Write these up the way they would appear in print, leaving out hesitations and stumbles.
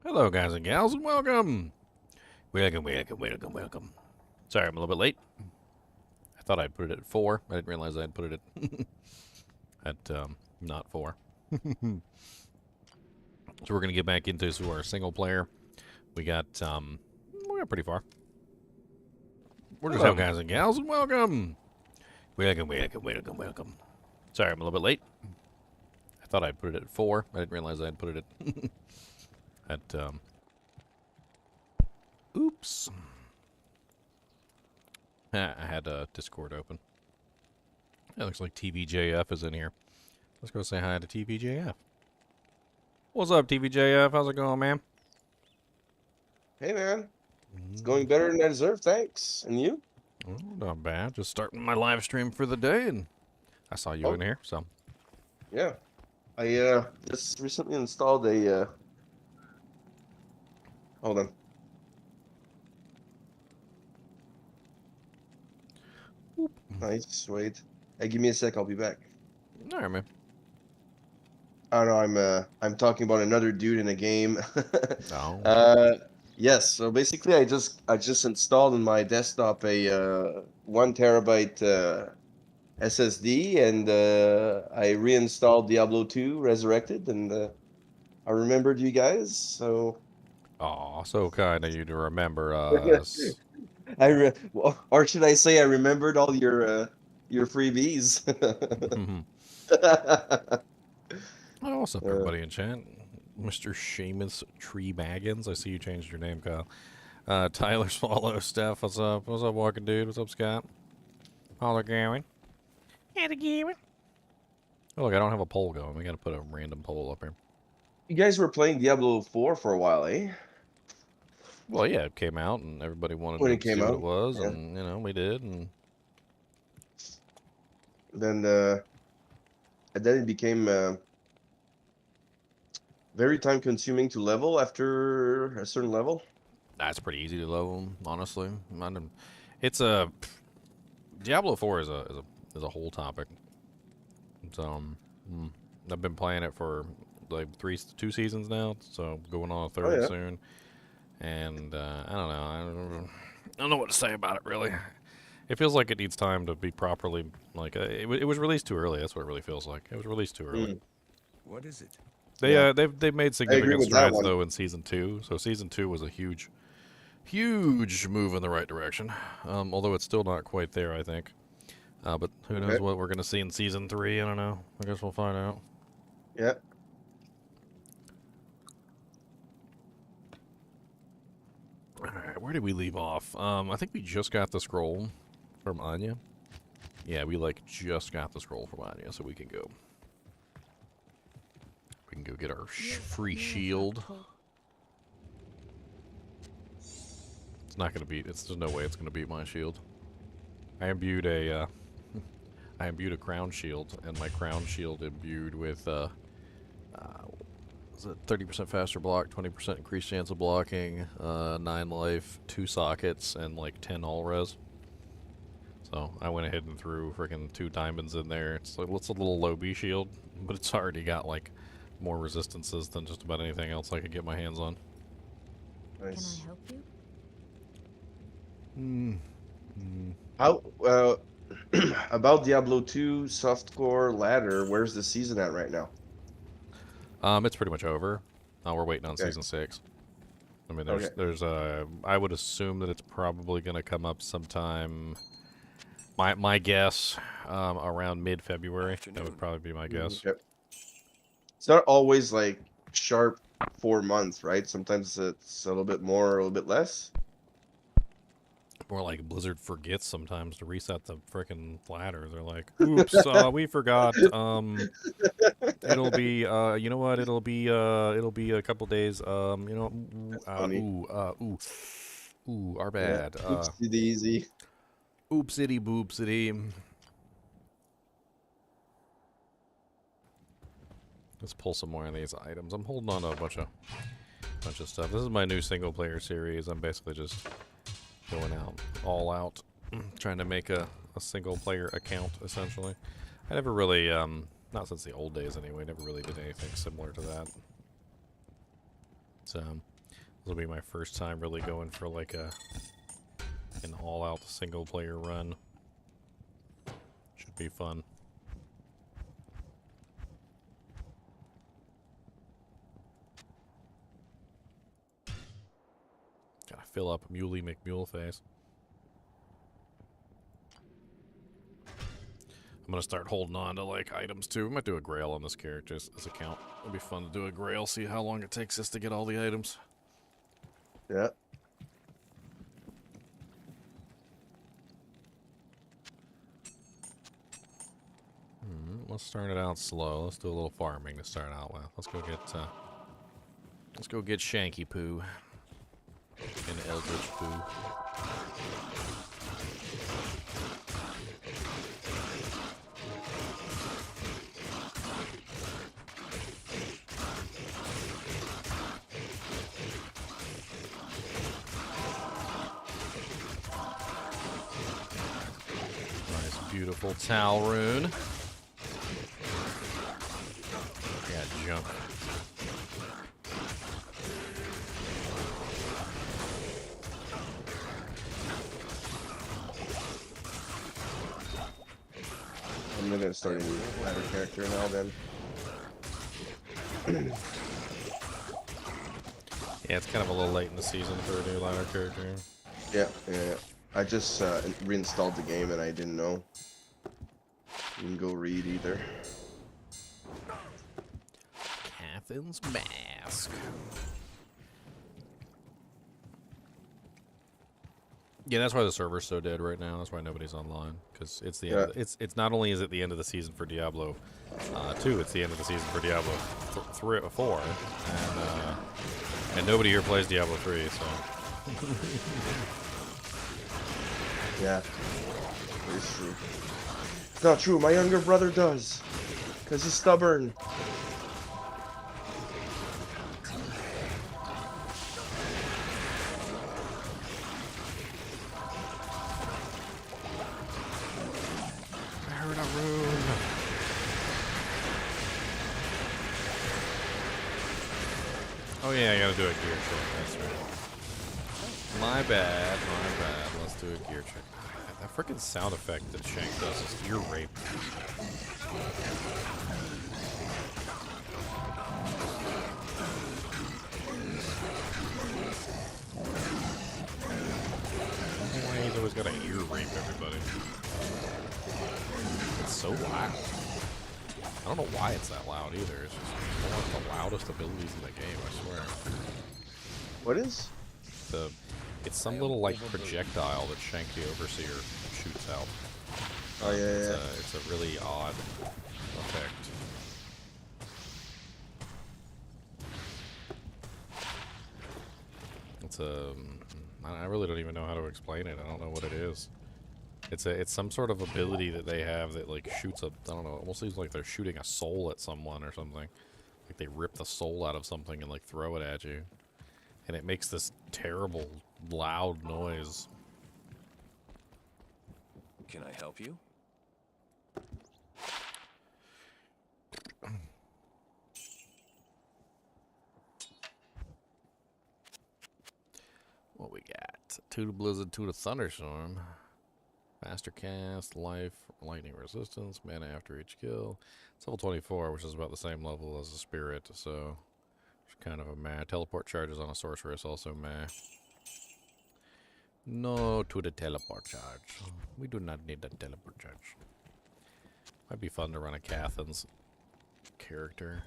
Hello, guys and gals, and welcome. Welcome. Sorry, I'm a little bit late. I thought I'd put it at 4. I didn't realize I'd put it at not 4. So we're gonna get back into our single player. We got pretty far. We're just hello, guys and gals, and welcome. Welcome. Sorry, I'm a little bit late. I thought I'd put it at 4. I didn't realize I'd put it at oops. I had Discord open. It looks like TVJF is in here. Let's go say hi to TVJF. What's up, TVJF? How's it going, man? Hey, man. It's going better than I deserve, thanks. And you? Oh, not bad. Just starting my live stream for the day, and I saw you in here, so. Yeah. I just recently installed a hold on. Oop. Nice. Wait. Hey, give me a sec. I'll be back. All right, man. I don't know. I'm talking about another dude in a game. Oh. Yes. So basically, I just installed on my desktop a 1 terabyte SSD, and I reinstalled Diablo 2 Resurrected, and I remembered you guys. So. Aw, so kind of you to remember us. Or should I say I remembered all your freebies. Oh, what's up, everybody in chat? Mr. Seamus Tree Baggins. I see you changed your name, Kyle. Tyler Swallow, Steph, what's up? What's up, Walking Dude? What's up, Scott? Holler, Gary. How's it going? Oh, look, I don't have a poll going. We gotta put a random poll up here. You guys were playing Diablo 4 for a while, eh? Well, yeah, it came out, and everybody wanted When to it came see what out, it was, yeah. and, you know, we did, and... Then it became very time consuming to level after a certain level. That's pretty easy to level, honestly. It's a... Diablo 4 is a whole topic. So, I've been playing it for like 2 seasons now, so going on a third soon. And I don't know. I don't know what to say about it, really. It feels like it needs time to be properly, like, it was released too early. That's what it really feels like. It was released too early. What is it? They've made significant strides, though, in Season 2. So Season 2 was a huge move in the right direction. Although it's still not quite there, I think. But who knows what we're going to see in Season 3? I don't know. I guess we'll find out. Yeah. Alright, where did we leave off? I think we just got the scroll from Anya. Yeah, we, like, just got the scroll from Anya, so we can go. We can go get our free shield. It's not going to beat... There's no way it's going to beat my shield. I imbued a crown shield, and my crown shield imbued with, is it 30% faster block, 20% increased chance of blocking, 9 life, 2 sockets, and like 10 all res. So I went ahead and threw freaking 2 diamonds in there. It's like, it's a little low B shield, but it's already got like more resistances than just about anything else I could get my hands on. Nice. Can I help you? How about Diablo 2 softcore ladder? Where's the season at right now? It's pretty much over. We're waiting on Season 6. I mean, there's I would assume that it's probably going to come up sometime. My guess, around mid-February. That would probably be my guess. Okay. It's not always like sharp 4 months, right? Sometimes it's a little bit more, a little bit less. More like Blizzard forgets sometimes to reset the frickin' ladder. They're like, "Oops, we forgot. It'll be, you know what? It'll be a couple days. You know, our bad. Yeah. Oopsie daisy. Oopsity boopsity." Let's pull some more of these items. I'm holding on to a bunch of stuff. This is my new single player series. I'm basically just going all out, trying to make a single player account, essentially. I never really, not since the old days anyway, never really did anything similar to that. So, will be my first time really going for like an all-out single-player run. Should be fun. Gotta fill up Muley McMuleface. I'm gonna start holding on to like items too. I might do a grail on this character as a count. It'll be fun to do a grail, see how long it takes us to get all the items. Yeah. Let's start it out slow. Let's do a little farming to start out with. Let's go get Shanky Poo and Eldritch Poo. Nice, beautiful Tal rune. Yeah, jump. I'm gonna start a new ladder character now then. Yeah, it's kind of a little late in the season for a new ladder character. Yeah. I just reinstalled the game and I didn't know. Didn't go read either. Cathin's Mask. Yeah, that's why the server's so dead right now. That's why nobody's online, because it's the end. It's not only is it the end of the season for Diablo 2, it's the end of the season for Diablo 4, and nobody here plays Diablo 3. So yeah, it's true. It's not true. My younger brother does, because he's stubborn. Oh yeah, I gotta do a gear check, that's right. My bad. Let's do a gear check. That freaking sound effect that Shank does is ear rape. Why he's always gotta ear rape everybody. It's so loud. I don't know why it's that loud either. It's just one of the loudest abilities in the game, I swear. What is? It's some little like projectile that Shank the Overseer shoots out. Oh yeah, it's a really odd effect. I really don't even know how to explain it. I don't know what it is. It's some sort of ability that they have that like shoots a, I don't know, it almost seems like they're shooting a soul at someone or something. Like they rip the soul out of something and like throw it at you. And it makes this terrible, loud noise. Can I help you? What we got? 2 to Blizzard, 2 to Thunderstorm. Faster cast, life, lightning resistance, mana after each kill. It's level 24, which is about the same level as a spirit, so it's kind of a meh. Teleport charges on a sorceress, also meh. No to the teleport charge. We do not need the teleport charge. Might be fun to run a Cathin's character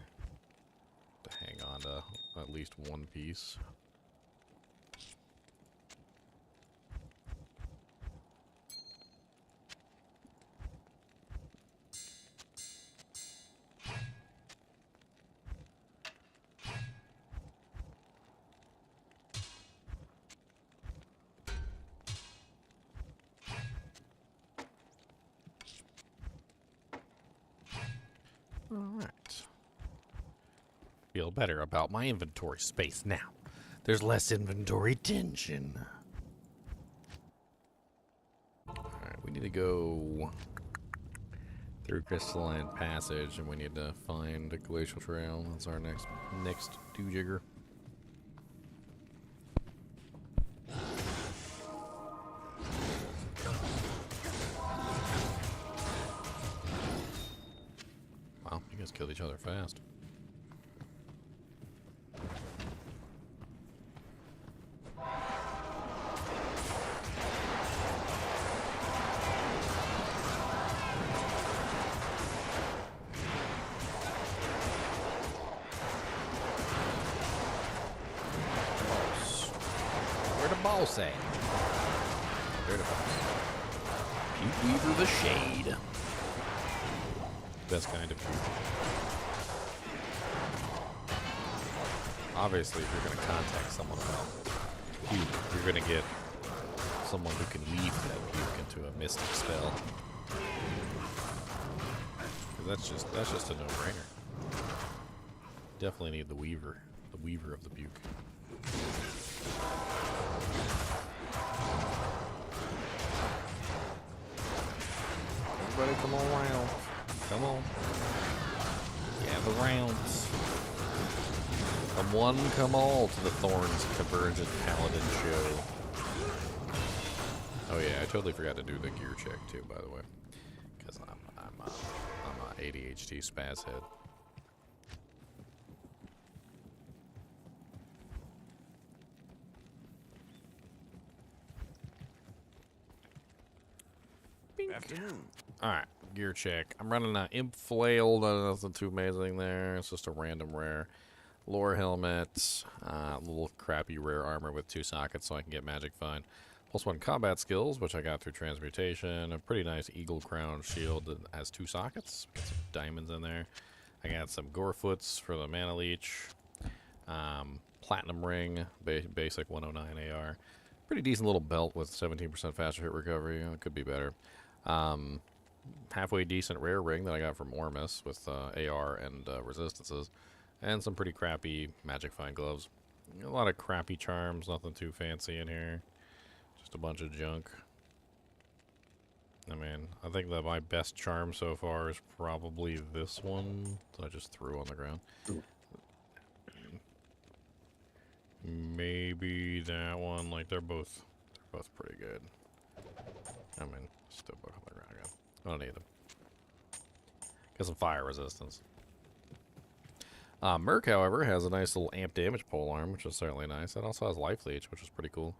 to hang on to at least one piece. Alright. Feel better about my inventory space now. There's less inventory tension. Alright, we need to go through Crystalline Passage, and we need to find a glacial trail. That's our next do-jigger. fast. Where the Baal say? There the Baal. Puke Weaver the Shade. Best kind of puke. Obviously, if you're going to contact someone about puke, you're going to get someone who can weave that puke into a mystic spell. 'Cause that's just a no-brainer. Definitely need the weaver of the puke. Everybody come on around. Come on. Gather rounds. From one come all to the Thorns Paladin show. Oh yeah, I totally forgot to do the gear check too, by the way. Because I'm a ADHD spaz head. Afternoon. Alright, gear check. I'm running an Imp Flail, nothing too amazing there. It's just a random rare. Lore helmet, little crappy rare armor with 2 sockets so I can get magic fine. +1 combat skills, which I got through transmutation. A pretty nice eagle crown shield that has 2 sockets. Got some diamonds in there. I got some Gorefoots for the mana leech. Platinum ring, basic 109 AR. Pretty decent little belt with 17% faster hit recovery. It could be better. Halfway decent rare ring that I got from Ormus with AR and resistances. And some pretty crappy magic fine gloves. A lot of crappy charms, nothing too fancy in here. Just a bunch of junk. I mean, I think that my best charm so far is probably this one that I just threw on the ground. Ooh. Maybe that one. Like they're both pretty good. I mean, still both on the ground again. I don't need them. Got some fire resistance. Merc, however, has a nice little amp damage polearm, which is certainly nice. It also has life leech, which is pretty cool.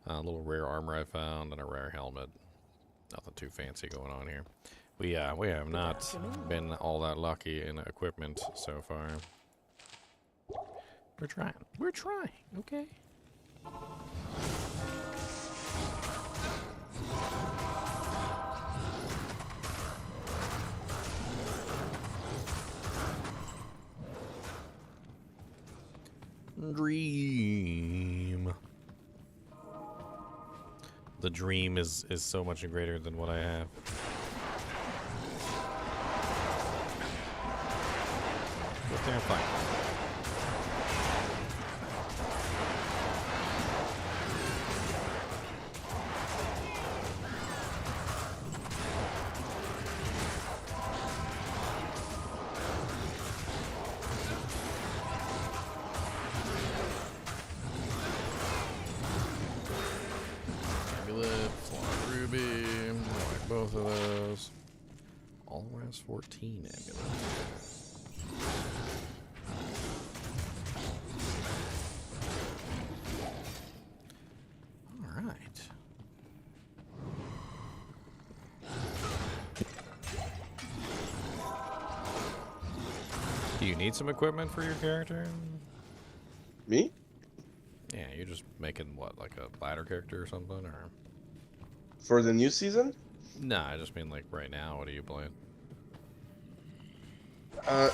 A little rare armor I found and a rare helmet. Nothing too fancy going on here. We have not been all that lucky in equipment so far. We're trying. We're trying. Okay. Dream. The dream is so much greater than what I have. Go there and fight. Both of those. All has 14 amulet. All right. Do you need some equipment for your character? Me? Yeah, you're just making what, like a ladder character or something, or? For the new season? Nah, I just mean like right now. What are you playing?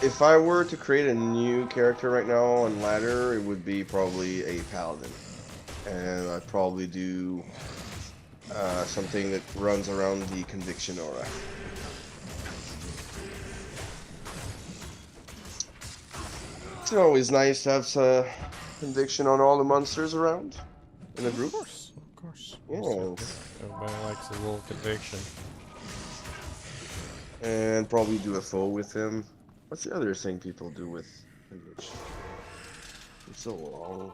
If I were to create a new character right now on ladder, it would be probably a paladin, and I'd probably do something that runs around the conviction aura. It's always nice to have conviction on all the monsters around in the group. Of course. Yes. Everybody likes a little conviction. And probably do a foe with him. What's the other thing people do with conviction? It's so long.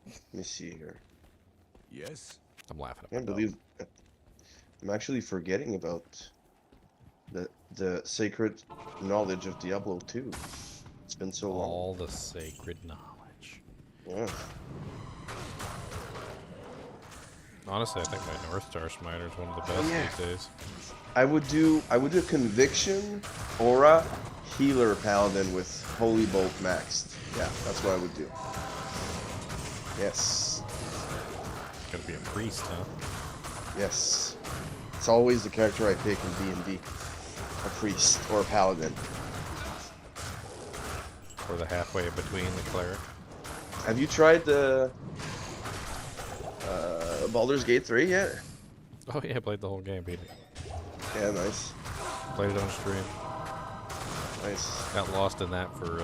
Let me see here. Yes. I'm laughing I can't believe I'm actually forgetting about the sacred knowledge of Diablo 2. It's been so long. All the sacred knowledge. Yeah. Honestly, I think my North Star Smiter is one of the best these days. I would do Conviction, Aura, Healer Paladin with Holy Bolt maxed. Yeah, that's what I would do. Yes. Gonna be a priest, huh? Yes. It's always the character I pick in D&D. A priest or a paladin. Or the halfway between the cleric. Have you tried the Baldur's Gate 3 yet? Oh yeah, I played the whole game, beat it. Yeah, nice. Played it on stream. Nice. Got lost in that for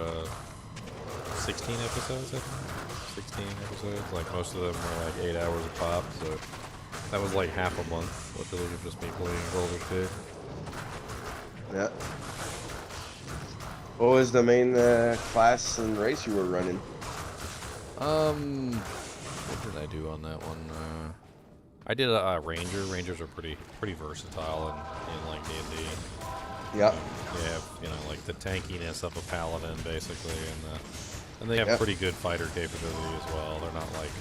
16 episodes, I think. 16 episodes. Like most of them were like 8 hours a pop, so that was like half a month. Literally just me playing Baldur's Gate. Yeah. What was the main class and race you were running? What did I do on that one? I did a ranger. Rangers are pretty versatile in like D&D. Yeah. They have, you know, like the tankiness of a paladin basically, and they have pretty good fighter capability as well. They're not like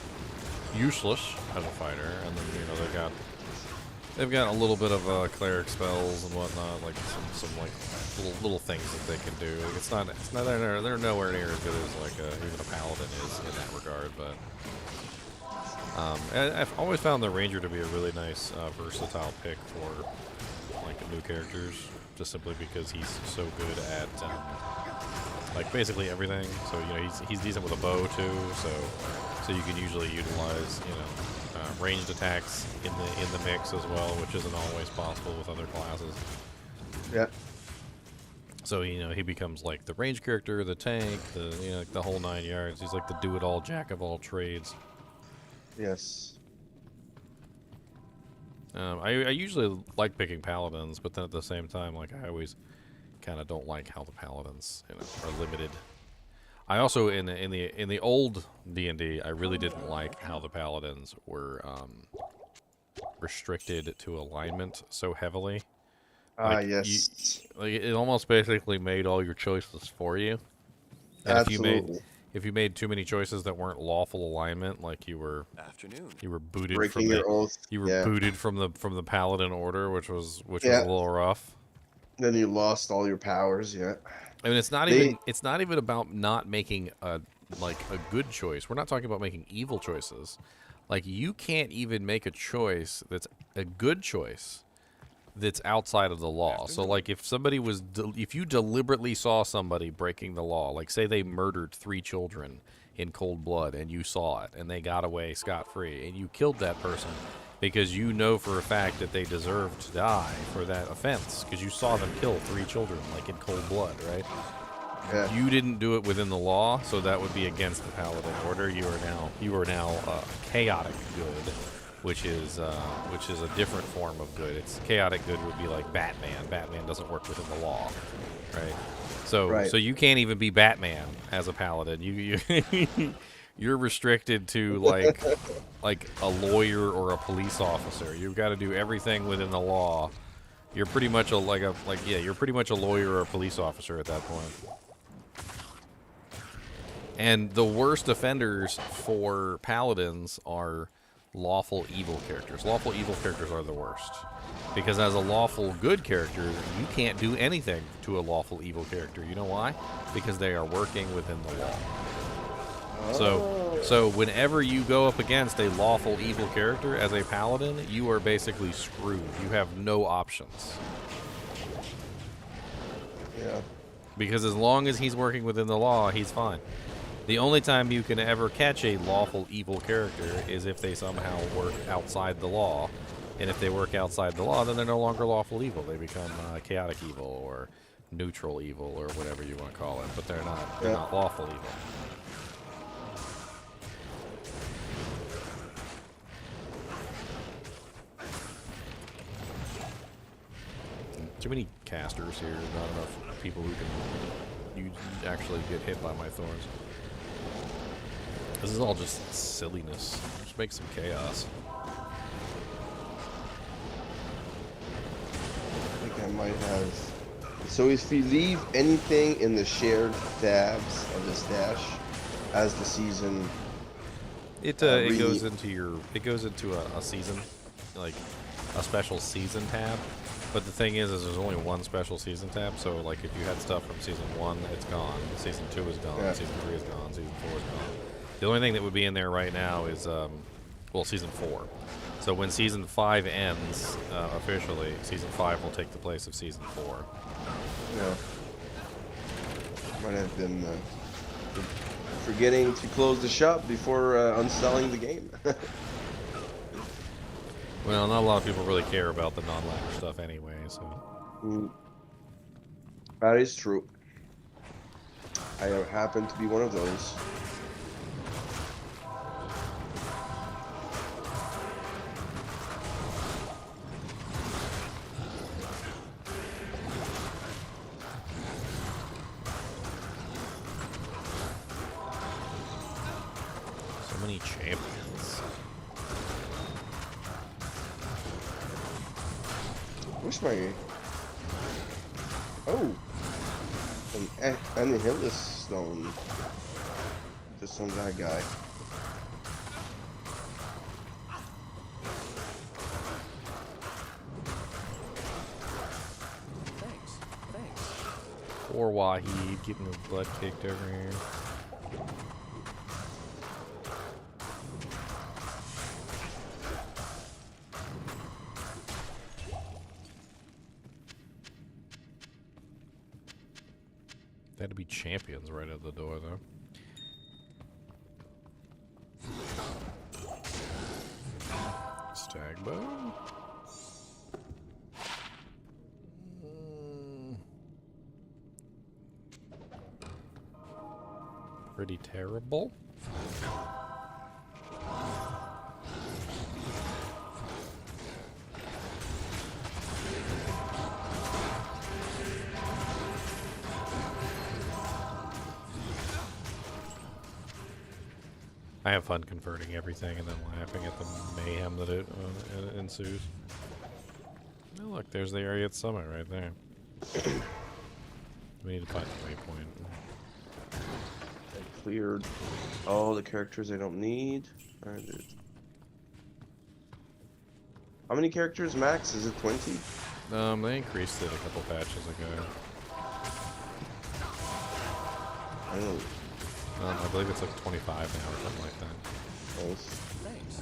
useless as a fighter, and then you know they've got a little bit of cleric spells and whatnot, like some like little things that they can do. Like it's not they're nowhere near as good as like even a paladin is in that regard, but I've always found the ranger to be a really nice versatile pick for like new characters, just simply because he's so good at like basically everything. So you know he's decent with a bow too, so you can usually utilize, you know, ranged attacks in the mix as well, which isn't always possible with other classes. Yeah. So you know he becomes like the range character, the tank, like the whole 9 yards. He's like the do-it-all, jack of all trades. Yes. I usually like picking paladins, but then at the same time, like I always kind of don't like how the paladins, you know, are limited. I also in the old D&D, I really didn't like how the paladins were restricted to alignment so heavily. Yes. It almost basically made all your choices for you. And Absolutely. if you made too many choices that weren't lawful alignment, like you were booted Breaking your oath. booted from the paladin order, which was a little rough. Then you lost all your powers. Yeah. I mean, it's not even about not making a good choice. We're not talking about making evil choices. Like you can't even make a choice that's a good choice that's outside of the law. So like if you deliberately saw somebody breaking the law, like say they murdered 3 children in cold blood and you saw it and they got away scot-free and you killed that person because you know for a fact that they deserved to die for that offense because you saw them kill 3 children like in cold blood, right? Yeah. You didn't do it within the law, so that would be against the paladin order. You are now chaotic good. Which is a different form of good. It's chaotic good would be like Batman. Batman doesn't work within the law, right? So you can't even be Batman as a paladin. You're restricted to like a lawyer or a police officer. You've got to do everything within the law. You're pretty much you're pretty much a lawyer or a police officer at that point. And the worst offenders for paladins are lawful evil characters. Lawful evil characters are the worst. Because as a lawful good character, you can't do anything to a lawful evil character. You know why? Because they are working within the law. So whenever you go up against a lawful evil character as a paladin, you are basically screwed. You have no options. Yeah. Because as long as he's working within the law, he's fine. The only time you can ever catch a lawful evil character is if they somehow work outside the law. And if they work outside the law, then they're no longer lawful evil. They become chaotic evil or neutral evil or whatever you want to call it. But they're not lawful evil. Too many casters here. Not enough people who can actually get hit by my thorns. This is all just silliness. Just make some chaos. I think I might have So if you leave anything in the shared tabs of the stash as the season, It goes into a season, like a special season tab. But the thing is there's only one special season tab. So like if you had stuff from season 1, it's gone. Season 2 is gone. Yeah. Season 3 is gone. Season 4 is gone. The only thing that would be in there right now is well, season 4. So when season 5 ends officially, season 5 will take the place of season 4. yeah, might have been forgetting to close the shop before uninstalling the game. Well, not a lot of people really care about the non-ladder stuff anyway, so. That is true. I happen to be one of those. So many champions. Where's my... Oh! An Antivirus stone. Just on that guy. Poor Wahid getting his blood kicked over here. They had to be champions right at the door, though. Stagbow. Pretty terrible. I have fun converting everything and then laughing at the mayhem that it ensues. Oh, look, there's the area at summit right there. We need to find the waypoint. I cleared all the characters I don't need. Alright, dude. How many characters max? Is it 20? They increased it a couple patches ago. I don't know. I believe it's like 25 now or something like that. Nice. Thanks.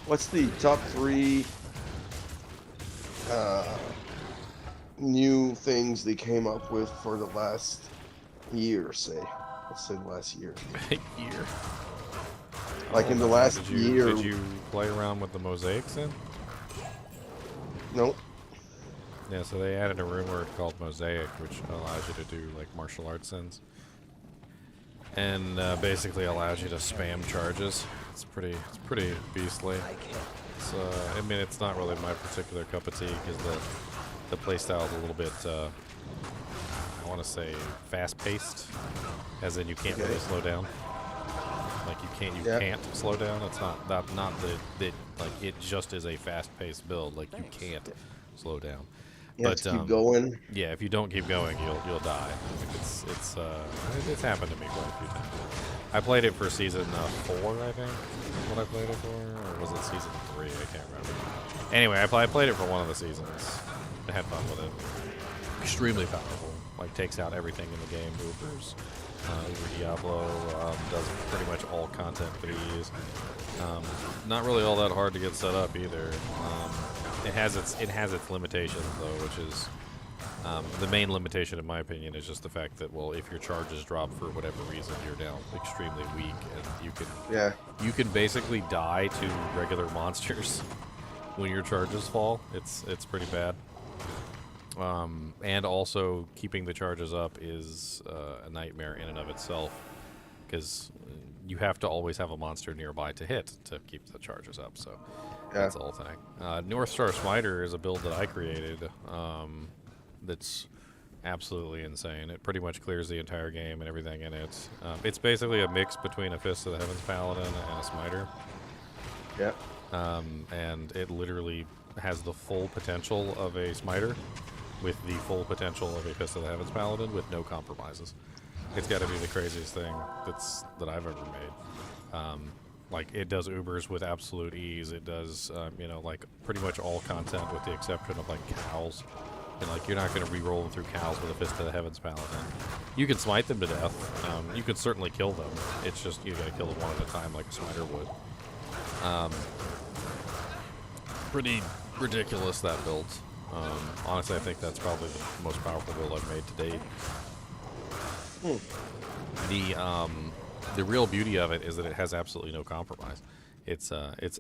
What's the top 3 new things they came up with for the last year, say? Let's say the last year. Year. Like in the last year. Did you play around with the mosaics then? Nope. Yeah, so they added a rune word called Mosaic, which allows you to do like martial arts sins, and basically allows you to spam charges. It's pretty beastly. It's, I mean, it's not really my particular cup of tea because the playstyle is a little bit, I want to say, fast-paced, as in you can't really slow down. Like you can't slow down. It's not that like it just is a fast-paced build. Like you can't slow down. You have to keep going. Yeah, if you don't keep going, you'll die. Like it's happened to me quite a few times. I played it for season 4, I think. Is what I played it for, or was it season 3? I can't remember. Anyway, I played it for one of the seasons. I had fun with it. Extremely powerful. Like takes out everything in the game. Ubers, Uber Diablo does pretty much all content that he uses. Not really all that hard to get set up either. It has its limitations though, which is the main limitation in my opinion is just the fact that, well, if your charges drop for whatever reason, you're down extremely weak, and you can basically die to regular monsters when your charges fall. It's pretty bad. And also keeping the charges up is a nightmare in and of itself, because you have to always have a monster nearby to hit to keep the charges up. So that's the whole thing. North Star Smiter is a build that I created that's absolutely insane. It pretty much clears the entire game and everything in it. It's basically a mix between a Fist of the Heavens Paladin and a Smiter. Yeah. And it literally has the full potential of a Smiter with the full potential of a Fist of the Heavens Paladin with no compromises. It's got to be the craziest thing that I've ever made. Like, it does Ubers with absolute ease. It does, you know, like, pretty much all content with the exception of, like, cows. And, like, you're not going to re-roll them through cows with a Fist of the Heavens Paladin. You can smite them to death. You can certainly kill them. It's just, you got to kill them one at a time like a Smiter would. Pretty ridiculous, that build. Honestly, I think that's probably the most powerful build I've made to date. The real beauty of it is that it has absolutely no compromise. It's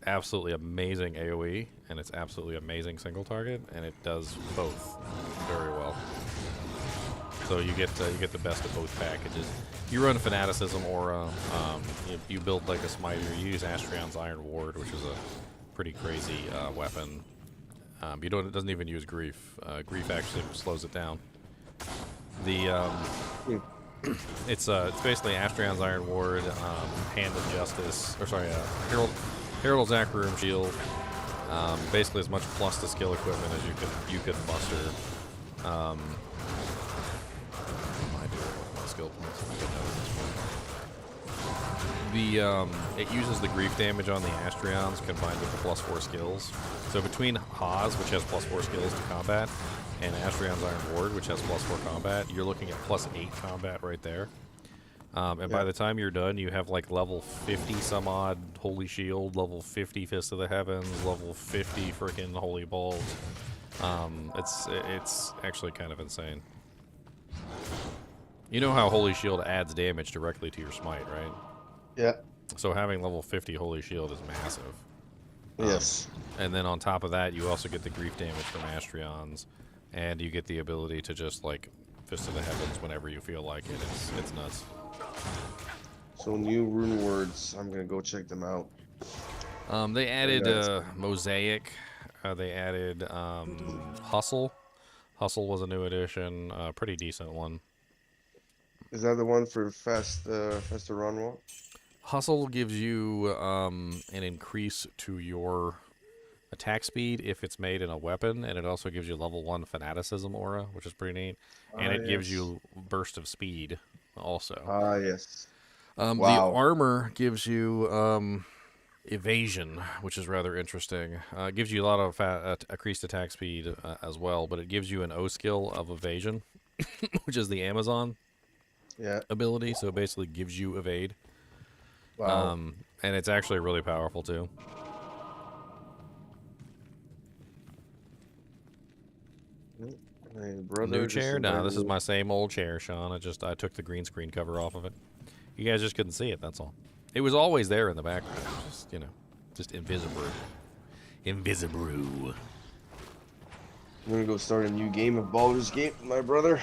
absolutely amazing AoE, and it's absolutely amazing single target, and it does both very well. So you get the best of both packages. You run Fanaticism Aura. You build like a Smiter. You use Astrion's Iron Ward, which is a pretty crazy weapon. It doesn't even use Grief. Grief actually slows it down. It's basically Astrion's Iron Ward, Hand of Justice, or sorry, Herald of Zacharium Shield. Basically as much plus to skill equipment as you could muster. What am I doing with my skill points? I don't know at this point. It uses the grief damage on the Astrions combined with the +4 skills. So between Haas, which has +4 skills to combat, and Astrion's Iron Ward, which has +4 combat, you're looking at +8 combat right there. And by the time you're done, you have like level 50 some odd Holy Shield, level 50 Fist of the Heavens, level 50 freaking Holy Balls. It's actually kind of insane. You know how Holy Shield adds damage directly to your smite, right? Yeah. So having level 50 Holy Shield is massive. Yes. And then on top of that, you also get the grief damage from Astrions, and you get the ability to just like Fist of the Heavens whenever you feel like it. It's nuts. So new Runewords, I'm gonna go check them out. They added Mosaic. They added Hustle. Hustle was a new addition, pretty decent one. Is that the one for faster run wall? Hustle gives you an increase to your attack speed if it's made in a weapon, and it also gives you level 1 Fanaticism Aura, which is pretty neat. And it gives you Burst of Speed also. Ah, yes. Wow. The armor gives you Evasion, which is rather interesting. It gives you a lot of increased attack speed as well, but it gives you an O skill of Evasion, which is the Amazon ability, so it basically gives you Evade. Wow. And it's actually really powerful too. Hey, brother, New chair? No, this is my same old chair, Sean. I took the green screen cover off of it. You guys just couldn't see it, that's all. It was always there in the background, just, you know, just invisible. Invisible. I'm gonna go start a new game of Baldur's Gate with my brother.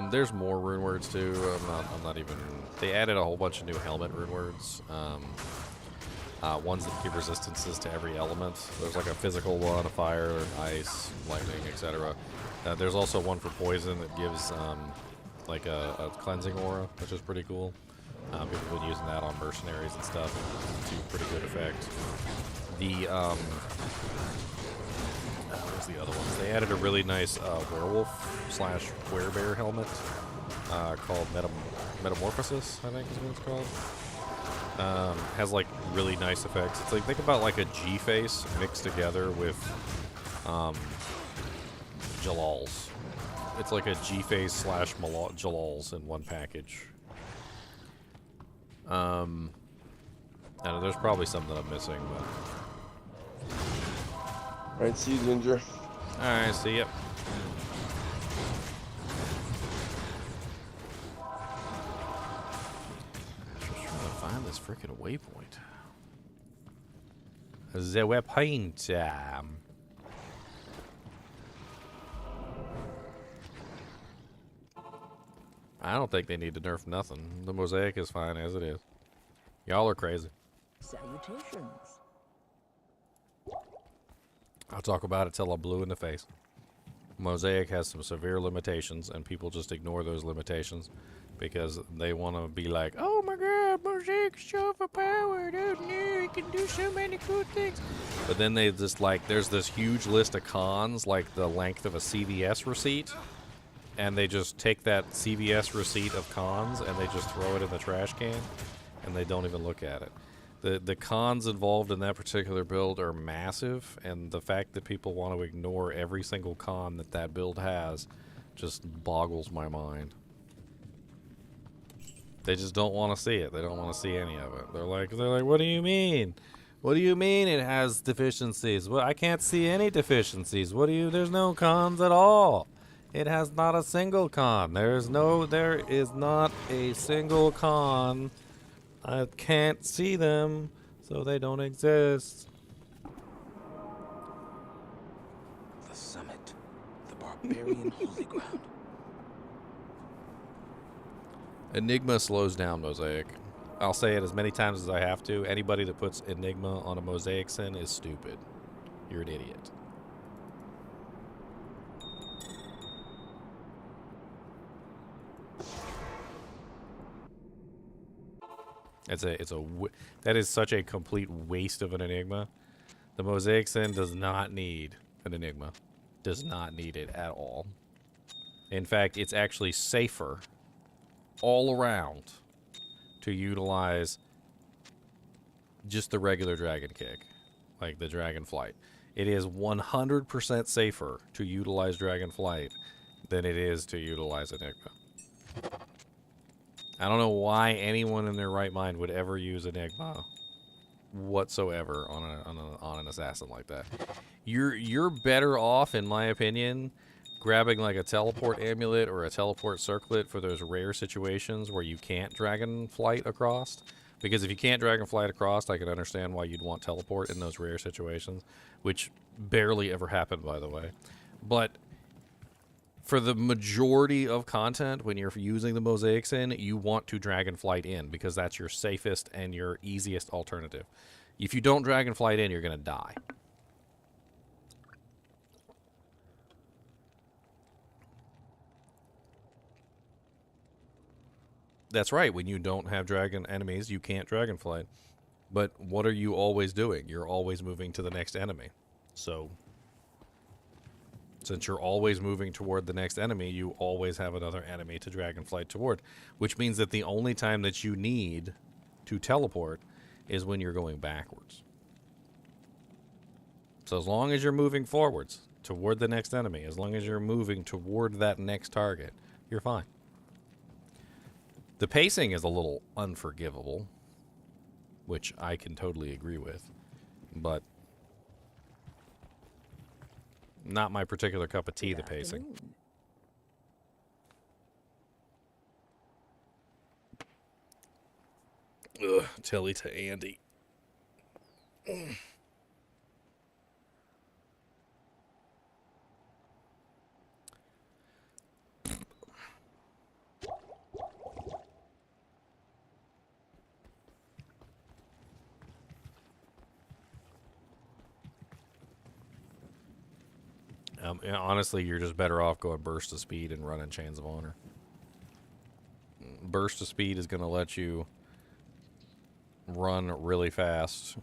There's more Runewords too. I'm not even. They added a whole bunch of new helmet Runewords. Ones that give resistances to every element. There's like a physical one, a fire, ice, lightning, etc. There's also one for poison that gives like a cleansing aura, which is pretty cool. People have been using that on mercenaries and stuff to pretty good effect. What was the other ones? They added a really nice werewolf/werebear helmet called Metamorphosis, I think is what it's called. Has like really nice effects. It's like, think about like a G-face mixed together with Jalals. It's like a G-face / Jalals in one package. I know there's probably some that I'm missing, but. Alright, see you, Ginger. Alright, see ya. Just trying to find this freaking waypoint. The waypoint. I don't think they need to nerf nothing. The Mosaic is fine as it is. Y'all are crazy. Salutations. I'll talk about it till I'm blue in the face. Mosaic has some severe limitations, and people just ignore those limitations because they want to be like, oh my god, God, Mosaic's so overpowered. Oh no, he can do so many cool things. But then they just like, there's this huge list of cons, like the length of a CVS receipt, and they just take that CVS receipt of cons and they just throw it in the trash can, and they don't even look at it. The cons involved in that particular build are massive, and the fact that people want to ignore every single con that that build has just boggles my mind. They just don't want to see it. They don't want to see any of it. They're like, what do you mean? What do you mean it has deficiencies? Well, I can't see any deficiencies. There's no cons at all. It has not a single con. There is not a single con. I can't see them, so they don't exist. The summit, the barbarian holy ground. Enigma slows down Mosaic. I'll say it as many times as I have to. Anybody that puts Enigma on a Mosaic Sin is stupid. You're an idiot. That is such a complete waste of an Enigma. The Mosaic Sin does not need an Enigma. Does not need it at all. In fact, it's actually safer all around to utilize just the regular dragon kick, like the dragon flight. It is 100% safer to utilize dragon flight than it is to utilize Enigma. I don't know why anyone in their right mind would ever use Enigma whatsoever on an assassin like that. You're better off, in my opinion, grabbing like a teleport amulet or a teleport circlet for those rare situations where you can't dragon flight across. Because if you can't dragon flight across, I can understand why you'd want teleport in those rare situations, which barely ever happen, by the way. But for the majority of content, when you're using the Mosaic Sin, you want to dragon flight in because that's your safest and your easiest alternative. If you don't dragon flight in, you're going to die. That's right. When you don't have dragon enemies, you can't dragonflight. But what are you always doing? You're always moving to the next enemy. So, since you're always moving toward the next enemy, you always have another enemy to dragonflight toward. Which means that the only time that you need to teleport is when you're going backwards. So as long as you're moving forwards toward the next enemy, as long as you're moving toward that next target, you're fine. The pacing is a little unforgivable, which I can totally agree with, but not my particular cup of tea, the pacing. Ugh, Tilly to Andy. Honestly, you're just better off going burst of speed and running Chains of Honor. Burst of speed is going to let you run really fast,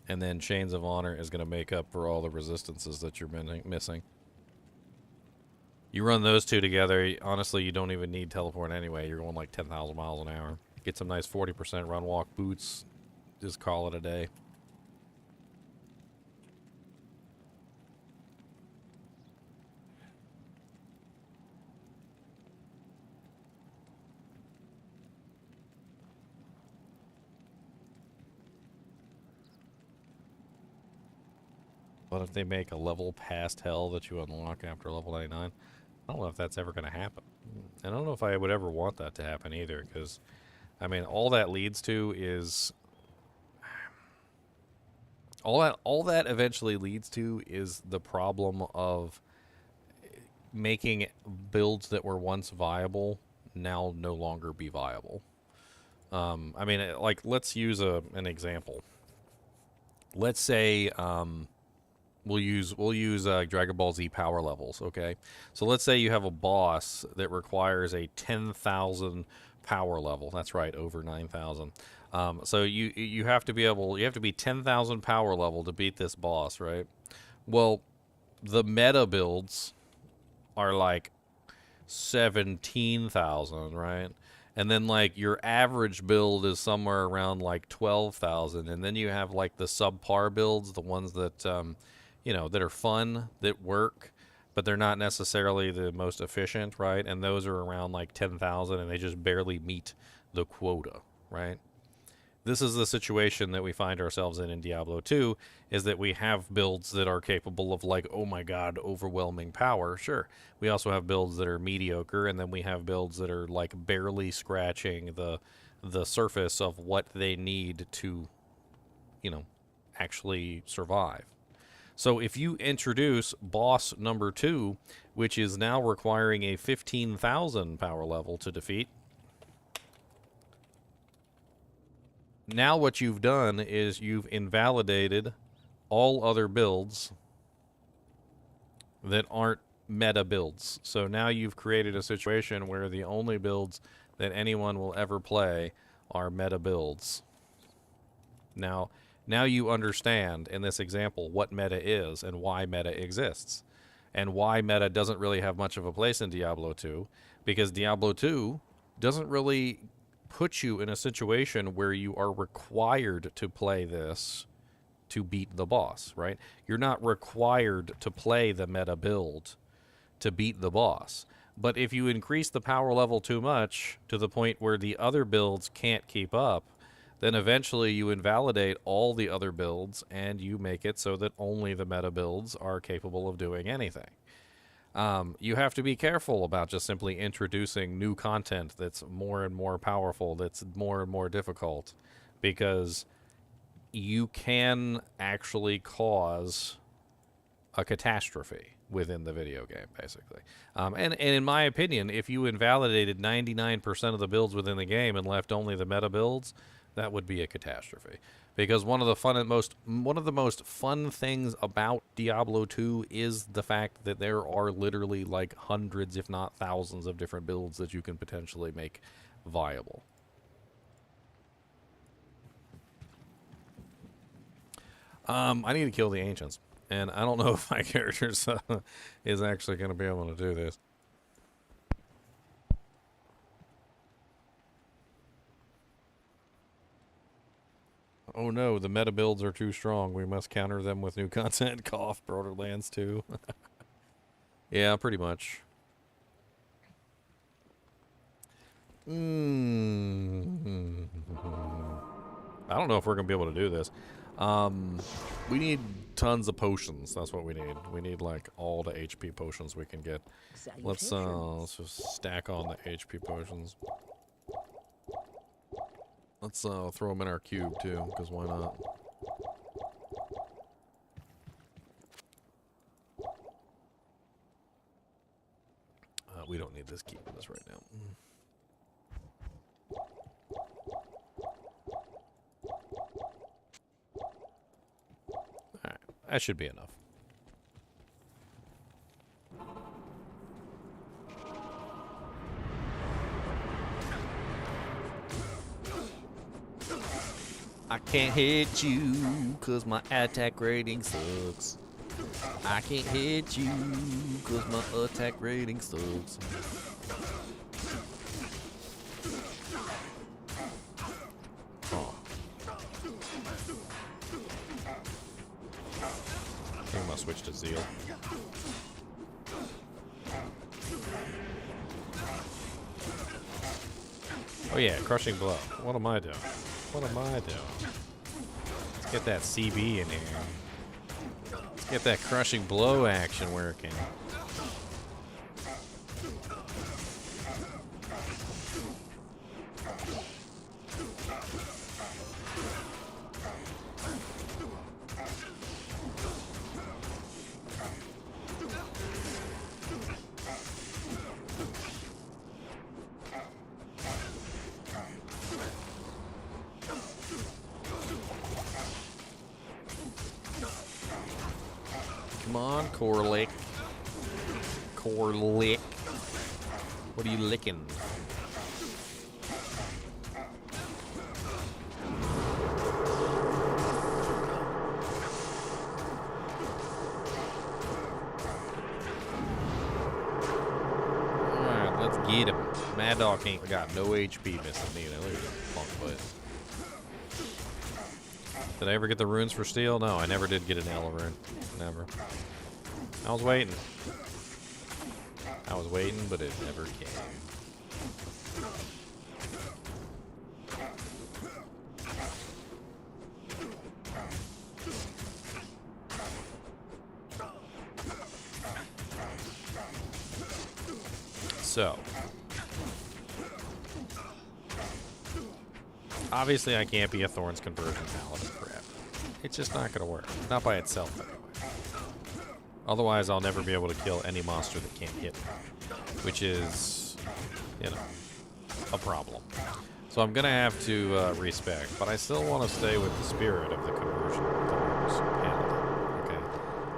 and then Chains of Honor is going to make up for all the resistances that you're missing. You run those two together, honestly, you don't even need teleport anyway. You're going like 10,000 miles an hour. Get some nice 40% run walk boots, just call it a day. What if they make a level past hell that you unlock after level 99? I don't know if that's ever going to happen. I don't know if I would ever want that to happen either, because, I mean, all that leads to is... All that eventually leads to is the problem of making builds that were once viable now no longer be viable. I mean, like, let's use an example. Let's say... We'll use Dragon Ball Z power levels, okay? So let's say you have a boss that requires a 10,000 power level. That's right, over 9,000. So you have to be 10,000 power level to beat this boss, right? Well, the meta builds are like 17,000, right? And then like your average build is somewhere around like 12,000, and then you have like the subpar builds, the ones that you know, that are fun, that work, but they're not necessarily the most efficient, right? And those are around like 10,000, and they just barely meet the quota, right? This is the situation that we find ourselves in Diablo 2, is that we have builds that are capable of, like, oh my god, overwhelming power. Sure. We also have builds that are mediocre, and then we have builds that are, like, barely scratching the surface of what they need to, you know, actually survive. So if you introduce boss number 2, which is now requiring a 15,000 power level to defeat, now what you've done is you've invalidated all other builds that aren't meta builds. So now you've created a situation where the only builds that anyone will ever play are meta builds. Now you understand in this example what meta is and why meta exists, and why meta doesn't really have much of a place in Diablo 2, because Diablo 2 doesn't really put you in a situation where you are required to play this to beat the boss, right? You're not required to play the meta build to beat the boss. But if you increase the power level too much to the point where the other builds can't keep up, then eventually you invalidate all the other builds and you make it so that only the meta builds are capable of doing anything. You have to be careful about just simply introducing new content that's more and more powerful, that's more and more difficult, because you can actually cause a catastrophe within the video game, basically. And in my opinion, if you invalidated 99% of the builds within the game and left only the meta builds, that would be a catastrophe. Because one of the most fun things about Diablo 2 is the fact that there are literally like hundreds, if not thousands, of different builds that you can potentially make viable. I need to kill the ancients, and I don't know if my character is actually going to be able to do this. Oh no, the meta builds are too strong. We must counter them with new content. Cough, Borderlands 2. Yeah, pretty much. I don't know if we're going to be able to do this. We need tons of potions. That's what we need. We need like all the HP potions we can get. Let's just stack on the HP potions. Let's throw them in our cube too, because why not? We don't need this. Keep this right now. Alright, that should be enough. I can't hit you, cause my attack rating sucks. I can't hit you, cause my attack rating sucks. Oh. I think I'm gonna switch to Zeal. Oh yeah, Crushing Blow. What am I doing? What am I doing? Let's get that CB in here. Let's get that Crushing Blow action working. Come on, Corlick. Corlick. What are you licking? get him. Mad Dog ain't got no HP missing neither. Look at that punk foot. Did I ever get the runes for steel? No, I never did get an Ela rune. Never. I was waiting. I was waiting, but it never came. So, obviously I can't be a Thorns conversion paladin forever. It's just not going to work. Not by itself, anyway. Otherwise, I'll never be able to kill any monster that can't hit me, which is, you know, a problem. So I'm going to have to respec, but I still want to stay with the spirit of the conversion Thorns paladin, okay?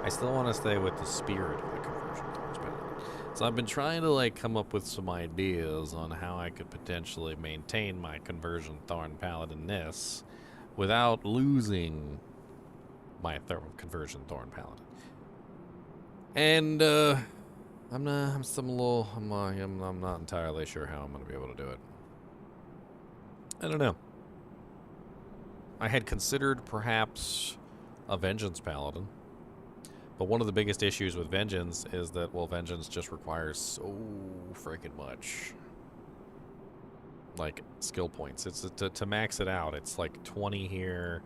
I still want to stay with the spirit of the conversion Thorns paladin. So I've been trying to, like, come up with some ideas on how I could potentially maintain my conversion Thorn paladin-ness without losing my conversion Thorn paladin. And I'm not entirely sure how I'm going to be able to do it. I don't know. I had considered perhaps a Vengeance Paladin. But one of the biggest issues with Vengeance is that, well, Vengeance just requires so freaking much, like, skill points. It's to max it out, it's like 20 here,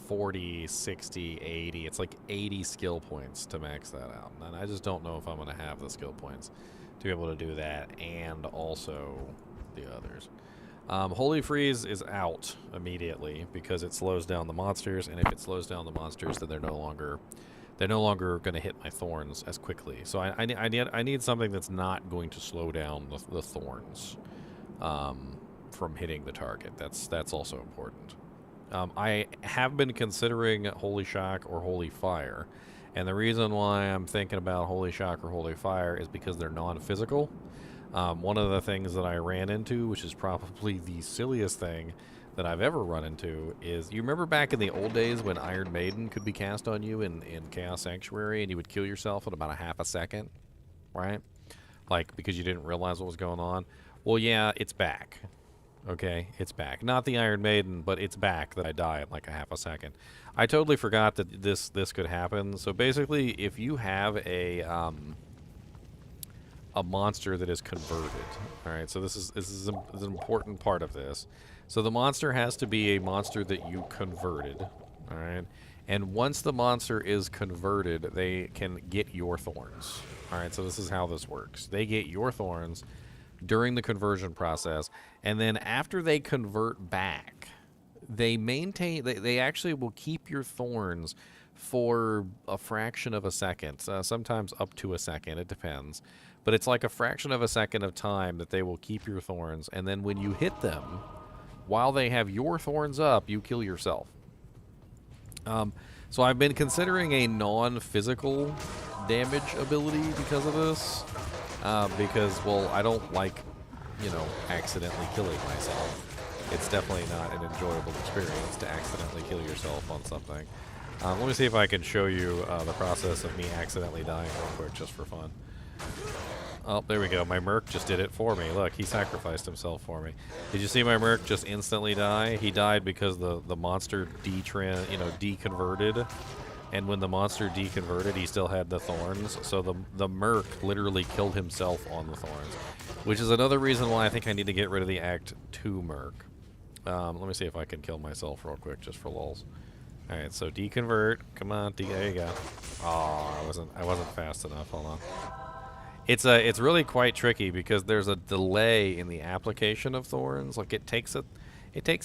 40, 60, 80. It's like 80 skill points to max that out. And I just don't know if I'm going to have the skill points to be able to do that and also the others. Holy Freeze is out immediately because it slows down the monsters, and if it slows down the monsters, then they're no longer going to hit my thorns as quickly. So I need something that's not going to slow down the thorns from hitting the target. That's also important. I have been considering Holy Shock or Holy Fire, and the reason why I'm thinking about Holy Shock or Holy Fire is because they're non-physical. One of the things that I ran into, which is probably the silliest thing that I've ever run into, is you remember back in the old days when Iron Maiden could be cast on you in Chaos Sanctuary and you would kill yourself in about a half a second, right? Like, because you didn't realize what was going on. Well, yeah, it's back. Okay, it's back. Not the Iron Maiden, but it's back that I die in like a half a second. I totally forgot that this could happen. So basically, if you have a monster that is converted, all right. So this is an important part of this. So the monster has to be a monster that you converted, all right. And once the monster is converted, they can get your thorns. All right. So this is how this works. They get your thorns during the conversion process, and then after they convert back, they maintain. They actually will keep your thorns for a fraction of a second. Sometimes up to a second. It depends. But it's like a fraction of a second of time that they will keep your thorns, and then when you hit them, while they have your thorns up, you kill yourself. So I've been considering a non-physical damage ability because of this. Because, well, I don't like, you know, accidentally killing myself. It's definitely not an enjoyable experience to accidentally kill yourself on something. Let me see if I can show you the process of me accidentally dying real quick, just for fun. Oh, there we go. My Merc just did it for me. Look, he sacrificed himself for me. Did you see my Merc just instantly die? He died because the monster deconverted. And when the monster deconverted, he still had the thorns. So the Merc literally killed himself on the thorns. Which is another reason why I think I need to get rid of the Act 2 Merc. Let me see if I can kill myself real quick, just for lulz. Alright, so deconvert. Come on, there you go. Oh, I wasn't fast enough. Hold on. It's really quite tricky because there's a delay in the application of thorns. Like it takes a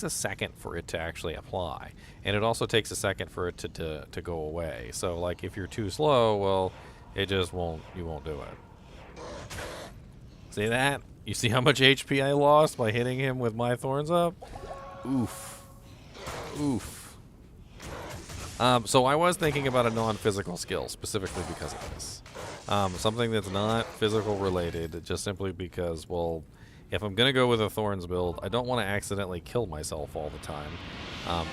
second for it to actually apply, and it also takes a second for it to go away. So like if you're too slow, well, it just won't. You won't do it. See that? You see how much HP I lost by hitting him with my thorns up? Oof. Oof. So I was thinking about a non-physical skill specifically because of this. Something that's not physical related, just simply because, well, if I'm going to go with a Thorns build, I don't want to accidentally kill myself all the time.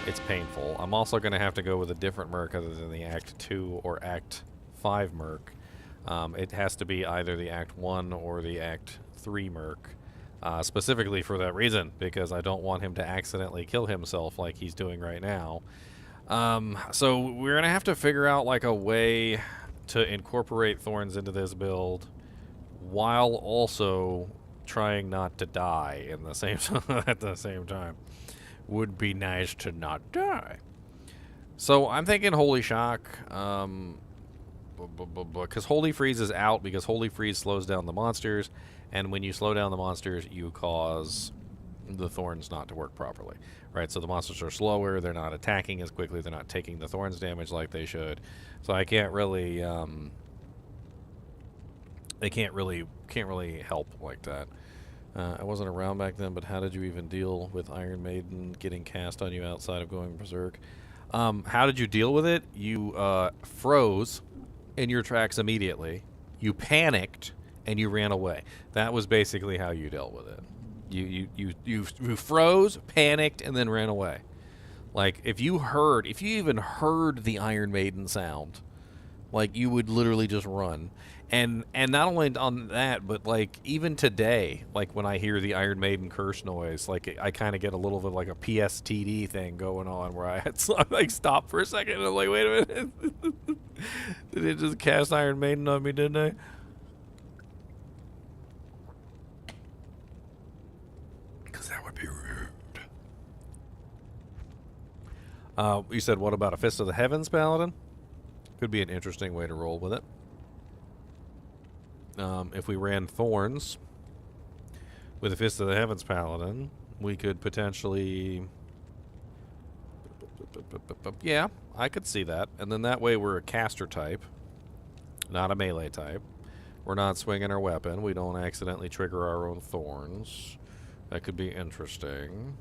It's painful. I'm also going to have to go with a different Merc other than the Act 2 or Act 5 Merc It has to be either the Act 1 or the Act 3 Merc. Specifically for that reason, because I don't want him to accidentally kill himself like he's doing right now. So we're going to have to figure out like a way to incorporate Thorns into this build while also trying not to die in the same at the same time. Would be nice to not die. So I'm thinking Holy Shock, because Holy Freeze is out, because Holy Freeze slows down the monsters, and when you slow down the monsters, you cause the Thorns not to work properly, right? So the monsters are slower, they're not attacking as quickly, they're not taking the Thorns damage like they should. So I can't really, they can't really help like that. I wasn't around back then, but how did you even deal with Iron Maiden getting cast on you outside of going berserk? How did you deal with it? You froze in your tracks immediately. You panicked and you ran away. That was basically how you dealt with it. You froze, panicked, and then ran away. Like if you even heard the Iron Maiden sound, like you would literally just run. And not only on that, but like even today, like when I hear the Iron Maiden curse noise, like I kind of get a little bit like a PSTD thing going on where I had to like stop for a second and I'm like, wait a minute, did it just cast Iron Maiden on me, didn't they? Because that would be rude. You said, what about a Fist of the Heavens Paladin? Could be an interesting way to roll with it. If we ran Thorns with a Fist of the Heavens Paladin, we could potentially... Yeah, I could see that. And then that way we're a caster type, not a melee type. We're not swinging our weapon. We don't accidentally trigger our own Thorns. That could be interesting.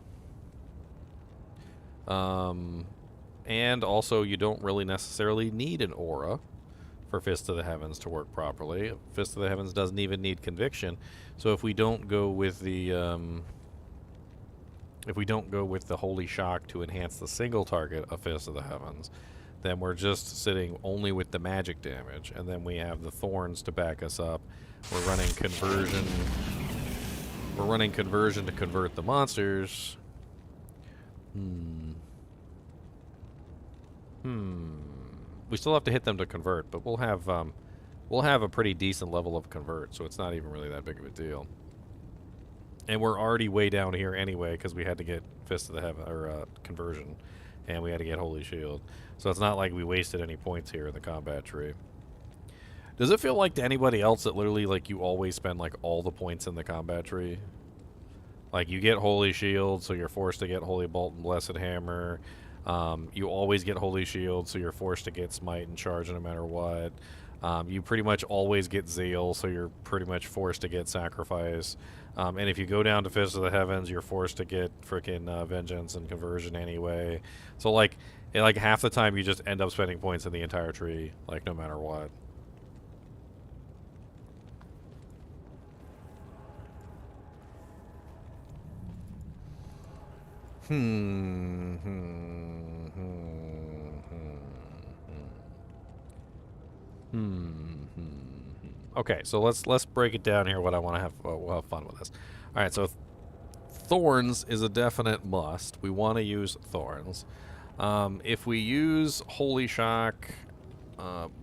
And also, you don't really necessarily need an aura for Fist of the Heavens to work properly. Fist of the Heavens doesn't even need conviction. So if we don't go with the Holy Shock to enhance the single target of Fist of the Heavens, then we're just sitting only with the magic damage, and then we have the Thorns to back us up. We're running conversion. We're running conversion to convert the monsters. We still have to hit them to convert, but we'll have a pretty decent level of convert, so it's not even really that big of a deal. And we're already way down here anyway because we had to get Fist of the Heaven or conversion, and we had to get Holy Shield. So it's not like we wasted any points here in the combat tree. Does it feel like to anybody else that literally like you always spend like all the points in the combat tree? Like you get Holy Shield, so you're forced to get Holy Bolt and Blessed Hammer. You always get Holy Shield, so you're forced to get Smite and Charge no matter what. You pretty much always get Zeal, so you're pretty much forced to get Sacrifice. And if you go down to Fist of the Heavens, you're forced to get frickin' Vengeance and Conversion anyway. So like half the time you just end up spending points in the entire tree, like no matter what. Okay, so let's break it down here. What I want to have, we'll have fun with this. All right, so Thorns is a definite must. We want to use Thorns. If we use Holy Shock,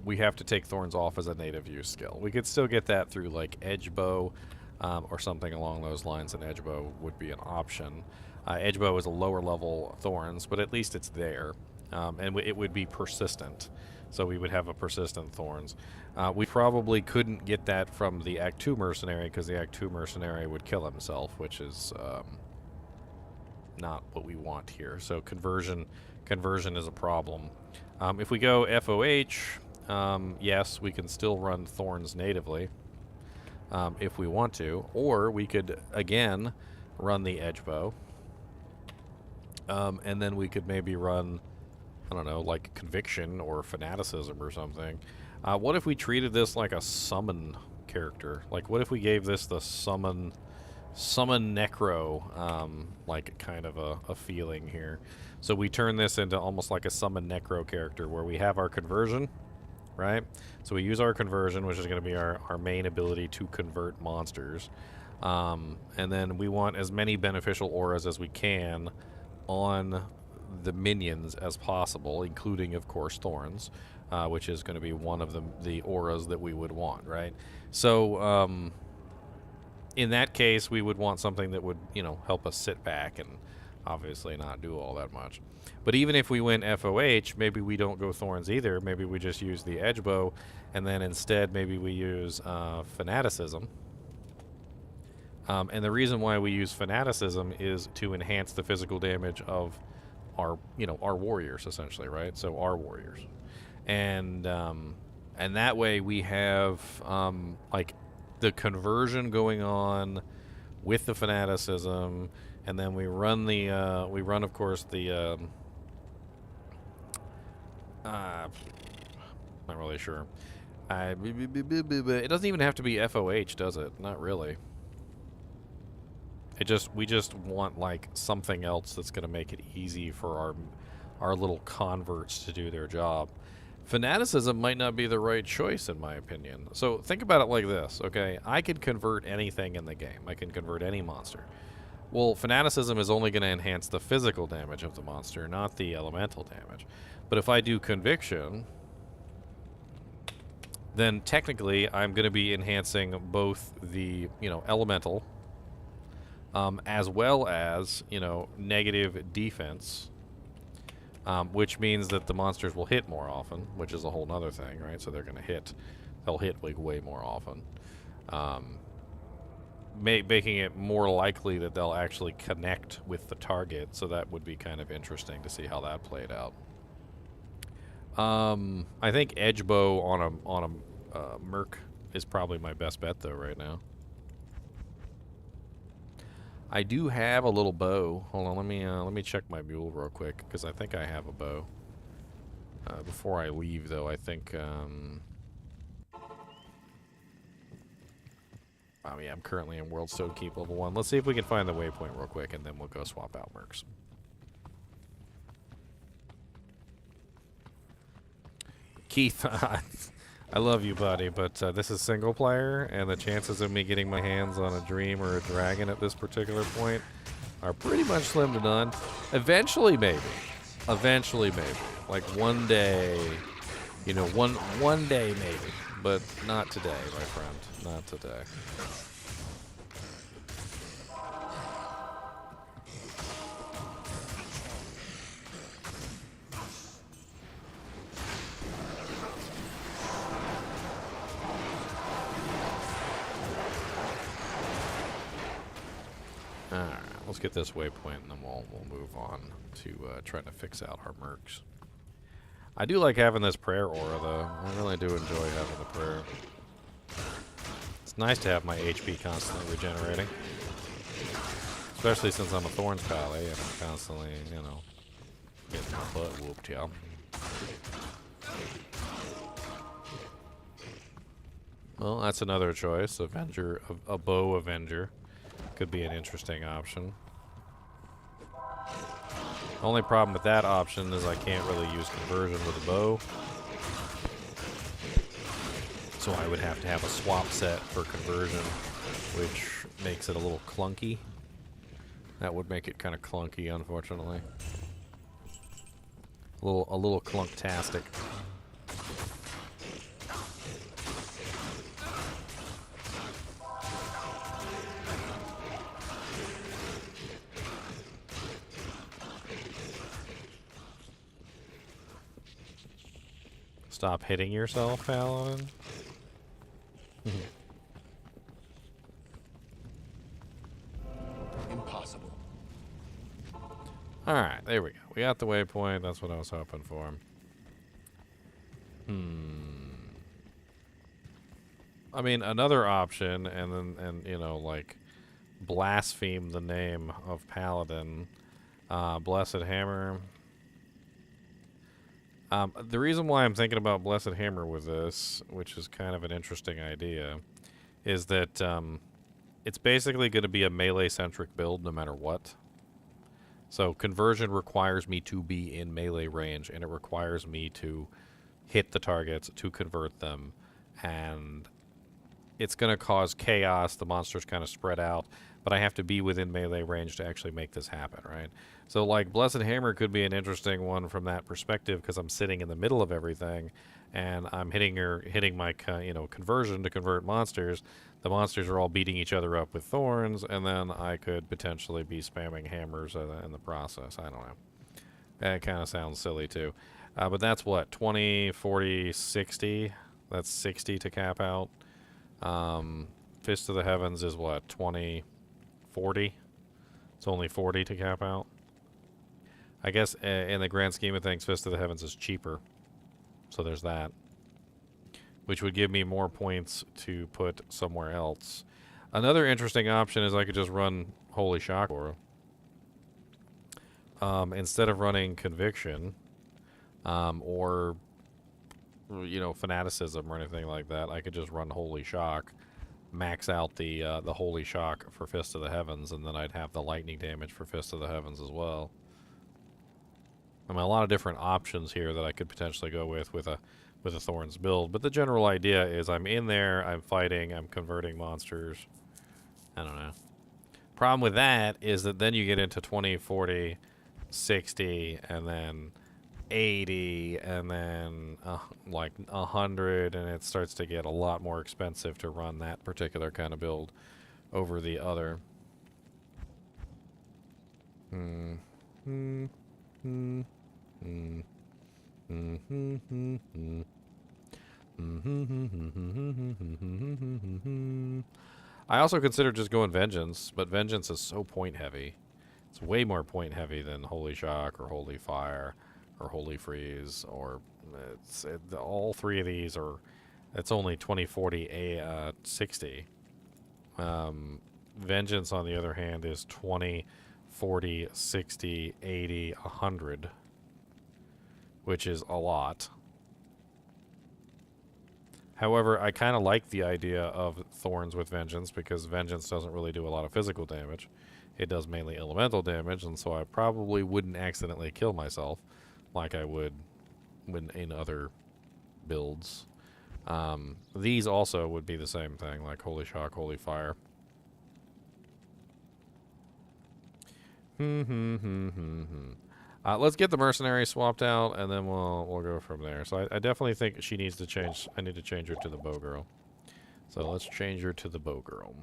we have to take Thorns off as a native use skill. We could still get that through like Edge Bow or something along those lines, and Edge Bow would be an option. Edge Bow is a lower level Thorns, but at least it's there. And it would be persistent. So we would have a persistent Thorns. We probably couldn't get that from the Act 2 Mercenary, because the Act 2 Mercenary would kill himself, which is not what we want here. So conversion is a problem. If we go FOH, yes, we can still run Thorns natively if we want to. Or we could, again, run the Edge Bow. And then we could maybe run, I don't know, like Conviction or Fanaticism or something. What if we treated this like a summon character? Like, what if we gave this the summon Necro, like kind of a feeling here? So we turn this into almost like a summon Necro character where we have our conversion, right? So we use our conversion, which is going to be our main ability to convert monsters. And then we want as many beneficial auras as we can on the minions as possible, including, of course, Thorns, which is going to be one of the auras that we would want, right? So in that case, we would want something that would, you know, help us sit back and obviously not do all that much. But even if we win FOH, maybe we don't go Thorns either. Maybe we just use the Edge Bow, and then instead maybe we use Fanaticism. And the reason why we use Fanaticism is to enhance the physical damage of our, you know, our warriors, essentially, right? So our warriors. And that way we have, like, the conversion going on with the Fanaticism, and then we run the, of course, the, not really sure. It doesn't even have to be FOH, does it? Not really. We just want, like, something else that's going to make it easy for our little converts to do their job. Fanaticism might not be the right choice, in my opinion. So think about it like this, okay? I could convert anything in the game. I can convert any monster. Well, Fanaticism is only going to enhance the physical damage of the monster, not the elemental damage. But if I do Conviction, then technically I'm going to be enhancing both the, you know, elemental, as well as, you know, negative defense, which means that the monsters will hit more often, which is a whole nother thing, right? So they're going to hit. They'll hit, like, way more often. Making it more likely that they'll actually connect with the target, so that would be kind of interesting to see how that played out. I think Edge Bow on a Merc is probably my best bet, though, right now. I do have a little bow. Hold on, let me check my mule real quick, because I think I have a bow. Before I leave, though, I think, oh yeah, I'm currently in World Stonekeep level 1. Let's see if we can find the waypoint real quick, and then we'll go swap out Mercs. Keith, I love you, buddy, but this is single player, and the chances of me getting my hands on a dream or a dragon at this particular point are pretty much slim to none. Eventually, maybe. Eventually, maybe. Like one day, you know, one day maybe, but not today, my friend. Not today. Alright, let's get this waypoint and then we'll move on to trying to fix out our mercs. I do like having this prayer aura, though. I really do enjoy having the prayer. It's nice to have my HP constantly regenerating. Especially since I'm a Thorns Paladin and I'm constantly, you know, getting my butt whooped, yeah. Well, that's another choice. Avenger, a bow Avenger. Could be an interesting option. Only problem with that option is I can't really use conversion with a bow. So I would have to have a swap set for conversion, which makes it a little clunky. That would make it kind of clunky, unfortunately. A little clunktastic. Stop hitting yourself, Paladin. Impossible. Alright, there we go. We got the waypoint. That's what I was hoping for. I mean, another option, and you know, like, blaspheme the name of Paladin. Blessed Hammer. The reason why I'm thinking about Blessed Hammer with this, which is kind of an interesting idea, is that it's basically going to be a melee-centric build no matter what. So conversion requires me to be in melee range, and it requires me to hit the targets, to convert them, and it's going to cause chaos. The monsters kind of spread out, but I have to be within melee range to actually make this happen, right? So, like, Blessed Hammer could be an interesting one from that perspective because I'm sitting in the middle of everything, and I'm hitting my conversion to convert monsters. The monsters are all beating each other up with thorns, and then I could potentially be spamming hammers in the process. I don't know. That kind of sounds silly, too. But that's what, 20, 40, 60? That's 60 to cap out. Fist of the Heavens is what, 20, 40? It's only 40 to cap out. I guess in the grand scheme of things, Fist of the Heavens is cheaper. So there's that. Which would give me more points to put somewhere else. Another interesting option is I could just run Holy Shock Aura. Instead of running Conviction, or Fanaticism or anything like that, I could just run Holy Shock, max out the Holy Shock for Fist of the Heavens, and then I'd have the lightning damage for Fist of the Heavens as well. I mean, a lot of different options here that I could potentially go with a Thorns build, but the general idea is I'm in there, I'm fighting, I'm converting monsters. I don't know. Problem with that is that then you get into 20, 40, 60, and then 80, and then like 100, and it starts to get a lot more expensive to run that particular kind of build over the other. I also considered just going Vengeance, but Vengeance is so point heavy. It's way more point heavy than Holy Shock or Holy Fire or Holy Freeze, or all three of these are. It's only 20, 40, 60. Vengeance, on the other hand, is 20, 40, 60, 80, 100, which is a lot. However, I kind of like the idea of Thorns with Vengeance because Vengeance doesn't really do a lot of physical damage. It does mainly elemental damage, and so I probably wouldn't accidentally kill myself like I would in other builds. These also would be the same thing, like Holy Shock, Holy Fire. Let's get the Mercenary swapped out, and then we'll go from there. So I definitely think she needs to change. I need to change her to the Bow Girl. So let's change her to the Bow Girl.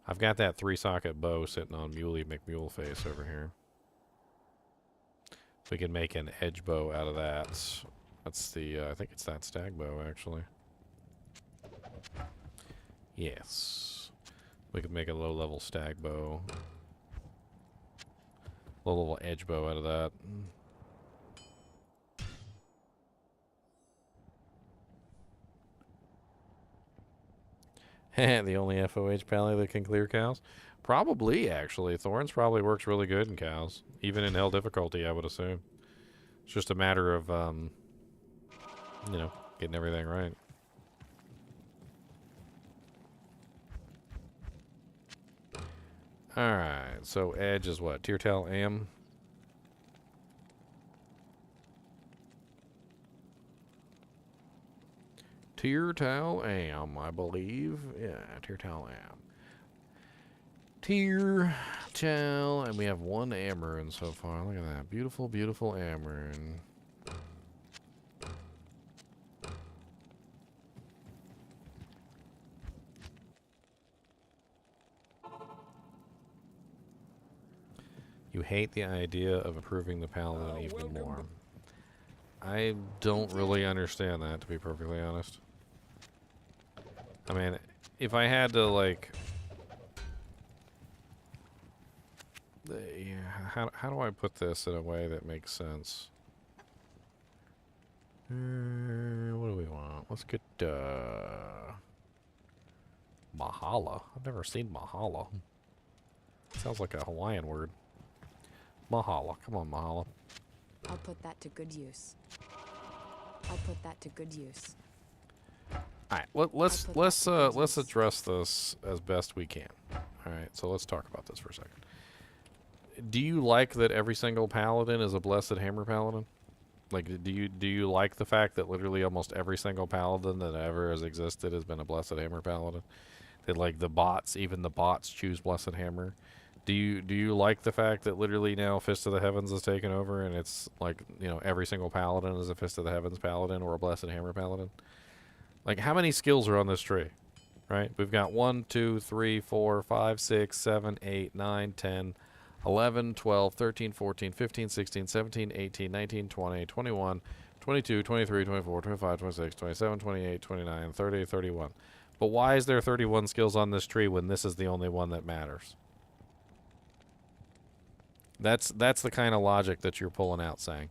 I've got that 3-socket bow sitting on Muley McMuleface over here. We can make an edge bow out of that. That's the, I think it's that stag bow, actually. Yes. We could make a low-level stag bow. Low-level edge bow out of that. The only FOH pally that can clear cows? Probably, actually. Thorns probably works really good in cows. Even in hell difficulty, I would assume. It's just a matter of, getting everything right. Alright, so edge is what? Tiertal Am? Tiertal Am, I believe. Yeah, Tiertal Am. Tiertal, and we have one Amarin so far. Look at that. Beautiful, beautiful Amarin. You hate the idea of improving the Paladin even more. I don't really understand that, to be perfectly honest. I mean, if I had to, like... How do I put this in a way that makes sense? What do we want? Let's get, Mahala. I've never seen Mahala. Sounds like a Hawaiian word. Mahala. Come on, Mahala. I'll put that to good use. I'll put that to good use. All right, let's address this as best we can. All right, so let's talk about this for a second. Do you like that every single paladin is a blessed hammer paladin? Like, do you like the fact that literally almost every single paladin that ever has existed has been a Blessed Hammer paladin? That like the bots, even the bots choose Blessed Hammer. Do you like the fact that literally now Fist of the Heavens is taken over and it's like, you know, every single paladin is a Fist of the Heavens paladin or a Blessed Hammer paladin? Like, how many skills are on this tree? Right? We've got 1, 2, 3, 4, 5, 6, 7, 8, 9, 10, 11, 12, 13, 14, 15, 16, 17, 18, 19, 20, 21, 22, 23, 24, 25, 26, 27, 28, 29, 30, 31. But why is there 31 skills on this tree when this is the only one that matters? That's the kind of logic that you're pulling out, saying.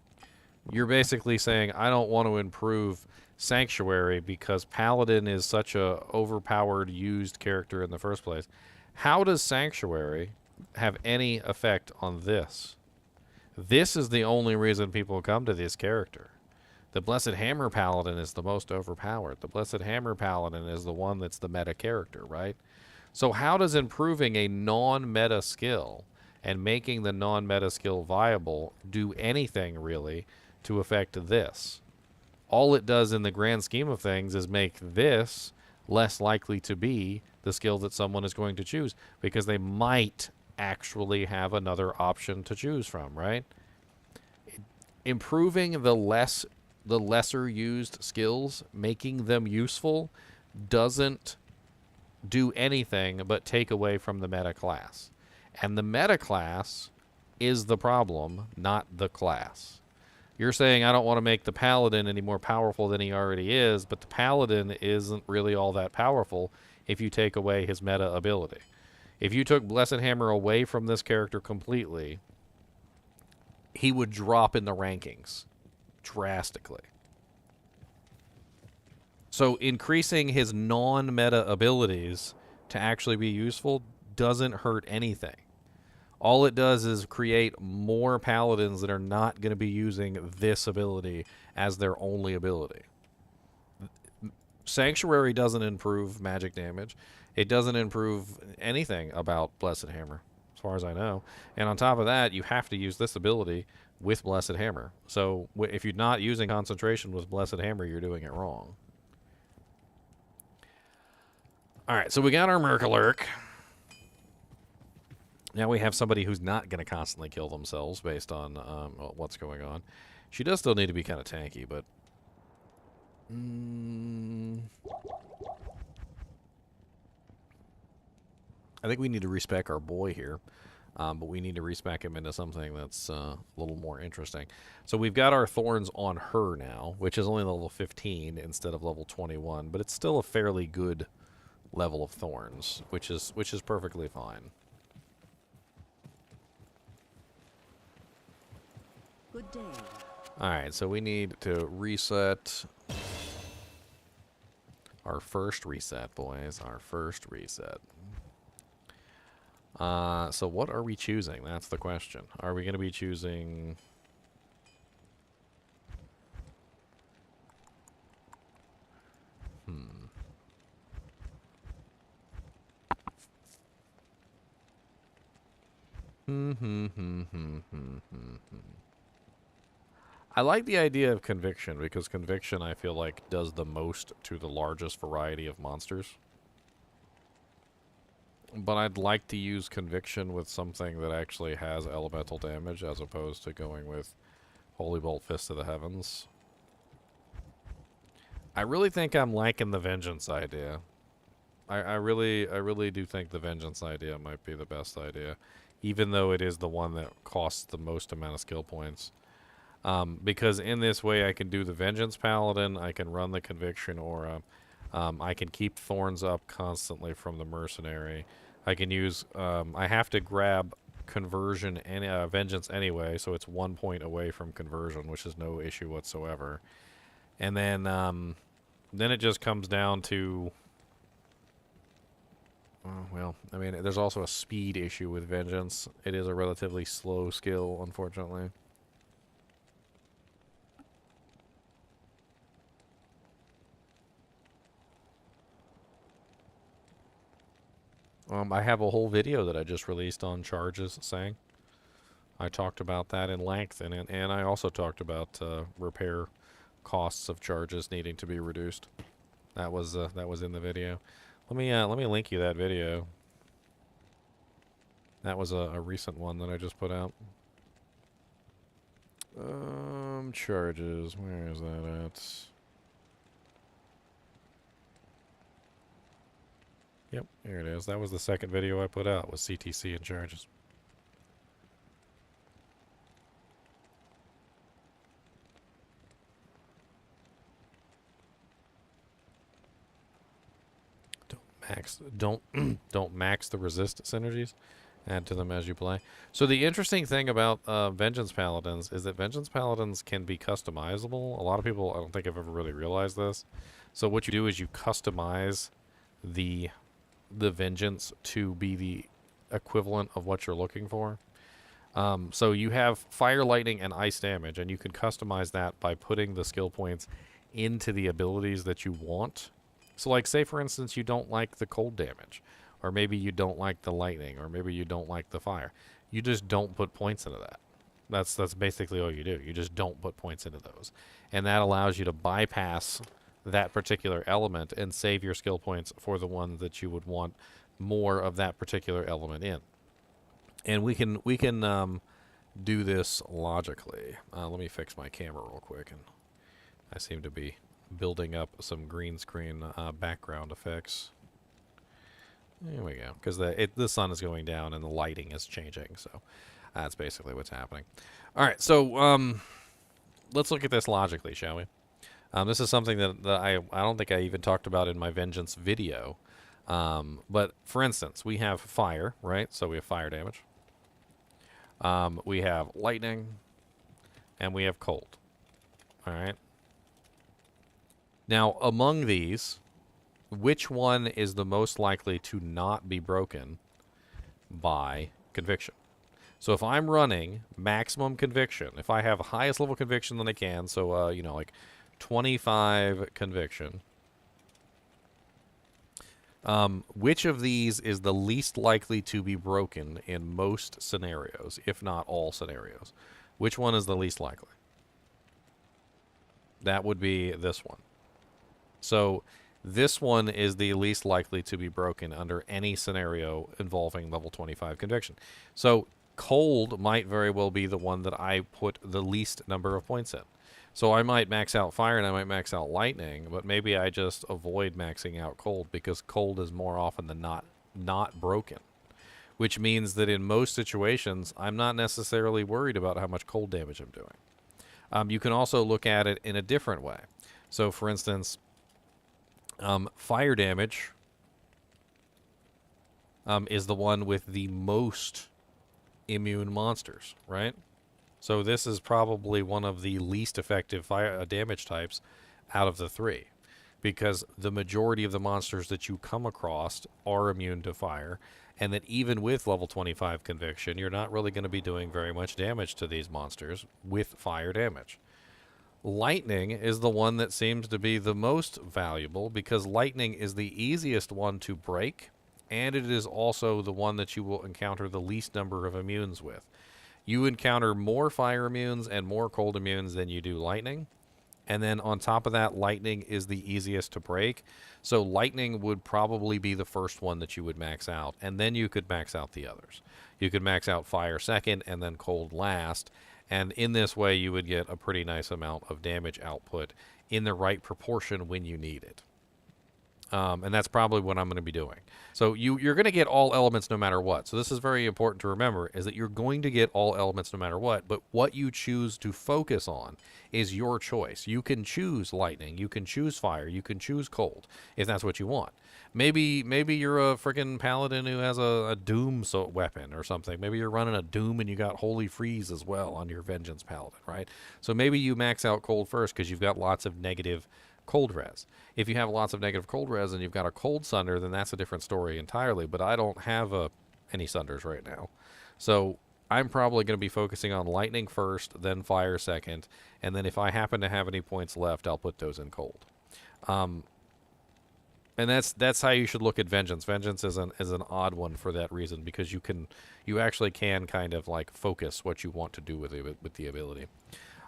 You're basically saying, I don't want to improve Sanctuary because Paladin is such a overpowered, used character in the first place. How does Sanctuary have any effect on this? This is the only reason people come to this character. The Blessed Hammer Paladin is the most overpowered. The Blessed Hammer Paladin is the one that's the meta character, right? So how does improving a non-meta skill and making the non-meta skill viable do anything, really, to affect this? All it does in the grand scheme of things is make this less likely to be the skill that someone is going to choose because they might actually have another option to choose from, right? Improving the lesser used skills, making them useful, doesn't do anything but take away from the meta class. And the meta class is the problem, not the class. You're saying, I don't want to make the Paladin any more powerful than he already is, but the Paladin isn't really all that powerful if you take away his meta ability. If you took Blessed Hammer away from this character completely, he would drop in the rankings drastically. So increasing his non-meta abilities to actually be useful doesn't hurt anything. All it does is create more paladins that are not going to be using this ability as their only ability. Sanctuary doesn't improve magic damage. It doesn't improve anything about Blessed Hammer, as far as I know. And on top of that, you have to use this ability with Blessed Hammer. So if you're not using concentration with Blessed Hammer, you're doing it wrong. Alright, so we got our Mercalurk. Now we have somebody who's not going to constantly kill themselves based on what's going on. She does still need to be kind of tanky, but... I think we need to respec our boy here. But we need to respec him into something that's a little more interesting. So we've got our Thorns on her now, which is only level 15 instead of level 21. But it's still a fairly good level of Thorns, which is perfectly fine. Good day. Alright, so we need to reset our first reset, boys. Our first reset. So what are we choosing? That's the question. Are we going to be choosing... I like the idea of Conviction, because Conviction, I feel like, does the most to the largest variety of monsters. But I'd like to use Conviction with something that actually has elemental damage, as opposed to going with Holy Bolt Fist of the Heavens. I really think I'm liking the Vengeance idea. I really do think the Vengeance idea might be the best idea, even though it is the one that costs the most amount of skill points. Because in this way I can do the Vengeance Paladin, I can run the Conviction Aura, I can keep Thorns up constantly from the Mercenary. I can use, I have to grab Conversion and Vengeance anyway, so it's 1 point away from Conversion, which is no issue whatsoever. And then it just comes down to, well, I mean, there's also a speed issue with Vengeance. It is a relatively slow skill, unfortunately. I have a whole video that I just released on charges saying. I talked about that in length, and I also talked about repair costs of charges needing to be reduced. That was in the video. Let me link you that video. That was a recent one that I just put out. Charges. Where is that at? Yep, here it is. That was the second video I put out, was CTC and charges. Don't max the resist synergies. Add to them as you play. So the interesting thing about Vengeance Paladins is that Vengeance Paladins can be customizable. A lot of people, I don't think, have ever really realized this. So what you do is you customize the Vengeance to be the equivalent of what you're looking for. So you have fire, lightning, and ice damage, and you can customize that by putting the skill points into the abilities that you want. So like, say for instance, you don't like the cold damage, or maybe you don't like the lightning, or maybe you don't like the fire. You just don't put points into that. That's basically all you do. You just don't put points into those. And that allows you to bypass that particular element and save your skill points for the one that you would want more of that particular element in. And we can do this logically. Let me fix my camera real quick. And I seem to be building up some green screen background effects. There we go, because the sun is going down and the lighting is changing, so that's basically what's happening. All right, so let's look at this logically, shall we? This is something that I don't think I even talked about in my Vengeance video. But for instance, we have fire, right? So we have fire damage. We have lightning, and we have cold. All right. Now, among these, which one is the most likely to not be broken by conviction? So if I'm running maximum conviction, if I have highest level conviction that I can, so, you know, like 25 conviction, which of these is the least likely to be broken in most scenarios, if not all scenarios? Which one is the least likely? That would be this one. So this one is the least likely to be broken under any scenario involving level 25 conviction. So cold might very well be the one that I put the least number of points in. So I might max out fire and I might max out lightning, but maybe I just avoid maxing out cold because cold is more often than not broken. Which means that in most situations, I'm not necessarily worried about how much cold damage I'm doing. You can also look at it in a different way. So for instance, fire damage is the one with the most immune monsters, right? So this is probably one of the least effective fire damage types out of the three, because the majority of the monsters that you come across are immune to fire, and that even with level 25 conviction, you're not really going to be doing very much damage to these monsters with fire damage. Lightning is the one that seems to be the most valuable because lightning is the easiest one to break, and it is also the one that you will encounter the least number of immunes with. You encounter more fire immunes and more cold immunes than you do lightning, and then on top of that, lightning is the easiest to break. So lightning would probably be the first one that you would max out, and then you could max out the others. You could max out fire second and then cold last. And in this way, you would get a pretty nice amount of damage output in the right proportion when you need it. And that's probably what I'm going to be doing. So you're going to get all elements no matter what. So this is very important to remember, is that you're going to get all elements no matter what, but what you choose to focus on is your choice. You can choose lightning, you can choose fire, you can choose cold, if that's what you want. Maybe you're a freaking paladin who has a doom weapon or something. Maybe you're running a doom and you got holy freeze as well on your vengeance paladin, right? So maybe you max out cold first because you've got lots of negative cold res. If you have lots of negative cold res and you've got a cold sunder, then that's a different story entirely. But I don't have any sunders right now. So I'm probably going to be focusing on lightning first, then fire second. And then if I happen to have any points left, I'll put those in cold. And And that's how you should look at Vengeance. Vengeance is an odd one for that reason, because you actually can kind of like focus what you want to do with the ability.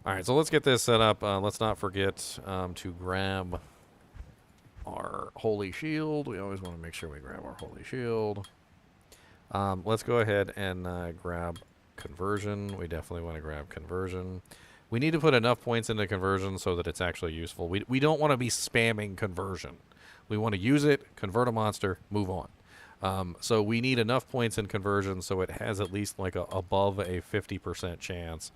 All right, so let's get this set up. Let's not forget to grab our Holy Shield. We always want to make sure we grab our Holy Shield. Let's go ahead and grab Conversion. We definitely want to grab Conversion. We need to put enough points into Conversion so that it's actually useful. We don't want to be spamming Conversion. We want to use it, convert a monster, move on. So we need enough points in Conversion so it has at least like above a 50% chance.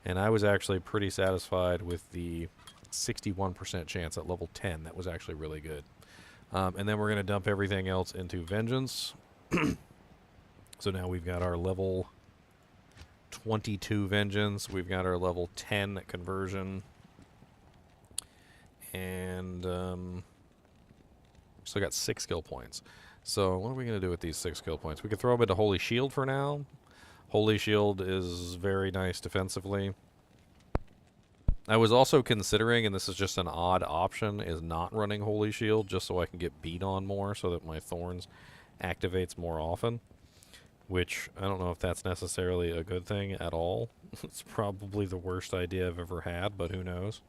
And I was actually pretty satisfied with the 61% chance at level 10. That was actually really good. And then we're going to dump everything else into Vengeance. So now we've got our level 22 Vengeance. We've got our level 10 Conversion. And still got 6 skill points. So what are we going to do with these 6 skill points? We could throw them into Holy Shield for now. Holy Shield is very nice defensively. I was also considering, and this is just an odd option, is not running Holy Shield just so I can get beat on more so that my Thorns activates more often. Which, I don't know if that's necessarily a good thing at all. It's probably the worst idea I've ever had, but who knows.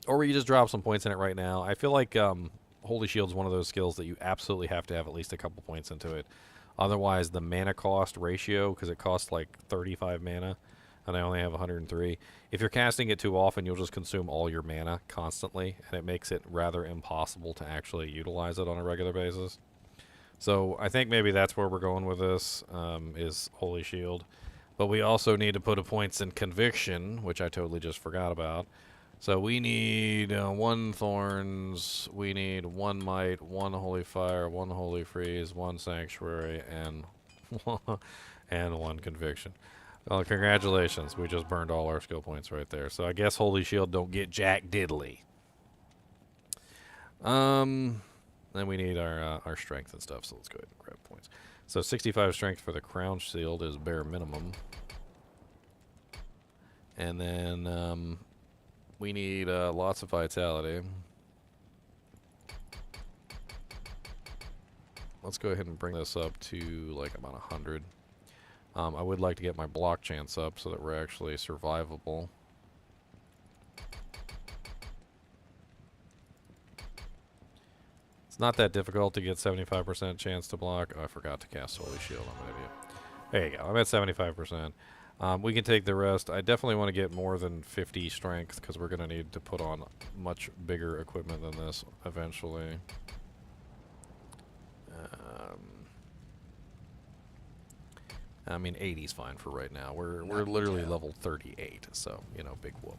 Or you just drop some points in it right now. I feel like Holy Shield's one of those skills that you absolutely have to have at least a couple points into it. Otherwise, the mana cost ratio, because it costs like 35 mana, and I only have 103. If you're casting it too often, you'll just consume all your mana constantly, and it makes it rather impossible to actually utilize it on a regular basis. So I think maybe that's where we're going with this, is Holy Shield. But we also need to put a points in Conviction, which I totally just forgot about. So we need 1 Thorns, we need 1 Might, 1 Holy Fire, 1 Holy Freeze, 1 Sanctuary, and 1 Conviction. Well, congratulations. We just burned all our skill points right there. So I guess Holy Shield don't get jack diddly. Then we need our strength and stuff, so let's go ahead and grab points. So 65 strength for the Crown Shield is bare minimum. And then we need lots of vitality. Let's go ahead and bring this up to like about 100. I would like to get my block chance up so that we're actually survivable. It's not that difficult to get 75% chance to block. Oh, I forgot to cast Holy Shield. I'm an idiot. There you go. I'm at 75%. We can take the rest. I definitely want to get more than 50 strength because we're going to need to put on much bigger equipment than this eventually. I mean, 80's fine for right now. We're literally level 38, so, you know, big whoop.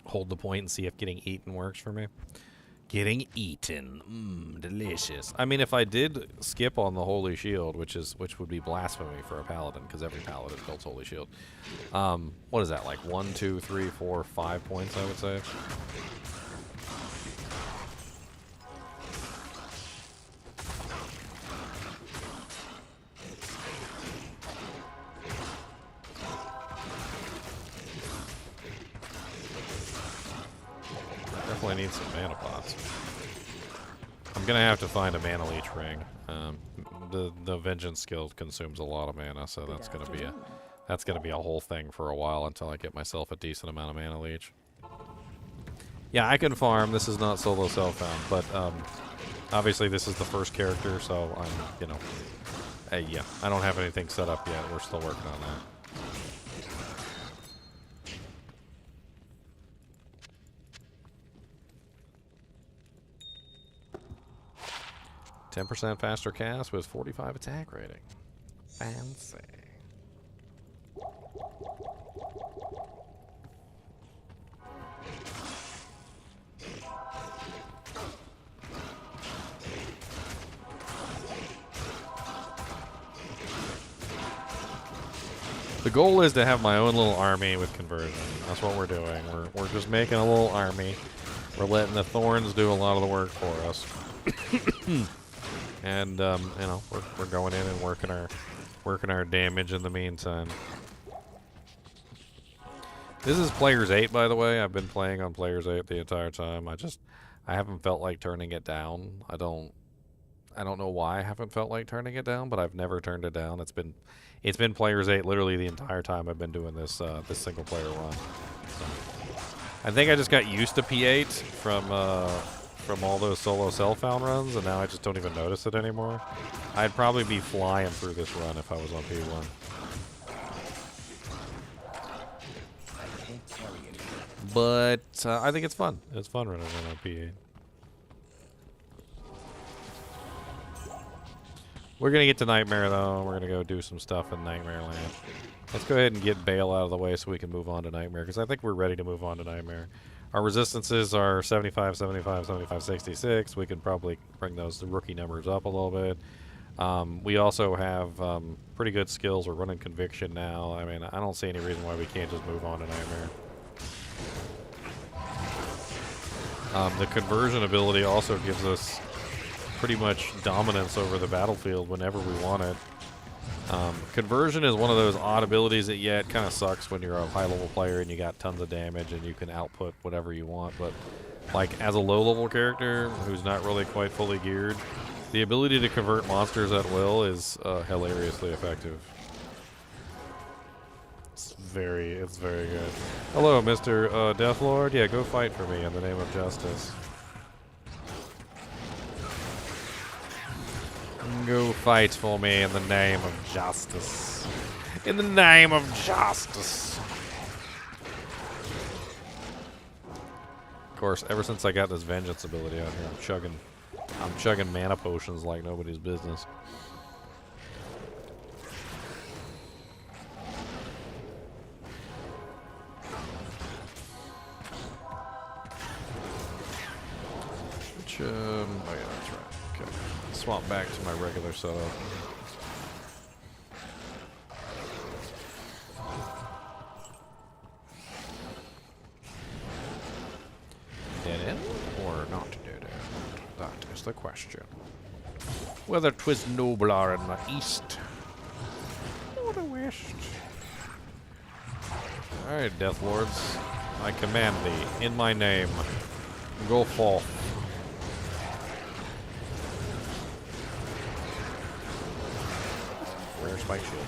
Hold the point and see if getting eaten works for me. Getting eaten. Delicious. I mean, if I did skip on the Holy Shield, which would be blasphemy for a Paladin, because every Paladin builds Holy Shield. What is that, like 1, 2, 3, 4, 5 points, I would say? Definitely need some mana pots. I'm gonna have to find a mana leech ring. The vengeance skill consumes a lot of mana, so that's gonna be a whole thing for a while until I get myself a decent amount of mana leech. Yeah, I can farm. This is not solo self-found, but obviously this is the first character, so I'm, you know, yeah, I don't have anything set up yet. We're still working on that. 10% faster cast with 45 attack rating. Fancy. The goal is to have my own little army with conversion. That's what we're doing. We're just making a little army. We're letting the Thorns do a lot of the work for us. And, you know, we're going in and working Working our damage in the meantime. This is Players 8, by the way. I've been playing on Players 8 the entire time. I haven't felt like turning it down. I don't know why I haven't felt like turning it down, but I've never turned it down. It's been Players 8 literally the entire time I've been doing this this single player run. So, I think I just got used to P8 from all those solo self-found runs, and now I just don't even notice it anymore. I'd probably be flying through this run if I was on P1. But I think it's fun. It's fun running on P8. We're going to get to Nightmare, though. We're going to go do some stuff in Nightmare Land. Let's go ahead and get Baal out of the way so we can move on to Nightmare, because I think we're ready to move on to Nightmare. Our resistances are 75, 75, 75, 66. We can probably bring those rookie numbers up a little bit. We also have pretty good skills. We're running Conviction now. I mean, I don't see any reason why we can't just move on to Nightmare. The conversion ability also gives us pretty much dominance over the battlefield whenever we want it. Conversion is one of those odd abilities that, yeah, it kind of sucks when you're a high-level player and you got tons of damage and you can output whatever you want, but like as a low-level character who's not really quite fully geared, the ability to convert monsters at will is hilariously effective. It's very good. Hello, Mr. Deathlord. Yeah, go fight for me in the name of justice. Go fight for me in the name of justice. In the name of justice. Of course, ever since I got this vengeance ability out here, I'm chugging mana potions like nobody's business. Which, oh yeah, that's right. Okay. Swap back to my regular setup. Dead end or not dead end? That is the question. Whether 'twas nobler in the east or the west. Alright, Death Lords. I command thee, in my name, go forth. Where's my shield?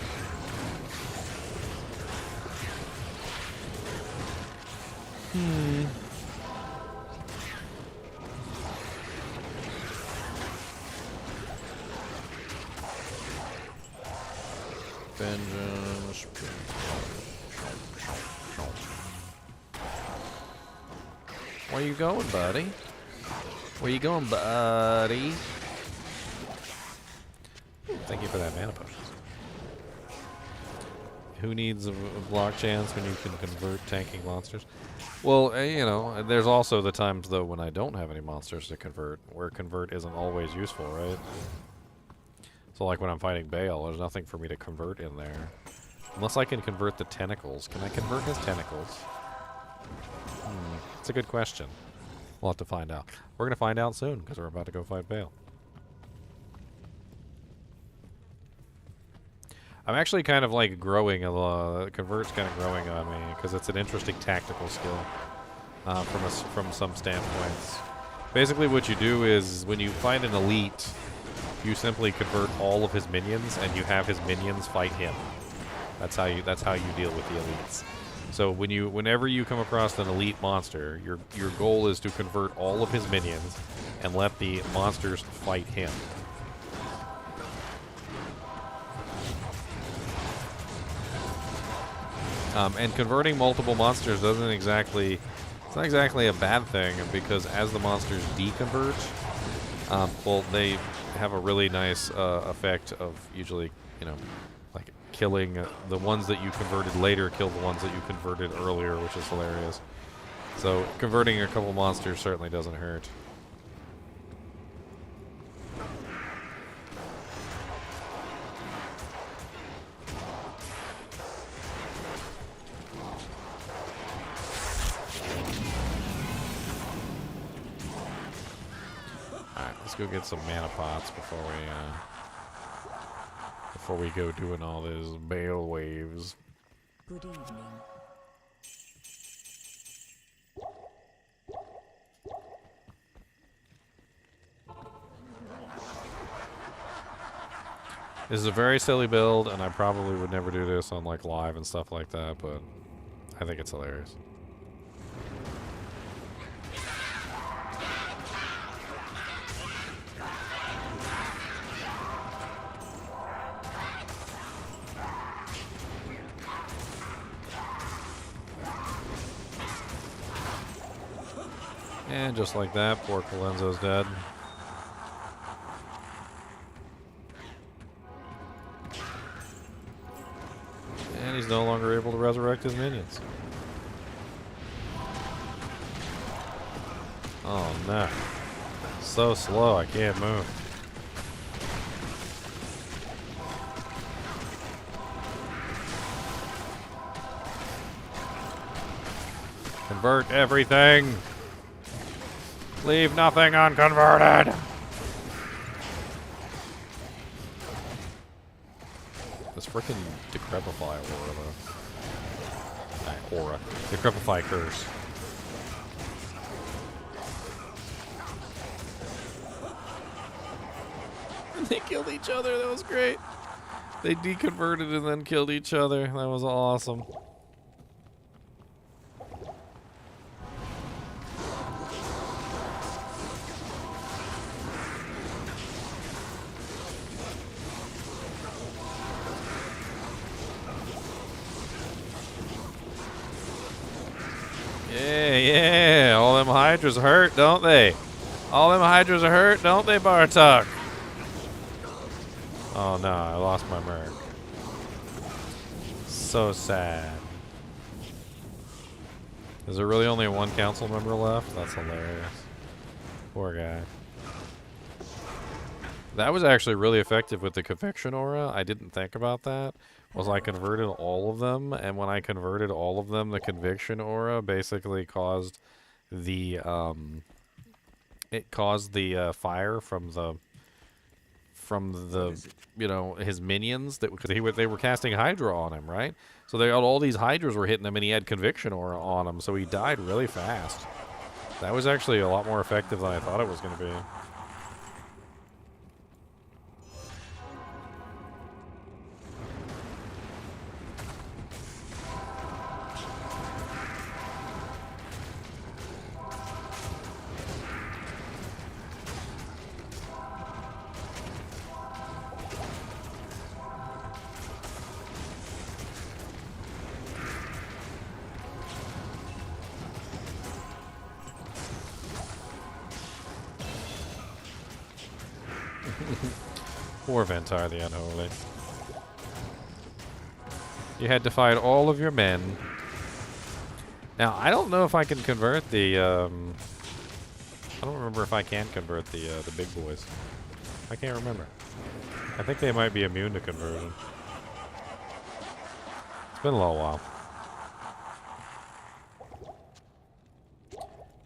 Vengeance. Where you going, buddy? Where you going, buddy? Thank you for that mana potion. Who needs a block chance when you can convert tanking monsters? Well, you know, there's also the times, though, when I don't have any monsters to convert, where convert isn't always useful, right? So, like when I'm fighting Baal, there's nothing for me to convert in there. Unless I can convert the tentacles. Can I convert his tentacles? It's a good question. We'll have to find out. We're going to find out soon, because we're about to go fight Baal. I'm actually kind of like growing, Convert's kind of growing on me, because it's an interesting tactical skill from some standpoints. Basically what you do is, when you find an elite, you simply convert all of his minions, and you have his minions fight him. That's how you deal with the elites. So whenever you come across an elite monster, your goal is to convert all of his minions, and let the monsters fight him. And converting multiple monsters it's not exactly a bad thing, because as the monsters deconvert, well, they have a really nice effect of usually, you know, like killing the ones that you converted later, kill the ones that you converted earlier, which is hilarious. So converting a couple monsters certainly doesn't hurt. Let's go get some mana pots before before we go doing all those Baal waves. Good evening. This is a very silly build, and I probably would never do this on like live and stuff like that, but I think it's hilarious. And just like that, poor Colenso's dead. And he's no longer able to resurrect his minions. Oh no. So slow, I can't move. Convert everything! Leave nothing unconverted! This frickin' Decrepify aura, though. Aura. Decrepify curse. They killed each other, that was great. They deconverted and then killed each other. That was awesome. Yeah, all them hydras hurt, don't they? All them hydras are hurt, don't they, Bartok? Oh no, I lost my merc. So sad. Is there really only one council member left? That's hilarious. Poor guy. That was actually really effective with the conviction aura. I didn't think about that. Was I converted all of them, and when I converted all of them, the conviction aura basically caused the fire from the you know, his minions, that because they were casting Hydra on him, right? So they all these Hydras were hitting him, and he had conviction aura on him, so he died really fast. That was actually a lot more effective than I thought it was going to be. Poor Ventar the Unholy. You had to fight all of your men. Now, I don't know if I can convert the, I don't remember if I can convert the big boys. I can't remember. I think they might be immune to conversion. It's been a little while.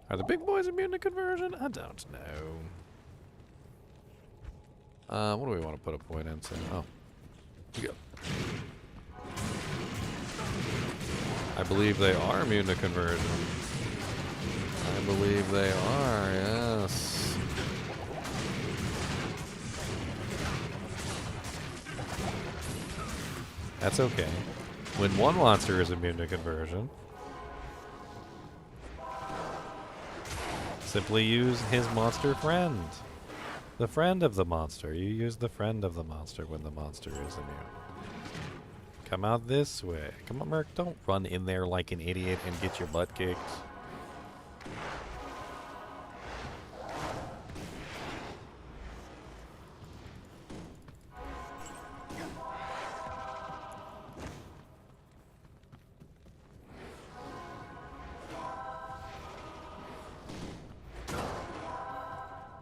Are the big boys immune to conversion? I don't know. What do we want to put a point into? Oh. Here we go. I believe they are immune to conversion. I believe they are, yes. That's okay. When one monster is immune to conversion, simply use his monster friend. The friend of the monster. You use the friend of the monster when the monster is immune. Come out this way. Come on, Merc. Don't run in there like an idiot and get your butt kicked.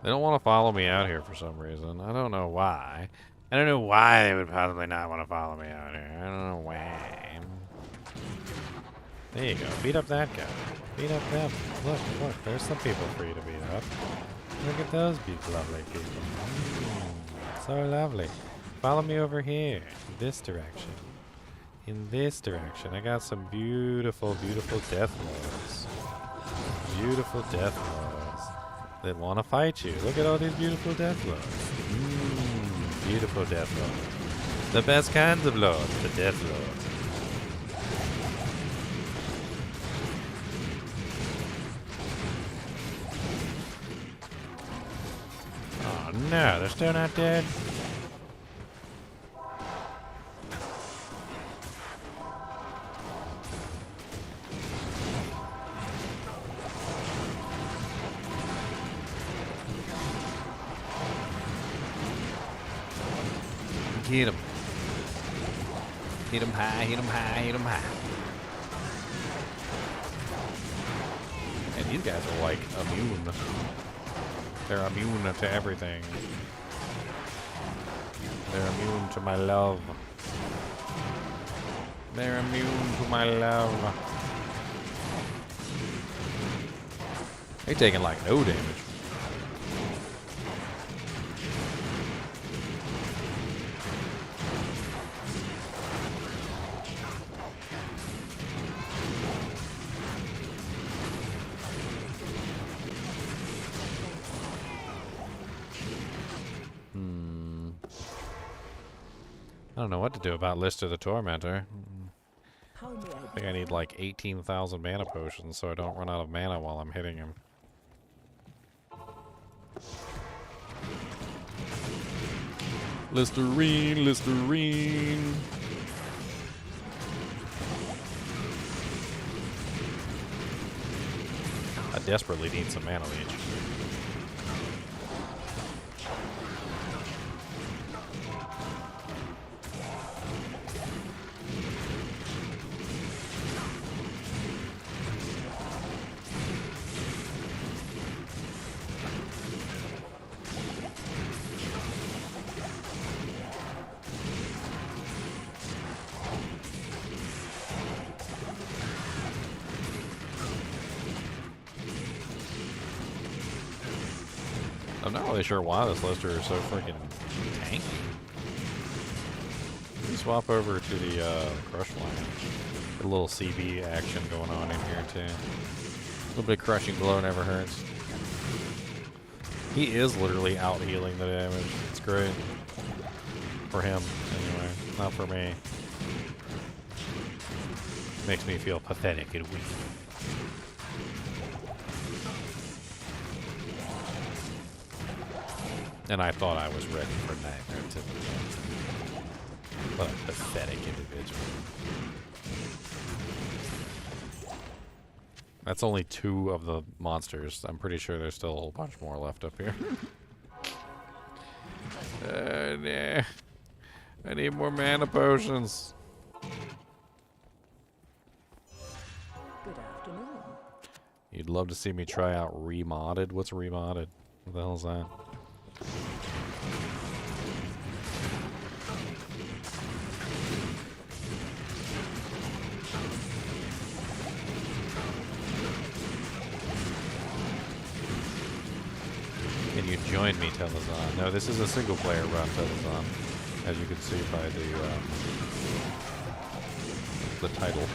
They don't want to follow me out here for some reason. I don't know why. I don't know why they would probably not want to follow me out here. I don't know why. There you go. Beat up that guy. Beat up them. Look, look. There's some people for you to beat up. Look at those lovely people. So lovely. Follow me over here. This direction. In this direction. I got some beautiful, beautiful death lords. Beautiful death lords that want to fight you. Look at all these beautiful death lords. Beautiful death lords. The best kinds of lords, the death lords. Oh no, they're still not dead. Hit him. Hit him high, hit him high, hit him high. And these guys are like immune. They're immune to everything. They're immune to my love. They're immune to my love. They're taking like no damage. I don't know what to do about Lister the Tormentor. I think I need like 18,000 mana potions so I don't run out of mana while I'm hitting him. Listerine, Listerine. I desperately need some mana leech. I'm not really sure why this Lister is so freaking tanky. Let me swap over to the Crush line. A little CB action going on in here too. A little bit of Crushing Blow never hurts. He is literally out healing the damage. It's great. For him, anyway. Not for me. Makes me feel pathetic and weak. And I thought I was ready for Nightmare to but a pathetic individual. That's only 2 of the monsters. I'm pretty sure there's still a whole bunch more left up here. Nah. I need more mana potions. Good afternoon. You'd love to see me try out remodded? What's remodded? What the hell is that? Can you join me, Telezon? No, this is a single player run, Telezon. As you can see by the title.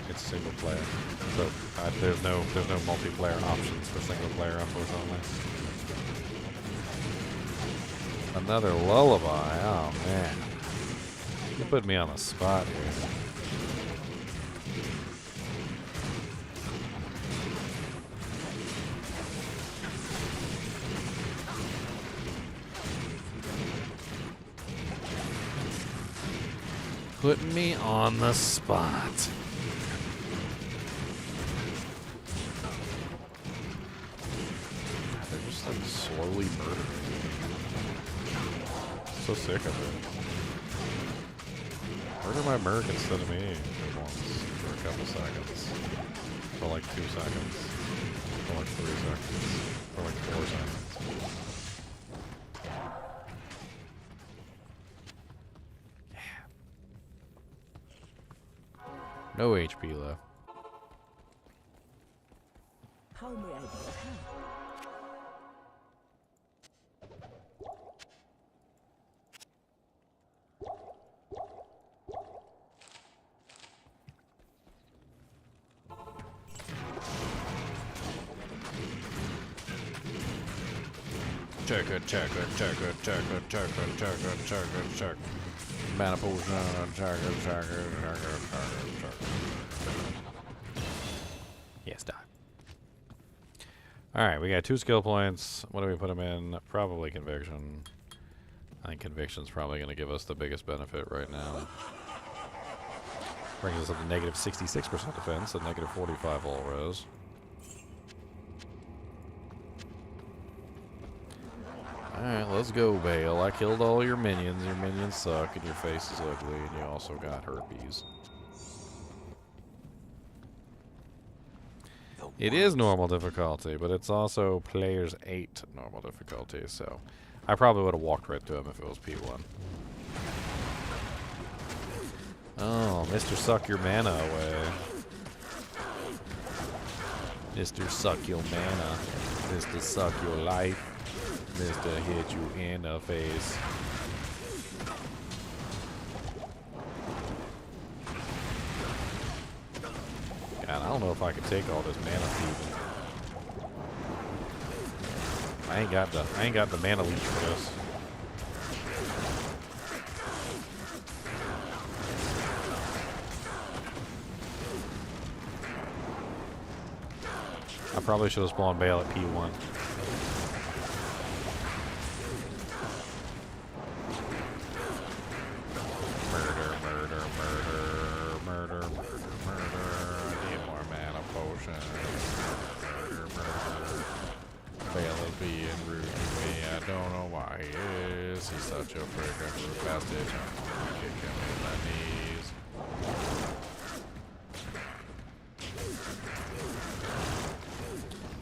It's single player. So there's no multiplayer options for single player, unfortunately. Another lullaby. Oh man, you put me on the spot here. Put me on the spot. They're just like slowly murdering me. So sick of it. Murder my merc instead of me for once, for a couple seconds. For like 2 seconds. For like 3 seconds. For like 4 seconds. No HP left. How may I be of help? check. Mana potion, check. Yes, die. Alright, we got 2 skill points. What do we put them in? Probably Conviction. I think Conviction's probably going to give us the biggest benefit right now. Brings us up to negative 66% defense and negative 45 all res. Alright, let's go, Baal. I killed all your minions. Your minions suck, and your face is ugly, and you also got herpes. It is normal difficulty, but it's also players 8 normal difficulty, so I probably would have walked right to him if it was P1. Oh, Mr. Suck your mana away. Mr. Suck your mana. Mr. Suck your life. Mr. Hit you in the face. God, I don't know if I could take all this mana feed. I ain't got the mana leech for this. I probably should have spawned Baal at P1. Murder. I need more mana potion. Murder. Baal is being rude to me. I don't know why he is. He's such a freaking rude bastard. I'm kick him in the knees.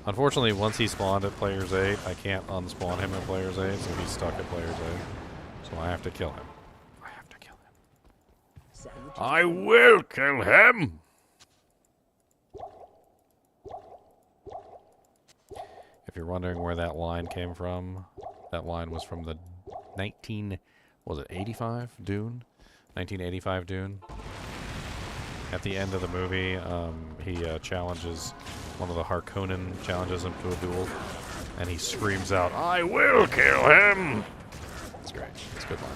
Unfortunately, once he spawned at Players 8, I can't unspawn him at Players 8, so he's stuck at Players 8. So I have to kill him. I will kill him! If you're wondering where that line came from, that line was from the 85 Dune? 1985 Dune. At the end of the movie, he challenges one of the Harkonnen, challenges him to a duel, and he screams out, I will kill him! It's great. It's a good line.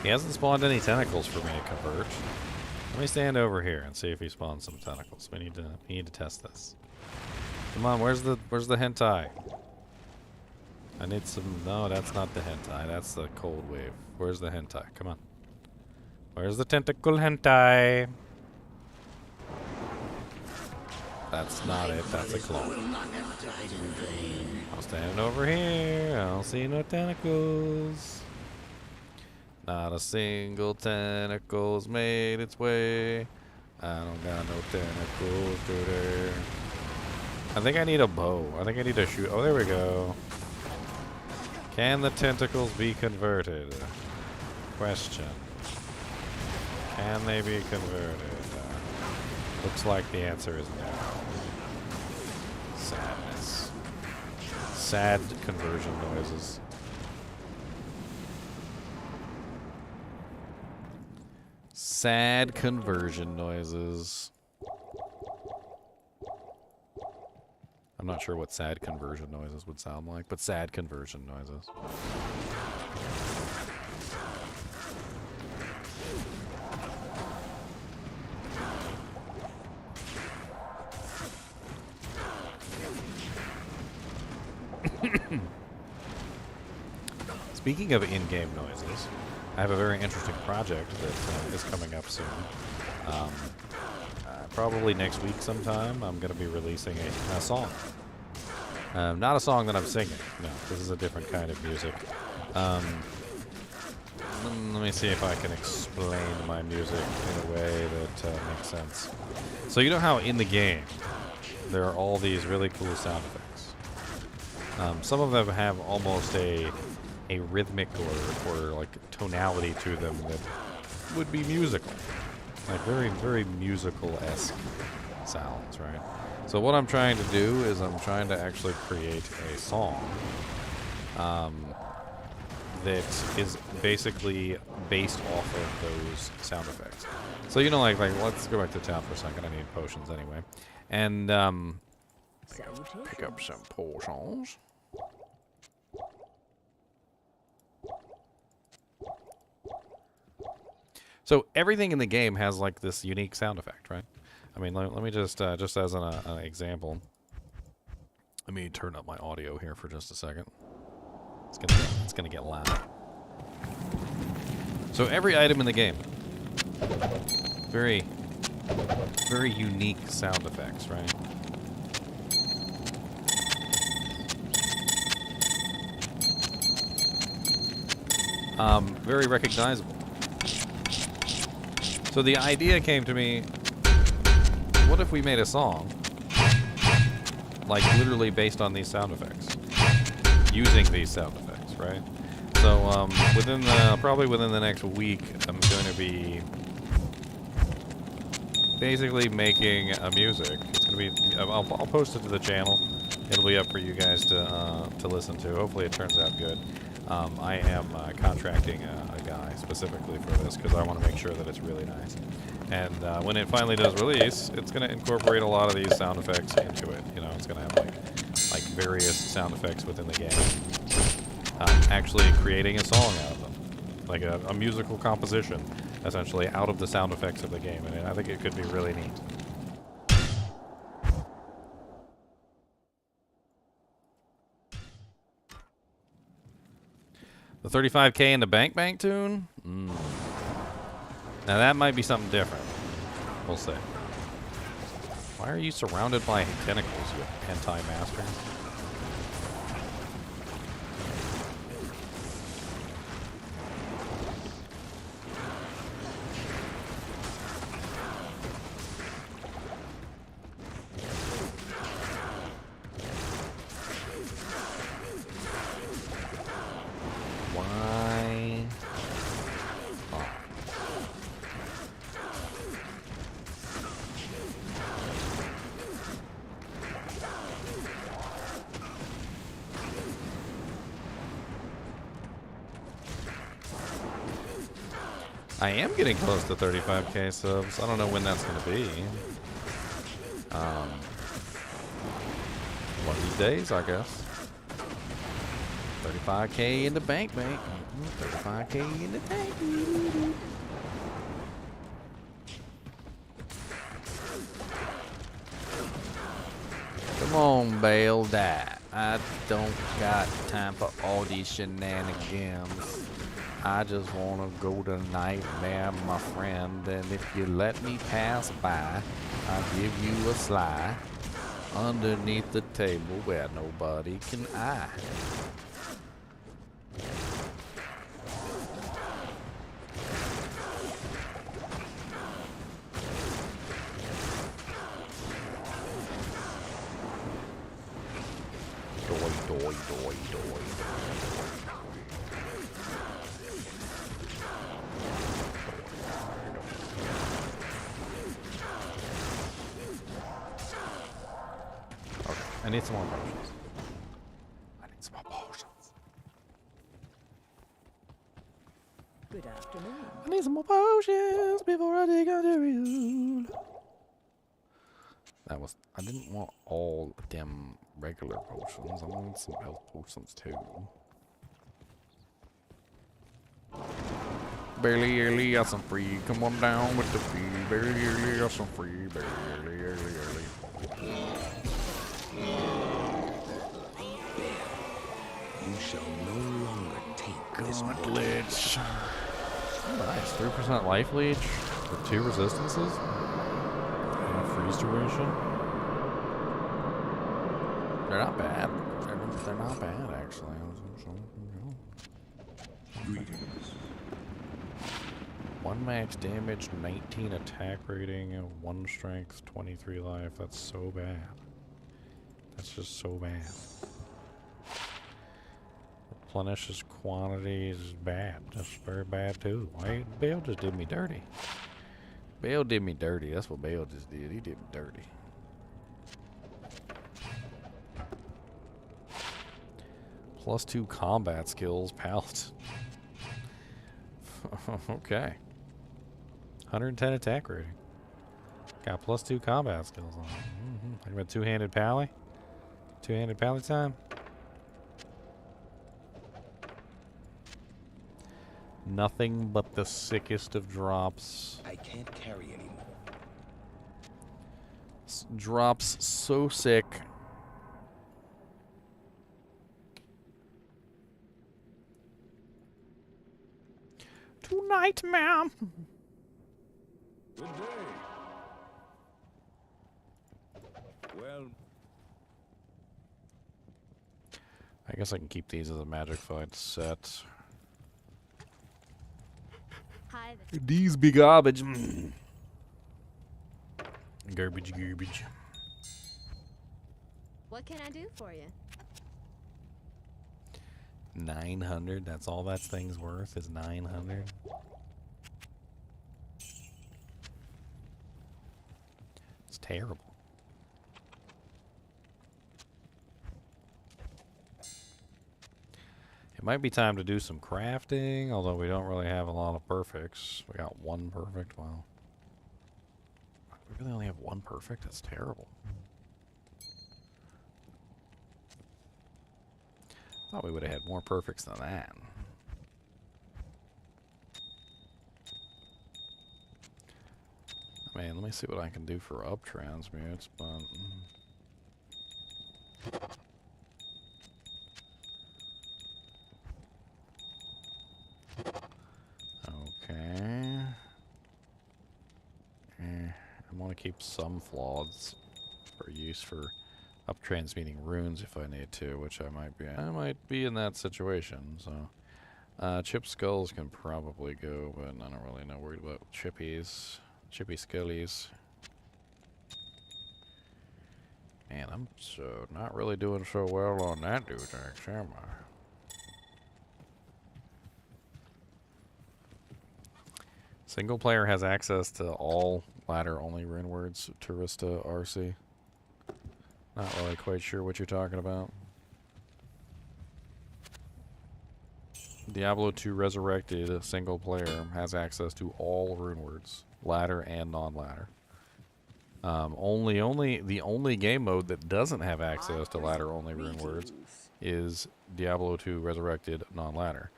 He hasn't spawned any tentacles for me to convert. Let me stand over here and see if he spawns some tentacles. We need to test this. Come on, where's the hentai? I need some. No, that's not the hentai. That's the cold wave. Where's the hentai? Come on. Where's the tentacle hentai? That's not it. That's a clone. I'm standing over here. I don't see no tentacles. Not a single tentacle's made its way. I don't got no tentacles today. I think I need a bow. I think I need to shoot. Oh, there we go. Can the tentacles be converted? Question. Can they be converted? Looks like the answer is no. Sadness. Sad conversion noises. Sad conversion noises. I'm not sure what sad conversion noises would sound like, but sad conversion noises. Speaking of in-game noises, I have a very interesting project that is coming up soon. Probably next week sometime, I'm going to be releasing a song. Not a song that I'm singing. No, this is a different kind of music. Let me see if I can explain my music in a way that makes sense. So you know how in the game, there are all these really cool sound effects. Some of them have almost a rhythmic or like tonality to them that would be musical. Like very musical-esque sounds, right? So what I'm trying to do is I'm trying to actually create a song that is basically based off of those sound effects. So you know, like let's go back to town for a second. I need potions anyway, and pick up some potions. So everything in the game has like this unique sound effect, right? I mean, let me just as an example. Let me turn up my audio here for just a second. It's gonna get loud. So every item in the game, very unique sound effects, right? Very recognizable. So the idea came to me, what if we made a song, like literally based on these sound effects, using these sound effects, right? So probably within the next week, I'm going to be basically making a music. It's going to be, I'll post it to the channel. It'll be up for you guys to listen to. Hopefully it turns out good. I am contracting a guy specifically for this because I want to make sure that it's really nice. And when it finally does release, it's going to incorporate a lot of these sound effects into it. You know, it's going to have like various sound effects within the game. Actually creating a song out of them, like a musical composition, essentially out of the sound effects of the game. And I think it could be really neat. The 35K in the Bank tune? Now that might be something different. We'll see. Why are you surrounded by tentacles, you hentai master? I am getting close to 35K subs. I don't know when that's going to be. One of these days, I guess. 35K in the bank. 35K in the bank. Come on, Baal, die. I don't got time for all these shenanigans. I just want to go to Nightmare, my friend, and if you let me pass by, I'll give you a slide underneath the table where nobody can eye. Doi. I need some more potions. Good afternoon. I need some more potions before I dig Andariel. I didn't want all them regular potions. I wanted some health potions too. Barely early, got some free. Come on down with the fee. Barely early, got some free. Barely early. You shall no longer take this Gauntlets. Nice. 3% life leech with 2 resistances. And a freeze duration. They're not bad. They're not bad, actually. Greetings. 1 max damage, 19 attack rating, 1 strength, 23 life. That's so bad. That's just so bad. Replenishes quantities is bad. That's very bad too. Why Baal just did me dirty? Baal did me dirty. That's what Baal just did. He did me dirty. +2 combat skills, Paladin. Okay. 110 attack rating. Got +2 combat skills on it. Talking about two-handed pally? Two-handed pally time? Nothing but the sickest of drops. I can't carry anymore. Drops so sick. Tonight, ma'am. Good day. Well, I guess I can keep these as a magic fight set. Hi there. These be garbage. Garbage, garbage. What can I do for you? 900. That's all that thing's worth is 900. It's terrible. It might be time to do some crafting, although we don't really have a lot of perfects. We got one perfect. Wow. We really only have one perfect? That's terrible. Thought we would have had more perfects than that. Man, let me see what I can do for up transmutes, but... Okay. I want to keep some flaweds for use for up transmuting runes if I need to, which I might be in that situation, so chip skulls can probably go, but I don't really know worried about chippy skullies. Man, I'm so not really doing so well on that dude, actually, am I? Single player has access to all ladder only runewords, Tourista RC. Not really quite sure what you're talking about. Diablo 2 Resurrected single player has access to all runewords, ladder and non-ladder. The only game mode that doesn't have access to ladder only runewords is Diablo 2 Resurrected non-ladder.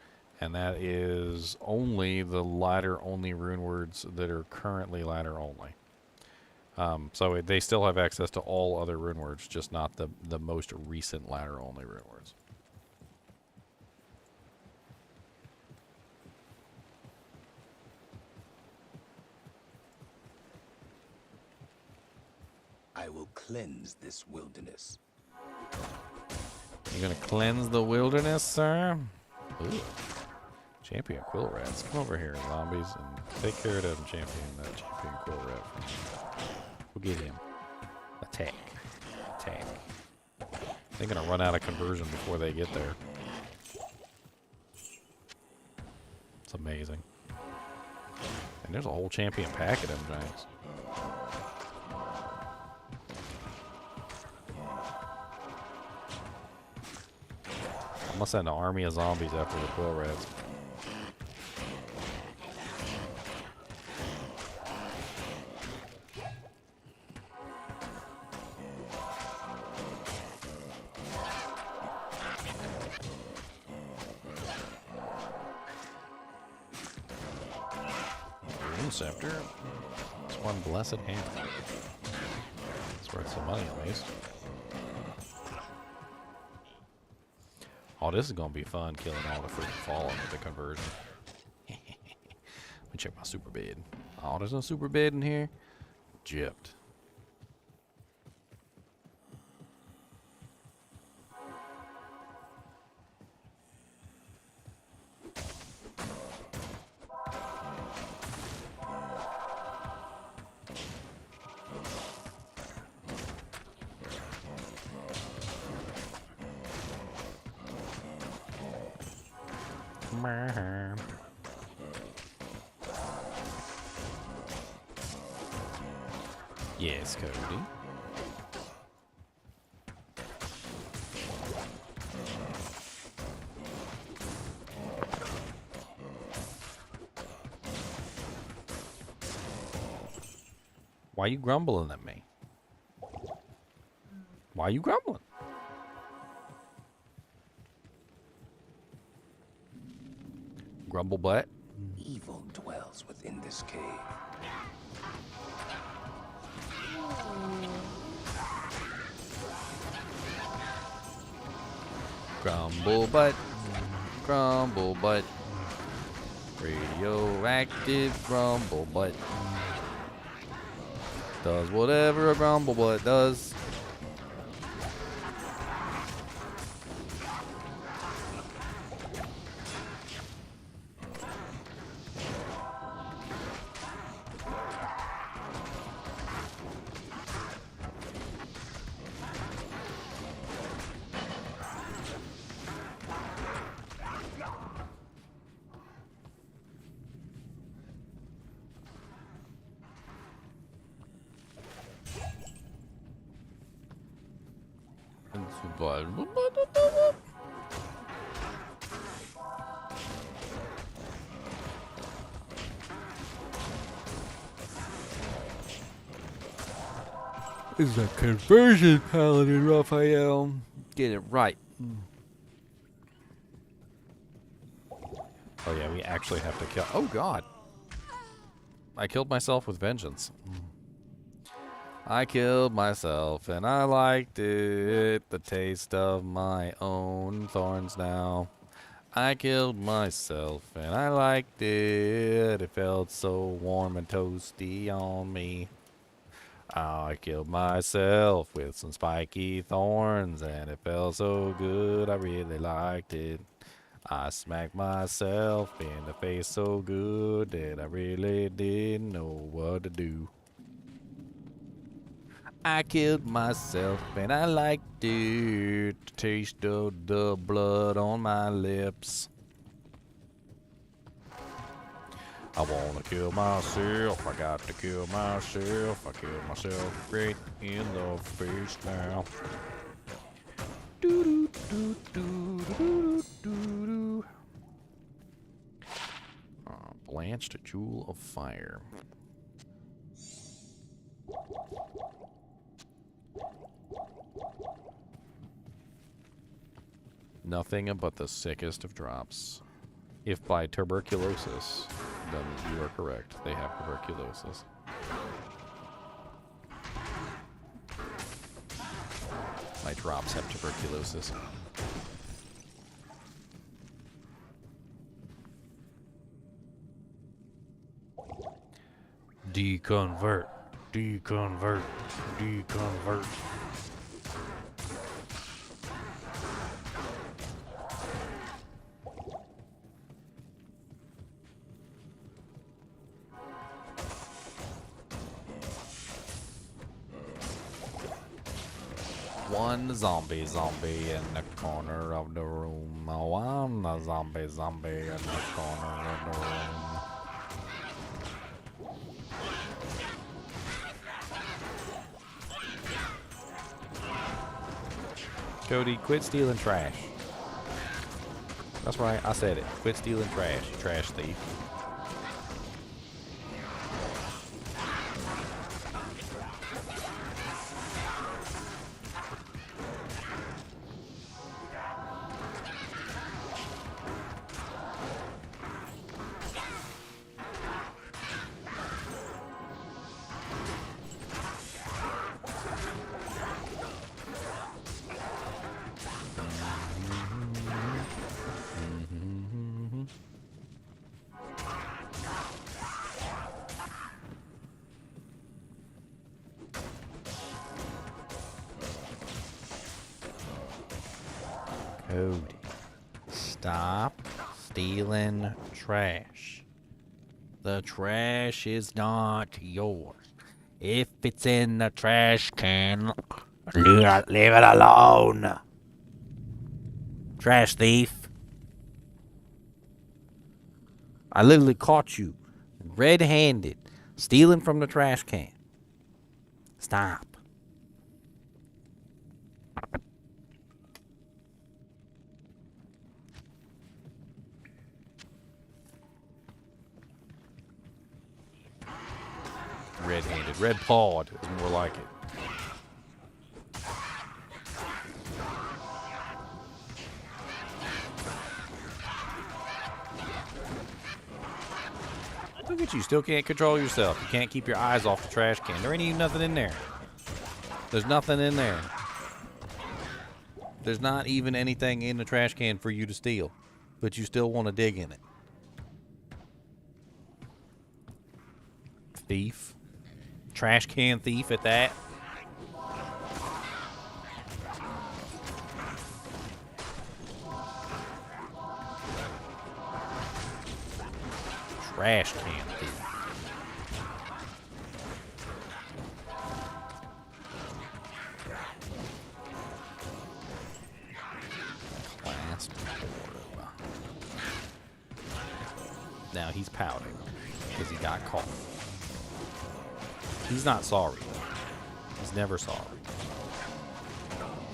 And that is only the ladder only runewords that are currently ladder only. So they still have access to all other runewords, just not the most recent ladder only runewords. I will cleanse this wilderness. You're gonna cleanse the wilderness, sir? Ooh. Champion quill rats. Come over here, zombies, and take care of them champion quill rat. We'll get him. Attack. Attack. They're gonna run out of conversion before they get there. It's amazing. And there's a whole champion pack of them giants. I'm gonna send an army of zombies after the quill rats. Scepter. It's one blessed hand. It's worth some money at least. Oh, this is gonna be fun killing all the freaking fallen with the conversion. Let me check my super bed. Oh, there's no super bed in here? Gypped. Yes, Cody. Why you grumbling at me? Why you grumbling? Grumble butt. Evil dwells within this cave. Grumble butt. Grumble butt. Radioactive grumble butt. Does whatever a grumble butt does. Is a conversion paladin, Raphael. Get it right. Oh yeah, we actually have to kill. Oh god. I killed myself with vengeance. I killed myself and I liked it. The taste of my own thorns now. I killed myself and I liked it. It felt so warm and toasty on me. I killed myself with some spiky thorns and it felt so good. I really liked it. I smacked myself in the face so good that I really didn't know what to do. I killed myself and I liked it. The taste of the blood on my lips. I wanna kill myself. I got to kill myself. I killed myself right in the face now. Doo doo doo doo doo doo doo. Blanched jewel of fire. Nothing but the sickest of drops. If by tuberculosis, then you are correct. They have tuberculosis. My drops have tuberculosis. Deconvert. Deconvert. Deconvert. One zombie in the corner of the room. One zombie in the corner of the room. Cody, quit stealing trash. That's right, I said it. Quit stealing trash, you trash thief. Cody, stop stealing trash. The trash is not yours. If it's in the trash can, leave it alone. Trash thief. I literally caught you red-handed stealing from the trash can. Stop. Red-handed. Red-pawed is more like it. Look at you. Still can't control yourself. You can't keep your eyes off the trash can. There ain't even nothing in there. There's nothing in there. There's not even anything in the trash can for you to steal. But you still want to dig in it. Thief. Trash can thief at that. Trash can thief. Clasp orb. Now he's pouting because he got caught. He's not sorry. He's never sorry.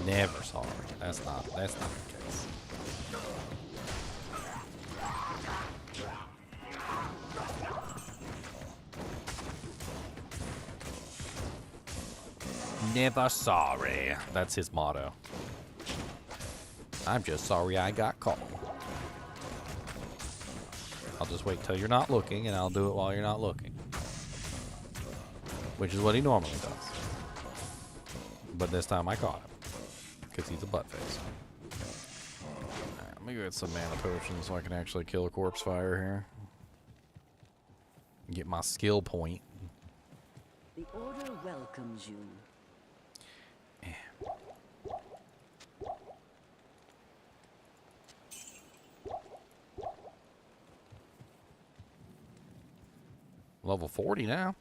Never sorry. That's not the case. Never sorry. That's his motto. I'm just sorry I got caught. I'll just wait till you're not looking, and I'll do it while you're not looking. Which is what he normally does. But this time I caught him. Because he's a buttface. Alright, let me get some mana potions so I can actually kill a corpse fire here. Get my skill point. The order welcomes you. Level 40 now.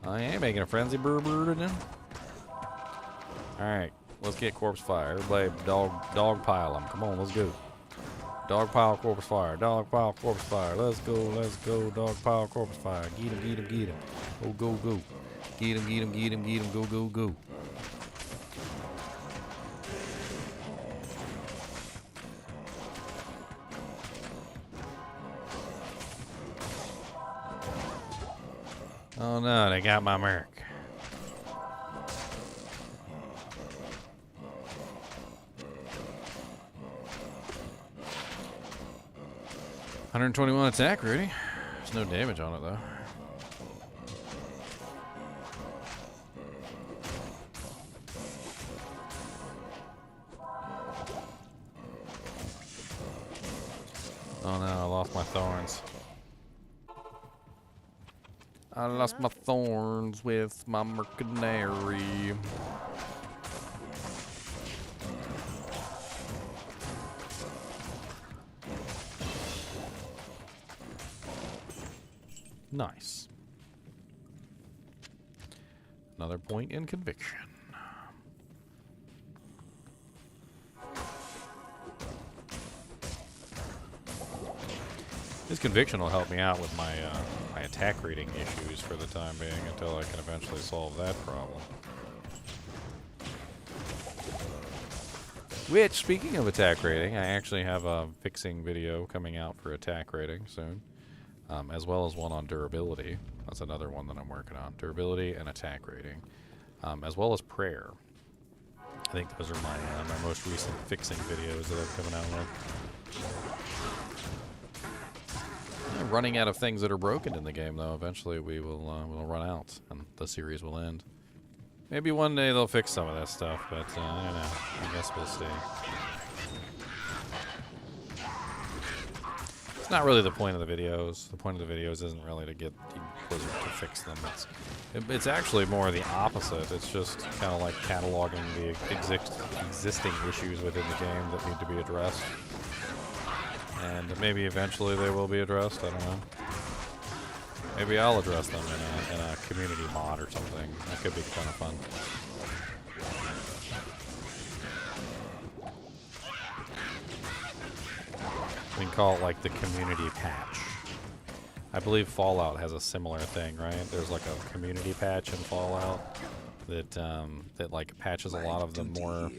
I ain't making a frenzy brew today. Alright, let's get corpse fire. Everybody dog pile them. Come on, let's go. Dog pile corpse fire. Dog pile corpse fire. Let's go, let's go. Dog pile corpse fire. Get him, get him, get him. Go, go, go. Get him, get him, get him, get him. Go, go, go. Oh no, they got my merc. $121 attack rating. There's no damage on it though. Oh no, I lost my thorns. I lost my thorns with my Mercenary. Nice. Another point in conviction. This conviction will help me out with my my attack rating issues for the time being until I can eventually solve that problem. Which, speaking of attack rating, I actually have a fixing video coming out for attack rating soon, as well as one on durability. That's another one that I'm working on. Durability and attack rating, as well as prayer. I think those are my my most recent fixing videos that I'm coming out with. I'm running out of things that are broken in the game, though. Eventually, we'll run out, and the series will end. Maybe one day they'll fix some of that stuff, but I don't know. I guess we'll see. It's not really the point of the videos. The point of the videos isn't really to get Blizzard to fix them. It's actually more the opposite. It's just kind of like cataloging the existing issues within the game that need to be addressed. And maybe eventually they will be addressed. I don't know. Maybe I'll address them in a community mod or something. That could be kind of fun. We can call it like the community patch. I believe Fallout has a similar thing, right? There's like a community patch in Fallout that that like patches a lot of the more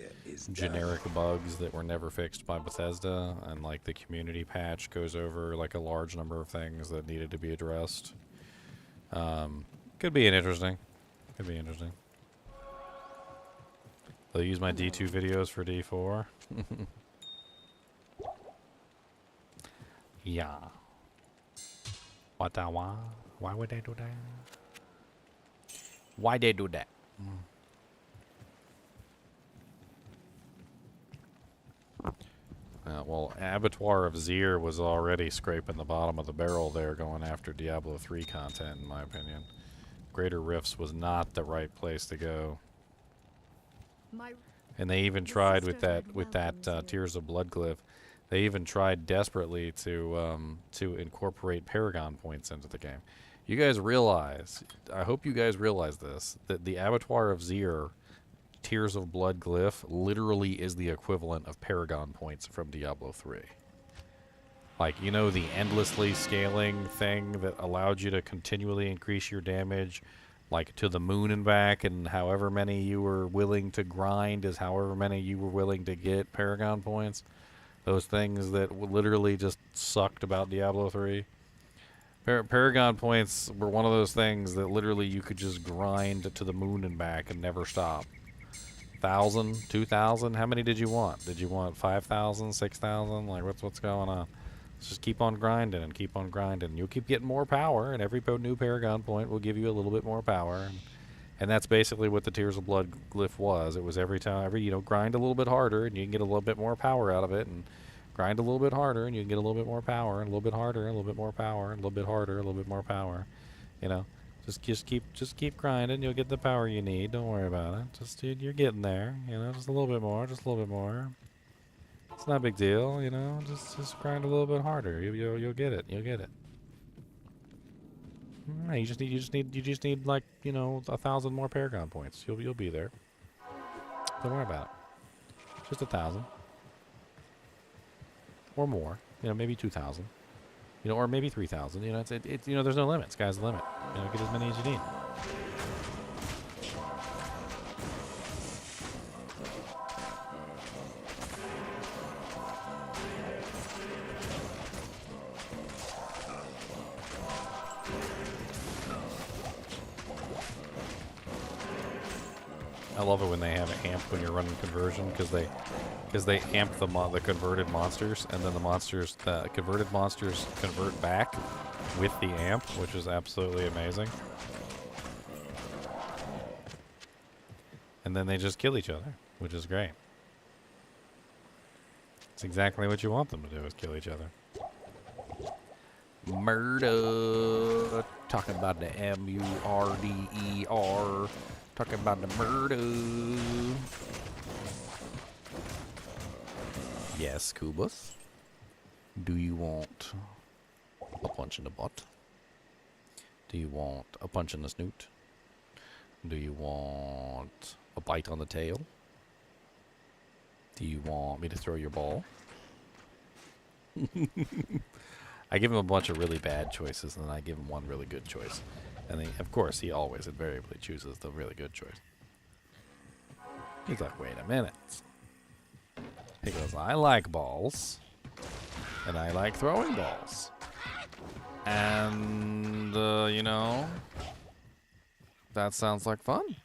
generic bugs that were never fixed by Bethesda, and like the community patch goes over like a large number of things that needed to be addressed. Could be interesting. Could be interesting. They'll use my D2 videos for D4. Yeah. What the why? Why would they do that? Why they do that? Well, Abattoir of Zir was already scraping the bottom of the barrel there going after Diablo 3 content, in my opinion. Greater Rifts was not the right place to go. And they even tried with that Tears of Blood glyph. They even tried desperately to incorporate Paragon points into the game. You guys realize, I hope you guys realize this, that the Abattoir of Zir Tears of Blood glyph literally is the equivalent of Paragon points from Diablo 3. Like, you know, the endlessly scaling thing that allowed you to continually increase your damage, like to the moon and back, and however many you were willing to grind is however many you were willing to get Paragon points. Those things that literally just sucked about Diablo 3. Paragon points were one of those things that literally you could just grind to the moon and back and never stop. 1,000, 2,000, how many did you want? Did you want 5,000, 6,000? Like, what's going on? Let's just keep on grinding and keep on grinding. You'll keep getting more power, and every new Paragon point will give you a little bit more power. And that's basically what the Tears of Blood glyph was. It was every time, you know, grind a little bit harder, and you can get a little bit more power out of it, and grind a little bit harder, and you can get a little bit more power, and a little bit harder, and a little bit more power, and a little bit harder, a little bit more power. You know, just keep grinding. You'll get the power you need. Don't worry about it. Just you're getting there. You know, just a little bit more, just a little bit more. It's not a big deal. You know, just grind a little bit harder. You'll get it. You'll get it. Right, you just need like, you know, 1,000 more Paragon points. You'll be there. Don't worry about it. Just 1,000. Or more, you know, maybe 2,000, you know, or maybe 3,000. You know, it's you know, there's no limit. Sky's the limit. You know, get as many as you need. I love it when they have it amped when you're running conversion, because they amp the converted monsters, and then the converted monsters convert back with the amp, which is absolutely amazing. And then they just kill each other, which is great. It's exactly what you want them to do, is kill each other. Murder. Talking about the M-U-R-D-E-R. Talking about the murder. Yes, Kubus. Do you want a punch in the butt? Do you want a punch in the snoot? Do you want a bite on the tail? Do you want me to throw your ball? I give him a bunch of really bad choices, and then I give him one really good choice. And then, of course, he always invariably chooses the really good choice. He's like, wait a minute. He goes, I like balls, and I like throwing balls. And, you know, that sounds like fun.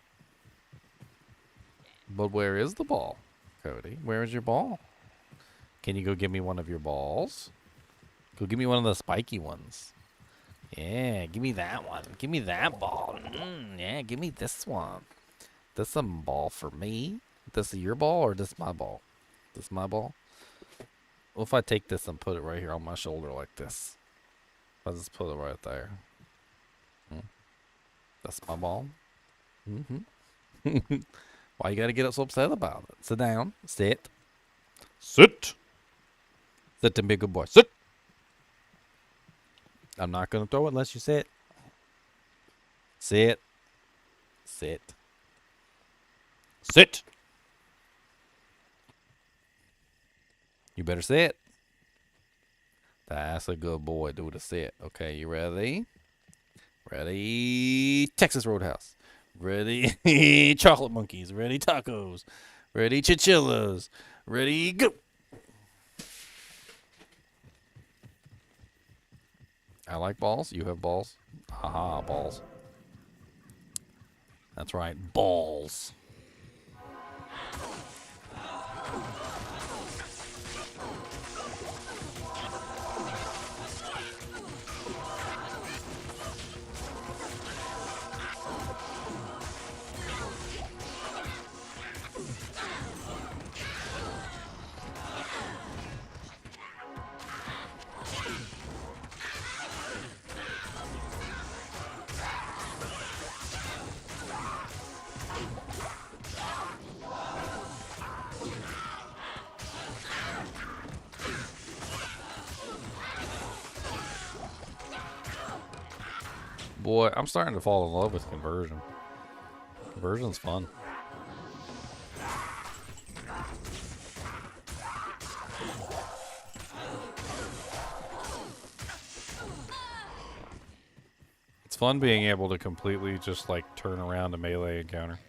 But where is the ball, Cody? Where is your ball? Can you go give me one of your balls? Go give me one of the spiky ones. Yeah, give me that one. Give me that ball. Yeah, give me this one. This a ball for me? This your ball or this my ball? This my ball? Well, if I take this and put it right here on my shoulder like this. I'll just put it right there. That's my ball. Why you gotta get so upset about it? Sit down. Sit. Sit. Sit and be a good boy. Sit. I'm not going to throw it unless you sit. Sit. Sit. Sit. You better sit. That's a good boy. Do the set. Okay, you ready? Ready? Texas Roadhouse. Ready? Chocolate monkeys. Ready? Tacos. Ready? Chinchillas. Ready? Go. I like balls. You have balls. Haha, balls. That's right, balls. Boy, I'm starting to fall in love with conversion. Conversion's fun. It's fun being able to completely just like turn around a melee encounter.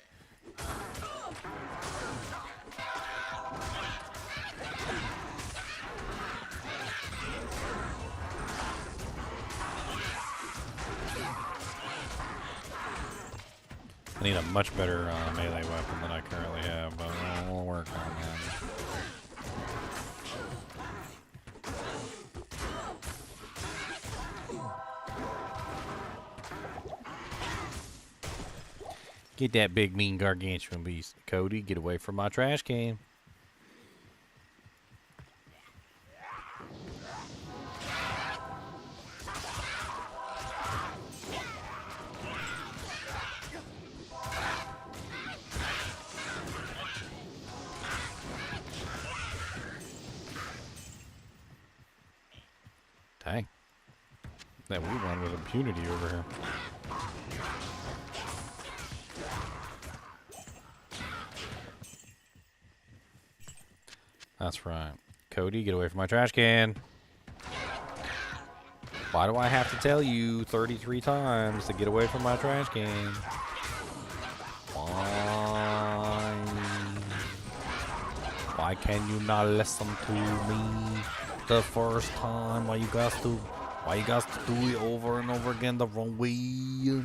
I need a much better melee weapon than I currently have, but we'll work on that. Get that big, mean, gargantuan beast. Cody, get away from my trash can. Dang. That we won with impunity over here. That's right. Cody, get away from my trash can. Why do I have to tell you 33 times to get away from my trash can? Why? Why can you not listen to me the first time? Why you guys to do it over and over again the wrong way?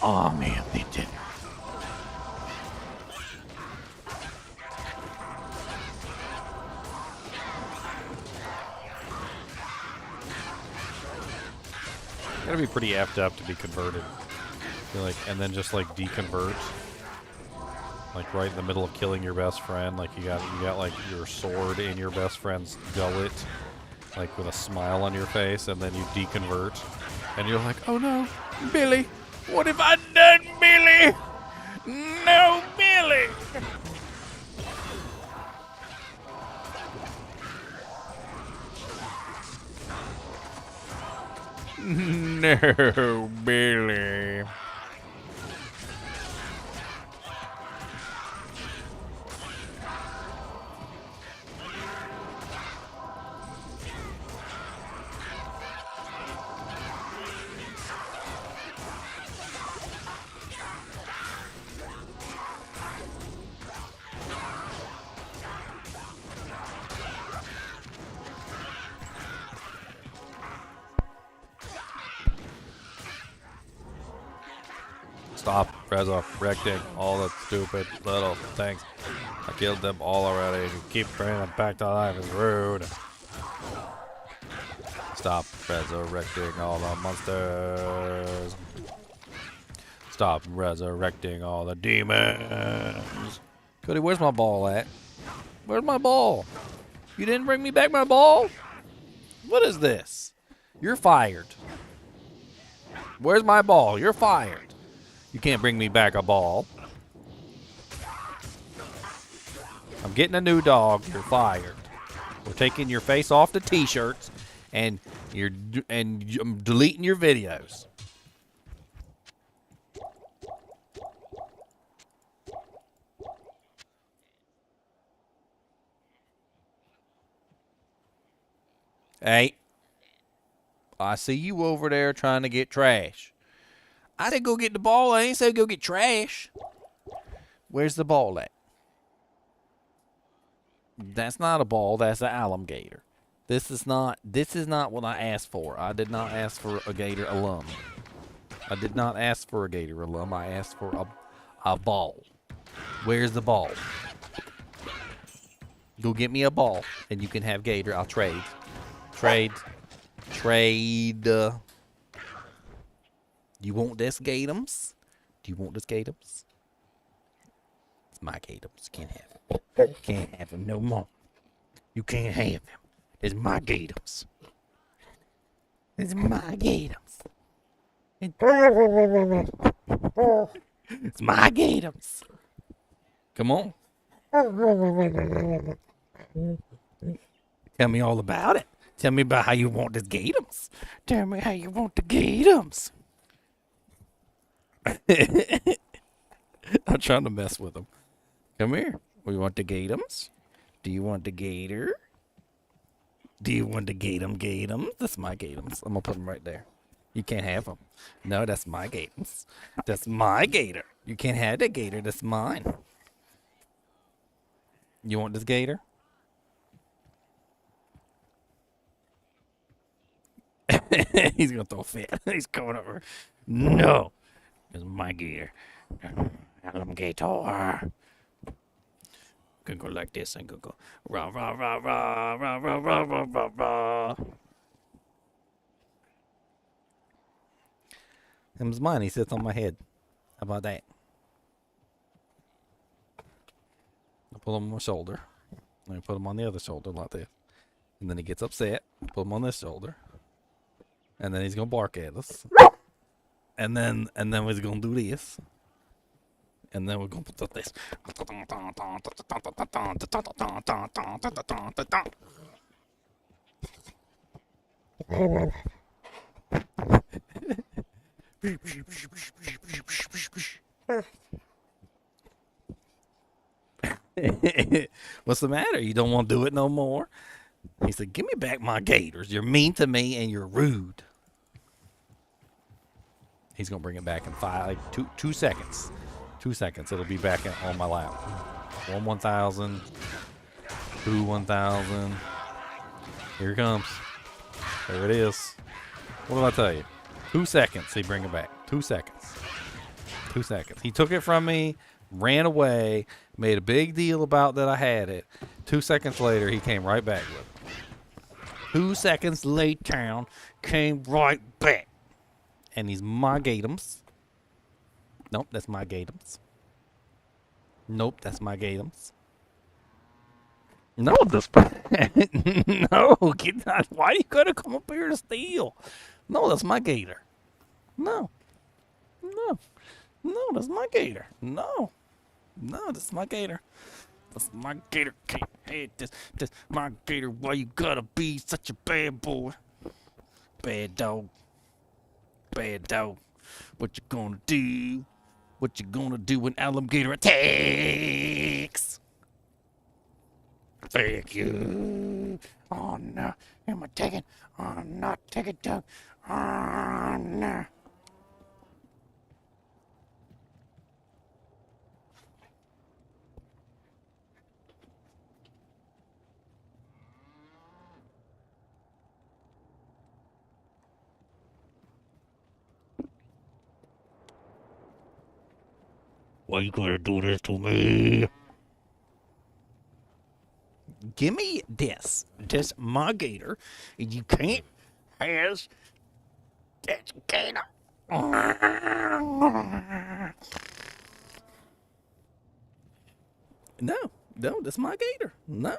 Oh man, they did. Gotta be pretty effed up to be converted. I feel like, and then just like deconvert, like right in the middle of killing your best friend. Like you got like your sword in your best friend's gullet, like with a smile on your face, and then you deconvert, and you're like, oh no, Billy. What have I done, Billy? No, Billy! No, Billy. Stop, resurrecting all the stupid little things. I killed them all already. You keep bringing them back to life is rude. Stop resurrecting all the monsters. Stop resurrecting all the demons. Cody, where's my ball at? Where's my ball? You didn't bring me back my ball? What is this? You're fired. Where's my ball? You're fired. You can't bring me back a ball. I'm getting a new dog. You're fired. We're taking your face off the t-shirts, and I'm deleting your videos. Hey, I see you over there trying to get trash. I said go get the ball. I ain't said go get trash. Where's the ball at? That's not a ball. That's an alligator. This is not what I asked for. I did not ask for a gator alum. I did not ask for a gator alum. I asked for a ball. Where's the ball? Go get me a ball, and you can have gator. I'll trade. Trade. You want this gatums? Do you want this gatums? It's my gatums. Can't have him. Can't have him no more. You can't have him. It's my gatums. It's my gatums. It's my gatums. Come on. Tell me all about it. Tell me about how you want this gatums. Tell me how you want the gatums. I'm trying to mess with him. Come here. We want the gatums. Do you want the gator? Do you want the gatums? That's my gatums. I'm gonna put them right there. You can't have them. No, that's my gatums. That's my gator. You can't have that gator. That's mine. You want this gator? He's gonna throw a fit. He's coming over. No, it's my gator. Alligator. Gonna go like this and go rah rah rah rah rah rah rah rah rah rah. Him's mine. He sits on my head. How about that? I put him on my shoulder. Then I put him on the other shoulder like this. And then he gets upset. Put him on this shoulder. And then he's gonna bark at us. And then he's gonna do this. And then we're gonna put this. What's the matter? You don't want to do it no more? He said, give me back my gators. You're mean to me and you're rude. He's going to bring it back in 2 seconds. 2 seconds. It'll be back on my lap. 1,000. 1,000. Here it comes. There it is. What did I tell you? 2 seconds. He bring it back. 2 seconds. 2 seconds. He took it from me, ran away, made a big deal about that I had it. 2 seconds later, he came right back with it. 2 seconds later, came right back. And he's my gatums. Nope, that's my gatums. Nope, that's my gatums. No, this. No, get that. Why are you gonna come up here to steal? No, that's my gator. No, that's my gator. No, that's my gator. That's my gator. Can't have this. That's my gator. Why you gotta be such a bad boy? Bad dog. Bad dog. What you gonna do? What you gonna do when alligator attacks? Thank you. Oh no. Am I taking? Oh, I'm not taking dog. Oh no. Why you gotta do this to me? Give me this. This my gator. And you can't have that gator. No, that's my gator. No,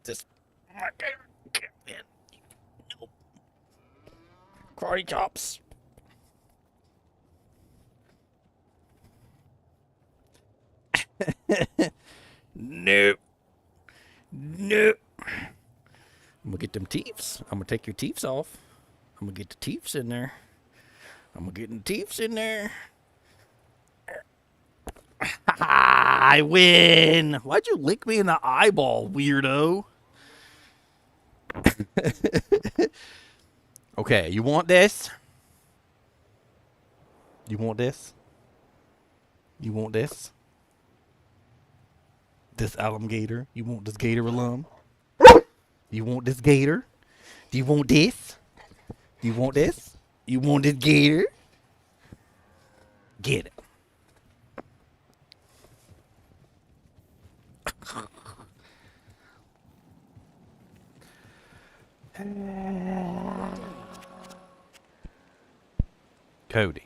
that's my gator. Nope. Karate chops. Nope. Nope. I'm gonna get them teeths. I'm gonna take your teeths off. I'm gonna get the teeths in there. I'm gonna get the teeths in there. I win. Why'd you lick me in the eyeball, weirdo? Okay, you want this? You want this? You want this? This alligator? You want this gator alum? You want this gator? Do you want this? Do you want this? You want this gator? Get it. Cody.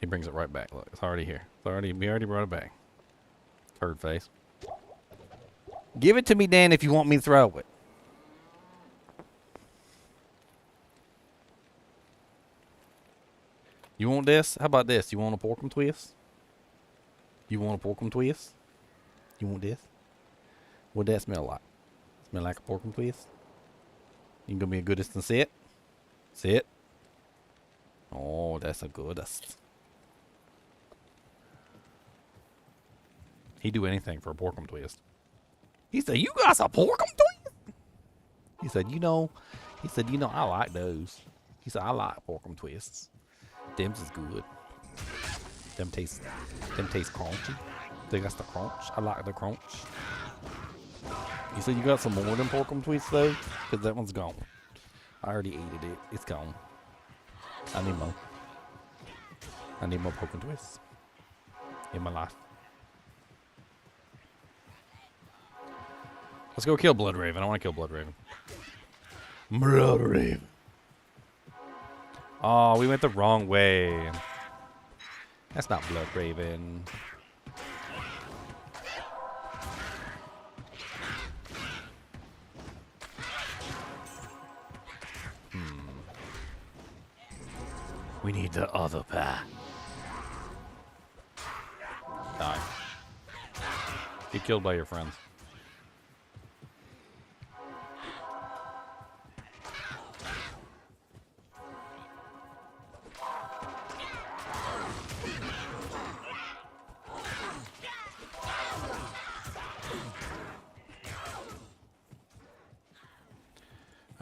He brings it right back. Look, it's already here. We already brought it back. Turd face. Give it to me, Dan, if you want me to throw it. You want this? How about this? You want a porkum twist? You want a porkum twist? You want this? What'd that smell like? Smell like a porkum twist? You can give me a goodest and sit? Sit. Oh, that's a goodest. He'd do anything for a porkum twist. He said, "You got a porkum twist?" He said, you know, I like those. He said, I like porkum twists. Them's is good. Them taste crunchy. They got the crunch. I like the crunch. He said, you got some more than porkum twists though? Because that one's gone. I already ate it. It's gone. I need more. I need more porkum twists in my life. Let's go kill Blood Raven. I want to kill Blood Raven. Blood Raven. Oh, we went the wrong way. That's not Blood Raven. We need the other path. Die. Get killed by your friends.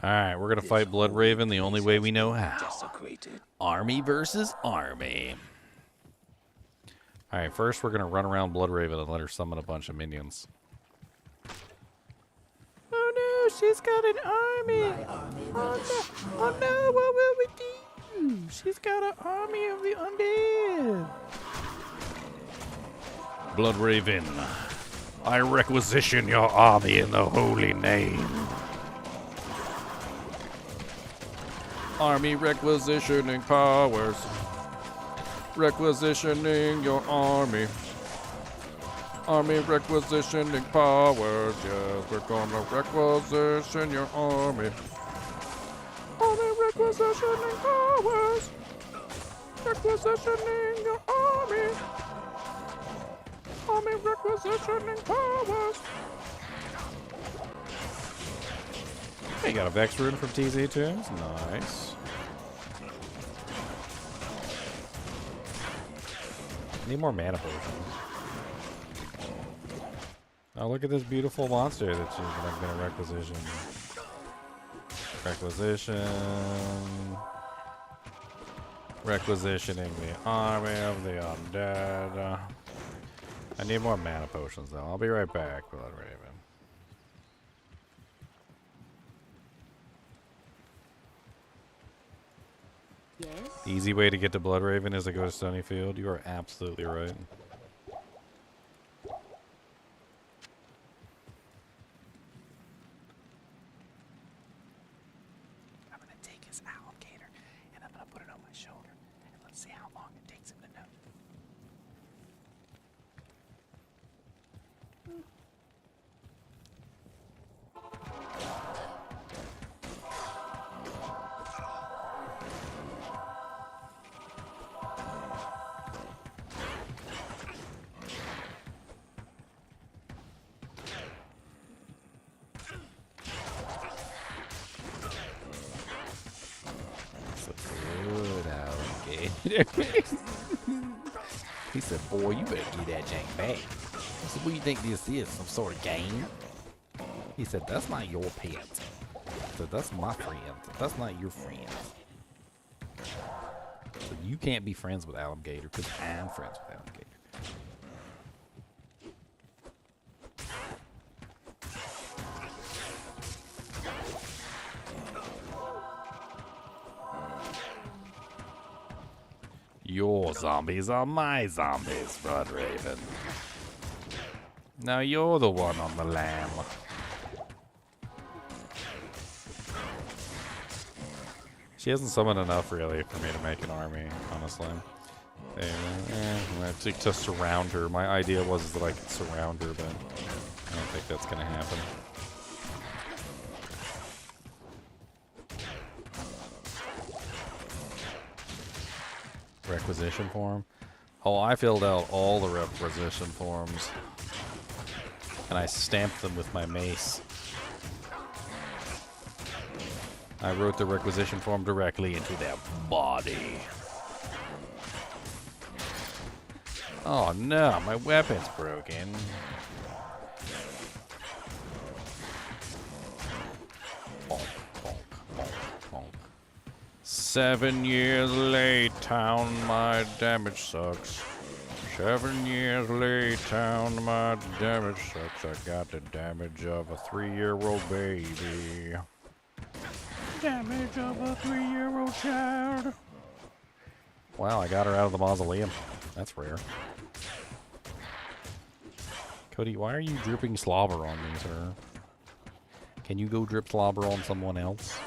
Alright, we're gonna fight Blood Raven the only way we know how. Army versus army. Alright, first we're gonna run around Blood Raven and let her summon a bunch of minions. Oh no, she's got an army! Oh no, what will we do? She's got an army of the undead! Blood Raven, I requisition your army in the holy name. Army requisitioning powers. Requisitioning your army. Army requisitioning powers. Yes, we're gonna requisition your army. Army requisitioning powers. Requisitioning your army. Army requisitioning powers. Hey, got a Vex rune from TZ too. Nice. Need more mana potions. Oh, look at this beautiful monster that she's gonna requisition. Requisitioning the army of the undead. I need more mana potions though. I'll be right back, Blood Raven. Yes? The easy way to get to Blood Raven is to go to Stonyfield. You are absolutely right. I'm going to take his alligator and I'm going to put it on my shoulder. And let's see how long it takes him to know. He said, boy, you better get that jank back. I said, what do you think this is? Some sort of game? He said, that's not your pet. said, that's my friend. That's not your friend. So you can't be friends with Alligator because I'm friends with Alligator. Your zombies are my zombies, Blood Raven. Now you're the one on the lam. She hasn't summoned enough, really, for me to make an army, honestly. To surround her. My idea was that I could surround her, but I don't think that's going to happen. Requisition form? Oh, I filled out all the requisition forms. And I stamped them with my mace. I wrote the requisition form directly into their body. Oh no, my weapon's broken. Bonk, bonk, bonk, bonk. 7 years late, town, my damage sucks. 7 years late, town, my damage sucks. I got the damage of a 3-year-old baby. Damage of a 3-year-old child. Wow, I got her out of the mausoleum. That's rare. Cody, why are you dripping slobber on me, sir? Can you go drip slobber on someone else?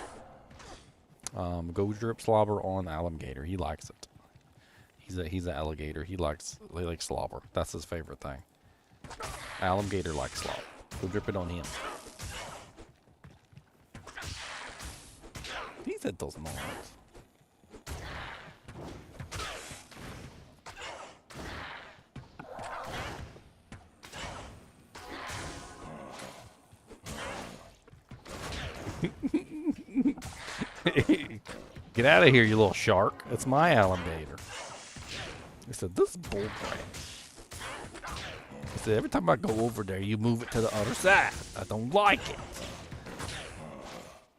Go drip slobber on Alligator. He likes it. He's an alligator. He likes slobber. That's his favorite thing. Alligator likes slobber. Go drip it on him. He said those morons. Get out of here, you little shark. It's my alligator. He said, this is bullcrap. He said, every time I go over there, you move it to the other side. I don't like it.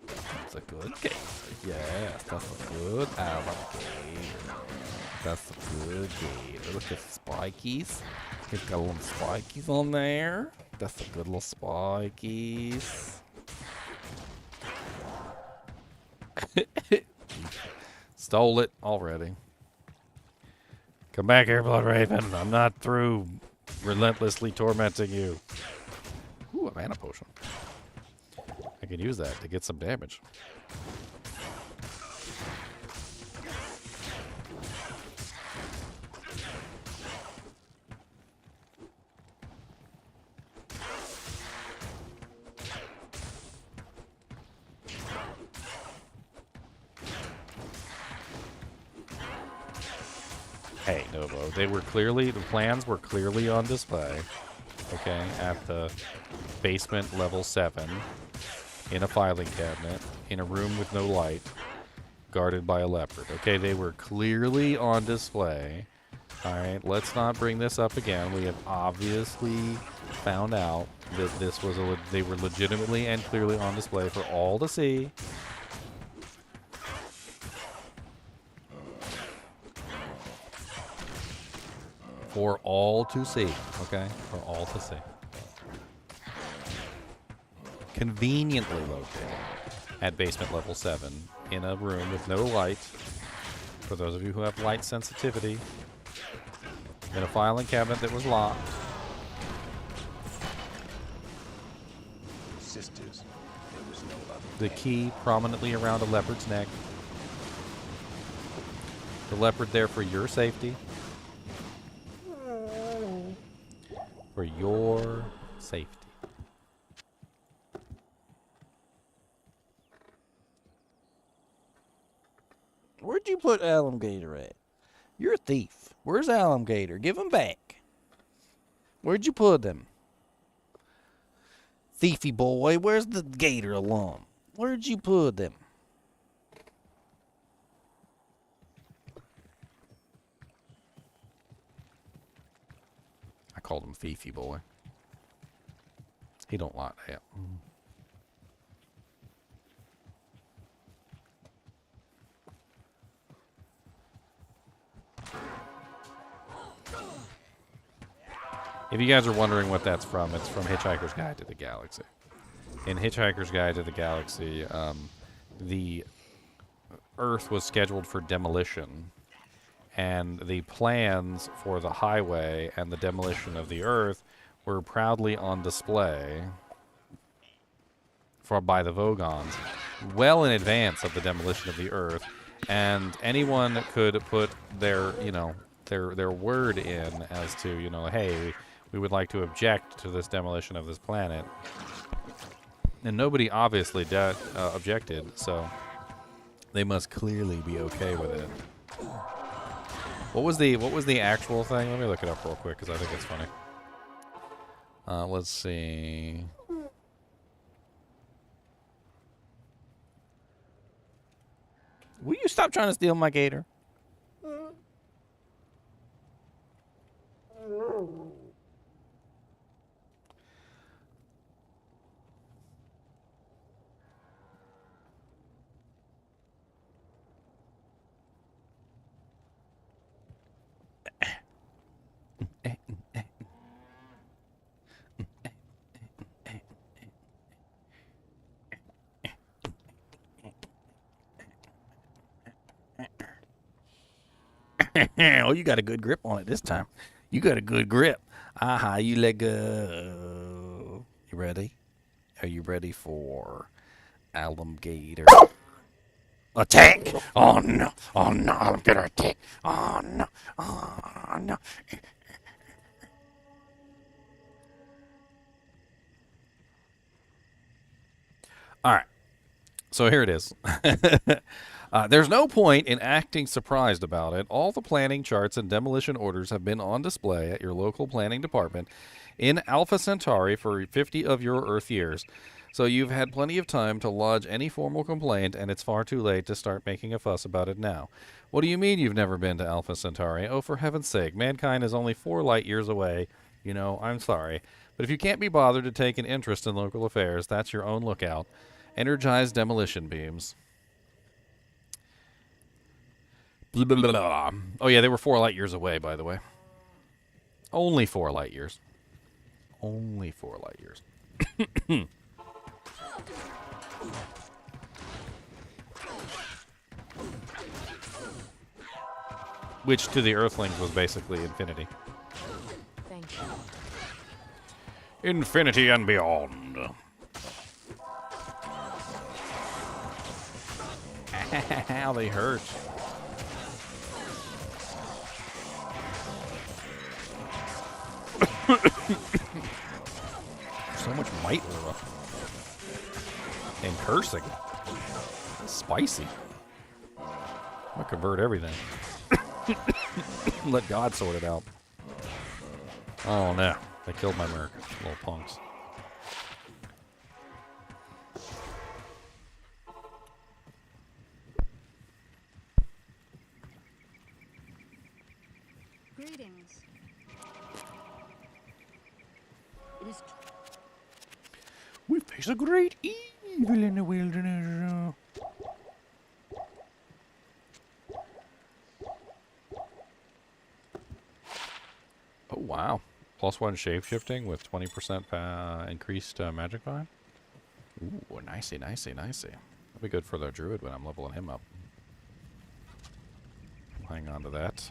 That's a good gator. Yes, that's a good alligator. That's a good gator. Look at the spikies. He's got little spikies on there. That's a good little spikies. Stole it already. Come back here, Blood Raven. I'm not through relentlessly tormenting you. Ooh, a mana potion. I can use that to get some damage. Hey, Novo, the plans were clearly on display, okay, at the basement level 7, in a filing cabinet, in a room with no light, guarded by a leopard, okay, they were clearly on display. Alright, let's not bring this up again. We have obviously found out that this was they were legitimately and clearly on display for all to see. For all to see, okay? For all to see. Conveniently located at basement level 7 in a room with no light. For those of you who have light sensitivity, in a filing cabinet that was locked. Sisters, there was no other. The key prominently around a leopard's neck. The leopard there for your safety. For your safety. Where'd you put Alligator at? You're a thief. Where's Alligator? Give him back. Where'd you put him? Thiefy boy, where's the gator alum? Where'd you put him? I called him Fifi boy. He don't like that. If you guys are wondering what that's from, it's from Hitchhiker's Guide to the Galaxy. In Hitchhiker's Guide to the Galaxy, the Earth was scheduled for demolition, and the plans for the highway and the demolition of the Earth were proudly on display by the Vogons well in advance of the demolition of the Earth, and anyone could put their, their word in as to, hey, we would like to object to this demolition of this planet. And nobody obviously objected, so they must clearly be okay with it. What was the actual thing? Let me look it up real quick because I think it's funny. Let's see. Will you stop trying to steal my gator? Oh, you got a good grip on it this time. You got a good grip. Aha, you let go. You ready? Are you ready for alligator attack? Oh no! Oh no! Alligator attack! Oh no! Oh no! All right. So here it is. There's no point in acting surprised about it. All the planning charts and demolition orders have been on display at your local planning department in Alpha Centauri for 50 of your Earth years. So you've had plenty of time to lodge any formal complaint, and it's far too late to start making a fuss about it now. What do you mean you've never been to Alpha Centauri? Oh, for heaven's sake, mankind is only 4 light years away. I'm sorry. But if you can't be bothered to take an interest in local affairs, that's your own lookout. Energized demolition beams. Blah, blah, blah, blah. Oh, yeah, they were 4 light years away, by the way. Only 4 light years. Only 4 light years. Which to the Earthlings was basically infinity. Thank you. Infinity and beyond. How they hurt. So much might Laura. And cursing. Spicy. I'm gonna convert everything. Let God sort it out. Oh no. They killed my merc. Little punks. Greetings. It is We face a great evil in the wilderness. Oh, wow. +1 shape-shifting with 20% increased magic bind. Ooh, nicey, nicey, nicey. That'll be good for the druid when I'm leveling him up. Hang on to that.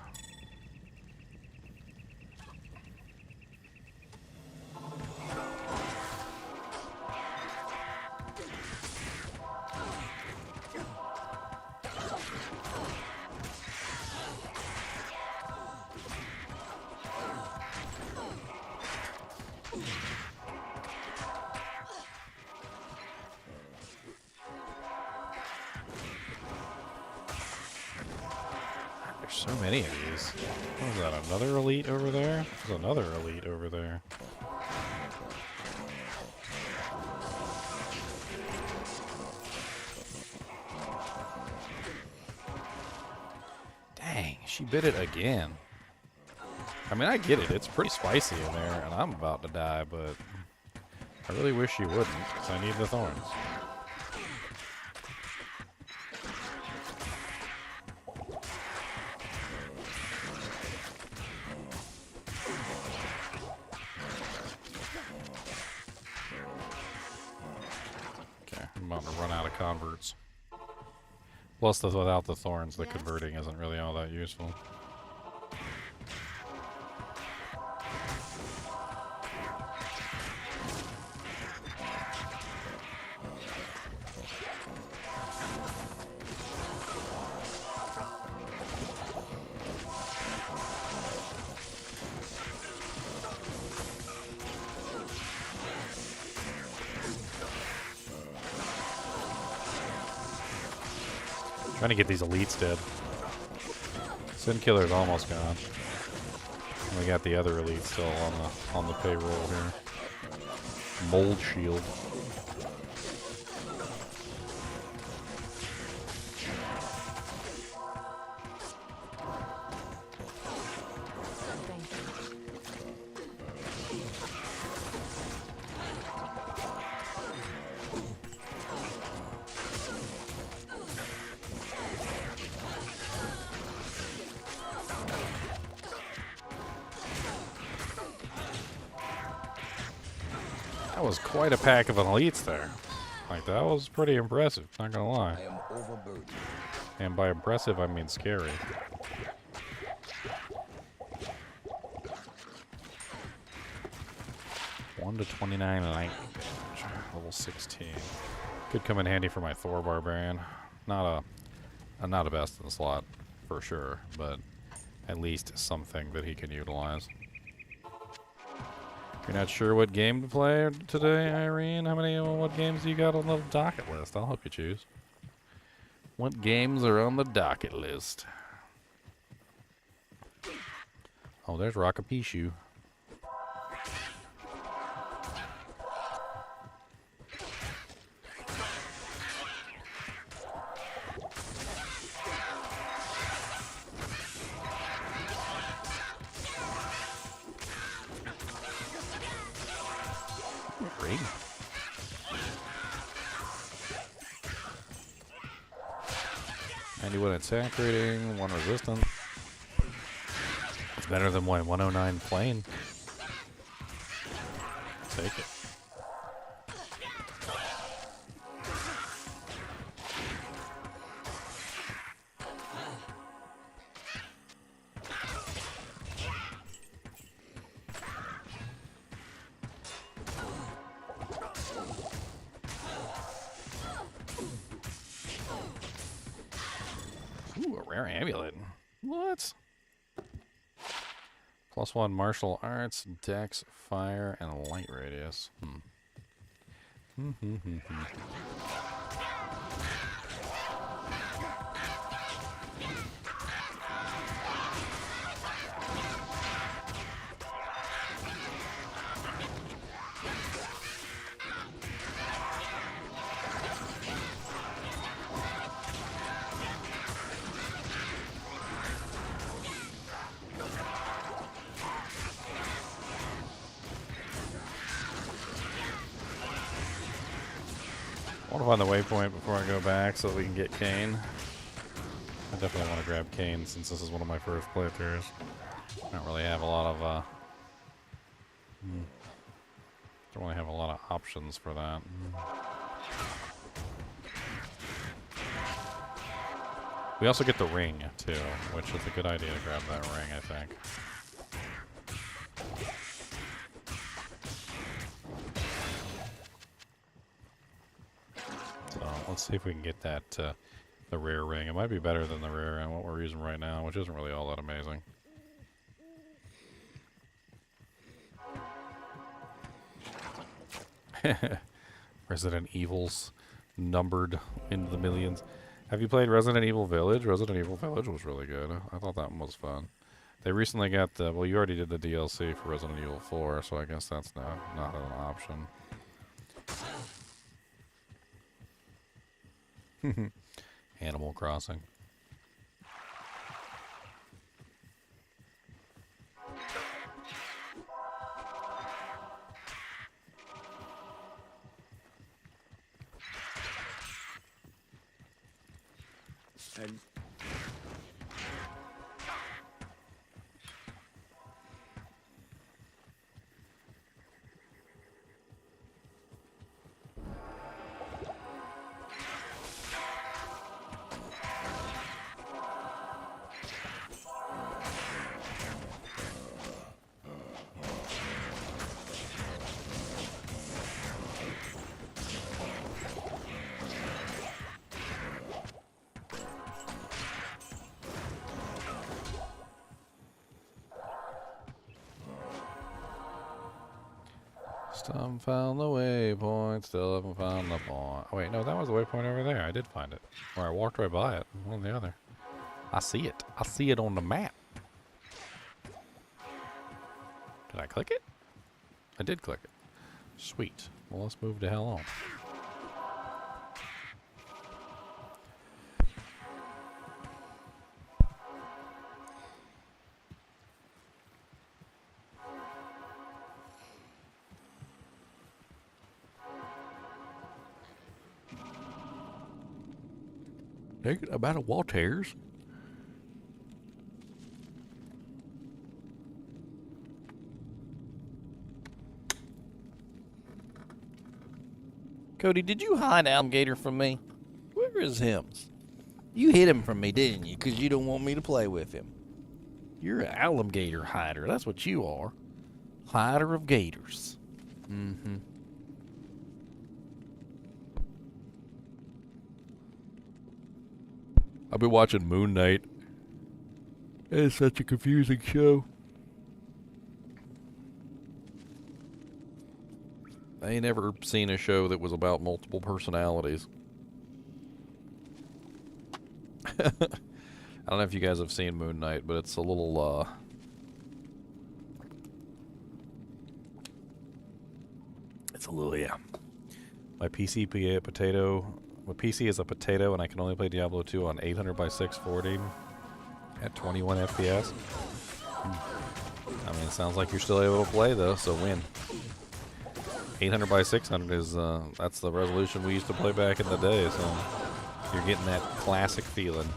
So many of these. What was that? Another elite over there? There's another elite over there. Dang, she bit it again. I mean, I get it. It's pretty spicy in there, and I'm about to die, but I really wish she wouldn't, because I need the thorns. I'm about to run out of converts. Plus, without the thorns, the converting isn't really all that useful. Trying to get these elites dead. Sin Killer's almost gone. And we got the other elite still on the payroll here. Mold Shield. That was quite a pack of elites there. Like, that was pretty impressive, not gonna lie. I am overburdened. And by impressive, I mean scary. One to 29 lightning damage, level 16. Could come in handy for my Thor Barbarian. Not a best in the slot, for sure, but at least something that he can utilize. You're not sure what game to play today, Irene? What games do you got on the docket list? I'll help you choose. What games are on the docket list? Oh, there's Rockapishu. Great. One attack rating, 1 resistance. It's better than what, 109 plain. Take it. Ooh, a rare amulet. What? +1 martial arts, dex, fire, and light radius. I want to find the waypoint before I go back so that we can get Cain. I definitely want to grab Cain since this is one of my first playthroughs. I don't really have a lot of don't really have a lot of options for that. We also get the ring too, which is a good idea to grab that ring, I think. So let's see if we can get that the rare ring. It might be better than the rare and what we're using right now, which isn't really all that amazing. Resident Evil's numbered into the millions. Have you played Resident Evil Village? Resident Evil Village was really good. I thought that one was fun. They recently got the... Well, you already did the DLC for Resident Evil 4, so I guess that's not an option. Animal Crossing. And Some found the waypoint, still haven't found the point. Oh wait, no, that was the waypoint over there. I did find it. Or I walked right by it. One or the other. I see it. I see it on the map. Did I click it? I did click it. Sweet. Well, let's move the hell on. Take it about a Walters. Cody, did you hide Alligator from me? Where is him? You hid him from me, didn't you? Because you don't want me to play with him. You're an alligator hider. That's what you are. Hider of gators. Mm-hmm. I've been watching Moon Knight. It's such a confusing show. I ain't ever seen a show that was about multiple personalities. I don't know if you guys have seen Moon Knight, but it's a little, it's a little, yeah. My PC is a potato, and I can only play Diablo 2 on 800 by 640 at 21 FPS. I mean, it sounds like you're still able to play, though, so win. 800 by 600 is, that's the resolution we used to play back in the day, so you're getting that classic feeling.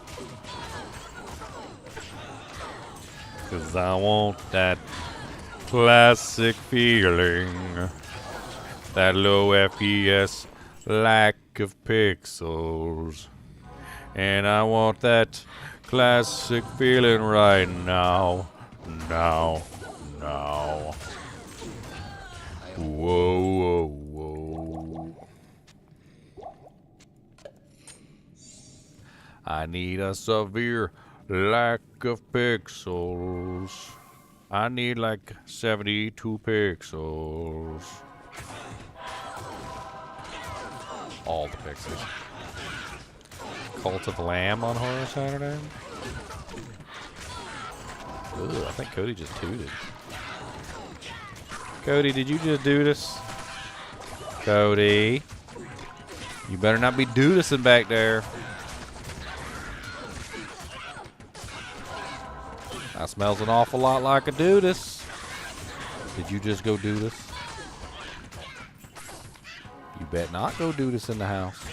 'Cause I want that classic feeling. That low FPS, lack of pixels. And I want that classic feeling right now. Now. Whoa, whoa, whoa. I need a severe lack of pixels. I need like 72 pixels. All the pixels. Cult of the Lamb on Horror Saturday. Ooh, I think Cody just tooted. Cody, did you just do this? Cody. You better not be dudising back there. That smells an awful lot like a dudis. Did you just go do this? You bet not go do this in the house.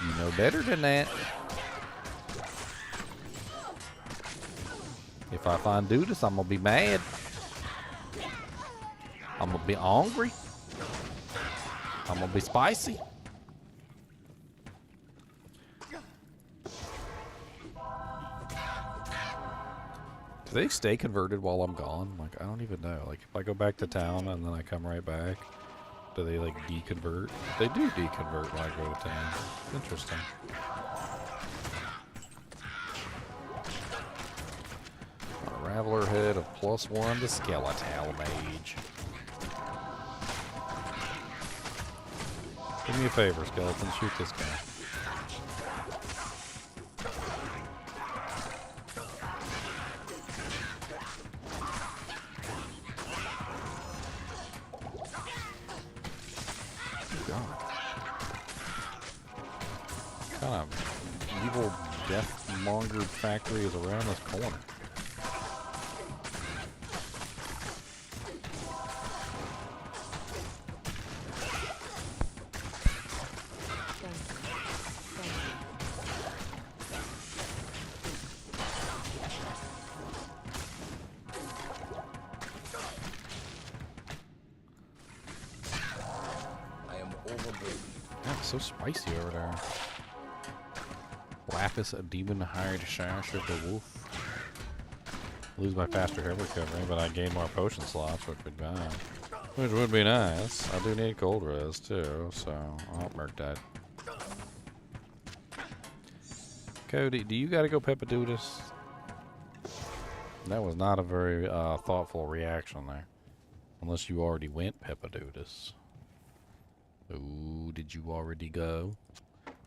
You know better than that. If I find Dudis, I'm gonna be mad. I'm gonna be hungry. I'm gonna be spicy. Do they stay converted while I'm gone? Like, I don't even know. Like, if I go back to town and then I come right back, do they, like, deconvert? They do deconvert when I go to town. Interesting. Raveler head of +1 to Skeletal Mage. Do me a favor, skeleton. Shoot this guy. God. What kind of evil death-monger factory is around this corner? So spicy over there. Lapis, a demon hired Shash of the Wolf. Lose my faster hair recovery, but I gain more potion slots, which would be nice. I do need cold res too, so I'll merc that. Cody, do you gotta go Peppadudis? That was not a very thoughtful reaction there. Unless you already went Peppadudis. Ooh, did you already go?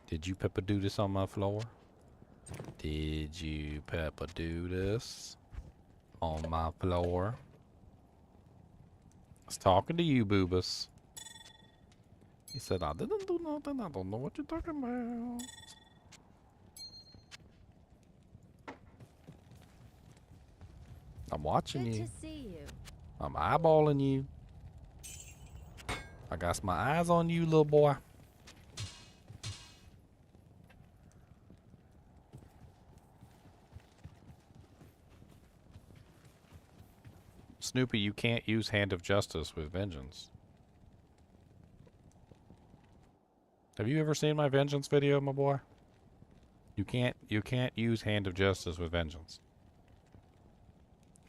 Did you pepper do this on my floor? Did you pepper do this on my floor? I was talking to you, Boobus. He said, I didn't do nothing. I don't know what you're talking about. I'm watching Good you. to see you. I'm eyeballing you. I got my eyes on you, little boy. Snoopy, you can't use Hand of Justice with Vengeance. Have you ever seen my Vengeance video, my boy? You can't use Hand of Justice with Vengeance.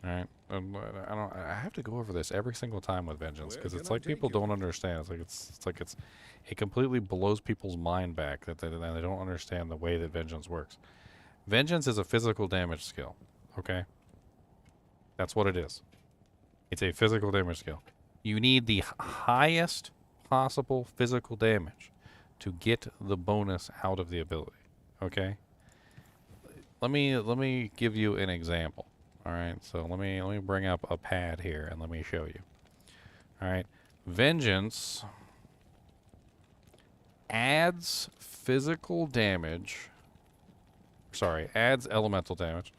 Alright. I have to go over this every single time with Vengeance, because it's like people don't understand. It completely blows people's mind back that they don't understand the way that Vengeance works. Vengeance is a physical damage skill, okay? That's what it is. It's a physical damage skill. You need the highest possible physical damage to get the bonus out of the ability, okay? Let me give you an example. All right, so let me bring up a pad here and let me show you. All right, Vengeance adds physical damage. Sorry, adds elemental damage.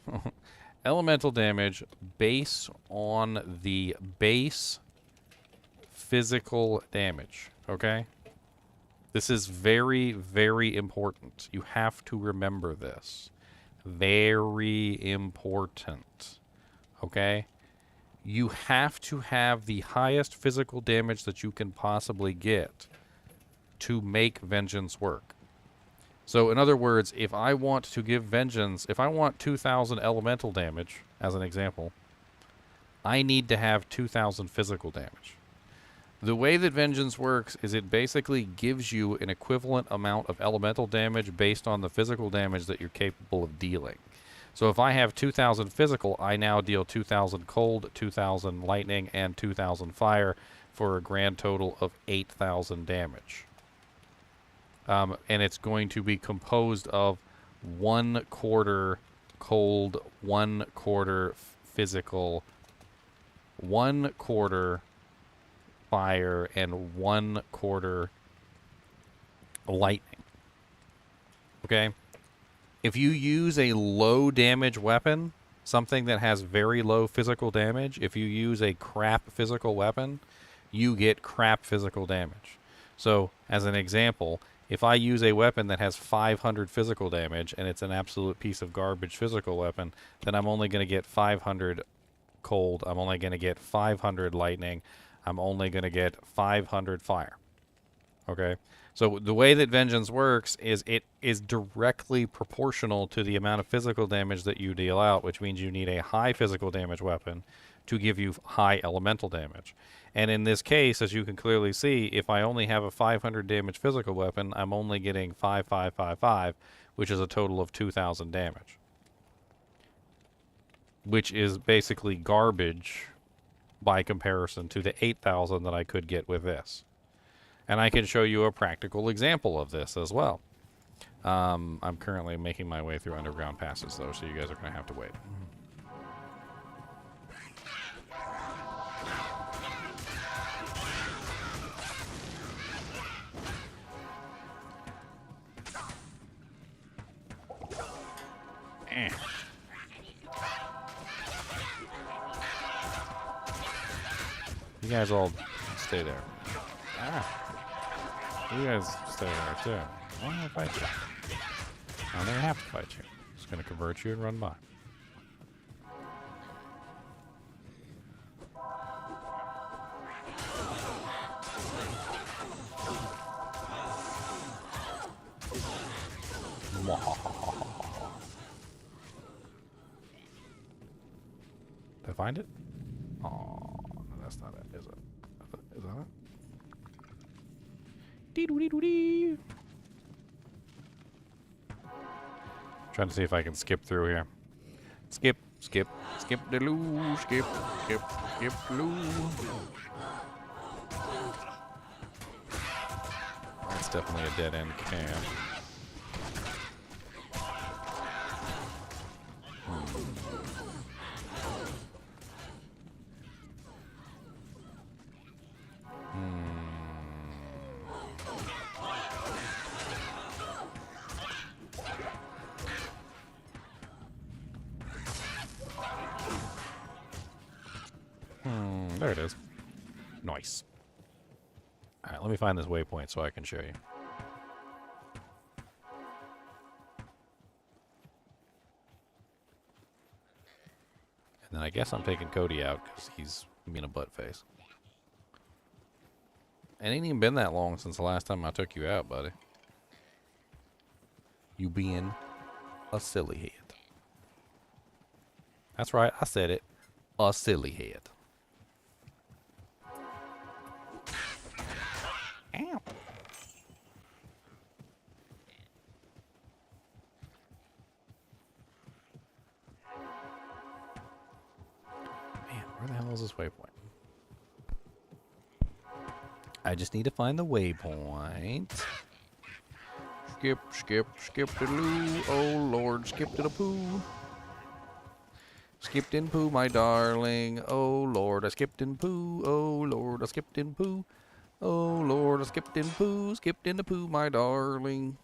Elemental damage based on the base physical damage. Okay, this is very, very important. You have to remember this. Very important. Okay? You have to have the highest physical damage that you can possibly get to make Vengeance work. So, in other words, if I want to give Vengeance, if I want 2,000 elemental damage, as an example, I need to have 2,000 physical damage. The way that Vengeance works is it basically gives you an equivalent amount of elemental damage based on the physical damage that you're capable of dealing. So if I have 2,000 physical, I now deal 2,000 cold, 2,000 lightning, and 2,000 fire for a grand total of 8,000 damage. And it's going to be composed of 1/4 cold, 1/4 physical, 1/4 fire, and 1/4 lightning. Okay? If you use a low damage weapon, something that has very low physical damage, if you use a crap physical weapon, you get crap physical damage. So, as an example, if I use a weapon that has 500 physical damage and it's an absolute piece of garbage physical weapon, then I'm only going to get 500 cold, I'm only going to get 500 lightning, I'm only going to get 500 fire. Okay? So the way that Vengeance works is it is directly proportional to the amount of physical damage that you deal out, which means you need a high physical damage weapon to give you high elemental damage. And in this case, as you can clearly see, if I only have a 500 damage physical weapon, I'm only getting 5,555, which is a total of 2,000 damage. Which is basically garbage by comparison to the 8,000 that I could get with this. And I can show you a practical example of this as well. I'm currently making my way through underground passes, though, so you guys are going to have to wait. You guys all stay there. You guys stay there too. I don't want to fight you. I don't even have to fight you. I'm just going to convert you and run by. Did I find it? Oh, no, that's not it, is it? Is that it? Dee-doo-dee-doo-dee. Trying to see if I can skip through here. Skip the loo, skip loo. definitely a dead end camp. There it is. Nice. Alright, let me find this waypoint so I can show you. And then I guess I'm taking Cody out because he's being a butt face. It ain't even been that long since the last time I took you out, buddy. You being a silly head. That's right, I said it. A silly head. Ow. Man, where the hell is this waypoint? I just need to find the waypoint. Skip, skip, skip to the loo. Oh Lord, skip to the poo. Skipped in poo, my darling. Oh Lord, I skipped in poo. Oh Lord, I skipped in poo. Oh Lord, I skipped in poo. Skipped in the poo, my darling.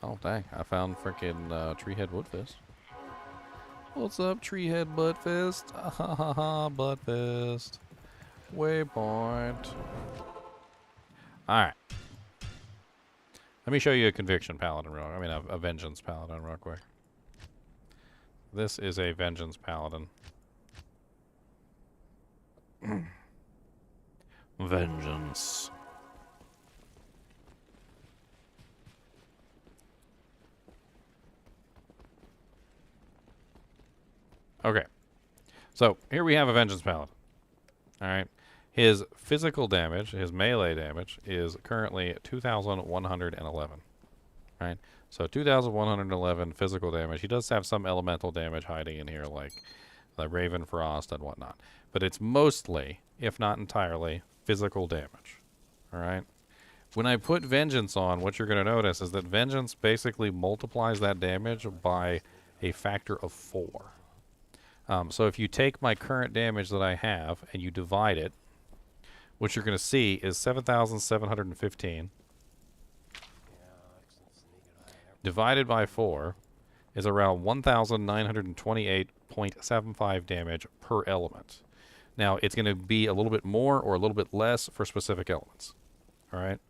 Oh dang, I found freaking Treehead Woodfist. What's up, Treehead Buttfist? Ha ha ha, Buttfist. Waypoint. Alright. Let me show you a Conviction Paladin a Vengeance Paladin real quick. This is a Vengeance Paladin. Vengeance. Okay. So, here we have a Vengeance Paladin. Alright. His physical damage, his melee damage, is currently 2,111. Right? So 2,111 physical damage. He does have some elemental damage hiding in here, like the Raven Frost and whatnot. But it's mostly, if not entirely, physical damage. Alright? When I put Vengeance on, what you're going to notice is that Vengeance basically multiplies that damage by a factor of 4. So if you take my current damage that I have and you divide it, what you're going to see is 7,715 divided by 4 is around 1,928.75 damage per element. Now, it's going to be a little bit more or a little bit less for specific elements. All right?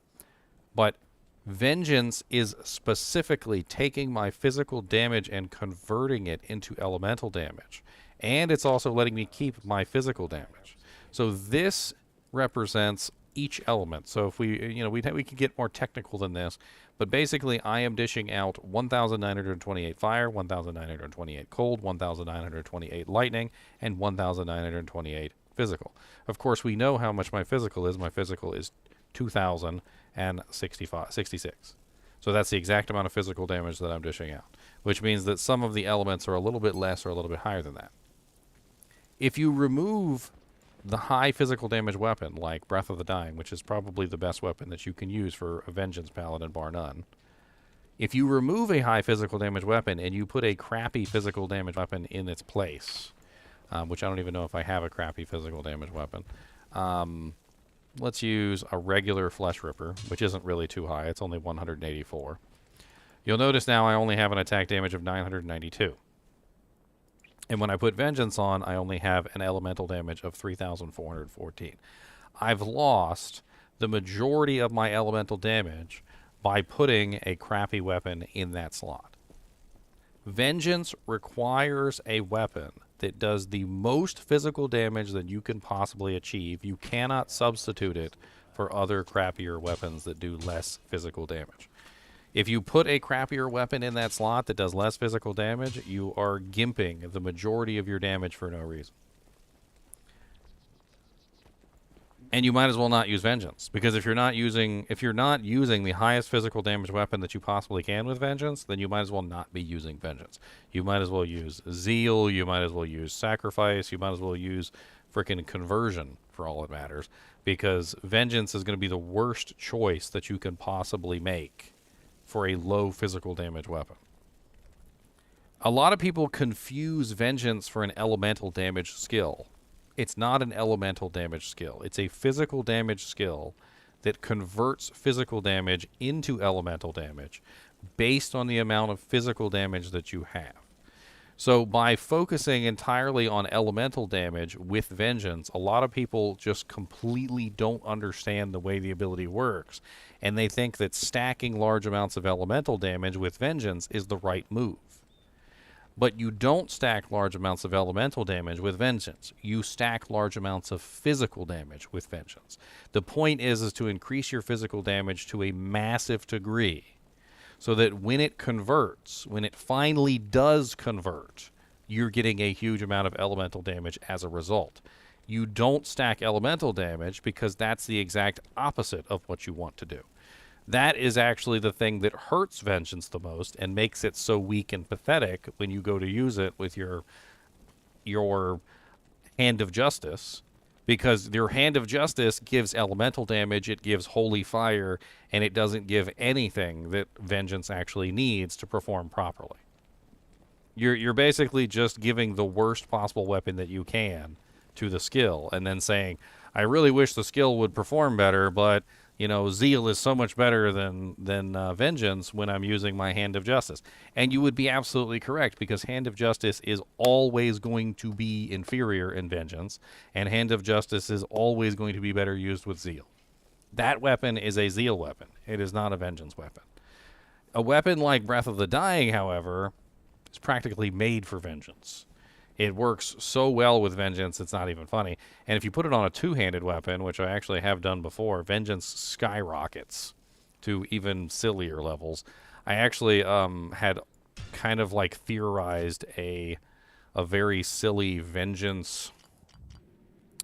But Vengeance is specifically taking my physical damage and converting it into elemental damage. And it's also letting me keep my physical damage. So this represents each element. So if we, we could get more technical than this, but basically I am dishing out 1,928 fire, 1,928 cold, 1,928 lightning, and 1,928 physical. Of course, we know how much my physical is. My physical is 2,066. So that's the exact amount of physical damage that I'm dishing out, which means that some of the elements are a little bit less or a little bit higher than that. If you remove the high physical damage weapon, like Breath of the Dying, which is probably the best weapon that you can use for a Vengeance Paladin, bar none. If you remove a high physical damage weapon and you put a crappy physical damage weapon in its place, which I don't even know if I have a crappy physical damage weapon, let's use a regular Flesh Ripper, which isn't really too high. It's only 184. You'll notice now I only have an attack damage of 992. And when I put Vengeance on, I only have an elemental damage of 3,414. I've lost the majority of my elemental damage by putting a crappy weapon in that slot. Vengeance requires a weapon that does the most physical damage that you can possibly achieve. You cannot substitute it for other crappier weapons that do less physical damage. If you put a crappier weapon in that slot that does less physical damage, you are gimping the majority of your damage for no reason. And you might as well not use Vengeance, because if you're not using the highest physical damage weapon that you possibly can with Vengeance, then you might as well not be using Vengeance. You might as well use Zeal, you might as well use Sacrifice, you might as well use frickin' Conversion for all it matters, because Vengeance is going to be the worst choice that you can possibly make for a low physical damage weapon. A lot of people confuse Vengeance for an elemental damage skill. It's not an elemental damage skill. It's a physical damage skill that converts physical damage into elemental damage based on the amount of physical damage that you have. So by focusing entirely on elemental damage with Vengeance, a lot of people just completely don't understand the way the ability works, and they think that stacking large amounts of elemental damage with Vengeance is the right move. But you don't stack large amounts of elemental damage with Vengeance. You stack large amounts of physical damage with Vengeance. The point is to increase your physical damage to a massive degree so that when it converts, when it finally does convert, you're getting a huge amount of elemental damage as a result. You don't stack elemental damage because that's the exact opposite of what you want to do. That is actually the thing that hurts Vengeance the most and makes it so weak and pathetic when you go to use it with your Hand of Justice, because your Hand of Justice gives elemental damage, it gives holy fire, and it doesn't give anything that Vengeance actually needs to perform properly. You're basically just giving the worst possible weapon that you can to the skill and then saying, I really wish the skill would perform better, but you know, Zeal is so much better than Vengeance when I'm using my Hand of Justice. And you would be absolutely correct, because Hand of Justice is always going to be inferior in Vengeance, and Hand of Justice is always going to be better used with Zeal. That weapon is a Zeal weapon. It is not a Vengeance weapon. A weapon like Breath of the Dying, however, is practically made for Vengeance. It works so well with Vengeance, it's not even funny. And if you put it on a two-handed weapon, which I actually have done before, Vengeance skyrockets to even sillier levels. I actually had kind of like theorized a very silly Vengeance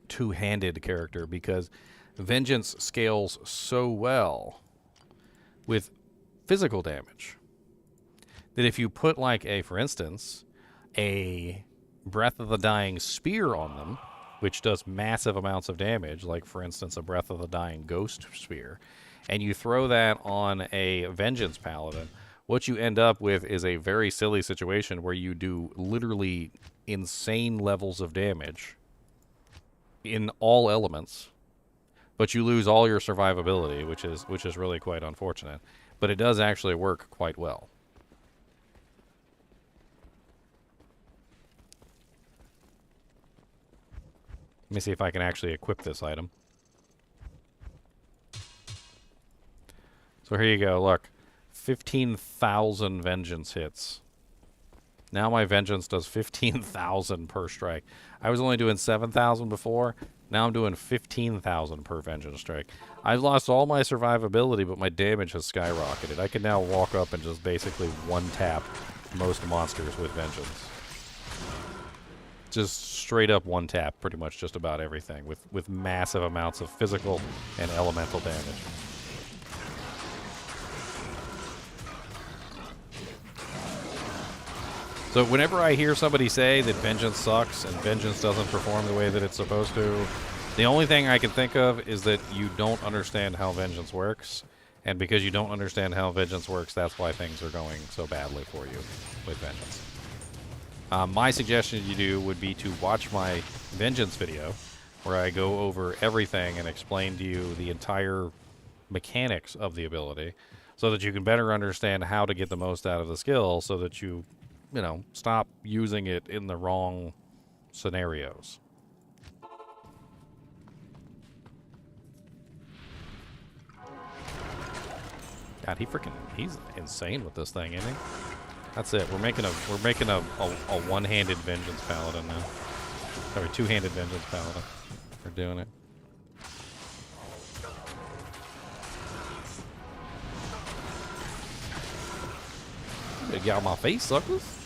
two-handed character, because Vengeance scales so well with physical damage that if you put like for instance, a Breath of the Dying spear on them, which does massive amounts of damage, like for instance a Breath of the Dying ghost spear, and you throw that on a Vengeance Paladin, what you end up with is a very silly situation where you do literally insane levels of damage in all elements, but you lose all your survivability, which is really quite unfortunate. But it does actually work quite well. Let me see if I can actually equip this item. So here you go, look. 15,000 Vengeance hits. Now my Vengeance does 15,000 per strike. I was only doing 7,000 before. Now I'm doing 15,000 per Vengeance strike. I've lost all my survivability, but my damage has skyrocketed. I can now walk up and just basically one-tap most monsters with Vengeance. Just straight up one tap pretty much just about everything with massive amounts of physical and elemental damage. So whenever I hear somebody say that Vengeance sucks and Vengeance doesn't perform the way that it's supposed to, the only thing I can think of is that you don't understand how Vengeance works, and because you don't understand how Vengeance works, that's why things are going so badly for you with Vengeance. My suggestion you do would be to watch my Vengeance video, where I go over everything and explain to you the entire mechanics of the ability, so that you can better understand how to get the most out of the skill, so that you know, stop using it in the wrong scenarios. God, he's insane with this thing, isn't he? That's it. We're making a one-handed Vengeance Paladin now. Sorry, two-handed Vengeance Paladin. We're doing it. Get out of my face, suckers.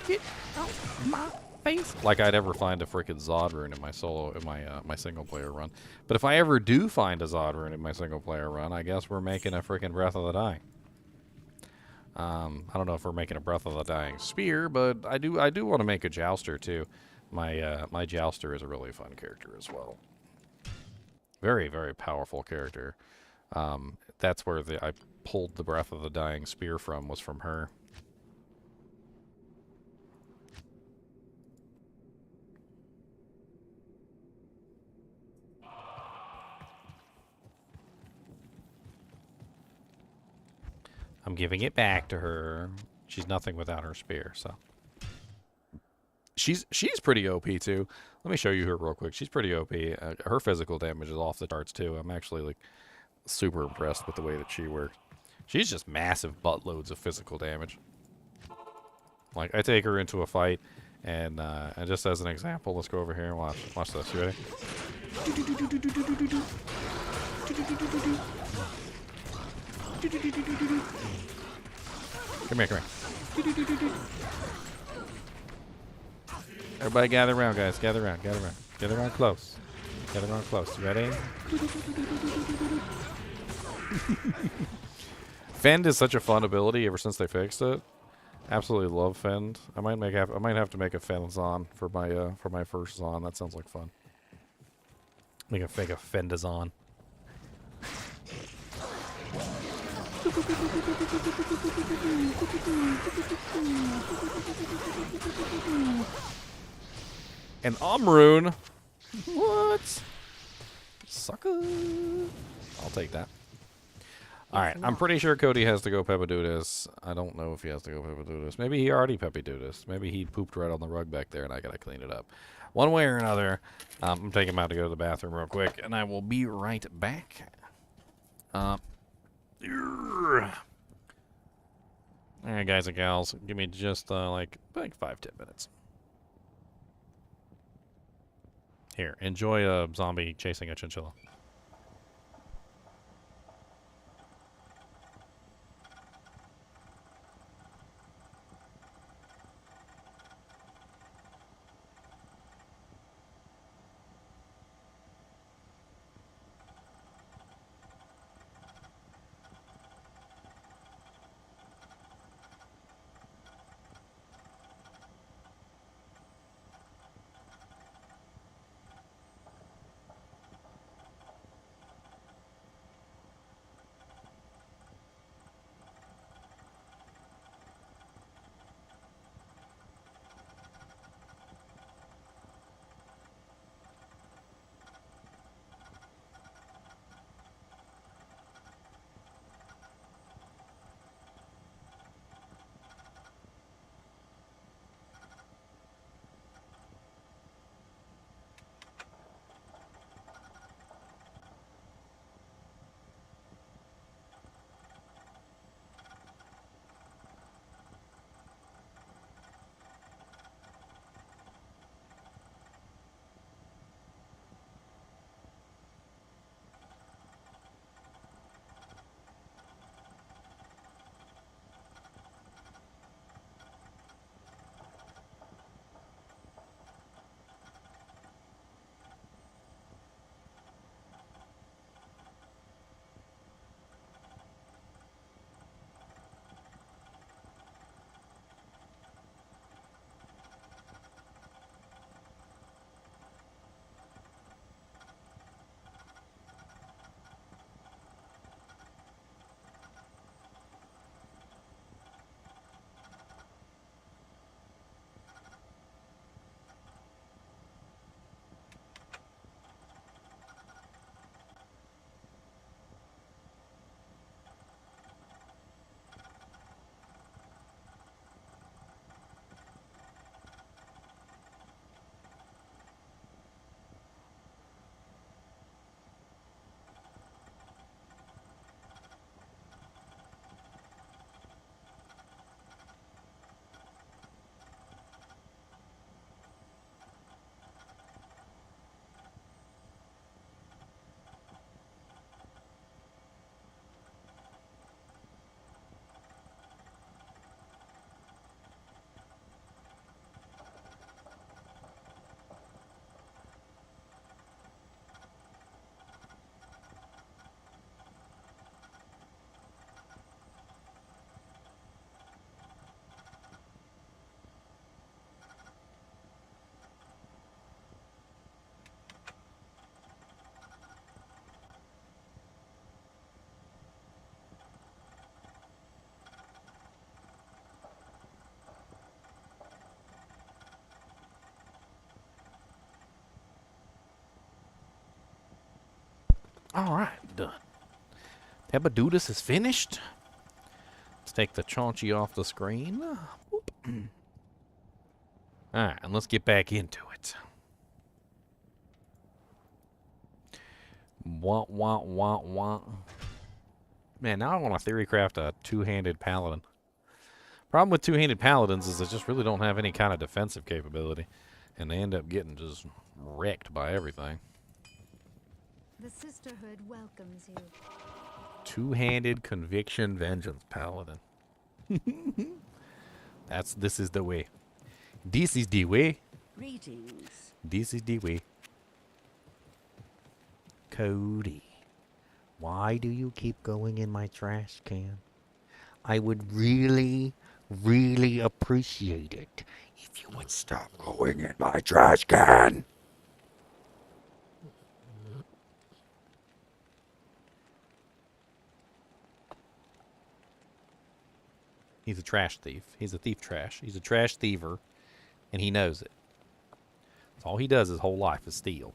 Get out my face. Like I'd ever find a freaking Zod rune in my my single player run. But if I ever do find a Zod rune in my single player run, I guess we're making a freaking Breath of the Dying. I don't know if we're making a Breath of the Dying spear, but I do want to make a jouster too. My jouster is a really fun character as well. Very, very powerful character. That's where I pulled the Breath of the Dying spear from, was from her. I'm giving it back to her. She's nothing without her spear, so. She's pretty OP too. Let me show you her real quick. She's pretty OP. Her physical damage is off the charts too. I'm actually like super impressed with the way that she works. She's just massive buttloads of physical damage. Like I take her into a fight, and just as an example, let's go over here and watch this. You ready? Come here. Everybody gather around, guys. Gather around close. Gather around close. You ready? Fend is such a fun ability ever since they fixed it. Absolutely love Fend. I might have to make a Fend Zon for my first Zon. That sounds like fun. Make a Fendazon. An Omrune? What? Sucker. I'll take that. Alright, I'm pretty sure Cody has to go Pepperdudis. I don't know if he has to go Pepperdudis. Maybe he already Pepperdudis. Maybe he pooped right on the rug back there and I gotta clean it up. One way or another, I'm taking him out to go to the bathroom real quick, and I will be right back. Alright, guys and gals, give me just like 5-10 minutes. Here, enjoy a zombie chasing a chinchilla. Alright, done. Tabadudus is finished. Let's take the Chinchilla off the screen. Whoop. Alright, and let's get back into it. Wah, wah, wah, wah. Man, now I want to theory craft a two-handed paladin. Problem with two-handed paladins is they just really don't have any kind of defensive capability. And they end up getting just wrecked by everything. The sisterhood welcomes you. Two-handed conviction vengeance paladin. This is the way. This is the way. Greetings. This is the way. Cody, why do you keep going in my trash can? I would really, really appreciate it if you would stop going in my trash can. He's a trash thief. He's a thief trash. He's a trash thiever, and he knows it. That's all he does his whole life is steal.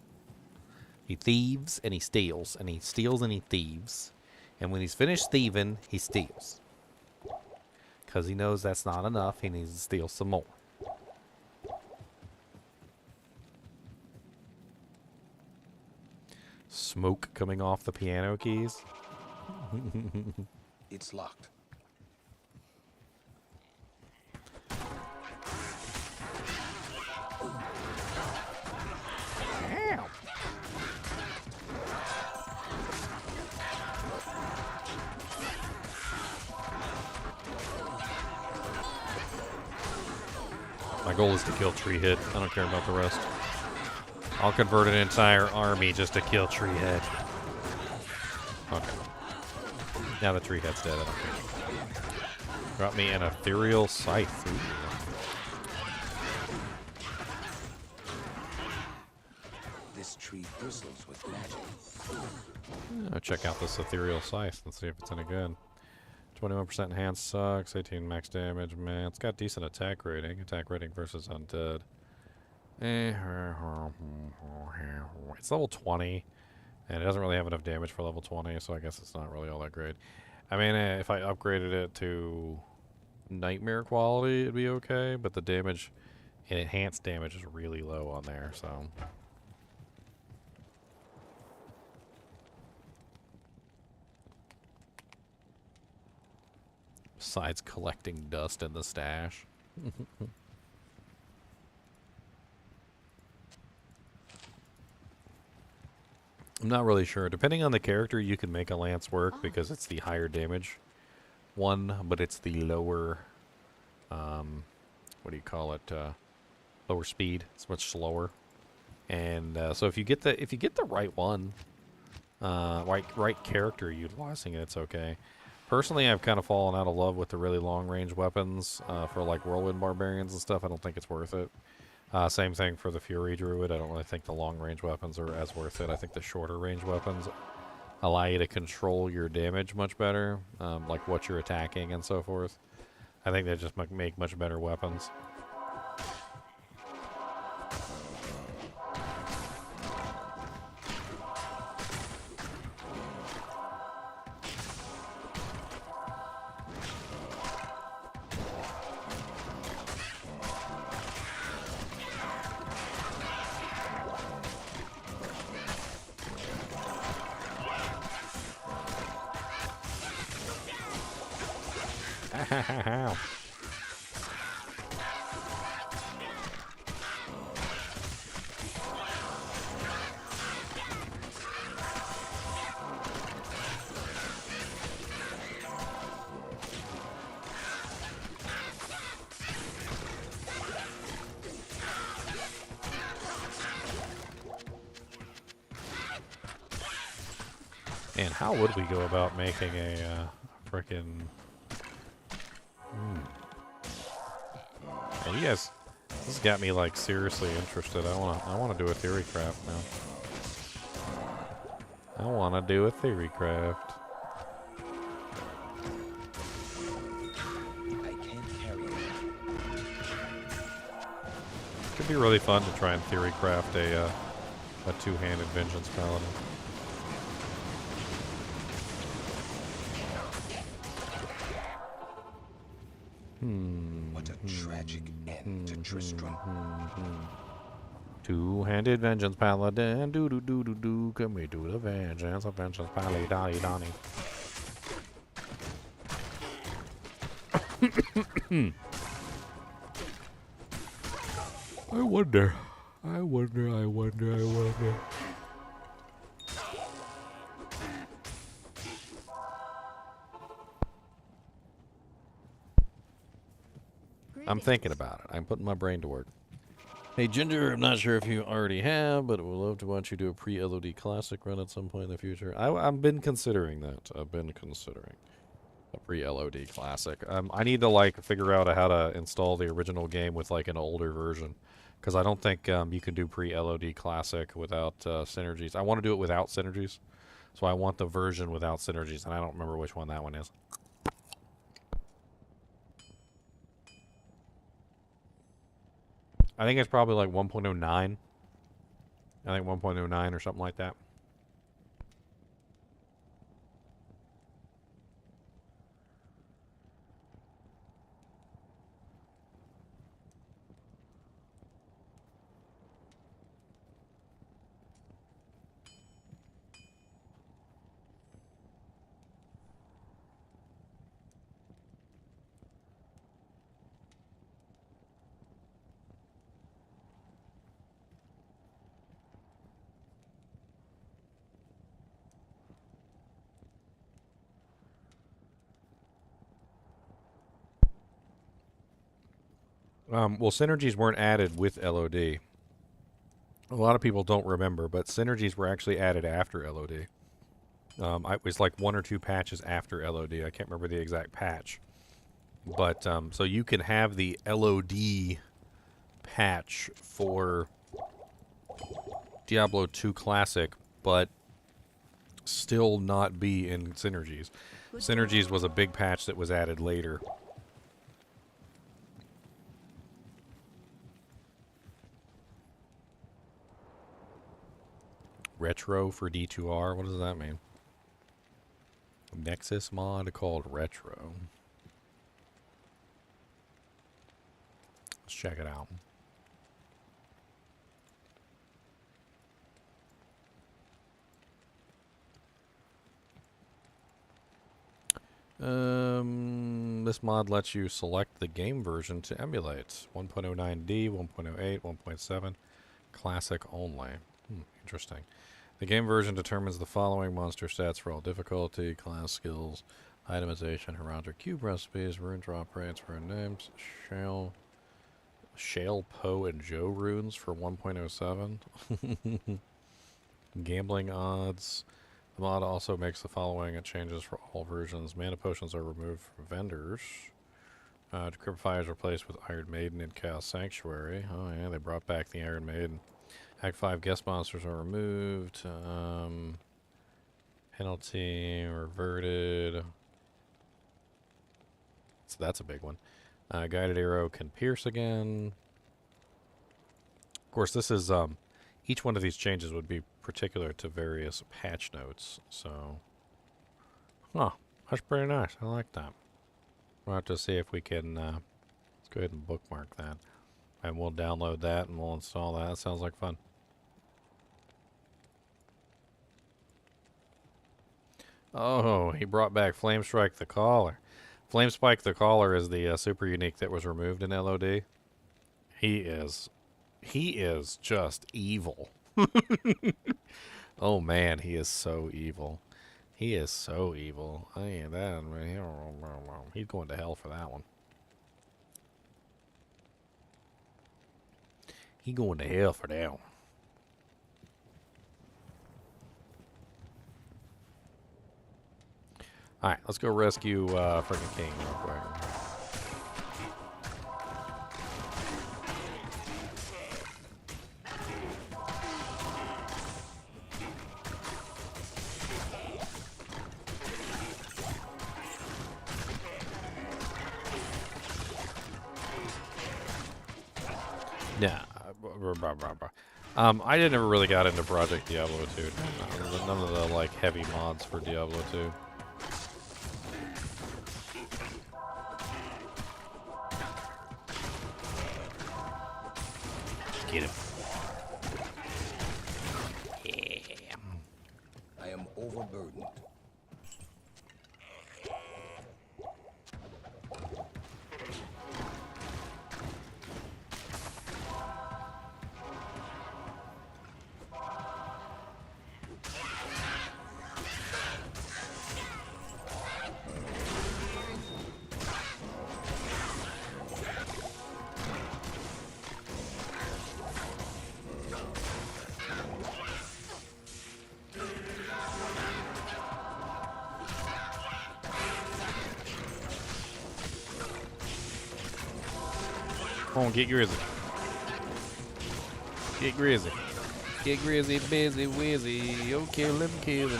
He thieves and he steals, and he steals and he thieves. And when he's finished thieving, he steals. Because he knows that's not enough, he needs to steal some more. Smoke coming off the piano keys. It's locked. Ow. My goal is to kill Tree Head. I don't care about the rest. I'll convert an entire army just to kill Tree Head. Okay. Now the Tree Head's dead, I don't care. Got me an ethereal scythe. Ooh. This tree bristles with magic. I'll check out this ethereal scythe and see if it's any good. 21% enhanced sucks, 18 max damage. Man, it's got decent attack rating. Attack rating versus undead. It's level 20, and it doesn't really have enough damage for level 20, so I guess it's not really all that great. I mean, if I upgraded it to nightmare quality, it'd be okay, but the damage, enhanced damage is really low on there, so... Besides collecting dust in the stash. I'm not really sure. Depending on the character, you can make a lance work because it's the higher damage one, but it's the lower, what do you call it? Lower speed. It's much slower. And so if you get the right one, right character utilizing it, it's okay. Personally, I've kind of fallen out of love with the really long-range weapons for like Whirlwind Barbarians and stuff. I don't think it's worth it. Same thing for the Fury Druid. I don't really think the long-range weapons are as worth it. I think the shorter-range weapons allow you to control your damage much better, like what you're attacking and so forth. I think they just make much better weapons. And how would we go about making a frickin'... Yeah, you guys, this has got me like seriously interested. I wanna do a theory craft now. I wanna do a theory craft. I can't carry it. Could be really fun to try and theory craft a two-handed vengeance paladin. What a tragic end to Tristram. Two-handed vengeance paladin, do do do do do. Can we do the vengeance paladin, donny donny. I wonder. I'm thinking about it. I'm putting my brain to work. Hey, Ginger, I'm not sure if you already have, but I would love to watch you do a pre-LOD Classic run at some point in the future. I've been considering that. I've been considering a pre-LOD Classic. I need to, like, figure out how to install the original game with, like, an older version. Because I don't think you can do pre-LOD Classic without synergies. I want to do it without synergies. So I want the version without synergies, and I don't remember which one that one is. I think it's probably like 1.09. I think 1.09 or something like that. Well, synergies weren't added with LOD. A lot of people don't remember, but synergies were actually added after LOD. It was like 1 or 2 patches after LOD. I can't remember the exact patch. But, so you can have the LOD patch for Diablo 2 Classic, but still not be in synergies. Synergies was a big patch that was added later. Retro for D2R? What does that mean? Nexus mod called Retro. Let's check it out. This mod lets you select the game version to emulate. 1.09D, 1.08, 1.7, Classic only. Interesting. The game version determines the following monster stats for all difficulty, class skills, itemization, heraldic cube recipes, rune drop rates, rune names, Shale, Poe, and Joe runes for 1.07. Gambling odds. The mod also makes the following changes for all versions. Mana potions are removed from vendors. Decryptify is replaced with Iron Maiden and Chaos Sanctuary. Oh yeah, they brought back the Iron Maiden. Act 5 guest monsters are removed. Penalty reverted. So that's a big one. Guided arrow can pierce again. Of course, this is each one of these changes would be particular to various patch notes. So, that's pretty nice. I like that. We'll have to see if we can. Let's go ahead and bookmark that, and we'll download that and we'll install that. That sounds like fun. Oh, he brought back Flame Strike the Caller. Flame Spike the Caller is the super unique that was removed in LOD. He is just evil. Oh man, he is so evil. He is so evil. He's going to hell for that one. He going to hell for that one. Alright, let's go rescue freaking Cain real quick. Yeah. I never really got into Project Diablo 2. None of the like heavy mods for Diablo 2. overburdened. Come on, get Grizzly. Get Grizzly. Get Grizzly, busy, whizzy. Oh, kill him,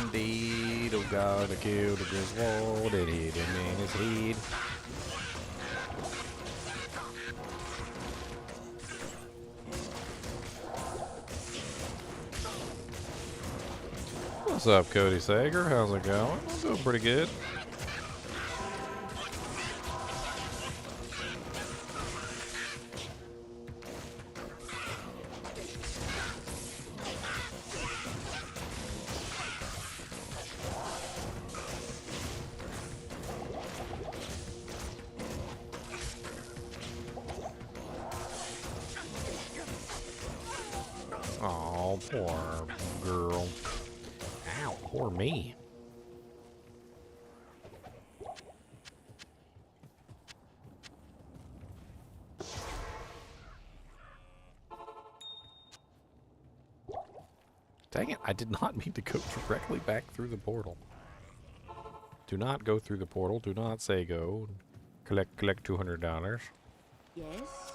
indeed. Oh, God, I killed the Griswold and hit him in his head. What's up, Cody Sager? How's it going? I'm doing pretty good. Oh, poor girl. Ow, poor me. Dang it, I did not mean to go directly back through the portal. Do not go through the portal. Do not say go. Collect $200. Yes?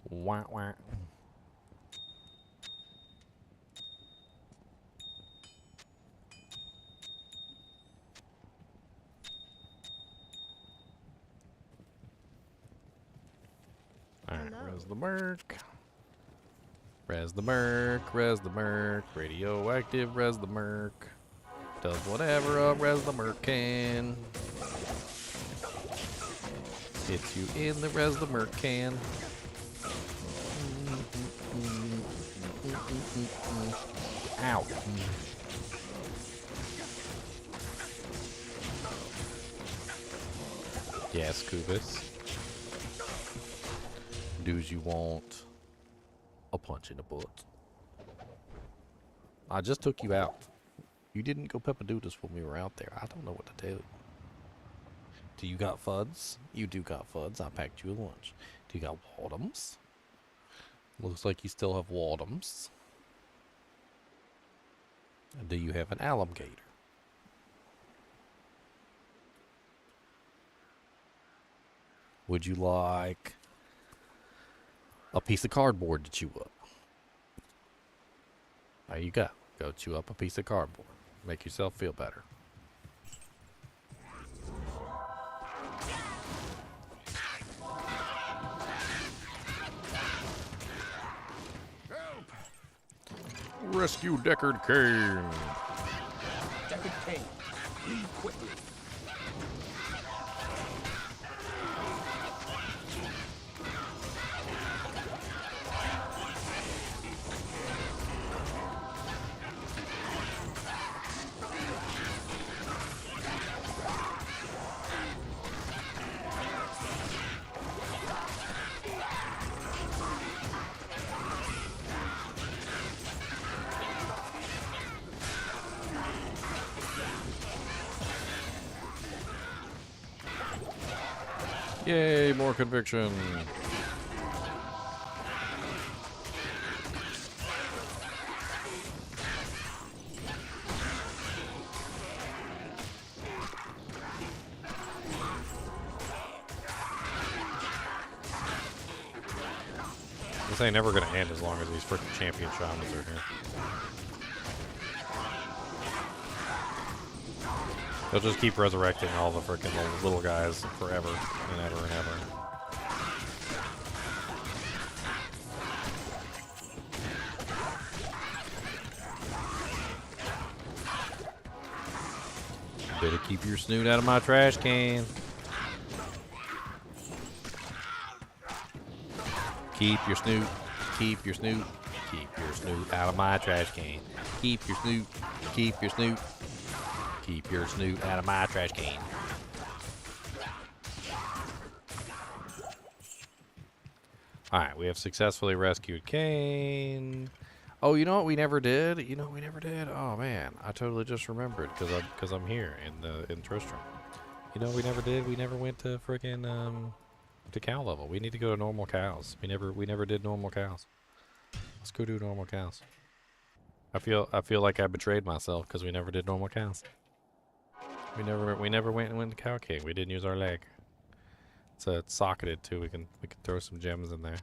Wah, wah. Alright, Hello. res the merc. Res the merc, res the merc. Radioactive, res the merc. Does whatever a res the merc can. Hits you in the res the merc can. Ow. Yes, Kubis. Dudes, you want a punch in the butt. I just took you out. You didn't go peppadoodles when we were out there. I don't know what to do. Do you got fuds? You do got fuds. I packed you a lunch. Do you got wadums? Looks like you still have wadums. Do you have an alligator? Would you like a piece of cardboard to chew up? There you go. Go chew up a piece of cardboard. Make yourself feel better. Rescue Deckard Cain. Deckard Cain, leave quickly. Yay, more conviction. This ain't never gonna end as long as these freaking champion shamans are here. They'll just keep resurrecting all the freaking little guys forever and ever and ever. Better keep your snoot out of my trash can. Keep your snoot. Keep your snoot. Keep your snoot out of my trash can. Keep your snoot. Keep your snoot. Keep your snoot out of my trash can. Alright, we have successfully rescued Cain. Oh, you know what we never did? You know what we never did? Oh man, I totally just remembered because I'm here in Tristram. You know what we never did? We never went to frickin' to cow level. We need to go to normal cows. We never did normal cows. Let's go do normal cows. I feel like I betrayed myself because we never did normal cows. We never went to Cow King. We didn't use our leg. It's socketed too. We can throw some gems in there.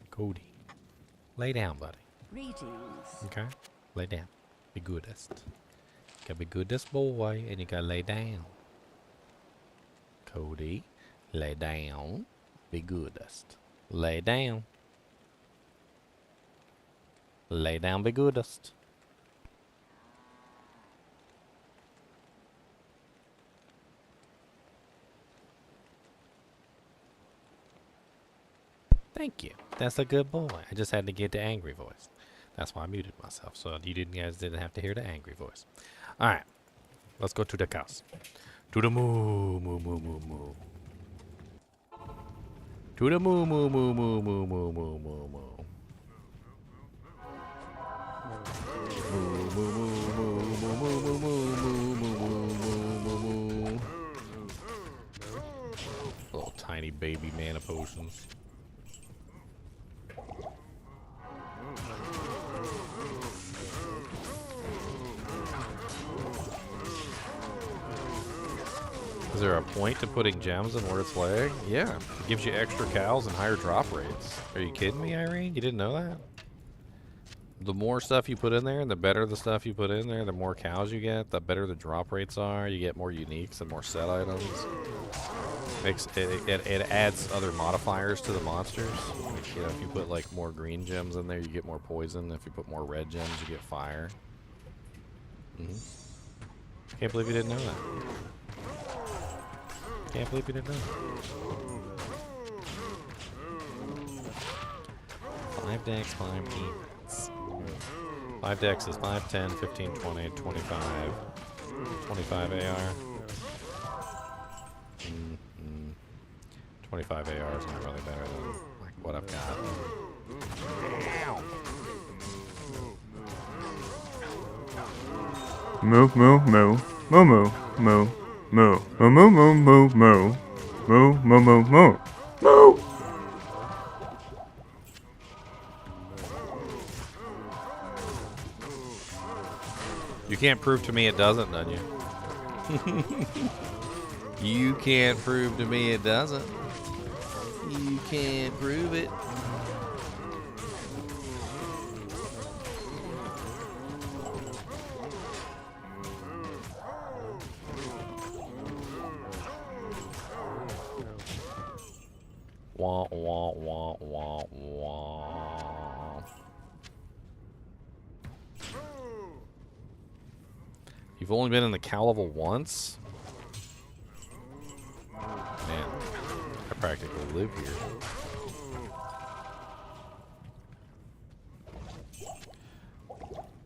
Cody, lay down, buddy. Greetings. Okay, lay down. Be goodest. You gotta be goodest boy, and you gotta lay down. Cody, lay down. Be goodest. Lay down. Lay down, be goodest. Thank you. That's a good boy. I just had to get the angry voice. That's why I muted myself, so you guys didn't have to hear the angry voice. All right, let's go to the cows. To the moo, moo, moo, moo, moo. To the moo, moo, moo, moo, moo, moo, moo, moo, moo. Moo, moo, moo, moo, moo, moo, moo, moo, moo, moo, moo, moo. Little tiny baby mana potions. Is there a point to putting gems in where it's laying? Yeah, it gives you extra cows and higher drop rates. Are you kidding me, Irene? You didn't know that? The more stuff you put in there, and the better the stuff you put in there, the more cows you get, the better the drop rates are. You get more uniques and more set items. Makes it adds other modifiers to the monsters. Like, you know, if you put like more green gems in there, you get more poison. If you put more red gems, you get fire. Can't believe you didn't know that. Can't believe you didn't know. 5 decks, 5 demons. 5 decks is 5, 10, 15, 20, 25. 25 AR. 25 AR is not really better than like what I've got. Ow. Moo moo moo moo moo moo. Moo, moo, moo, moo, moo, moo, moo, moo, moo, moo, moo. You can't prove to me it doesn't, don't you? You can't prove to me it doesn't. You can't prove it. Wah, wah, wah, wah, wah. You've only been in the cow level once? Man, I practically live here.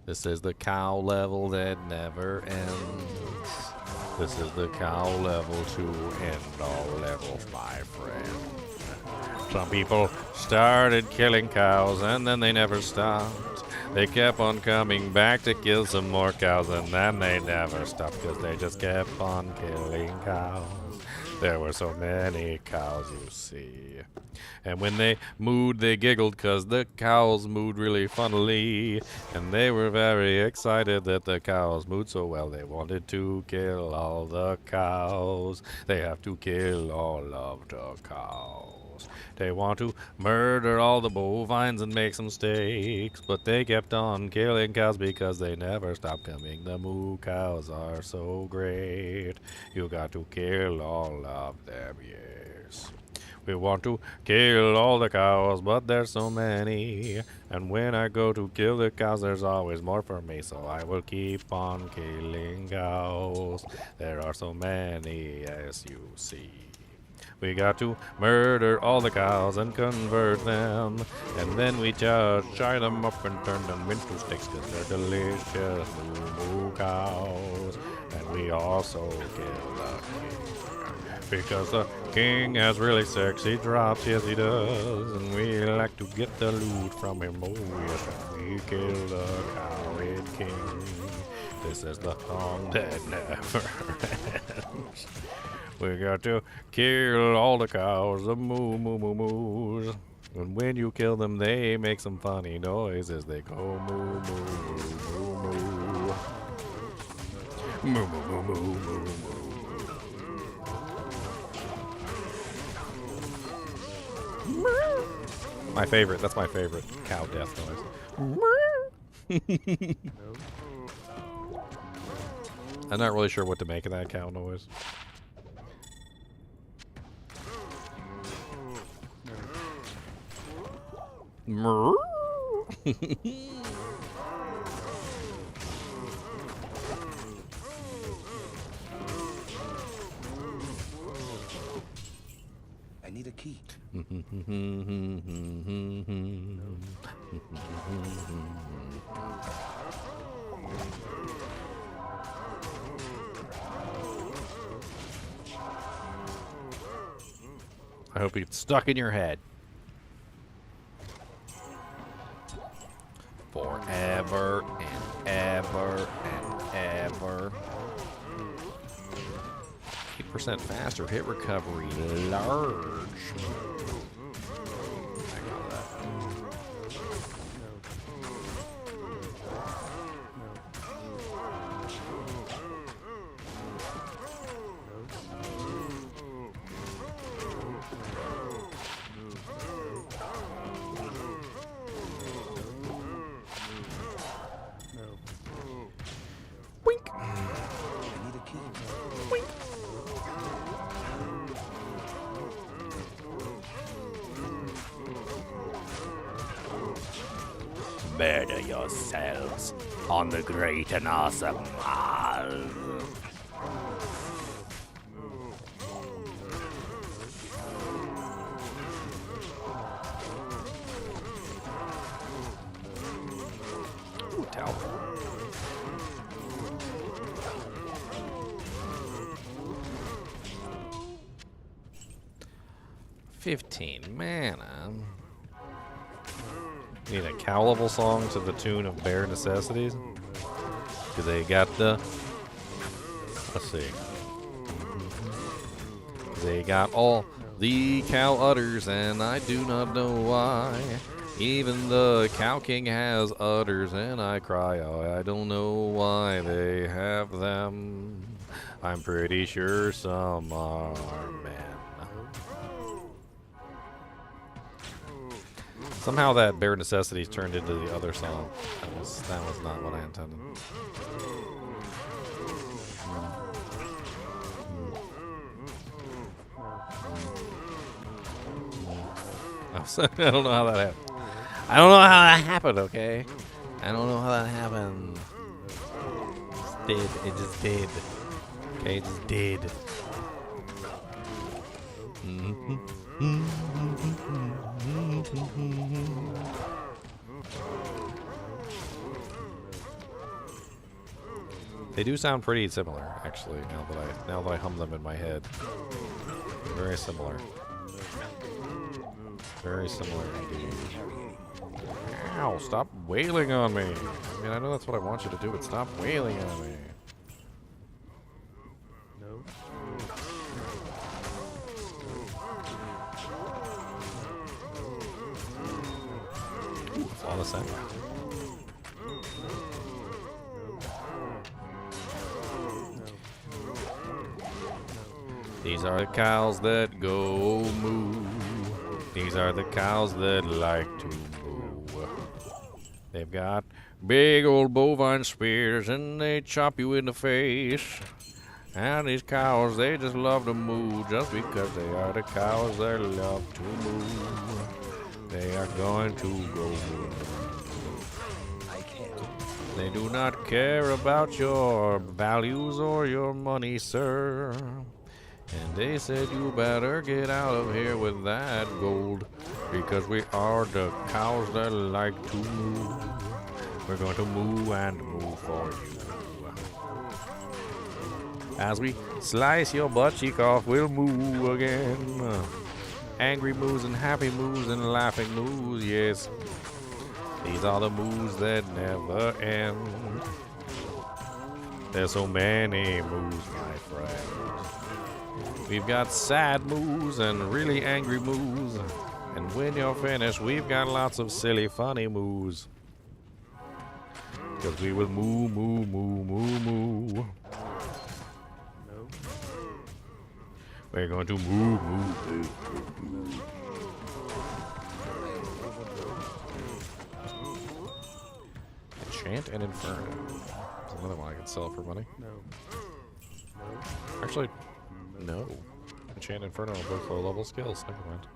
This is the cow level that never ends. This is the cow level to end all levels, my friend. Some people started killing cows and then they never stopped. They kept on coming back to kill some more cows and then they never stopped because they just kept on killing cows. There were so many cows, you see. And when they mooed, they giggled because the cows mooed really funnily. And they were very excited that the cows mooed so well. They wanted to kill all the cows. They have to kill all of the cows. They want to murder all the bovines and make some steaks. But they kept on killing cows because they never stopped coming. The moo cows are so great. You got to kill all of them, yes. We want to kill all the cows, but there's so many. And when I go to kill the cows, there's always more for me. So I will keep on killing cows. There are so many, as you see. We got to murder all the cows and convert them. And then we just shine them up and turn them into steaks, because they're delicious moo cows. And we also kill the king, because the king has really sexy drops, yes he does. And we like to get the loot from him, oh yes. And we kill the coward king. This is the song that never ends. We got to kill all the cows, the moos. And when you kill them, they make some funny noises. They go moo, moo, moo, moo, moo. Moo, moo, moo, moo, moo, moo. My favorite, that's my favorite cow death noise. I'm not really sure what to make of that cow noise. I need a key. I hope it's stuck in your head. Forever and ever and ever. 8% faster hit recovery. Large. Murder yourselves on the great and awesome Mars. Ooh, towel. $15 mana. Need a cow level song to the tune of Bare Necessities. Because they got the... Let's see. They got all the cow udders, and I do not know why. Even the Cow King has udders, and I cry. Oh, I don't know why they have them. I'm pretty sure some are men. Somehow that Bare Necessities turned into the other song. That was not what I intended. I don't know how that happened. I don't know how that happened, okay? I don't know how that happened. It just did. It just did. Okay, it just did. They do sound pretty similar, actually, now that I hum them in my head. Very similar. Very similar indeed. Ow, stop wailing on me. I mean, I know that's what I want you to do, but stop wailing on me. Ooh, flawless end. These are the cows that go moo. These are the cows that like to moo. They've got big old bovine spears and they chop you in the face. And these cows, they just love to move. Just because they are the cows, they love to move. They are going to go move. I can't. They do not care about your values or your money, sir. And they said you better get out of here with that gold, because we are the cows that like to move. We're going to move and move for you. As we slice your butt cheek off, we'll move again. Angry moves and happy moves and laughing moves, yes. These are the moves that never end. There's so many moves, my friend. We've got sad moves and really angry moves. And when you're finished, we've got lots of silly, funny moves. Because we will move, move, move, move, move. We're going to move, move, move, move. Enchant and Inferno. There's another one I can sell for money. Actually, no. Enchant and Inferno are both low-level skills. Never mind.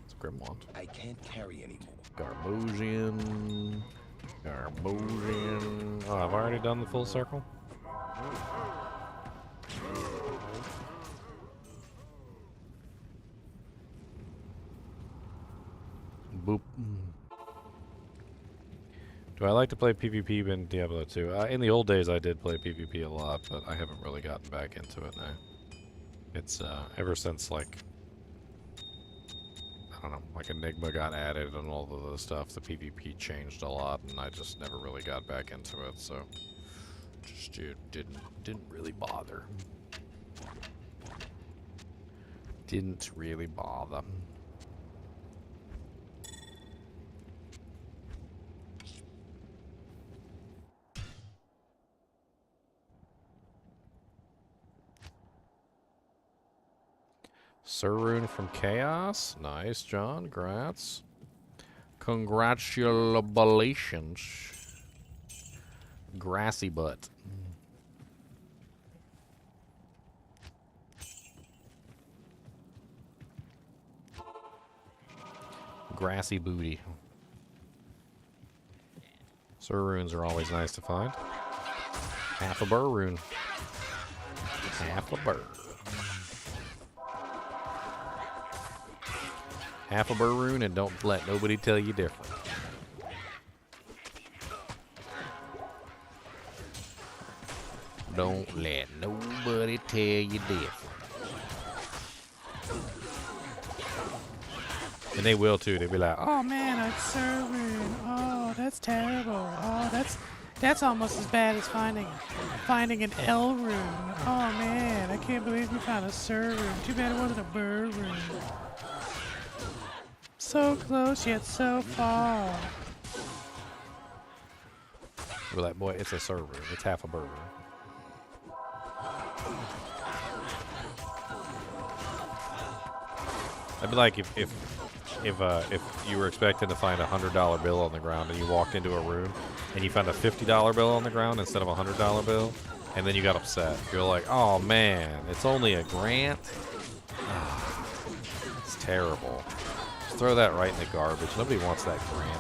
It's a Grimwand. I can't carry anymore. Garbosian. Garbosian. Oh, I've already done the full circle? Boop. Do I like to play PvP in Diablo 2? In the old days I did play PvP a lot, but I haven't really gotten back into it now. It's, ever since, like, I don't know, like Enigma got added and all of the stuff, the PvP changed a lot, and I just never really got back into it, so just didn't really bother. Didn't really bother. Sirrune from Chaos. Nice, John. Grats. Congratulations. Grassy butt. Grassy booty. Sirrunes are always nice to find. Half a burr rune. Half a burr. Half a burr rune, and don't let nobody tell you different. Don't let nobody tell you different. And they will too. They'll be like, Oh man, a Sir rune. Oh, that's terrible. Oh, that's almost as bad as finding an L rune. Oh man, I can't believe we found a Sir rune. Too bad it wasn't a burr rune. So close yet so far. we're like, boy, it's a Sir rune. It's half a burr rune. I'd be like if you were expecting to find a $100 bill on the ground and you walked into a room and you found a $50 bill on the ground instead of a $100 bill, and then you got upset. You're like, oh man, it's only a grant. It's terrible. Just throw that right in the garbage. Nobody wants that grant.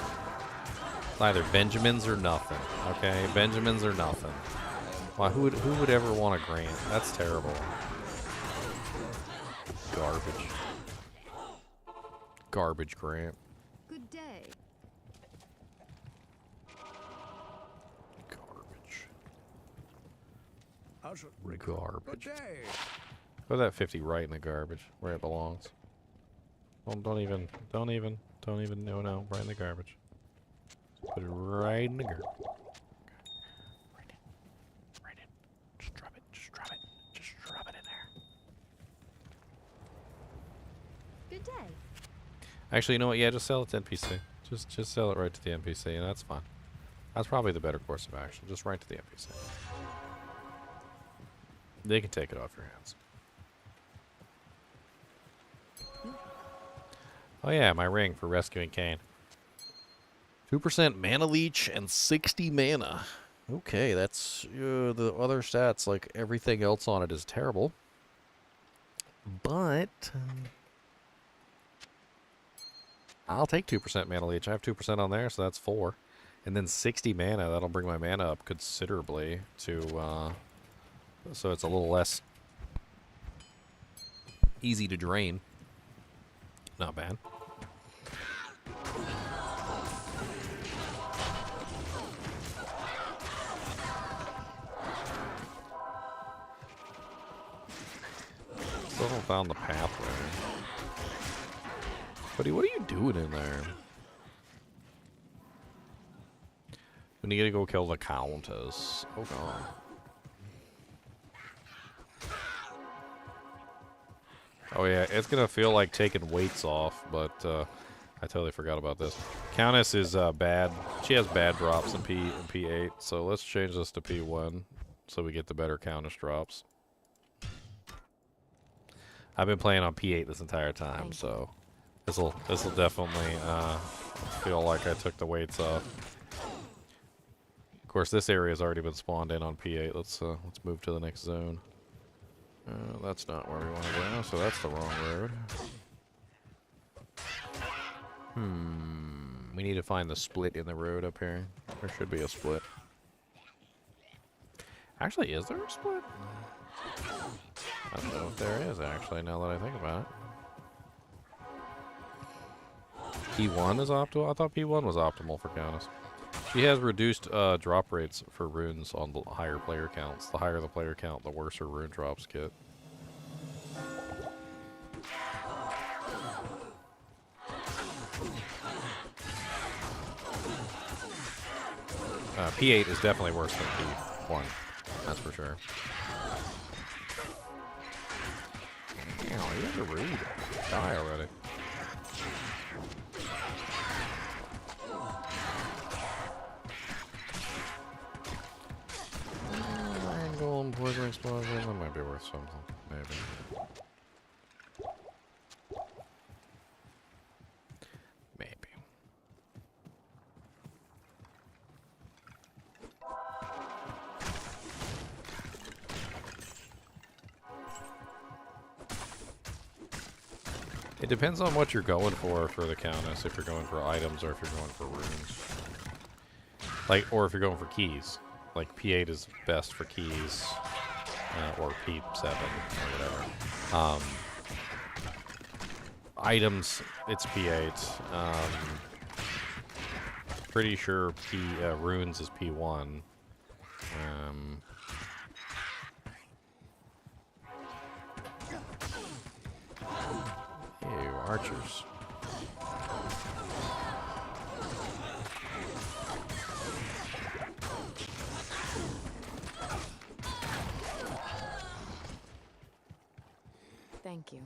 It's either Benjamins or nothing. Okay, Benjamins or nothing. Why? Who would ever want a grant? That's terrible. Garbage. Garbage grant. Good day. Garbage. Good Garbage. day. Throw that 50 right in the garbage, where it belongs. Don't even, no, right in the garbage. Put it right in the garbage. Right in. Just drop it, just drop it. Just drop it in there. Good day. Actually, you know what? Yeah, just sell it to NPC. Just sell it right to the NPC, and that's fine. That's probably the better course of action. Just right to the NPC. They can take it off your hands. Oh yeah, my ring for rescuing Cain. 2% mana leech and 60 mana. Okay, that's the other stats. Like everything else on it is terrible. But I'll take 2% mana leech. I have 2% on there, so that's 4. And then 60 mana. That'll bring my mana up considerably to, so it's a little less easy to drain. Not bad. Still haven't found the pathway. Buddy, what are you doing in there? We need to go kill the Countess. Oh god. Oh yeah, it's gonna feel like taking weights off, but I totally forgot about this. Countess is bad. She has bad drops in P8, so let's change this to P1 so we get the better Countess drops. I've been playing on P8 this entire time, so this'll definitely feel like I took the weights off. Of course, this area's already been spawned in on P8. Let's move to the next zone. That's not where we want to go, so that's the wrong road. We need to find the split in the road up here. There should be a split. Actually, is there a split? I don't know if there is, actually, now that I think about it. P1 is optimal? I thought P1 was optimal for Countess. She has reduced drop rates for runes on the higher player counts. The higher the player count, the worse her rune drops get. P8 is definitely worse than P1. That's for sure. Damn, you have to read. Die already. Iron golem, poison explosion. That might be worth something. Maybe. Maybe. It depends on what you're going for the Countess, if you're going for items or if you're going for runes. Like, or if you're going for keys. Like, P8 is best for keys, or P7, or whatever. Items, it's P8. Pretty sure runes is P1. Ew, archers. Thank you.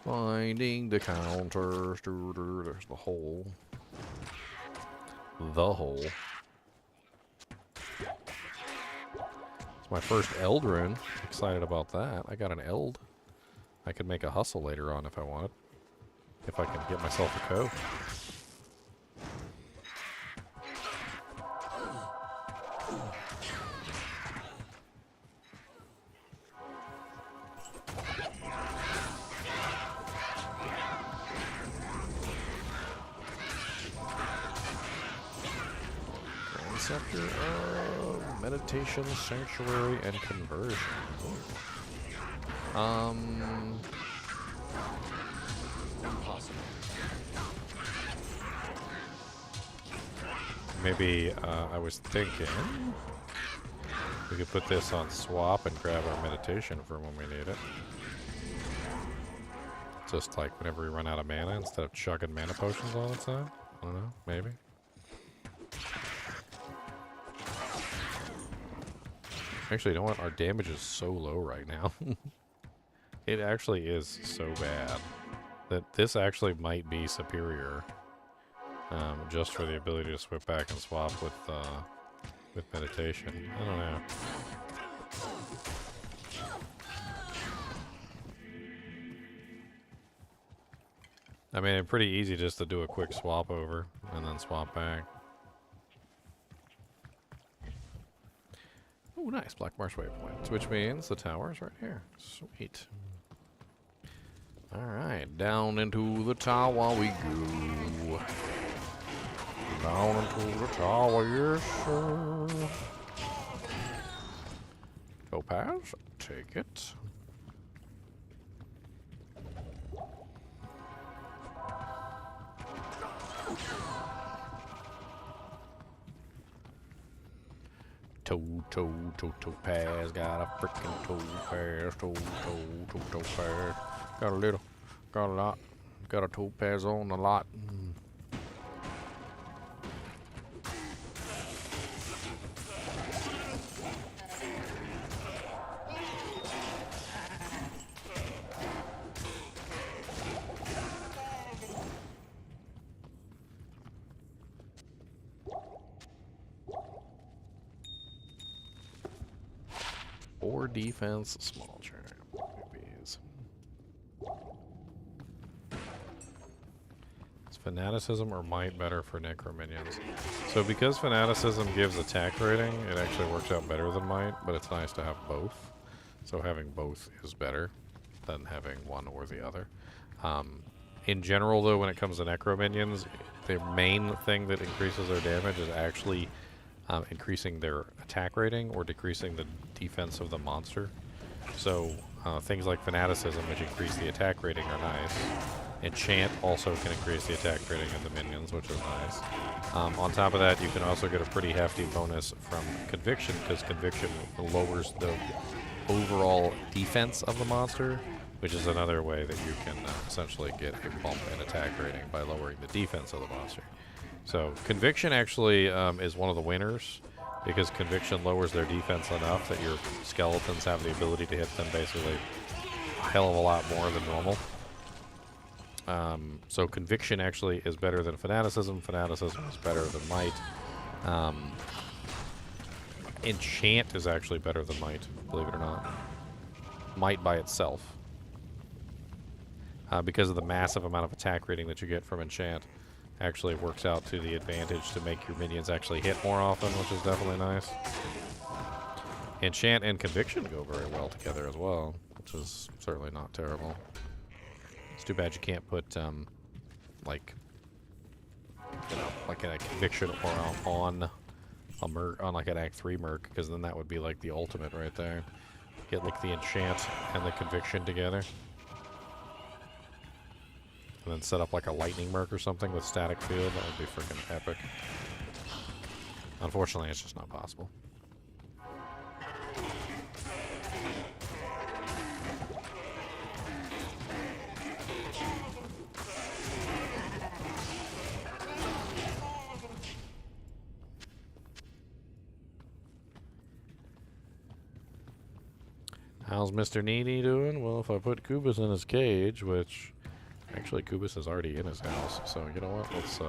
Finding the counters. There's the hole. The hole. It's my first Eld rune. Excited about that. I got an Eld. I could make a hustle later on if I wanted. If I can get myself a code. Scepter of Meditation, Sanctuary, and Conversion. Maybe I was thinking we could put this on swap and grab our meditation for when we need it. Just like whenever we run out of mana, instead of chugging mana potions all the time. I don't know, maybe. Actually, you know what? Our damage is so low right now. It actually is so bad that this actually might be superior. Just for the ability to swip back and swap with with meditation. I don't know. I mean, it's pretty easy just to do a quick swap over and then swap back. Oh, nice. Black Marsh waypoint, which means the tower's right here. Sweet. Alright, down into the tower we go. Down into the tower, yes, sir. Topaz, take it. Topaz, got a freaking topaz, topaz. Got a little, got a lot, got a topaz on a lot. 4 defense, small charm. Bees. Is fanaticism or might better for necro minions? So because fanaticism gives attack rating, it actually works out better than might, but it's nice to have both. So having both is better than having one or the other. In general, though, when it comes to necro minions, the main thing that increases their damage is actually increasing their attack rating or decreasing the defense of the monster. So things like fanaticism, which increase the attack rating, are nice. Enchant also can increase the attack rating of the minions, which is nice. On top of that, you can also get a pretty hefty bonus from conviction, because conviction lowers the overall defense of the monster, which is another way that you can essentially get a bump in attack rating by lowering the defense of the monster. So conviction actually is one of the winners, because conviction lowers their defense enough that your skeletons have the ability to hit them basically a hell of a lot more than normal. So conviction actually is better than fanaticism. Fanaticism is better than might. Enchant is actually better than might, believe it or not. Might by itself. Because of the massive amount of attack rating that you get from enchant, actually works out to the advantage to make your minions actually hit more often, which is definitely nice. Enchant and conviction go very well together as well, which is certainly not terrible. It's too bad you can't put like, you know, like a conviction or on a merc, on like an Act 3 merc, because then that would be like the ultimate right there. Get like the enchant and the conviction together. And then set up like a lightning merc or something with static field. That would be freaking epic. Unfortunately, it's just not possible. How's Mr. NiNi doing? Well, if I put Kubus in his cage, which... Actually, Kubus is already in his house, so you know what? Let's,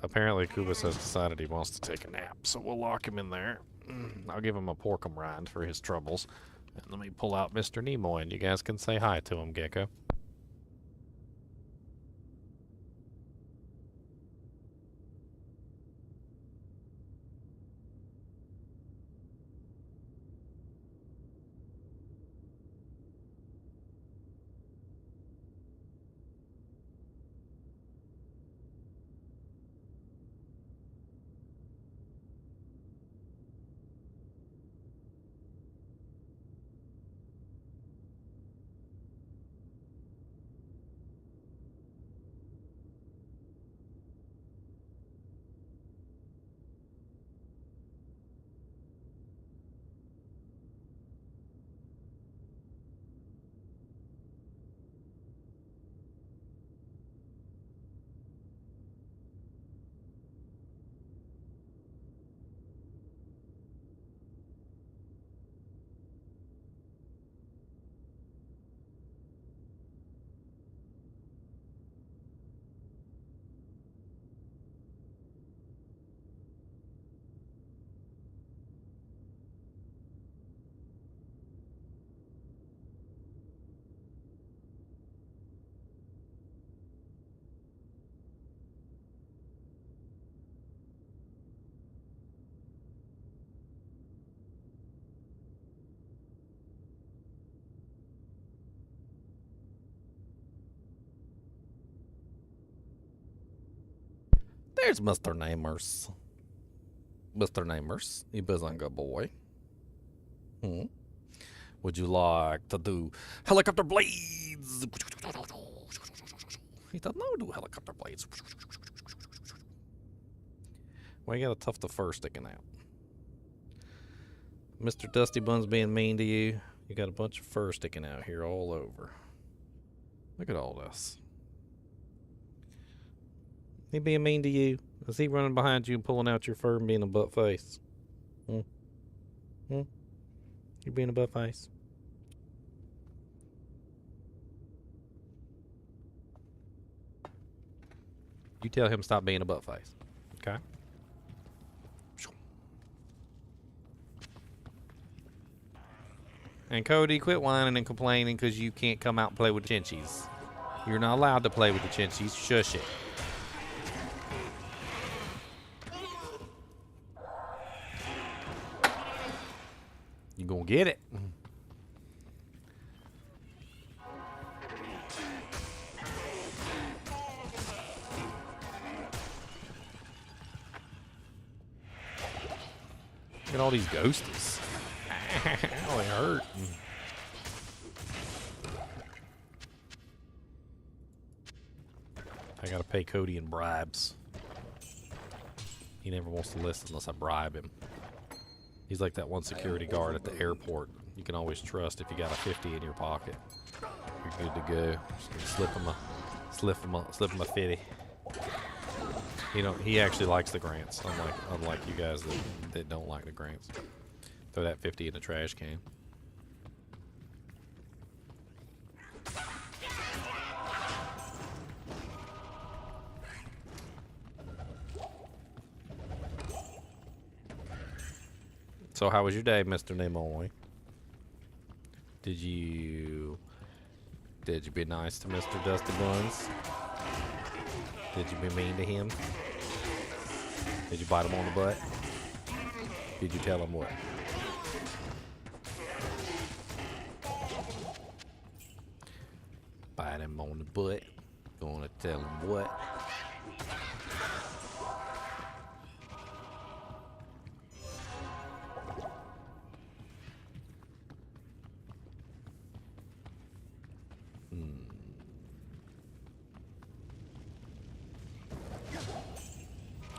apparently Kubus has decided he wants to take a nap, so we'll lock him in there. I'll give him a porkum rind for his troubles. And let me pull out Mr. Nemo, and you guys can say hi to him, Gecko. There's Mr. Namers. Mr. Namers, you been good boy. Would you like to do helicopter blades? He doesn't know do helicopter blades. Why you got a tuft of fur sticking out? Mr. Dusty Bun's being mean to you. You got a bunch of fur sticking out here all over. Look at all this. He being mean to you? Is he running behind you and pulling out your fur and being a butt face? You being a butt face? You tell him stop being a butt face. Okay? And Cody, quit whining and complaining because you can't come out and play with the chinchies. You're not allowed to play with the chinchies. Shush it. You gonna get it. Look at all these ghosties. Oh, it hurt. I gotta pay Cody in bribes. He never wants to listen unless I bribe him. He's like that one security guard at the airport. You can always trust if you got a 50 in your pocket. You're good to go. Just slip him a 50. He actually likes the grants, unlike you guys that don't like the grants. Throw that 50 in the trash can. So how was your day, Mr. Nimoy? Did you be nice to Mr. Dusty Buns? Did you be mean to him? Did you bite him on the butt? Did you tell him what? Bite him on the butt. Gonna tell him what?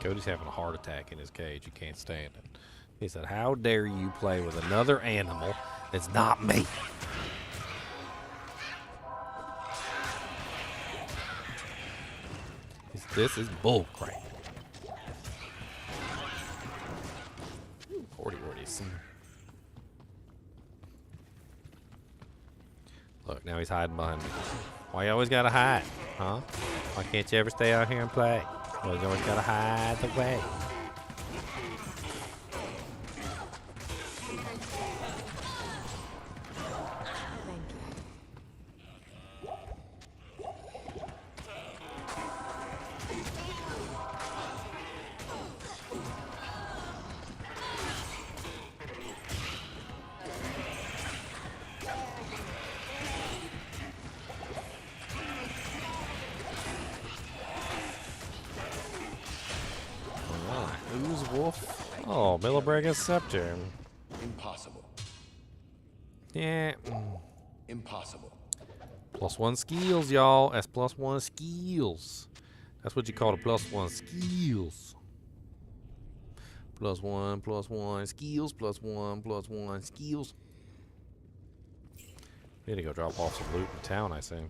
Cody's having a heart attack in his cage. You can't stand it. He said, "How dare you play with another animal that's not me?" This is bull crap. 40 40s. Look, now he's hiding behind me. Why you always gotta hide, huh? Why can't you ever stay out here and play? Well, you always gotta hide the way. Who's wolf? Oh, Millibraga's scepter. Impossible. Yeah. Impossible. +1 skills, y'all. That's +1 skills. That's what you call the +1 skills. +1 skills. +1 skills. We need to go drop off some loot in town, I say.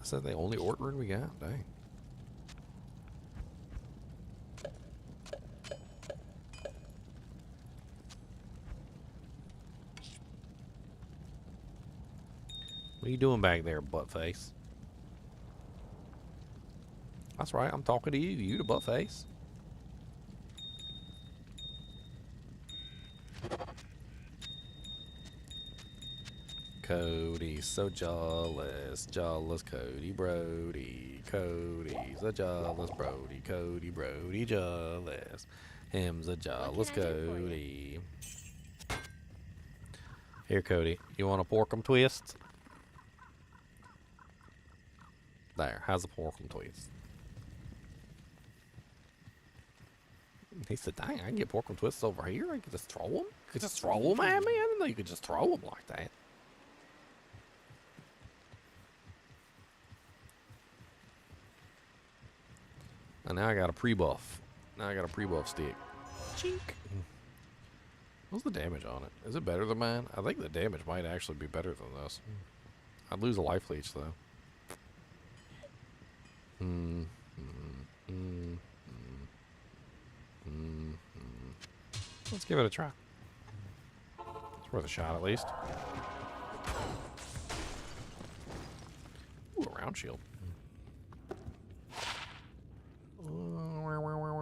Is that the only order we got? Dang. What are you doing back there, buttface? That's right, I'm talking to you. You the buttface. Cody, so jealous. Jealous Cody Brody. Cody's a jealous Brody. Cody Brody jealous. Him's a jealous Cody. Here, Cody. You want a porkum twist? There. How's the porkum twist? He said, dang, I can get porkum twists over here. I can just throw them. You could just throw them at me. I didn't know you could just throw them like that. And now I got a pre-buff. Now I got a pre-buff stick. Chink. What's the damage on it? Is it better than mine? I think the damage might actually be better than this. I'd lose a life leech, though. Let's give it a try. It's worth a shot, at least. Ooh, a round shield.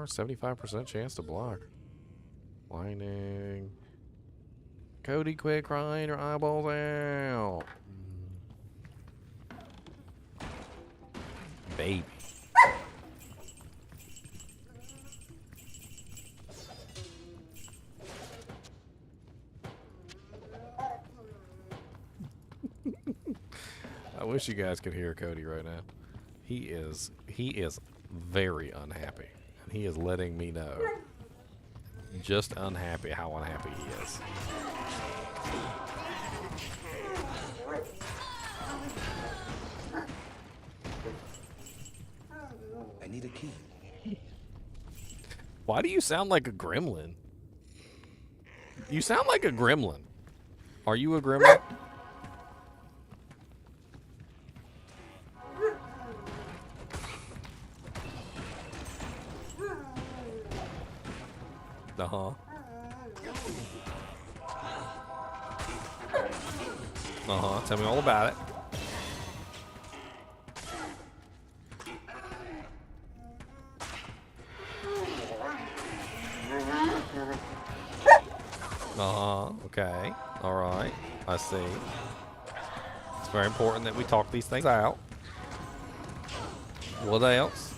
75% chance to block. Blinding. Cody, quit crying your eyeballs out. Baby. I wish you guys could hear Cody right now. He is very unhappy. And he is letting me know just unhappy how unhappy he is. I need a key. Why do you sound like a gremlin? You sound like a gremlin. Are you a gremlin? Uh-huh. Uh-huh. Tell me all about it. Uh-huh. Okay. All right. I see. It's very important that we talk these things out. What else?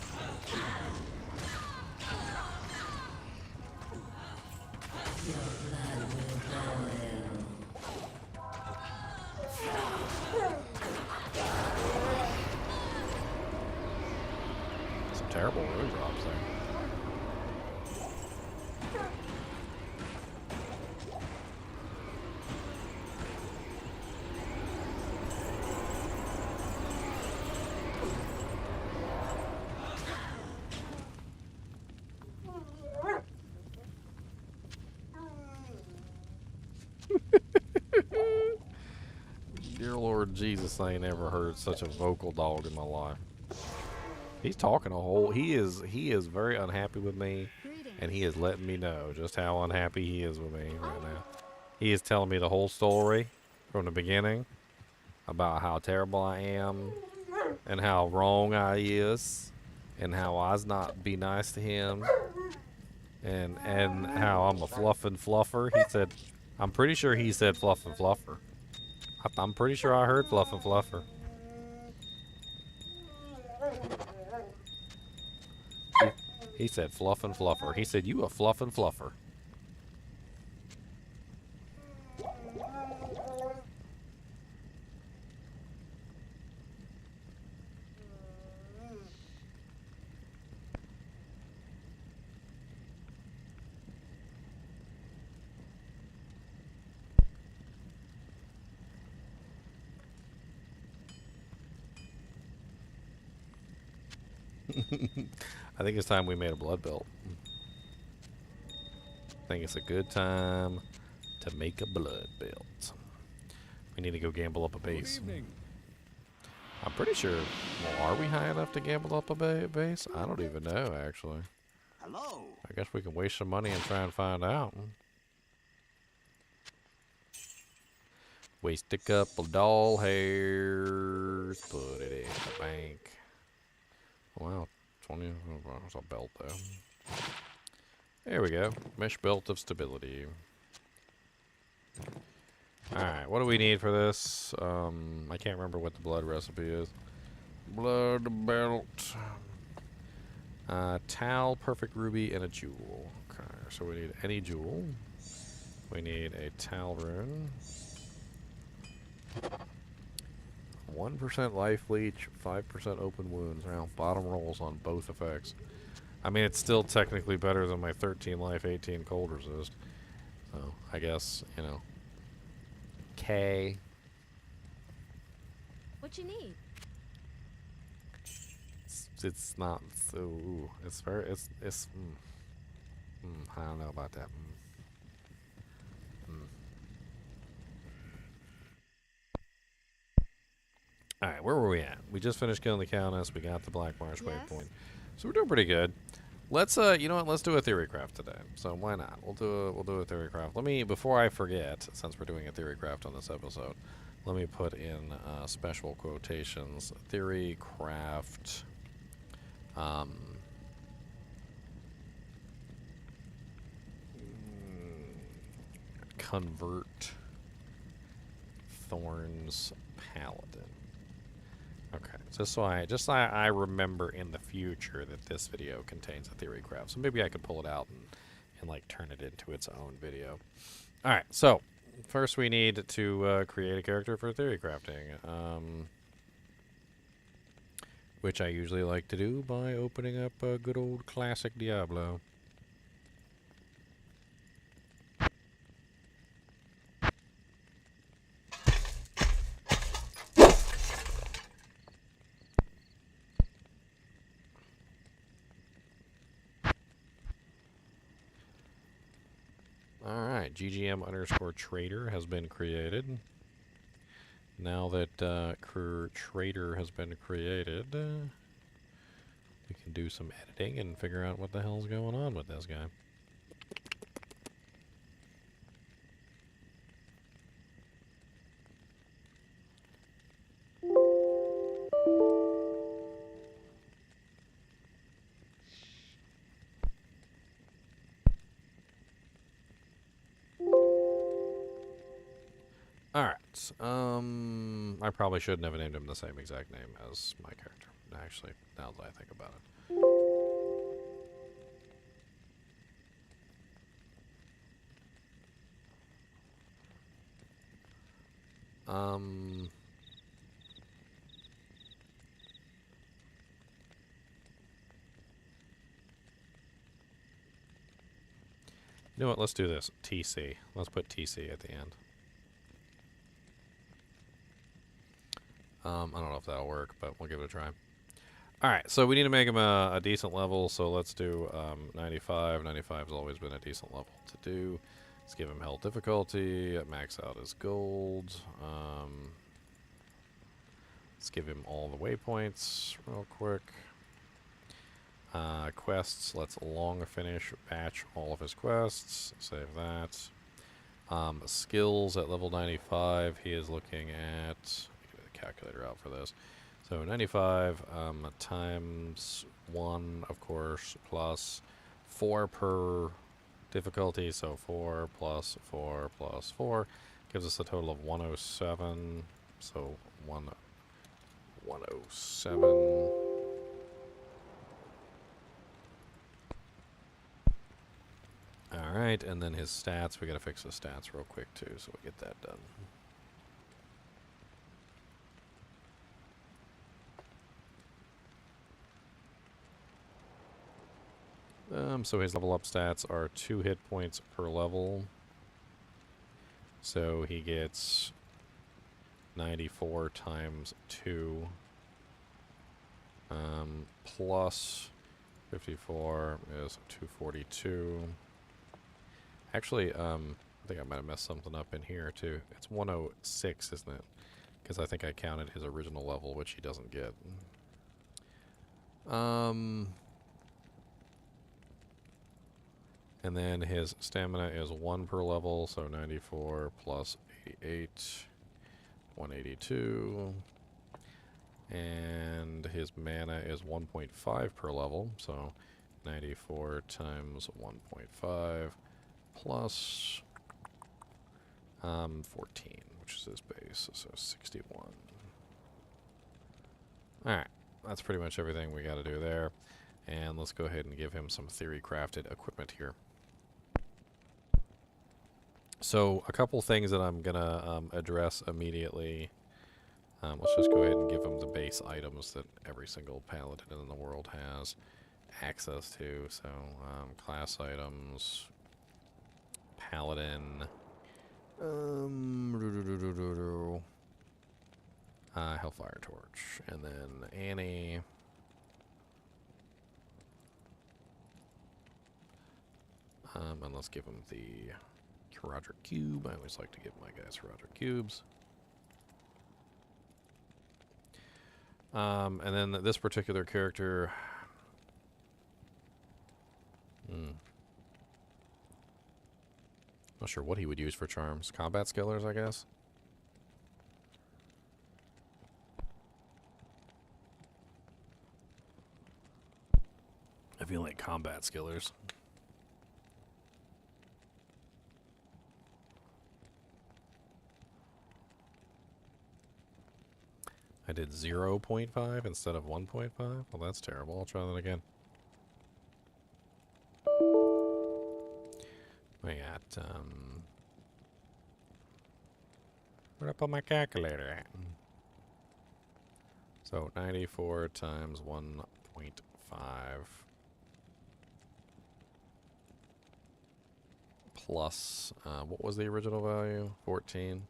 Some terrible rune drops there. Dear Lord Jesus, I ain't ever heard such a vocal dog in my life. He's talking a whole. He is very unhappy with me, and he is letting me know just how unhappy he is with me right now. He is telling me the whole story from the beginning about how terrible I am, and how wrong I is, and how I's not be nice to him, and how I'm a fluffin' fluffer. He said, I'm pretty sure he said fluffin' fluffer. I'm pretty sure I heard fluffin' fluffer. He said fluffin' fluffer. He said, you a fluffin' fluffer. I think it's time we made a blood belt. I think it's a good time to make a blood belt. We need to go gamble up a base. I'm pretty sure. Well, are we high enough to gamble up a base? I don't even know, actually. Hello. I guess we can waste some money and try and find out. Waste a couple doll hairs. Put it in the bank. Wow. 20. Oh, there's a belt though. There we go. Mesh belt of stability. Alright, what do we need for this? I can't remember what the blood recipe is. Blood belt. Tal, perfect ruby, and a jewel. Okay, so we need any jewel. We need a Tal rune. 1% life leech, 5% open wounds. Now, bottom rolls on both effects. I mean, it's still technically better than my 13 life, 18 cold resist. So, I guess, you know. K. What you need? It's not so. Ooh, it's very. It's. I don't know about that. All right, where were we at? We just finished killing the Countess. We got the Black Marsh Yes? waypoint, so we're doing pretty good. Let's you know what? Let's do a theory craft today. So why not? We'll do a theory craft. Let me, before I forget, since we're doing a theory craft on this episode, let me put in special quotations. Theory craft. Convert Thorns Paladin. Okay, just so I remember in the future that this video contains a theory craft. So maybe I could pull it out and like turn it into its own video. All right, so first we need to create a character for theory crafting, which I usually like to do by opening up a good old classic Diablo. Alright, GGM_trader has been created. Now that trader has been created, we can do some editing and figure out what the hell's going on with this guy. Alright, I probably shouldn't have named him the same exact name as my character, actually, now that I think about it. You know what, let's do this. TC. Let's put TC at the end. I don't know if that'll work, but we'll give it a try. Alright, so we need to make him a decent level, so let's do 95. 95 has always been a decent level to do. Let's give him hell difficulty, max out his gold. Let's give him all the waypoints real quick. Quests, let's long finish, batch all of his quests, save that. Skills at level 95, he is looking at, get a calculator out for this. So 95 times 1, of course, plus 4 per difficulty, so 4 plus 4 plus 4 gives us a total of 107, so 107. Alright, and then his stats, we gotta fix his stats real quick too, so we'll get that done. So his level up stats are 2 hit points per level. So he gets 94 times 2. Plus 54 is 242. Actually, I think I might have messed something up in here too. It's 106, isn't it? Because I think I counted his original level, which he doesn't get. And then his stamina is 1 per level, so 94 plus 88, 182. And his mana is 1.5 per level, so 94 times 1.5 plus 14, which is his base, so 61. Alright, that's pretty much everything we got to do there. And let's go ahead and give him some theory-crafted equipment here. So, a couple things that I'm going to address immediately. Let's just go ahead and give him the base items that every single paladin in the world has access to. So, class items, paladin, Hellfire Torch, and then Annie. And let's give him the Roger Cube. I always like to give my guys Roger Cubes. And then this particular character. Not sure what he would use for charms. Combat skillers, I guess. I feel like combat skillers. I did 0.5 instead of 1.5? Well, that's terrible. I'll try that again. We got, where'd I put my calculator at? So, 94 times 1.5 plus, what was the original value? 14.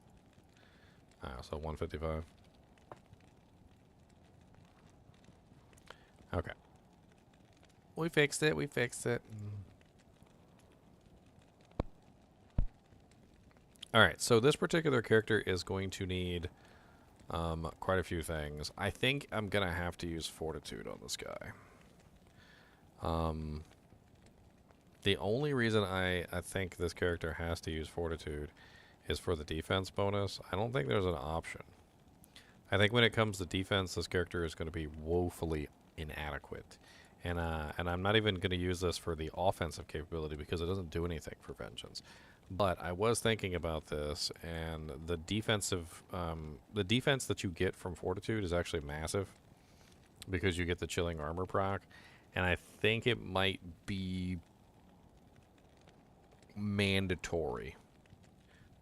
So 155. Okay. We fixed it, we fixed it. Alright, so this particular character is going to need quite a few things. I think I'm going to have to use Fortitude on this guy. The only reason I think this character has to use Fortitude is for the defense bonus. I don't think there's an option. I think when it comes to defense, this character is going to be woefully inadequate. And I'm not even going to use this for the offensive capability because it doesn't do anything for Vengeance. But I was thinking about this, and the defensive, the defense that you get from Fortitude is actually massive because you get the Chilling Armor proc, and I think it might be mandatory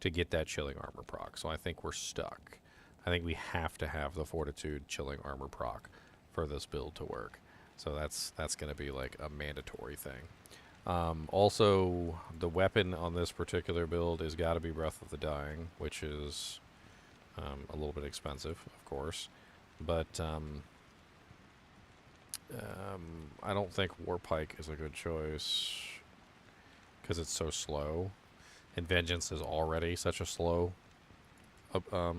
to get that Chilling Armor proc. So I think we're stuck. I think we have to have the Fortitude Chilling Armor proc for this build to work. So that's going to be like a mandatory thing. Also, the weapon on this particular build has got to be Breath of the Dying, which is a little bit expensive, of course. But I don't think Warpike is a good choice because it's so slow. And Vengeance is already such a slow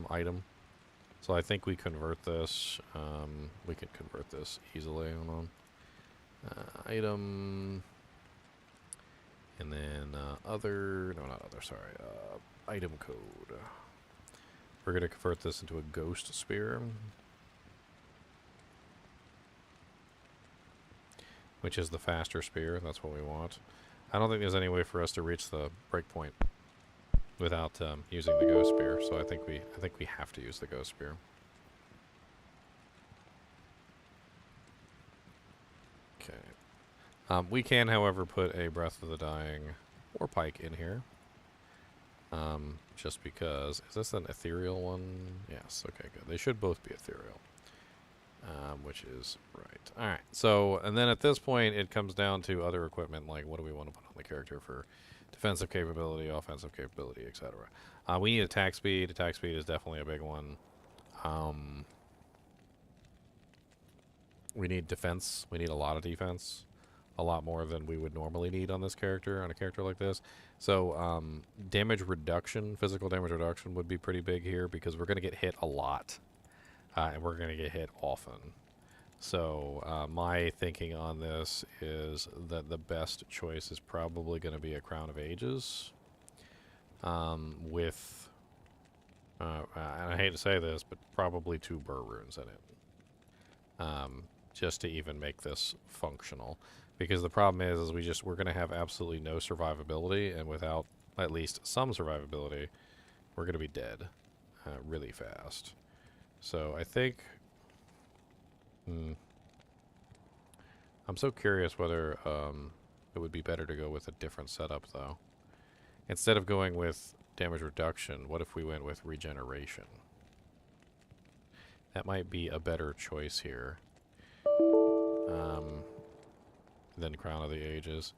item. So I think we convert this. We can convert this easily. Hold on. Item. And then other. No, not other. Sorry. Item code. We're going to convert this into a Ghost Spear. Which is the faster spear. That's what we want. I don't think there's any way for us to reach the breakpoint without using the Ghost Spear. So I think we have to use the Ghost Spear. Okay. We can, however, put a Breath of the Dying Warpike in here. Just because. Is this an ethereal one? Yes. Okay, good. They should both be ethereal. Which is right. Alright, so, and then at this point, it comes down to other equipment, like what do we want to put on the character for defensive capability, offensive capability, etc. We need attack speed. Attack speed is definitely a big one. We need defense. We need a lot of defense. A lot more than we would normally need on this character, on a character like this. So, damage reduction, physical damage reduction would be pretty big here because we're going to get hit a lot. And we're going to get hit often. So my thinking on this is that the best choice is probably going to be a Crown of Ages. With, and I hate to say this, but probably 2 Burr runes in it. Just to even make this functional. Because the problem is we're going to have absolutely no survivability, and without at least some survivability, we're going to be dead really fast. So I think... I'm so curious whether it would be better to go with a different setup, though. Instead of going with damage reduction, what if we went with regeneration? That might be a better choice here than Crown of the Ages.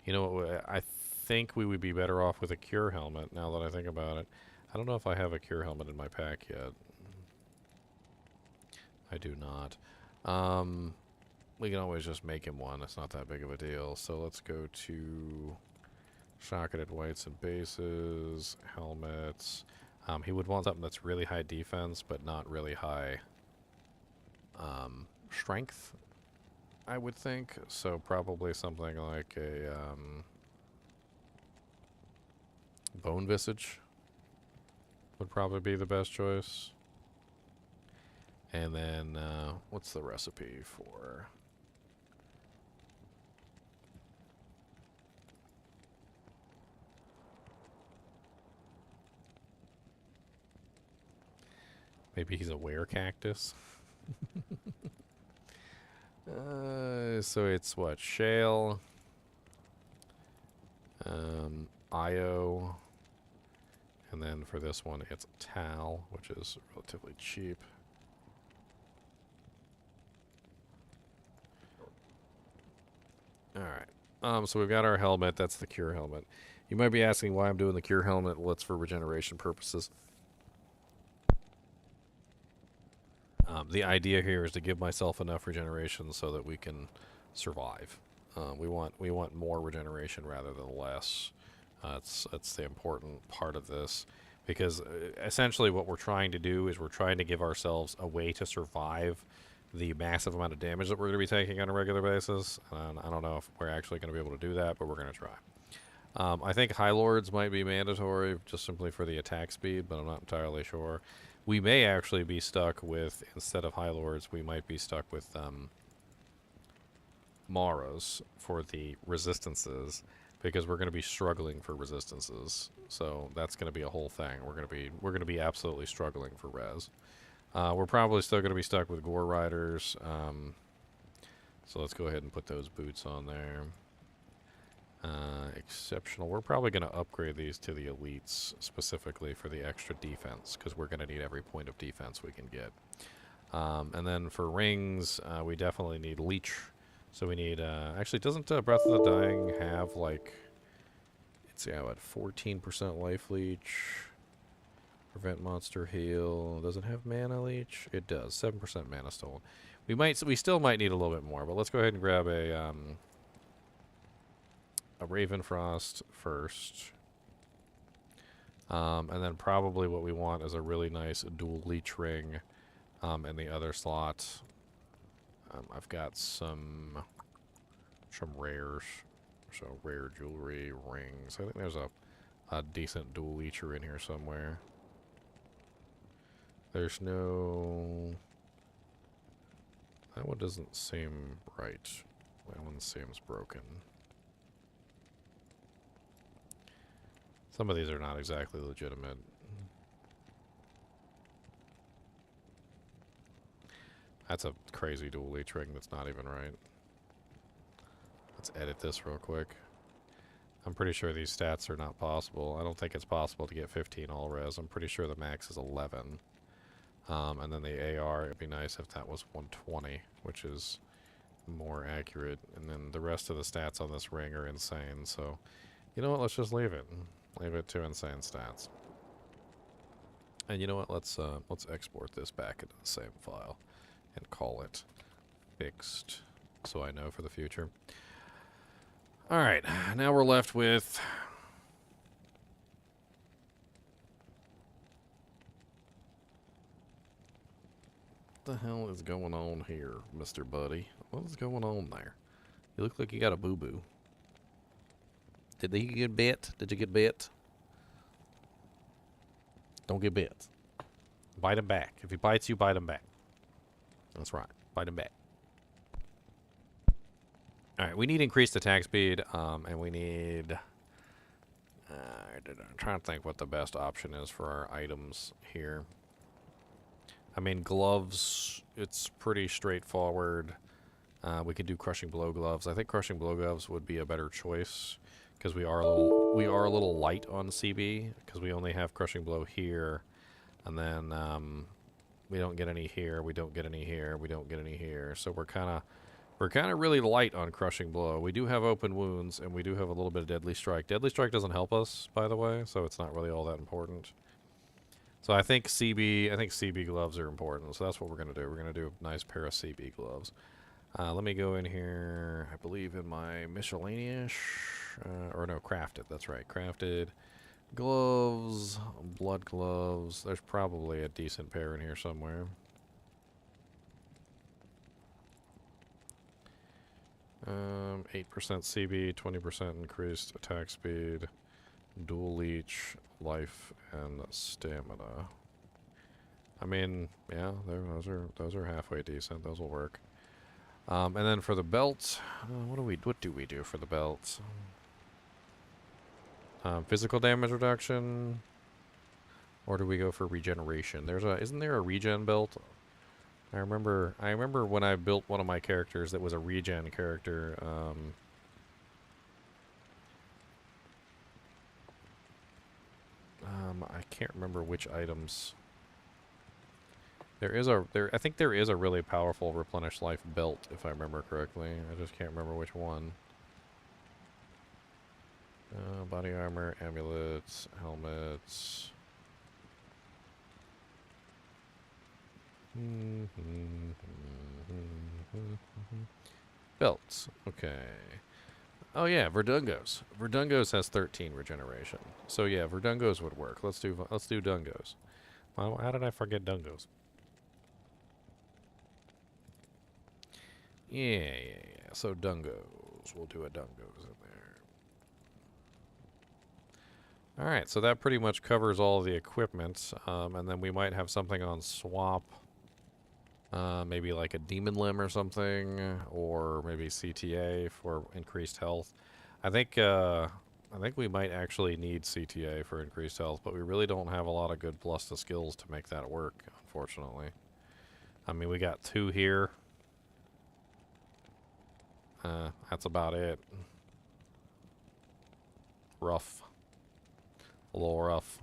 You know what? I think we would be better off with a Cure Helmet, now that I think about it. I don't know if I have a Cure Helmet in my pack yet. I do not. We can always just make him one. It's not that big of a deal. So let's go to Shocketed Whites and Bases, Helmets. He would want something that's really high defense, but not really high strength, I would think. So probably something like a Bone Visage would probably be the best choice. And then, what's the recipe for... Maybe he's a were-cactus? So it's what? Shale, Io, and then for this one it's Tal, which is relatively cheap. Alright, so we've got our helmet. That's the Cure Helmet. You might be asking why I'm doing the Cure Helmet. Well, it's for regeneration purposes. The idea here is to give myself enough regeneration so that we can survive. We want more regeneration rather than less. That's the important part of this, because essentially what we're trying to do is we're trying to give ourselves a way to survive the massive amount of damage that we're going to be taking on a regular basis. I don't know if we're actually going to be able to do that, but we're going to try. I think High Lords might be mandatory just simply for the attack speed, but I'm not entirely sure. We may actually be stuck with, instead of High Lords, we might be stuck with Maras for the resistances, because we're going to be struggling for resistances. So that's going to be a whole thing. We're going to be absolutely struggling for res. We're probably still going to be stuck with Gore Riders. So let's go ahead and put those boots on there. Exceptional. We're probably going to upgrade these to the elites specifically for the extra defense, because we're going to need every point of defense we can get. And then for rings, we definitely need leech. So we need, actually, doesn't Breath of the Dying have, like, it's, yeah, what, 14% life leech? Prevent monster heal. Does it have mana leech? It does. 7% mana stolen. We still might need a little bit more, but let's go ahead and grab a Ravenfrost first. And then probably what we want is a really nice dual leech ring in the other slot. I've got some rares. So rare jewelry, rings. I think there's a decent dual leecher in here somewhere. There's no... That one doesn't seem right. That one seems broken. Some of these are not exactly legitimate. That's a crazy dual leech ring that's not even right. Let's edit this real quick. I'm pretty sure these stats are not possible. I don't think it's possible to get 15 all res. I'm pretty sure the max is 11. And then the AR, it'd be nice if that was 120, which is more accurate. And then the rest of the stats on this ring are insane. So, you know what? Let's just leave it. Leave it to insane stats. And you know what? Let's export this back into the same file and call it fixed, so I know for the future. All right, now we're left with what the hell is going on here, Mr. Buddy? What is going on there? You look like you got a boo-boo. Did he get bit? Did you get bit? Don't get bit. Bite him back. If he bites you, bite him back. That's right. Bite him back. Alright, we need increased attack speed, and we need I'm trying to think what the best option is for our items here. I mean, gloves, it's pretty straightforward. We could do crushing blow gloves. I think crushing blow gloves would be a better choice because we are a little light on CB because we only have crushing blow here, and then we don't get any here. We don't get any here. We don't get any here. So we're kind of really light on crushing blow. We do have open wounds and we do have a little bit of deadly strike. Deadly strike doesn't help us, by the way, so it's not really all that important. So I think CB gloves are important. So that's what we're gonna do. We're gonna do a nice pair of CB gloves. Let me go in here, I believe in my miscellaneous, or no, crafted, that's right, crafted gloves, blood gloves. There's probably a decent pair in here somewhere. 8% CB, 20% increased attack speed, dual leech, life, and stamina. I mean, yeah, those are halfway decent. Those will work. And then for the belt, what do we do for the belt? Physical damage reduction, or do we go for regeneration? Isn't there a regen belt? I remember when I built one of my characters that was a regen character. I can't remember which items. I think there is a really powerful replenish life belt, if I remember correctly. I just can't remember which one. Body armor, amulets, helmets. Belts. Okay. Oh yeah, Verdungos. Verdungos has 13 regeneration. So yeah, Verdungos would work. Let's do Dungos. Well, how did I forget Dungos? Yeah. So Dungos. We'll do a Dungos in there. Alright, so that pretty much covers all the equipment. And then we might have something on swap. Maybe like a demon limb or something, or maybe CTA for increased health. I think we might actually need CTA for increased health, but we really don't have a lot of good plus the skills to make that work, unfortunately. I mean, we got 2 here. That's about it. Rough. A little rough.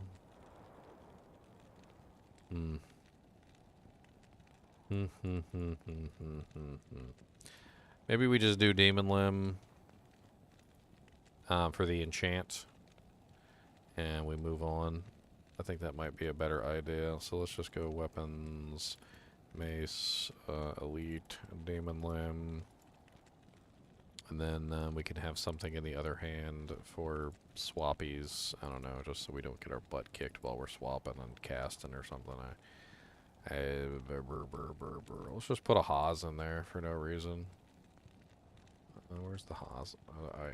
Maybe we just do Demon Limb for the enchant, and we move on. I think that might be a better idea. So let's just go weapons, mace, elite, Demon Limb, and then we can have something in the other hand for swappies. I don't know, just so we don't get our butt kicked while we're swapping and casting or something. Let's just put a Haas in there for no reason. Where's the Haas?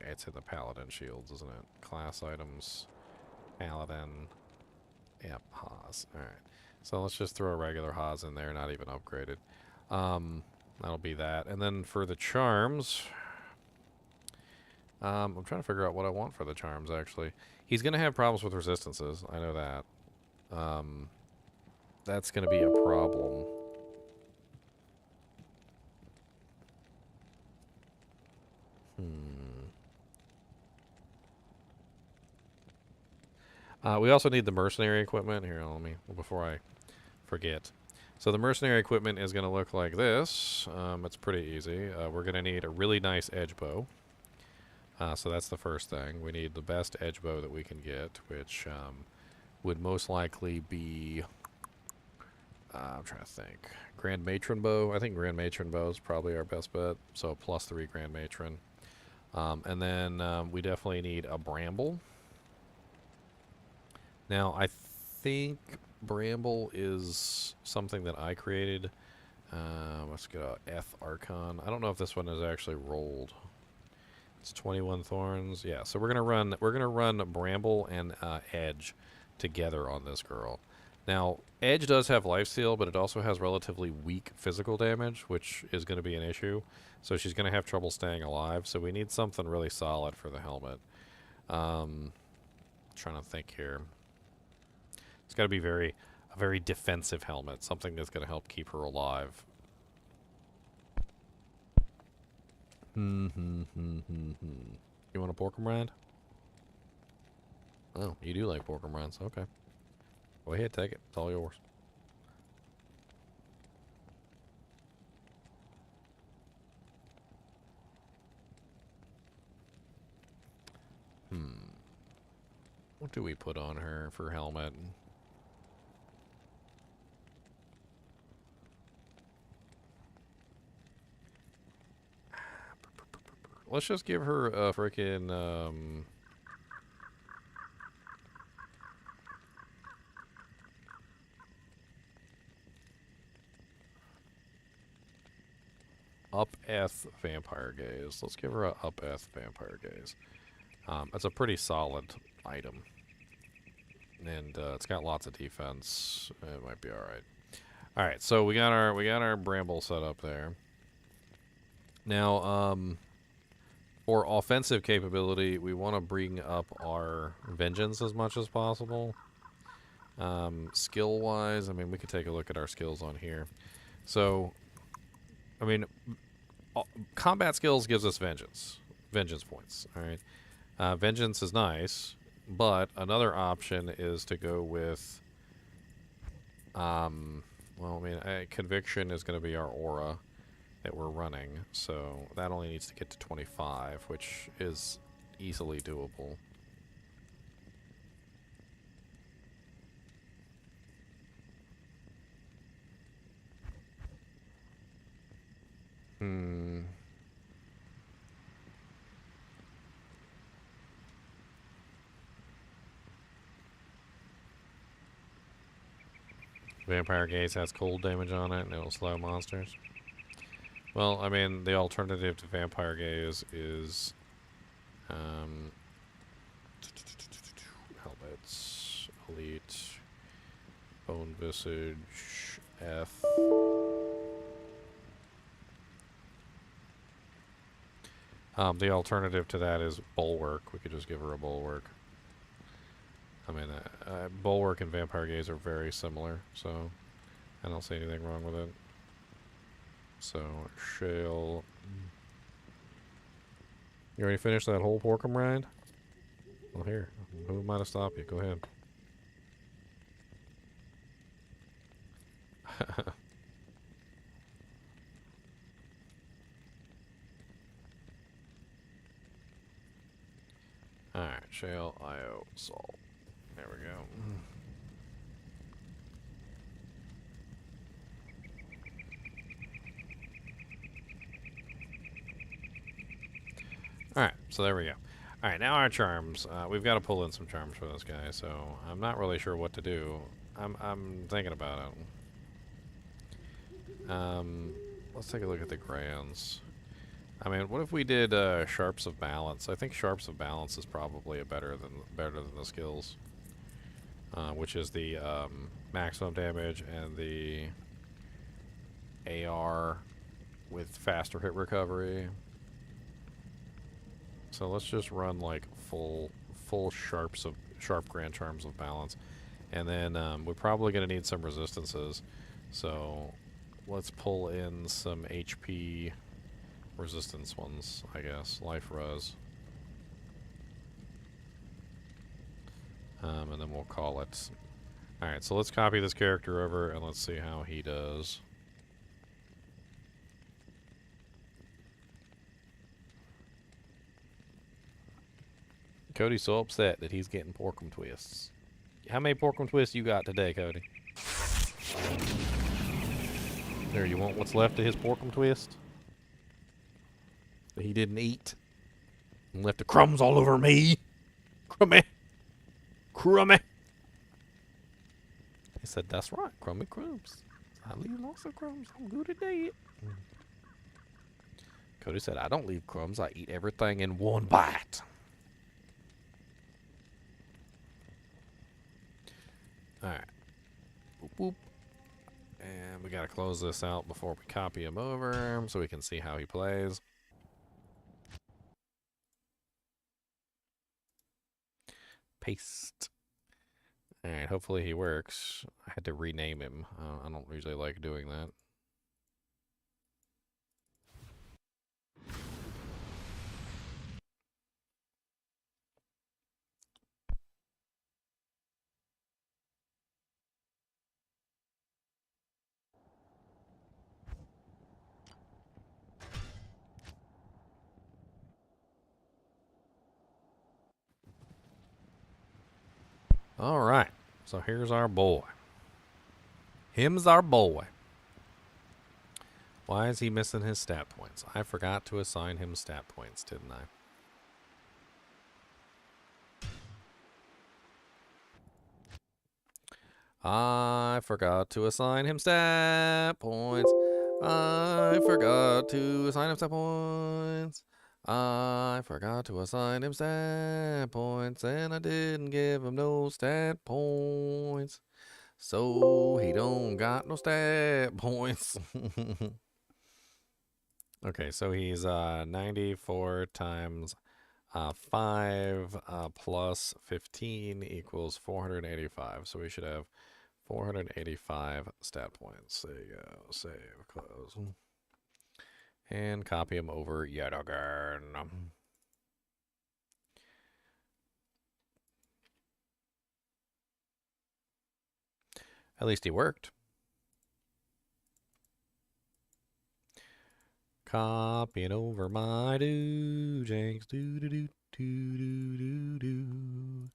It's in the Paladin shields, isn't it? Class items, Paladin. Yep, Haas. Alright. So let's just throw a regular Haas in there, not even upgraded. That'll be that. And then for the charms, I'm trying to figure out what I want for the charms, actually. He's going to have problems with resistances. I know that. That's going to be a problem. We also need the mercenary equipment. Here, let me, before I forget. So the mercenary equipment is going to look like this. It's pretty easy. We're going to need a really nice edge bow. So that's the first thing. We need the best edge bow that we can get, which would most likely be... I'm trying to think. Grand Matron bow. I think Grand Matron bow is probably our best bet. So +3 Grand Matron. And then we definitely need a bramble. Now, I think bramble is something that I created. Let's go F Archon. I don't know if this one is actually rolled. It's 21 thorns. Yeah, so we're gonna run bramble and edge together on this girl. Now, edge does have lifesteal, but it also has relatively weak physical damage, which is going to be an issue. So she's going to have trouble staying alive. So we need something really solid for the helmet. Trying to think here. It's got to be a very defensive helmet, something that's going to help keep her alive. You want a porkum rind? Oh, you do like porkum rinds. Okay. Go ahead, take it. It's all yours. What do we put on her for helmet? Let's just give her a freaking up-eth vampire gaze. Let's give her a up-eth vampire gaze. It's a pretty solid item. And it's got lots of defense. It might be alright. Alright, so we got our bramble set up there. Now, for offensive capability, we want to bring up our vengeance as much as possible. Skill-wise, I mean, we could take a look at our skills on here. So, I mean, combat skills gives us vengeance points. All right, vengeance is nice, but another option is to go with, well, I mean, conviction is going to be our aura that we're running, so that only needs to get to 25, which is easily doable. Vampire Gaze has cold damage on it, and it'll slow monsters. Well, I mean, the alternative to Vampire Gaze is helmets, elite, bone visage, F. The alternative to that is bulwark. We could just give her a bulwark. I mean, bulwark and Vampire Gaze are very similar, so I don't see anything wrong with it. So, shale. You already finished that whole porkum rind? Well, here. Who might have stopped you? Go ahead. Alright, shale, IO, salt. There we go. Alright, so there we go. Alright, now our charms. We've got to pull in some charms for this guy, so I'm not really sure what to do. I'm thinking about it. Let's take a look at the grands. I mean, what if we did Sharps of Balance? I think Sharps of Balance is probably better than the skills. Which is the maximum damage and the AR with faster hit recovery. So let's just run like full sharp grand charms of balance, and then we're probably going to need some resistances. So let's pull in some HP resistance ones, I guess. Life res. And then we'll call it. Alright, so let's copy this character over and let's see how he does. Cody's so upset that he's getting porkum twists. How many porkum twists you got today, Cody? There, you want what's left of his porkum twist? That he didn't eat? And left the crumbs all over me? Crummy! Crummy! He said, that's right, crummy crumbs. I leave lots of crumbs. I'm good at that. Cody said, I don't leave crumbs. I eat everything in one bite. Alright. Boop, boop. And we gotta close this out before we copy him over so we can see how he plays. Paste. Alright, hopefully he works. I had to rename him. I don't usually like doing that. Alright, so here's our boy. Him's our boy. Why is he missing his stat points? I forgot to assign him stat points, didn't I? I forgot to assign him stat points. I forgot to assign him stat points. I forgot to assign him stat points, and I didn't give him no stat points. So he don't got no stat points. Okay, so he's 94 times 5 plus 15 equals 485. So we should have 485 stat points. There you go. Save, close. And copy him over yet again. At least he worked. Copying over my do-janks. Do-do-do-do-do-do-do.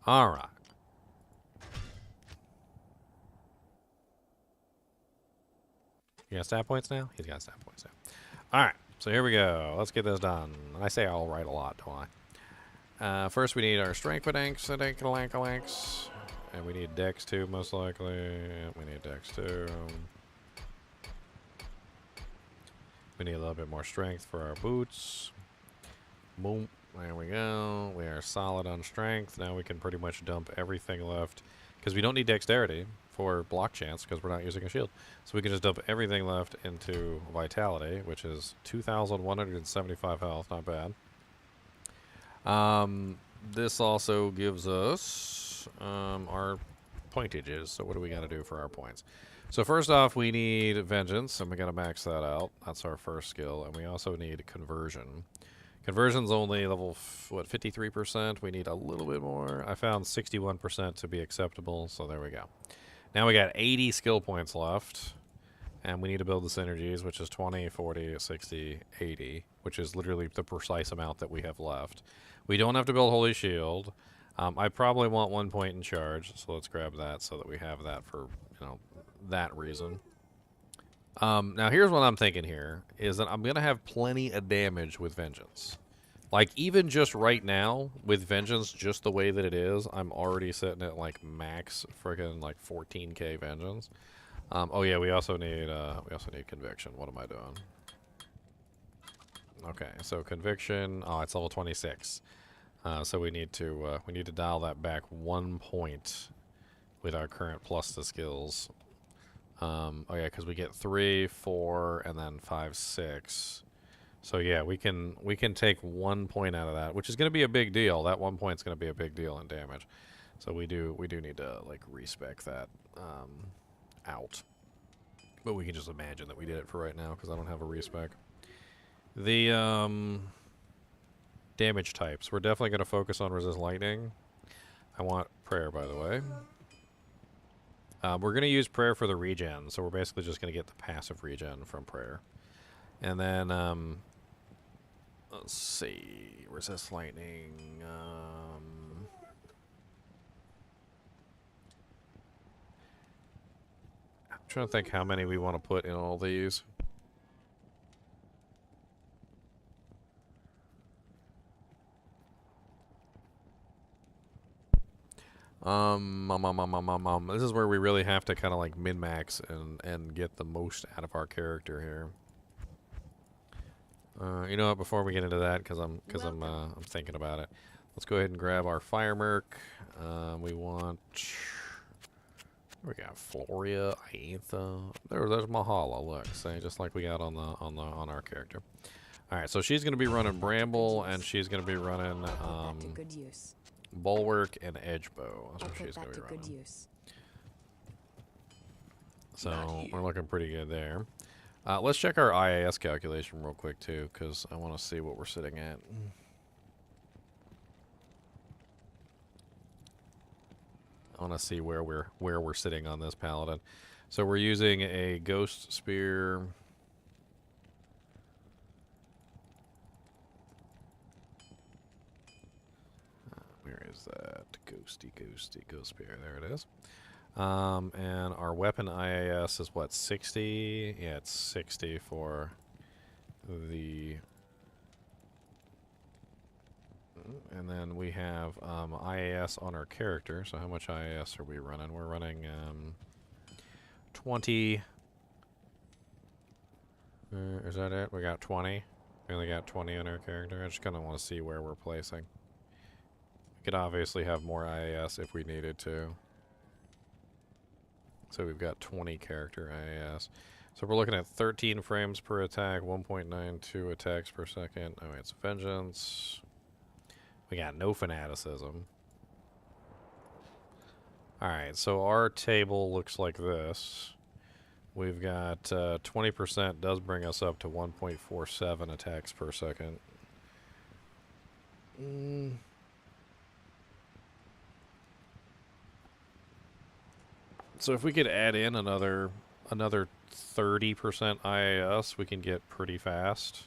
All right. You got stat points now? He's got stat points now. All right. So here we go. Let's get this done. I say I'll write a lot, don't I? First, we need our strength danks, and we need dex too, most likely. We need dex too. We need a little bit more strength for our boots. Boom. There we go. We are solid on strength. Now we can pretty much dump everything left because we don't need dexterity for block chance because we're not using a shield. So we can just dump everything left into vitality, which is 2,175 health. Not bad. This also gives us our pointages. So what do we got to do for our points? So first off, we need Vengeance, and we got to max that out. That's our first skill. And we also need Conversion. Conversion's only level, 53%. We need a little bit more. I found 61% to be acceptable, so there we go. Now we got 80 skill points left, and we need to build the synergies, which is 20, 40, 60, 80, which is literally the precise amount that we have left. We don't have to build Holy Shield. I probably want 1 point in charge, so let's grab that so that we have that for, that reason. Now here's what I'm thinking here, is that I'm going to have plenty of damage with Vengeance. Like, even just right now, with Vengeance, just the way that it is, I'm already sitting at, like, max friggin', like, 14k Vengeance. Oh yeah, we also need Conviction. What am I doing? Okay, so Conviction, oh, it's level 26. So we need to dial that back 1 point with our current plus the skills. Oh yeah, because we get 3, 4, and then 5, 6. So yeah, we can take 1 point out of that, which is going to be a big deal. That 1 point's going to be a big deal in damage. So we do need to like respec that out. But we can just imagine that we did it for right now because I don't have a respec. The damage types. We're definitely going to focus on resist lightning. I want prayer, by the way. We're going to use prayer for the regen, so we're basically just going to get the passive regen from prayer. And then, let's see, resist lightning. I'm trying to think how many we want to put in all these. This is where we really have to kind of like min-max and get the most out of our character here. You know what? Before we get into that, because I'm thinking about it. Let's go ahead and grab our fire merc. We want. We got Floria, Aetha. There's Mahala. Look, say just like we got on our character. All right, so she's gonna be running Bramble, and she's gonna be running Bulwark and Edgebow. That's what she's gonna be running. So we're looking pretty good there. Let's check our IAS calculation real quick too, because I want to see what we're sitting at. I want to see where we're sitting on this paladin. So we're using a ghost spear. Where is that? Ghosty ghost spear. There it is. And our weapon IAS is what, 60? Yeah, it's 60 for the. And then we have IAS on our character. So how much IAS are we running? We're running 20. Is that it? We got 20. We only got 20 on our character. I just kind of want to see where we're placing. We could obviously have more IAS if we needed to. So we've got 20 character IAS. So we're looking at 13 frames per attack, 1.92 attacks per second. Oh, it's Vengeance. We got no fanaticism. Alright, so our table looks like this. We've got 20% does bring us up to 1.47 attacks per second. So if we could add in another 30% IAS, we can get pretty fast.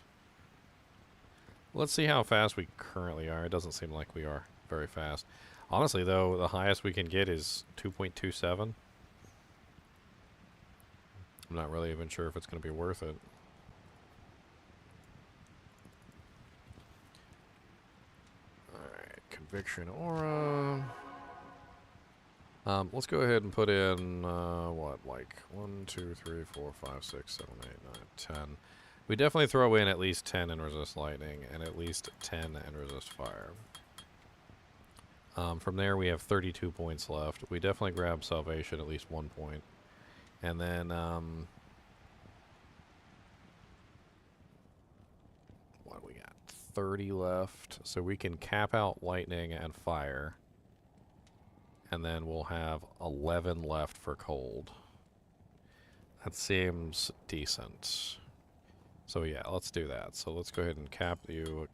Let's see how fast we currently are. It doesn't seem like we are very fast. Honestly, though, the highest we can get is 2.27. I'm not really even sure if it's going to be worth it. Alright, Conviction Aura. Let's go ahead and put in, what, like 1, 2, 3, 4, 5, 6, 7, 8, 9, 10. We definitely throw in at least 10 and resist lightning, and at least 10 and resist fire. From there, we have 32 points left. We definitely grab salvation, at least 1 point. And then, what we got? 30 left. So we can cap out lightning and fire. And then we'll have 11 left for cold. That seems decent. So yeah, let's do that. So let's go ahead and cap you,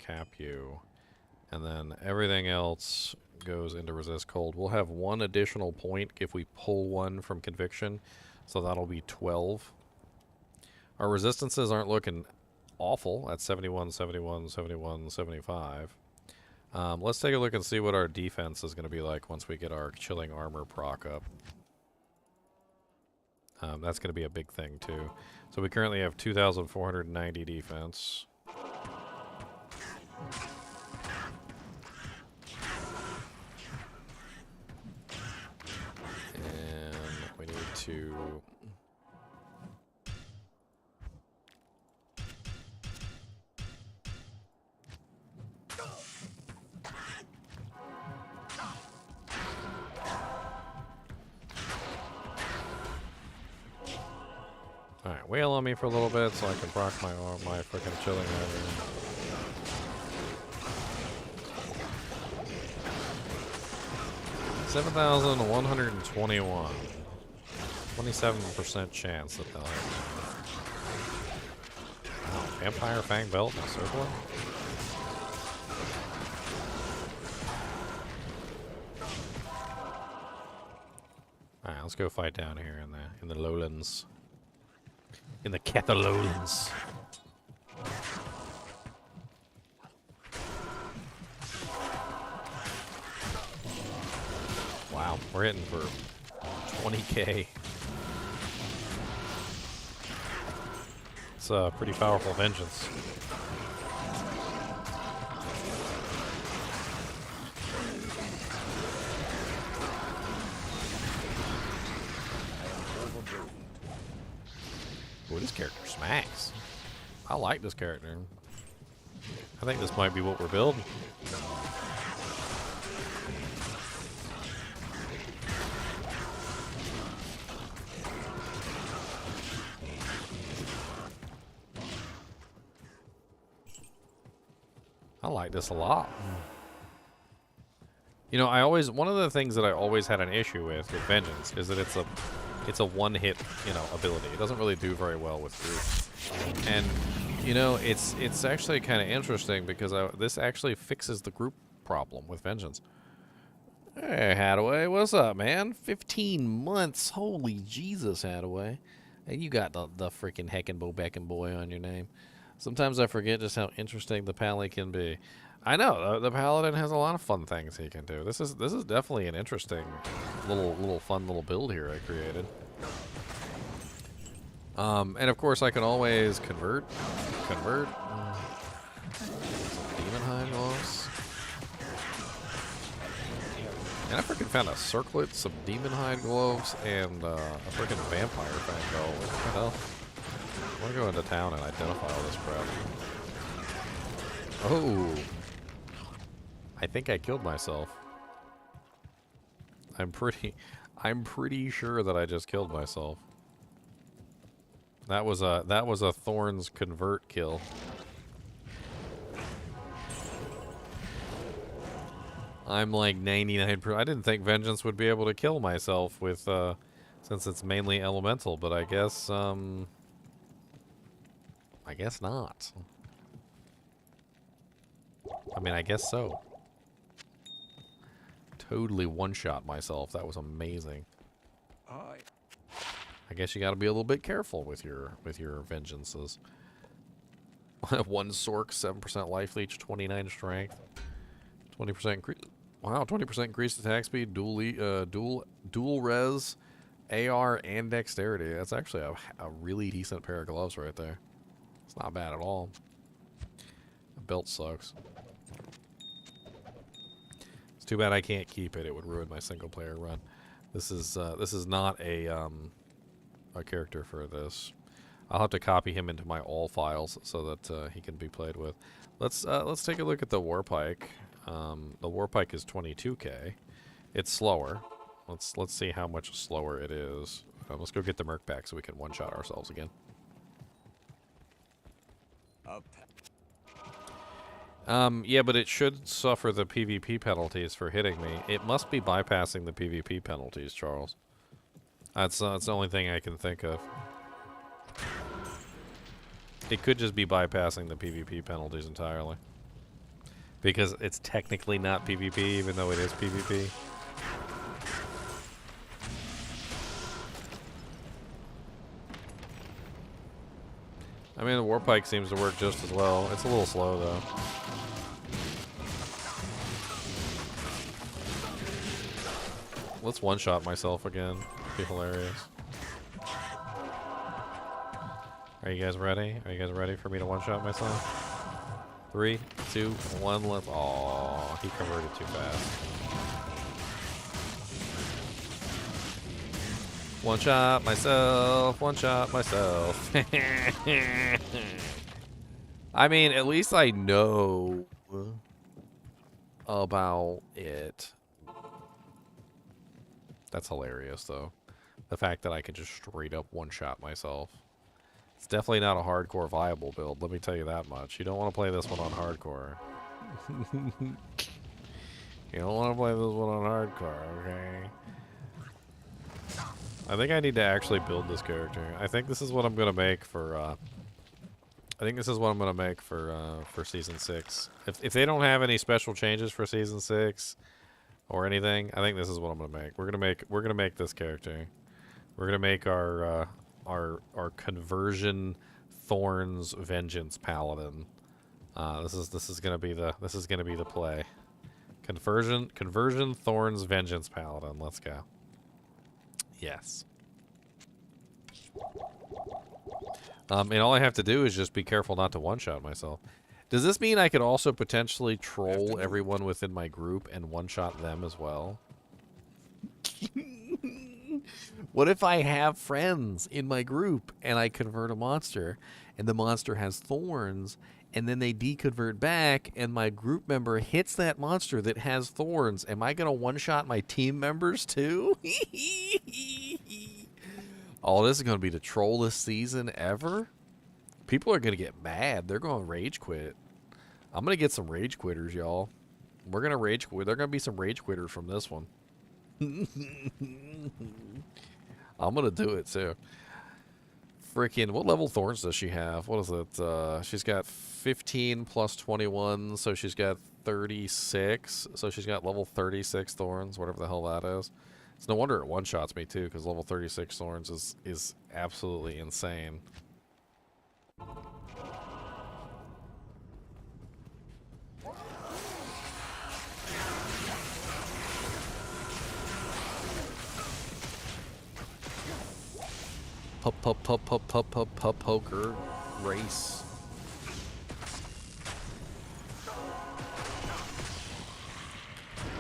and then everything else goes into resist cold. We'll have 1 additional point if we pull 1 from conviction, so that'll be 12. Our resistances aren't looking awful at 71, 71, 71, 75. Let's take a look and see what our defense is going to be like once we get our chilling armor proc up. That's going to be a big thing too. So we currently have 2,490 defense. And we need to... Alright, wail on me for a little bit so I can proc my freaking chilling armor. $7,121. 27% chance that they'll have. Wow, Vampire Fang Belt and Circlet? Alright, let's go fight down here in the lowlands. In the Cathalolans. Wow, we're hitting for 20k. It's a pretty powerful vengeance. Boy, this character smacks. I like this character. I think this might be what we're building. I like this a lot. You know, one of the things that I always had an issue with Vengeance is that it's a one-hit, you know, ability. It doesn't really do very well with groups. And you know, it's actually kind of interesting because this actually fixes the group problem with Vengeance. Hey, Hadaway, what's up, man? 15 months, holy Jesus, Hadaway. Hey, you got the freaking Heckenbo boy on your name. Sometimes I forget just how interesting the Pally can be. I know the Paladin has a lot of fun things he can do. This is definitely an interesting little fun little build here I created. And of course I can always convert. Demon Hide Gloves. And I freaking found a circlet, some Demon Hide Gloves, and a freaking Vampire Fang Bow. What the hell? I'm gonna go into town and identify all this crap. Oh. I think I killed myself. I'm pretty sure that I just killed myself. That was a Thorns convert kill. I'm like 99%. I didn't think Vengeance would be able to kill myself with since it's mainly elemental, but I guess not. I mean, I guess so. Totally one-shot myself. That was amazing. I guess you got to be a little bit careful with your vengeances. 1 Sork, 7% life leech, 29 strength, 20% increase. Wow, 20% increased attack speed, dual res, AR, and dexterity. That's actually a really decent pair of gloves right there. It's not bad at all. The belt sucks. It's too bad I can't keep it. It would ruin my single player run. This is not a character for this. I'll have to copy him into my all files so that he can be played with. Let's take a look at the Warpike. The Warpike is 22k. It's slower. Let's see how much slower it is. Let's go get the Merc pack so we can one-shot ourselves again. Yeah, but it should suffer the PvP penalties for hitting me. It must be bypassing the PvP penalties, Charles. That's the only thing I can think of. It could just be bypassing the PvP penalties entirely. Because it's technically not PvP, even though it is PvP. I mean, the Warpike seems to work just as well. It's a little slow, though. Let's one-shot myself again. Be hilarious. Are you guys ready? Are you guys ready for me to one-shot myself? 3, 2, 1, let's... Aww, he converted too fast. One-shot myself, one-shot myself. I mean, at least I know about it. That's hilarious, though. The fact that I can just straight up one-shot myself. It's definitely not a hardcore viable build, let me tell you that much. You don't want to play this one on hardcore. You don't want to play this one on hardcore, okay? I think I need to actually build this character. I think this is what I'm gonna make for for season 6. If they don't have any special changes for season 6 or anything, I think this is what I'm gonna make. We're gonna make this character. We're gonna make our conversion Thorns Vengeance Paladin. This is gonna be the play. Conversion Thorns Vengeance Paladin. Let's go. Yes. And all I have to do is just be careful not to one-shot myself. Does this mean I could also potentially troll everyone within my group and one-shot them as well? What if I have friends in my group and I convert a monster and the monster has thorns and then they deconvert back, and my group member hits that monster that has thorns. Am I going to one-shot my team members too? Oh, this is going to be the trollest season ever. People are going to get mad. They're going to rage quit. I'm going to get some rage quitters, y'all. We're going to rage quit. There are going to be some rage quitters from this one. I'm going to do it too. Freaking, what level thorns does she have? What is it? She's got 15 plus 21, so she's got 36. So she's got level 36 thorns, whatever the hell that is. It's no wonder it one-shots me too, because level 36 thorns is absolutely insane. Poker race.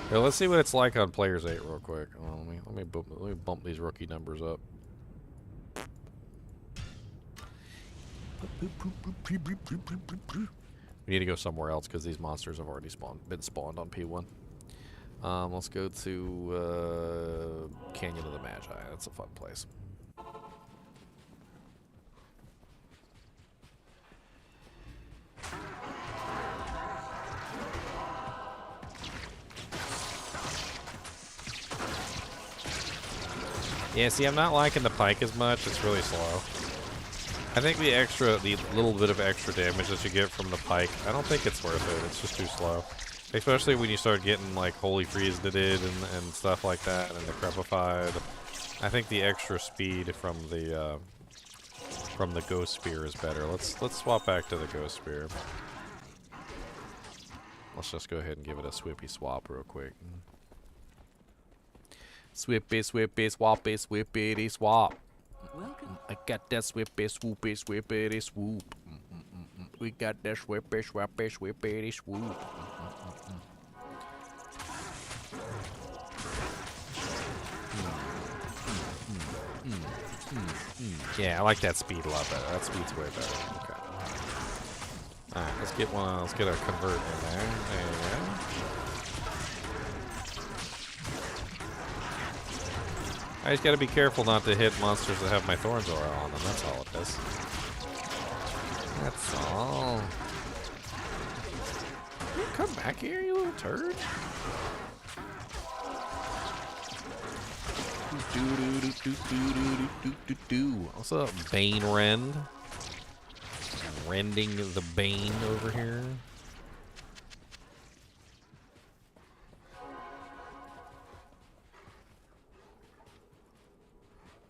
Here, let's see what it's like on Players 8 real quick. Oh, let me bump these rookie numbers up. We need to go somewhere else because these monsters have already been spawned on P1. Let's go to Canyon of the Magi. That's a fun place. Yeah, see, I'm not liking the pike as much. It's really slow. I think the little bit of extra damage that you get from the pike, I don't think it's worth it. It's just too slow. Especially when you start getting, like, Holy Freeze and stuff like that, and the Crepified. I think the extra speed from the Ghost Spear is better. Let's swap back to the Ghost Spear. Let's just go ahead and give it a swippy swap real quick. Swippy, swippy, swappy, swippity, swap. Welcome. I got that swippy, swoopy, swippity, swoop. We got that swippy, swappy, swippity, swoop. Yeah, I like that speed a lot better. That speed's way better. Okay. Alright, let's get one. Let's get a convert in there. There you go. I just gotta be careful not to hit monsters that have my Thorns aura on them. That's all it is. That's all. You come back here, you little turd. What's up, Bane Rend? Rending the Bane over here.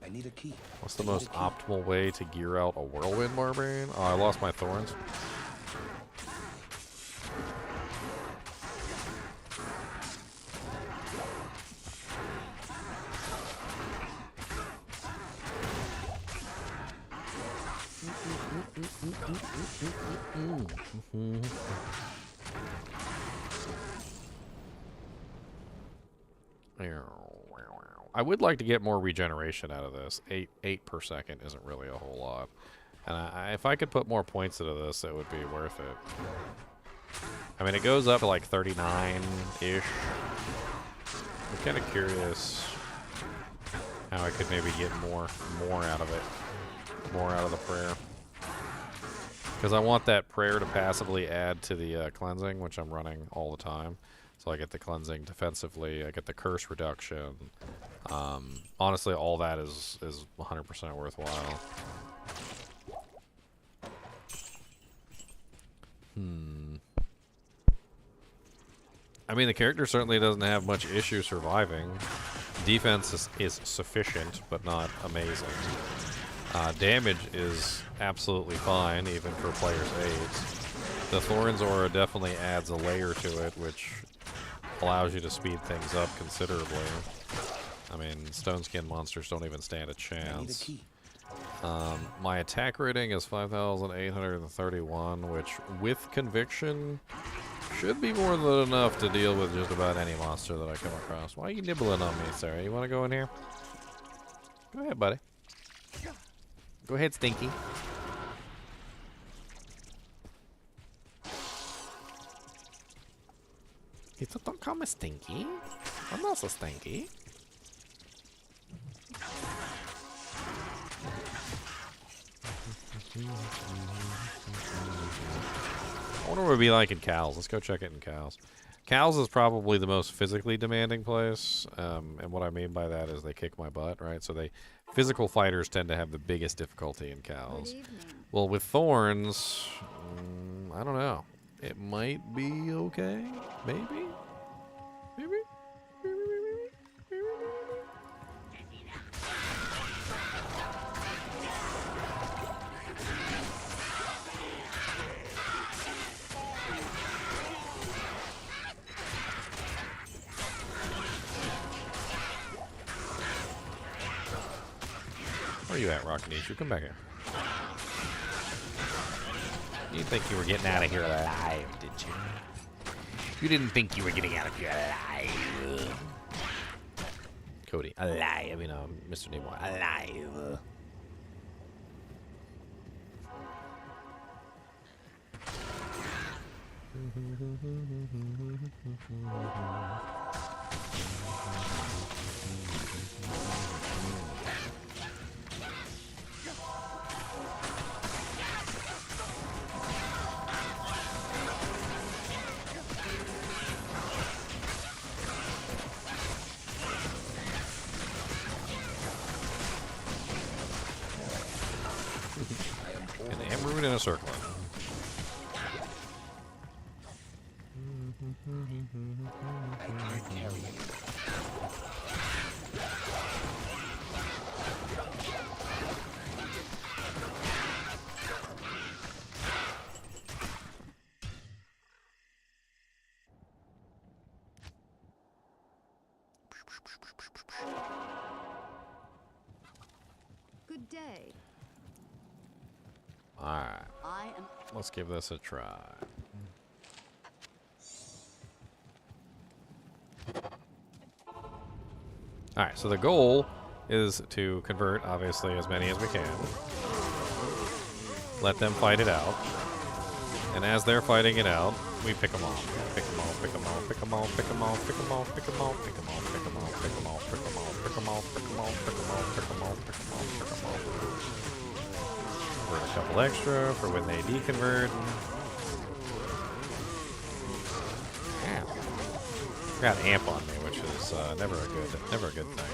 I need a key. What's the most optimal way to gear out a Whirlwind Barbarian? Oh, I lost my Thorns. I would like to get more regeneration out of this. 8 per second isn't really a whole lot. And if I could put more points into this, it would be worth it. I mean, it goes up to like 39-ish. I'm kind of curious how I could maybe get more out of it. More out of the prayer. Because I want that prayer to passively add to the cleansing, which I'm running all the time. So I get the cleansing defensively, I get the curse reduction. Honestly, all that is 100% worthwhile. I mean, the character certainly doesn't have much issue surviving. Defense is sufficient, but not amazing. Damage is absolutely fine, even for players' aids. The Thorns aura definitely adds a layer to it, which allows you to speed things up considerably. I mean, stone skin monsters don't even stand a chance. My attack rating is 5,831, which, with conviction, should be more than enough to deal with just about any monster that I come across. Why are you nibbling on me, Sarah? You want to go in here? Go ahead, buddy. Go ahead, Stinky. He said, don't call me stinky. I'm not so stinky. I wonder what it would be like in Cal's. Let's go check it in Cal's. Cal's is probably the most physically demanding place, and what I mean by that is they kick my butt, right? So physical fighters tend to have the biggest difficulty in Cal's. Well, with Thorns, I don't know. It might be okay, maybe? Maybe? Where are you at, Rockanichu? Come back here. You didn't think you were getting out of here alive, did you? You didn't think you were getting out of here alive. Cody, alive. I mean, Mr. Nimoy, alive. An emerald in a circle. Good day. Alright, I am. let's give this a try. Alright, so the goal is to convert, obviously, as many as we can. Let them fight it out. And as they're fighting it out, we pick them off. Pick them off, pick them off, pick them off, pick them off, pick them off, pick them off, pick them off, pick them off, pick them off, pick them off, pick them off, pick them off, pick them off, pick them off, pick them off, pick them off. Convert a couple extra for when they deconvert. Yeah. Got amp on me, which is never a good thing.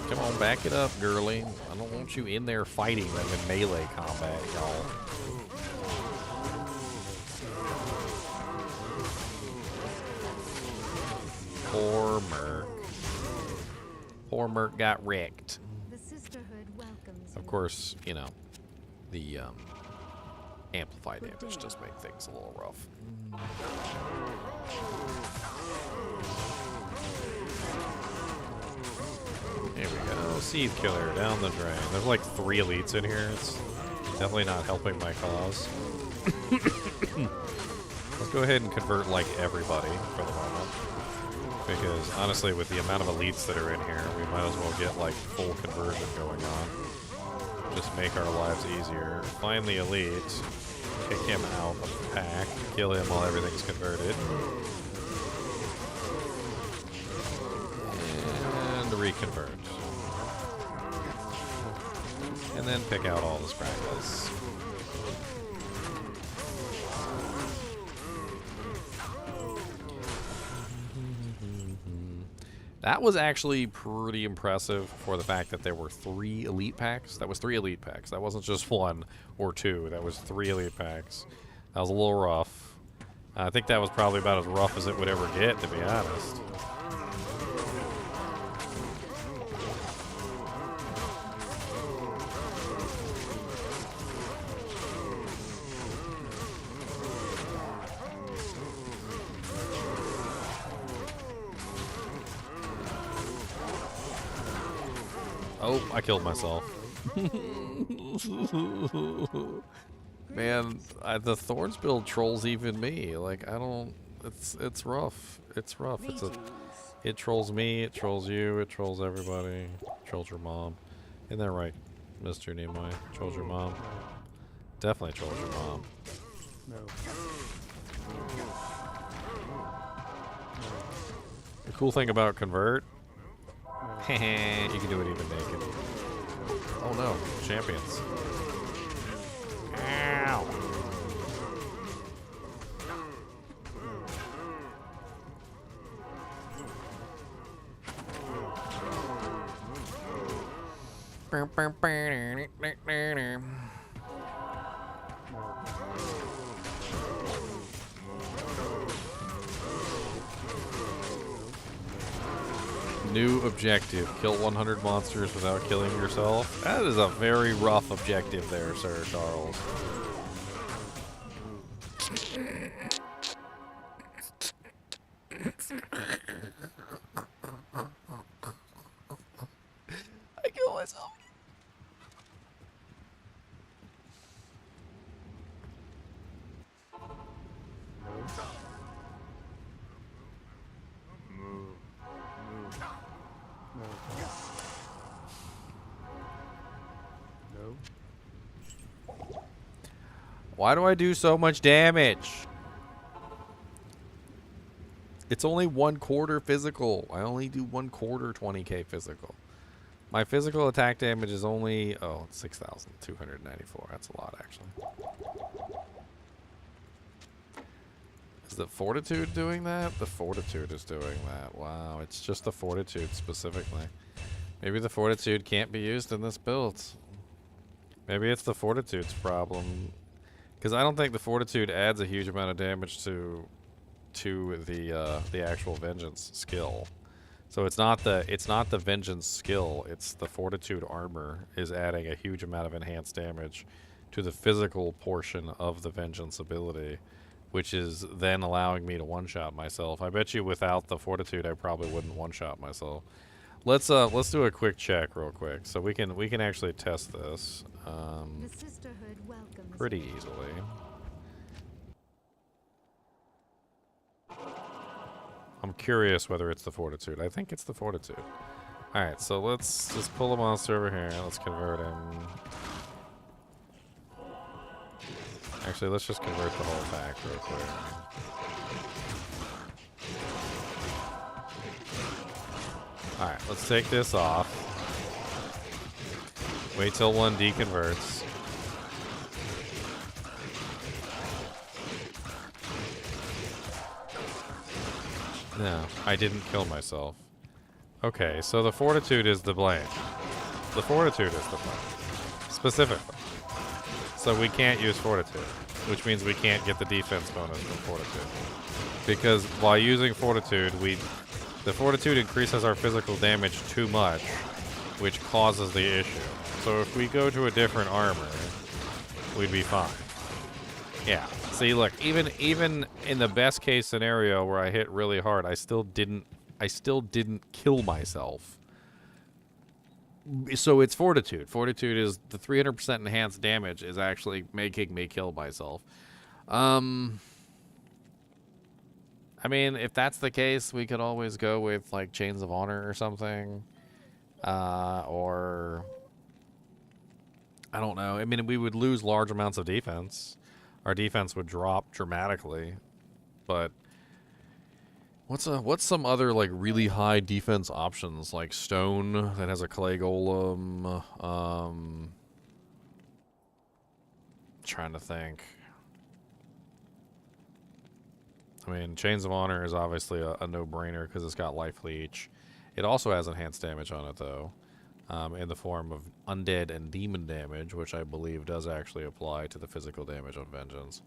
Come on, back it up, girly. I don't want you in there fighting them in melee combat, y'all. Poor Merc. Poor Merc got wrecked. The sisterhood welcomes Of you. course, you know, the amplified damage does make things a little rough. There we go. Seed Killer down the drain. There's like 3 elites in here. It's definitely not helping my cause. Let's go ahead and convert like everybody for the moment. Because honestly, with the amount of elites that are in here, we might as well get like full conversion going on. Just make our lives easier. Find the elite, kick him out of the pack, kill him while everything's converted. And reconvert. And then pick out all the scraggles. That was actually pretty impressive for the fact that there were 3 elite packs. That was 3 elite packs. That wasn't just 1 or 2. That was 3 elite packs. That was a little rough. I think that was probably about as rough as it would ever get, to be honest. Oh, I killed myself. Man, the Thorns build trolls even me. Like, I don't... It's rough. It's rough. It trolls me, it trolls you, it trolls everybody. It trolls your mom. Isn't that right, Mr. Nimoy? Trolls your mom. Definitely trolls your mom. No. The cool thing about convert, you can do it even naked. Oh no, champions. Ow. New objective. Kill 100 monsters without killing yourself. That is a very rough objective there, Sir Charles. I kill myself. Why do I do so much damage? It's only 1/4 physical. I only do 1/4 20k physical. My physical attack damage is only, oh, 6,294. That's a lot, actually. Is the Fortitude doing that? The Fortitude is doing that. Wow, it's just the Fortitude specifically. Maybe the Fortitude can't be used in this build. Maybe it's the Fortitude's problem. Because I don't think the Fortitude adds a huge amount of damage to the actual Vengeance skill. So it's not the Vengeance skill, it's the Fortitude armor is adding a huge amount of enhanced damage to the physical portion of the Vengeance ability, which is then allowing me to one-shot myself. I bet you without the Fortitude I probably wouldn't one-shot myself. Let's do a quick check real quick so we can actually test this The sisterhood welcomes pretty you. easily. I'm curious whether it's the Fortitude. I think it's the Fortitude. Alright, so let's just pull a monster over here. Let's convert him. Actually, let's just convert the whole pack real quick. Alright, let's take this off. Wait till one deconverts. No, I didn't kill myself. Okay, so the Fortitude is the blame. The Fortitude is the blame. Specifically. So we can't use Fortitude, which means we can't get the defense bonus from Fortitude. Because while using Fortitude, the Fortitude increases our physical damage too much, which causes the issue. So if we go to a different armor, we'd be fine. Yeah. See, look, even in the best case scenario where I hit really hard, I still didn't kill myself. So it's Fortitude. Fortitude is the 300% enhanced damage is actually making me kill myself. I mean, if that's the case, we could always go with like Chains of Honor or something. Or I don't know. I mean, we would lose large amounts of defense. Our defense would drop dramatically. But what's some other like really high defense options, like Stone that has a clay golem? Trying to think. I mean, Chains of Honor is obviously a no-brainer because it's got life leech. It also has enhanced damage on it though, in the form of undead and demon damage, which I believe does actually apply to the physical damage on Vengeance.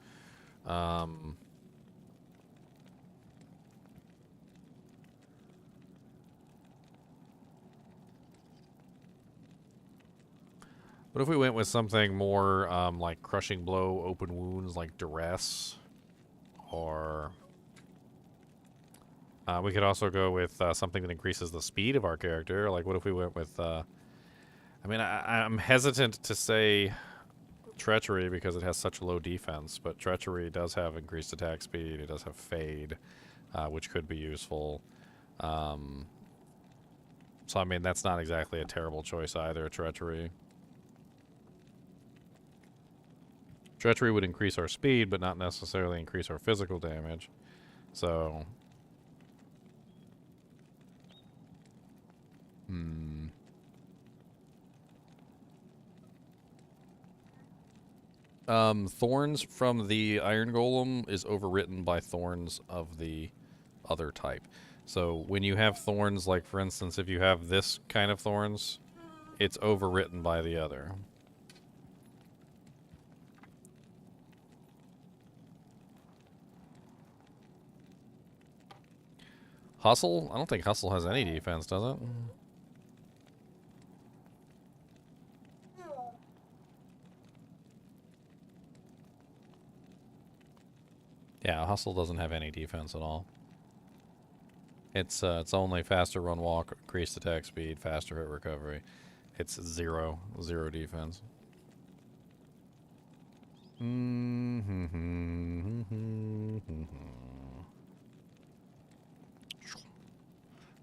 What if we went with something more like Crushing Blow, Open Wounds, like Duress? Or we could also go with something that increases the speed of our character. Like, what if we went with... I mean, I'm hesitant to say Treachery because it has such low defense, but Treachery does have increased attack speed. It does have Fade, which could be useful. So, I mean, that's not exactly a terrible choice either, Treachery. Treachery would increase our speed, but not necessarily increase our physical damage. So, Thorns from the Iron Golem is overwritten by thorns of the other type. So when you have thorns, like for instance, if you have this kind of thorns, it's overwritten by the other. Hustle? I don't think Hustle has any defense, does it? Yeah, Hustle doesn't have any defense at all. It's only faster run walk, increased attack speed, faster hit recovery. It's zero defense.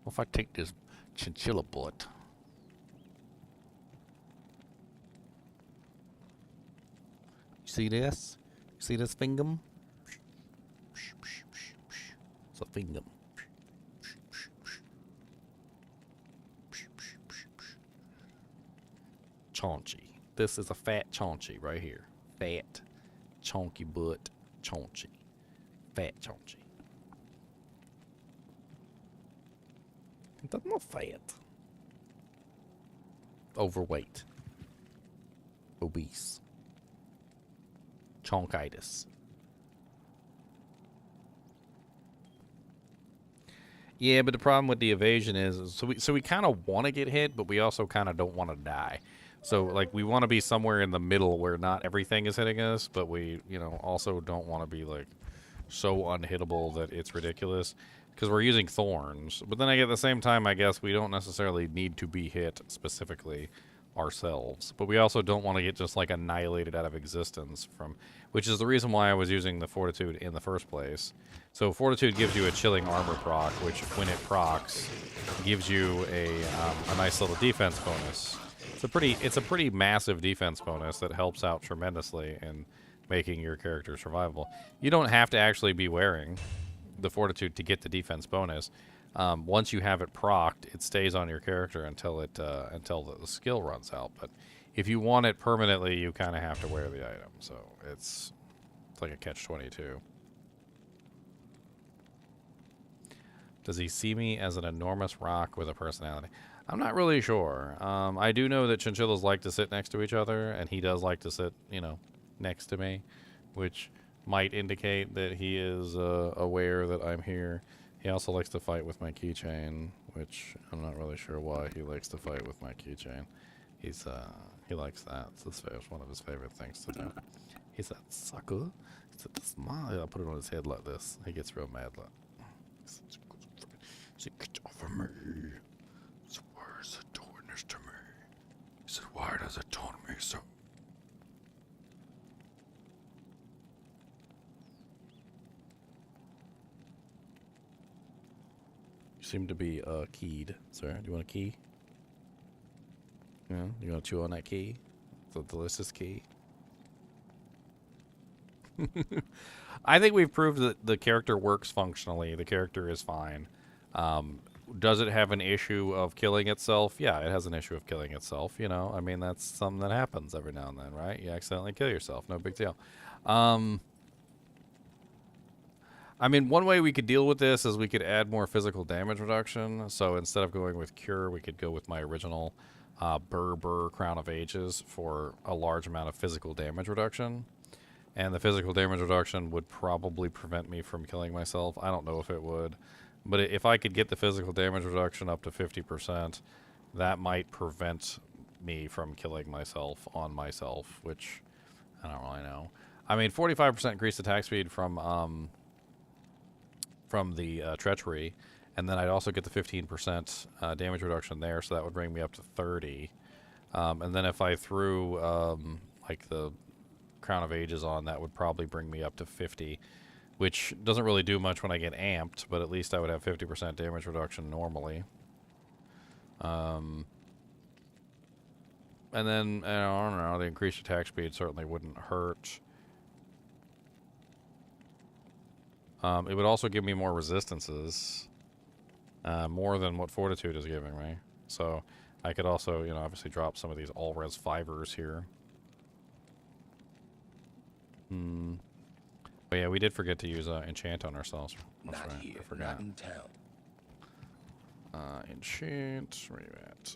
What if I take this Chinchilla bullet? You see this? You see this fingum? It's a fingum. Chaunchy. This is a fat chaunchy right here. Fat, chonky butt, chaunchy. Fat chaunchy. That's not fat. Overweight. Obese. Chonkitis. Yeah, but the problem with the evasion is so we kind of want to get hit, but we also kind of don't want to die. So like we want to be somewhere in the middle where not everything is hitting us, but we, you know, also don't want to be like so unhittable that it's ridiculous because we're using thorns. But then at the same time, I guess we don't necessarily need to be hit specifically ourselves, but we also don't want to get just like annihilated out of existence from, which is the reason why I was using the Fortitude in the first place. So Fortitude gives you a chilling armor proc, which when it procs gives you a nice little defense bonus. It's a pretty massive defense bonus that helps out tremendously in making your character survivable. You don't have to actually be wearing the Fortitude to get the defense bonus. Once you have it procced, it stays on your character until the skill runs out. But if you want it permanently, you kind of have to wear the item. So it's like a catch-22. Does he see me as an enormous rock with a personality? I'm not really sure. I do know that chinchillas like to sit next to each other, and he does like to sit, you know, next to me, which might indicate that he is aware that I'm here. He also likes to fight with my keychain, which I'm not really sure why he likes to fight with my keychain. He likes that. It's one of his favorite things to do. He said, "Sucker." He said, "Smile." I'll put it on his head like this. He gets real mad. Like, he said, "Get off of me." He said, "Why is it doing this to me?" He said, "Why does it taunt me so?" You seem to be keyed, sir. Do you want a key? Yeah, you want to chew on that key? The delicious key. I think we've proved that the character works functionally. The character is fine. Does it have an issue of killing itself? Yeah, it has an issue of killing itself. You know, I mean, that's something that happens every now and then, right? You accidentally kill yourself. No big deal. I mean, one way we could deal with this is we could add more physical damage reduction. So instead of going with Cure, we could go with my original Burr Crown of Ages for a large amount of physical damage reduction. And the physical damage reduction would probably prevent me from killing myself. I don't know if it would. But if I could get the physical damage reduction up to 50%, that might prevent me from killing myself on myself, which I don't really know. I mean, 45% increased attack speed from the Treachery, and then I'd also get the 15% damage reduction there, so that would bring me up to 30. And then if I threw like the Crown of Ages on, that would probably bring me up to 50, which doesn't really do much when I get amped, but at least I would have 50% damage reduction normally. And then, I don't know, the increased attack speed certainly wouldn't hurt. It would also give me more resistances, more than what Fortitude is giving me. So I could also, you know, obviously drop some of these all-res 5ers here. But yeah, we did forget to use enchant on ourselves. That's Not right, here, I forgot. not in town. Enchant, where you at?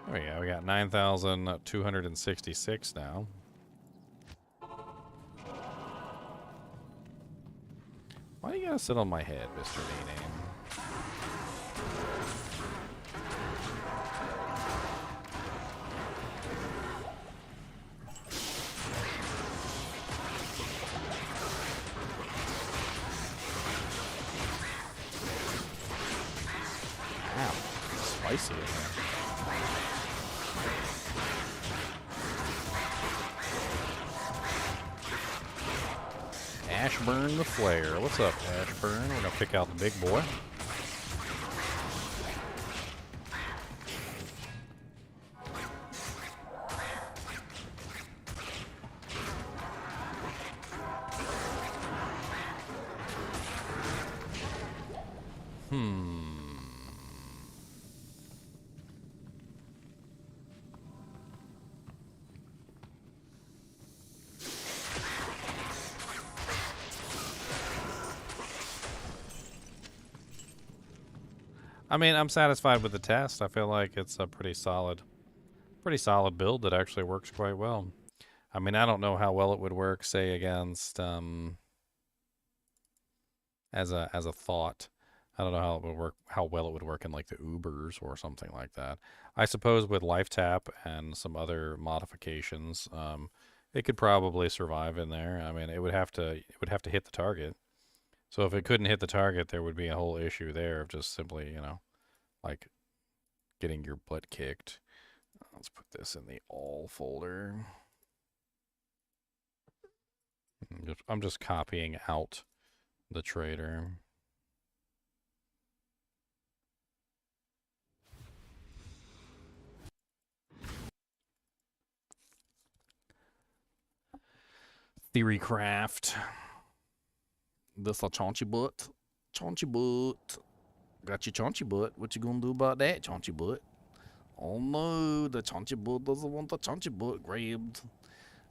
There we go, we got 9,266 now. Why do you gotta sit on my head, Mr. D-Name? Wow, spicy in there. Ashburn the Flare. What's up, Ashburn? We're gonna pick out the big boy. I mean, I'm satisfied with the test. I feel like it's a pretty solid build that actually works quite well. I mean, I don't know how well it would work, say, against as a thought. I don't know how it would work, how well it would work in like the Ubers or something like that. I suppose with life tap and some other modifications, it could probably survive in there. I mean, it would have to hit the target. So if it couldn't hit the target, there would be a whole issue there of just simply, you know, like getting your butt kicked. Let's put this in the all folder. I'm just copying out the trader. Theorycraft. This a chaunchy butt. Chaunchy butt. Got your chaunchy butt. What you gonna do about that, chaunchy butt? Oh no, the chaunchy butt doesn't want the chaunchy butt grabbed.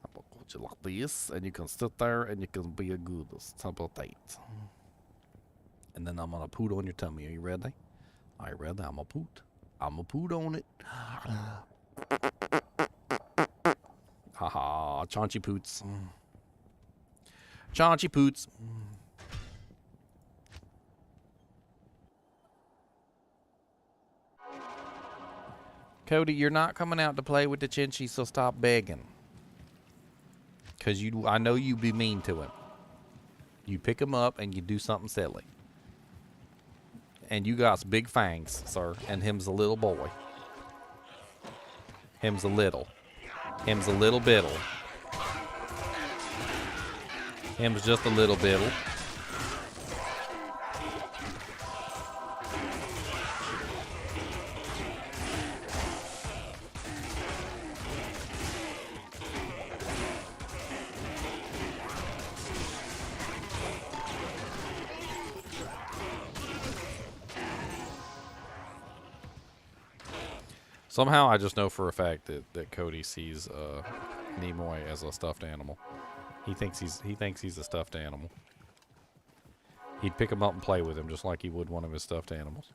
I'm gonna put you like this, and you can sit there and you can be a goodness. How about that? And then I'm gonna poot on your tummy. Are you ready? Are you ready? I'm gonna poot. I'm gonna poot on it. Haha, chaunchy poots. Chaunchy poots. Cody, you're not coming out to play with the Chinchilla, so stop begging. Because I know you be mean to him. You pick him up and you do something silly. And you got big fangs, sir. And him's a little boy. Him's a little. Him's a little bittle. Him's just a little bittle. Somehow I just know for a fact that Cody sees Nimoy as a stuffed animal. He thinks he's a stuffed animal. He'd pick him up and play with him just like he would one of his stuffed animals.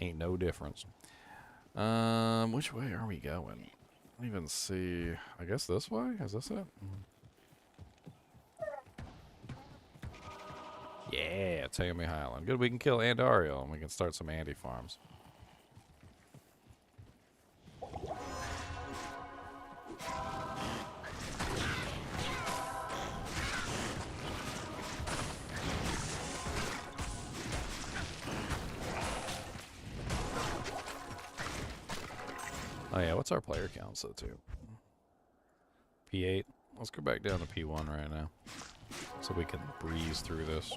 Ain't no difference. Which way are we going? I don't even see. I guess this way? Is this it? Yeah, Tammy Highland. Good, we can kill Andariel and we can start some Andy farms. Oh yeah, what's our player count so too? P8. Let's go back down to P1 right now, so we can breeze through this.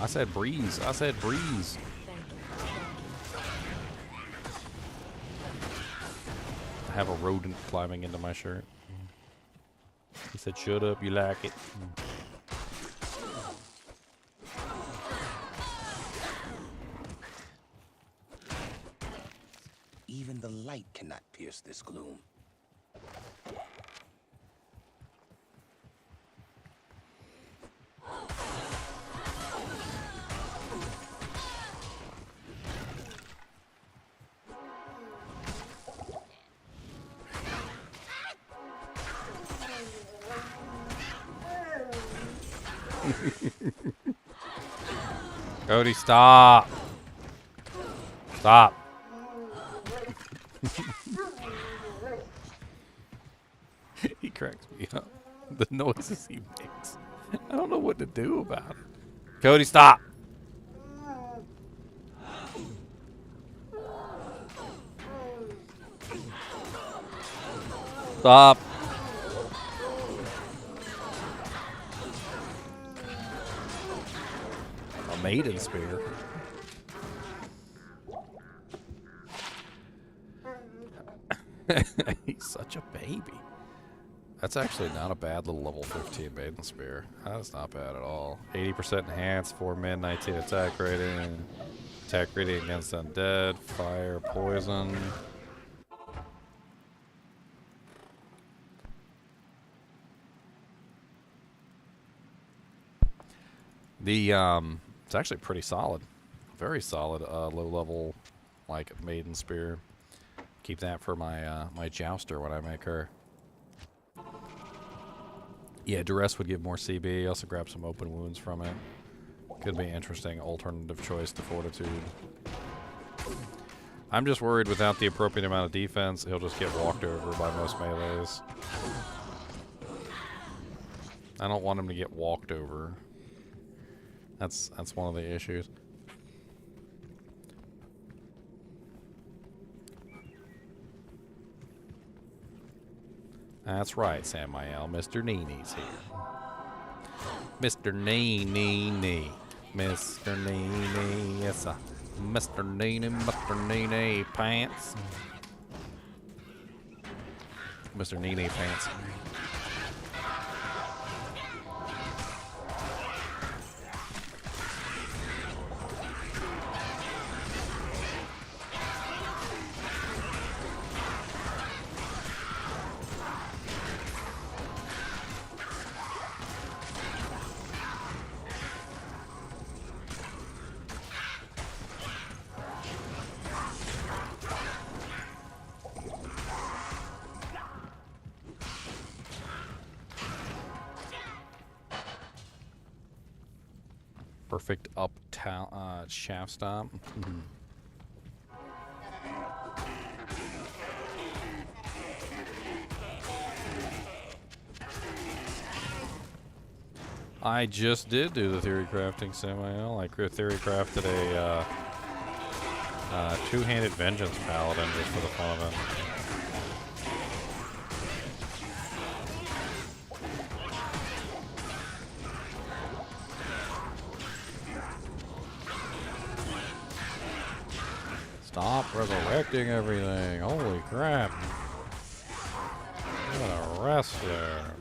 I said breeze. I said breeze. Thank you. I have a rodent climbing into my shirt. He said, shut up, you like it. Even the light cannot pierce this gloom. Cody, stop. Stop. He cracks me up. The noises he makes. I don't know what to do about it. Cody, stop. Stop. A maiden spear. He's such a baby. That's actually not a bad little level 15 maiden spear. That's not bad at all. 80% enhanced, 4 min, 19 attack rating. Attack rating against undead, fire, poison. It's actually pretty solid. Very solid low level like maiden spear. Keep that for my my jouster when I make her. Yeah, duress would give more CB. Also grab some open wounds from it. Could be an interesting alternative choice to fortitude. I'm just worried without the appropriate amount of defense, he'll just get walked over by most melees. I don't want him to get walked over. That's one of the issues. That's right, Samael. Mr. NiNi's here. Mr. NiNi. Mr. NiNi. Yes, sir. Mr. NiNi. Mr. NiNi pants. Mr. NiNi pants. Perfect up shaft stomp. I just did do the theory crafting, Samael. I theory crafted a two-handed vengeance paladin just for the fun of it. Stop resurrecting everything. Holy crap. What a wrestler.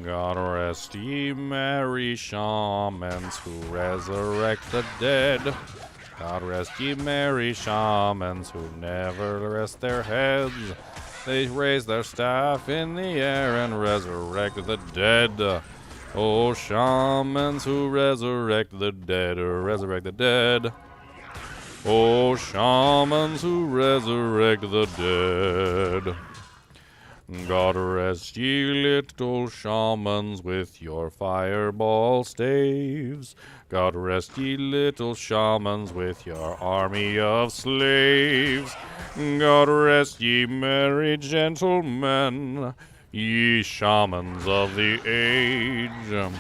God rest ye merry shamans who resurrect the dead. God rest ye merry shamans who never rest their heads. They raise their staff in the air and resurrect the dead. Oh, shamans who resurrect the dead, resurrect the dead. Oh, shamans who resurrect the dead. God rest ye little shamans with your fireball staves. God rest ye little shamans with your army of slaves. God rest ye merry gentlemen, ye shamans of the age.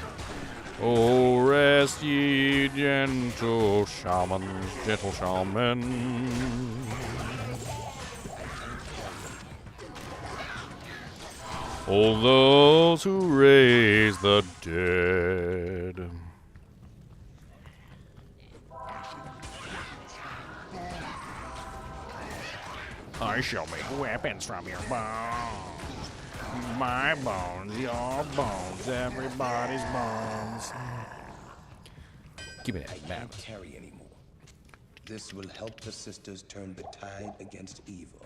Oh, rest ye gentle shamans, gentle shaman. All those who raise the dead. I shall make weapons from your bones. My bones, your bones, everybody's bones. Give me I that can't mouse. carry anymore. This will help the sisters turn the tide against evil.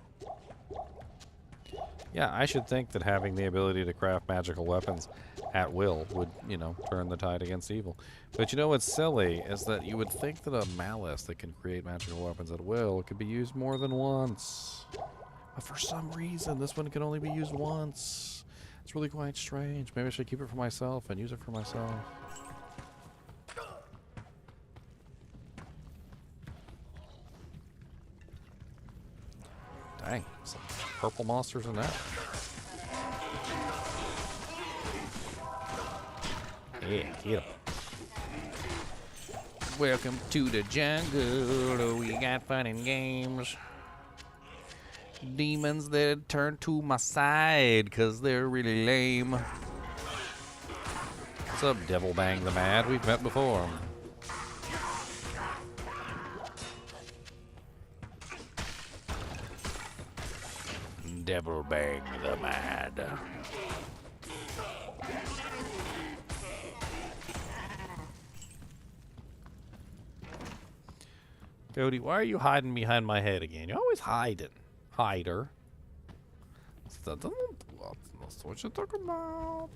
Yeah, I should think that having the ability to craft magical weapons at will would, you know, turn the tide against evil. But you know what's silly is that you would think that a malice that can create magical weapons at will could be used more than once. But for some reason, this one can only be used once. It's really quite strange. Maybe I should keep it for myself and use it for myself. Dang, some purple monsters in that. Yeah, get 'em. Welcome to the jungle. We got fun and games. Demons that turn to my side because they're really lame. What's up, Devil Bang the Mad? We've met before. Devil Bang the Mad. Cody, why are you hiding behind my head again? You're always hiding. Hider. That's what you're talking about.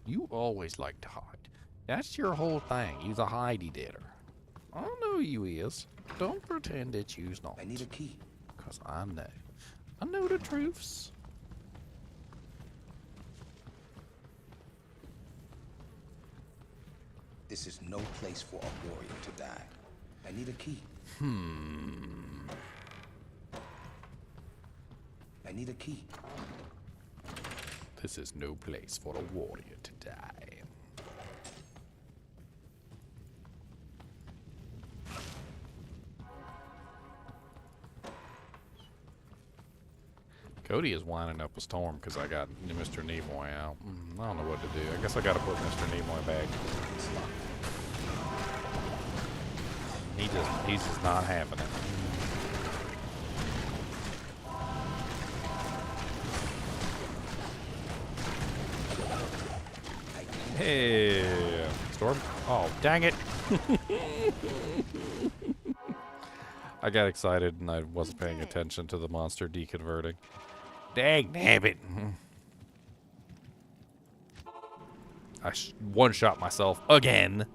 You always like to hide. That's your whole thing. You's a hidey-ditter. I know you is. Don't pretend that you's not. I need a key. Because I know. I know the truths. This is no place for a warrior to die. I need a key. I need a key. This is no place for a warrior to die. Cody is winding up a storm because I got Mr. Nimoy out. I don't know what to do. I guess I got to put Mr. Nimoy back. He's just not having it. Hey, storm. Oh, dang it. I got excited and I wasn't paying attention to the monster deconverting. Dang nabbit. I one-shot myself again.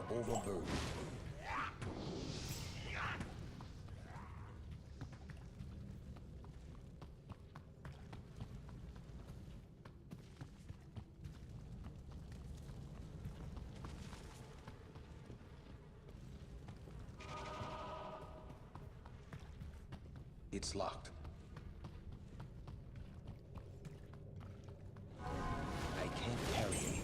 Overburdened. It's locked. I can't carry it.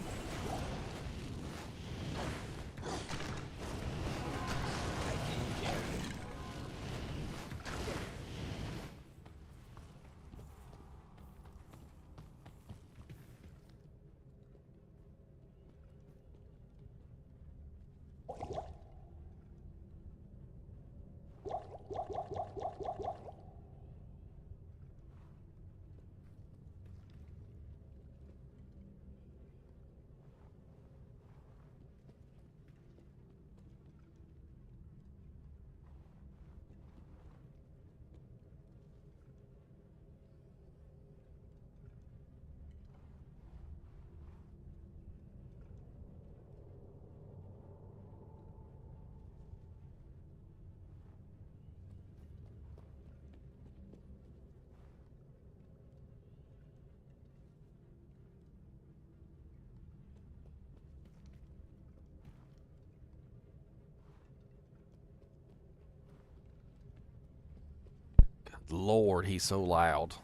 Lord, he's so loud.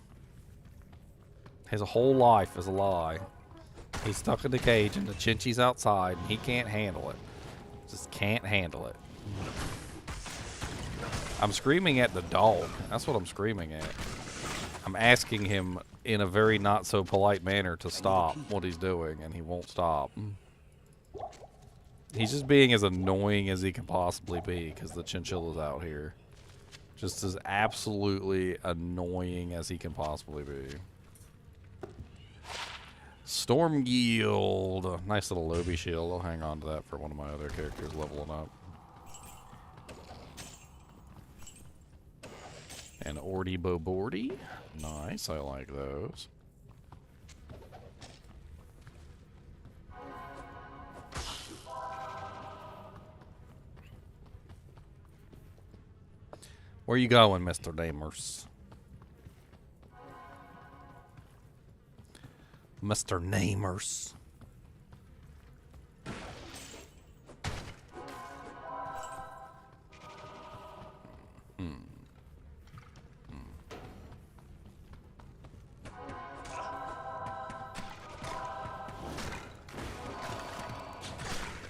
His whole life is a lie. He's stuck in the cage and the Chinchi's outside and he can't handle it. Just can't handle it. I'm screaming at the dog. That's what I'm screaming at. I'm asking him in a very not so polite manner to stop what he's doing and he won't stop. He's just being as annoying as he can possibly be because the Chinchilla's out here. Just as absolutely annoying as he can possibly be. Storm Guild. Nice little Lobby shield. I'll hang on to that for one of my other characters leveling up. And Ordy Bobordy. Nice. I like those. Where you going, Mr. Namers? Mr. Namers.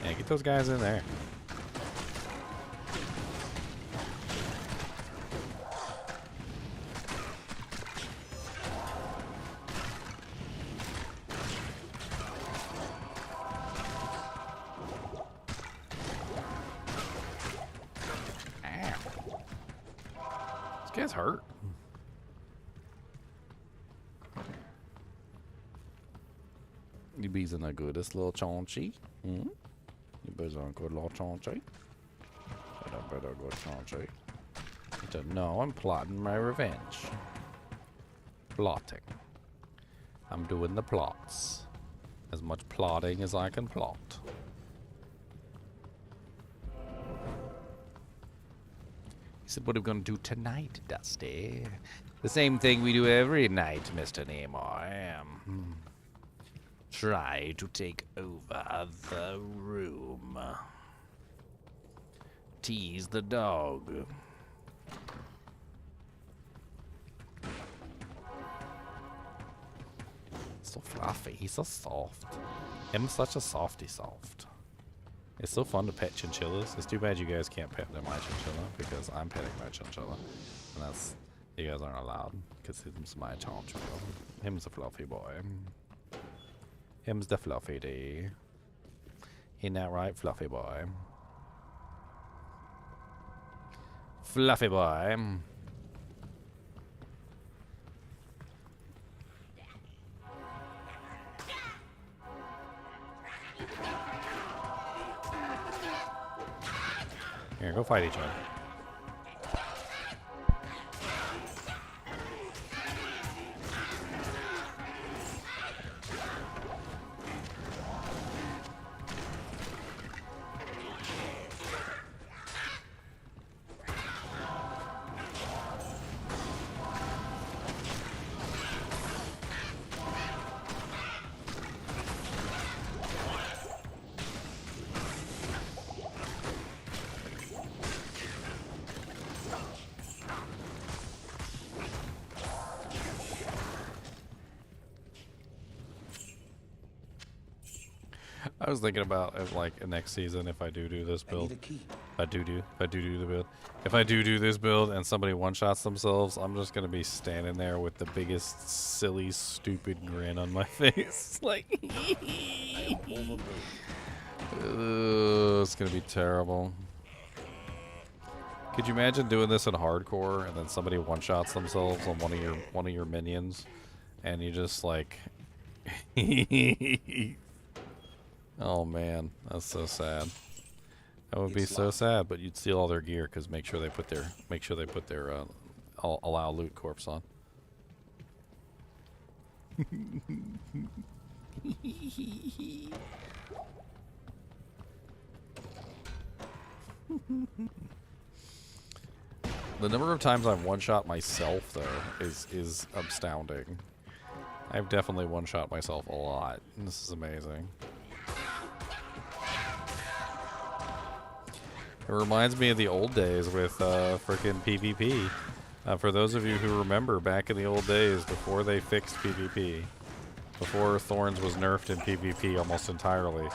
Yeah, get those guys in there. This guy's hurt. You bees in the goodest little chaunchy. You bees on good little chaunchy. Better good chaunchy. No, I'm plotting my revenge. Plotting. I'm doing the plots. As much plotting as I can plot. He said, what are we going to do tonight, Dusty? The same thing we do every night, Mr. Namor. Try to take over the room. Tease the dog. So fluffy. He's so soft. Him's such a softy soft. It's so fun to pet chinchillas. It's too bad you guys can't pet my chinchilla because I'm petting my chinchilla. And that's, you guys aren't allowed because him's my chinchilla. Him's a fluffy boy. Him's the fluffy D. Ain't that right, fluffy boy? Fluffy boy. Here, go fight each other. I was thinking about if, like, next season, if I do this build, if I do this build and somebody one-shots themselves, I'm just gonna be standing there with the biggest silly stupid grin on my face. Like it's gonna be terrible. Could you imagine doing this in hardcore and then somebody one-shots themselves on one of your minions and you just like oh man, that's so sad. That would be so sad, but you'd steal all their gear because make sure they put their allow loot corpse on. The number of times I've one-shot myself though is astounding. I've definitely one-shot myself a lot. This is amazing. It reminds me of the old days with frickin' PvP. For those of you who remember back in the old days before they fixed PvP, before Thorns was nerfed in PvP almost entirely,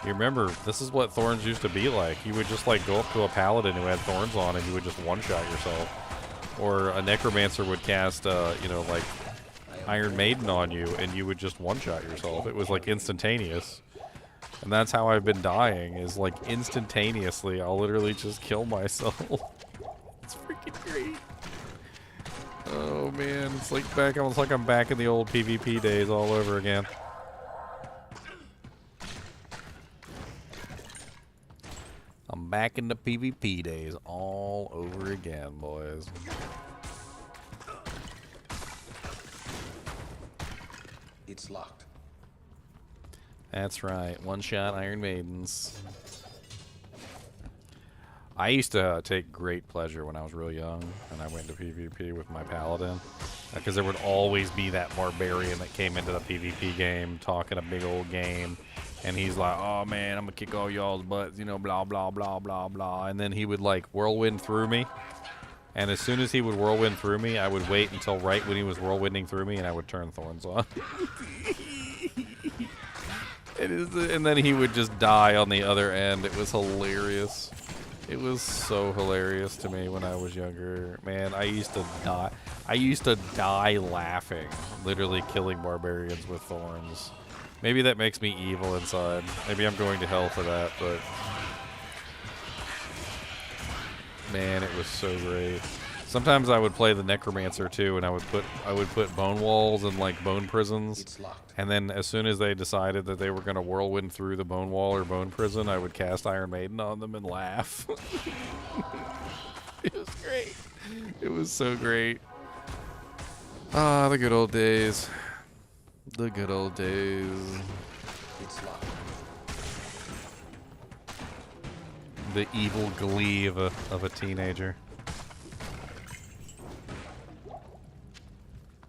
you remember this is what Thorns used to be like. You would just like go up to a paladin who had Thorns on and you would just one-shot yourself. Or a necromancer would cast, you know, like Iron Maiden on you and you would just one-shot yourself. It was like instantaneous. And that's how I've been dying, is like instantaneously. I'll literally just kill myself. It's freaking great. Oh man, it's like back, almost like I'm back in the old PvP days all over again. I'm back in the PvP days all over again, boys. It's locked. That's right, one-shot Iron Maidens. I used to take great pleasure when I was real young and I went to PvP with my paladin, because there would always be that barbarian that came into the PvP game talking a big old game, and he's like, oh man, I'm gonna kick all y'all's butts, you know, blah blah blah blah blah, and then he would like whirlwind through me, and as soon as he would whirlwind through me, I would wait until right when he was whirlwinding through me and I would turn Thorns on. And then he would just die on the other end. It was hilarious. It was so hilarious to me when I was younger. Man, I used to die. I used to die laughing, literally killing barbarians with Thorns. Maybe that makes me evil inside. Maybe I'm going to hell for that, but man, it was so great. Sometimes I would play the necromancer too, and I would put bone walls and like bone prisons. It's locked. And then as soon as they decided that they were going to whirlwind through the bone wall or bone prison, I would cast Iron Maiden on them and laugh. It was great. It was so great. Ah, the good old days. The good old days. It's locked. The evil glee of a teenager.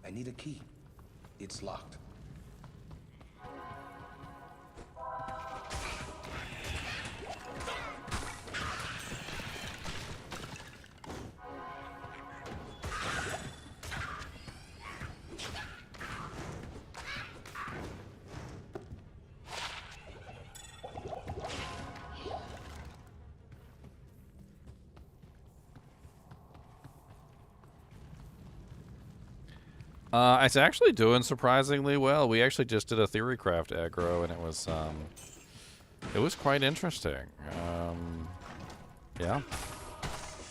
I need a key. It's locked. It's actually doing surprisingly well. We actually just did a Theorycraft aggro, and it was quite interesting. Yeah,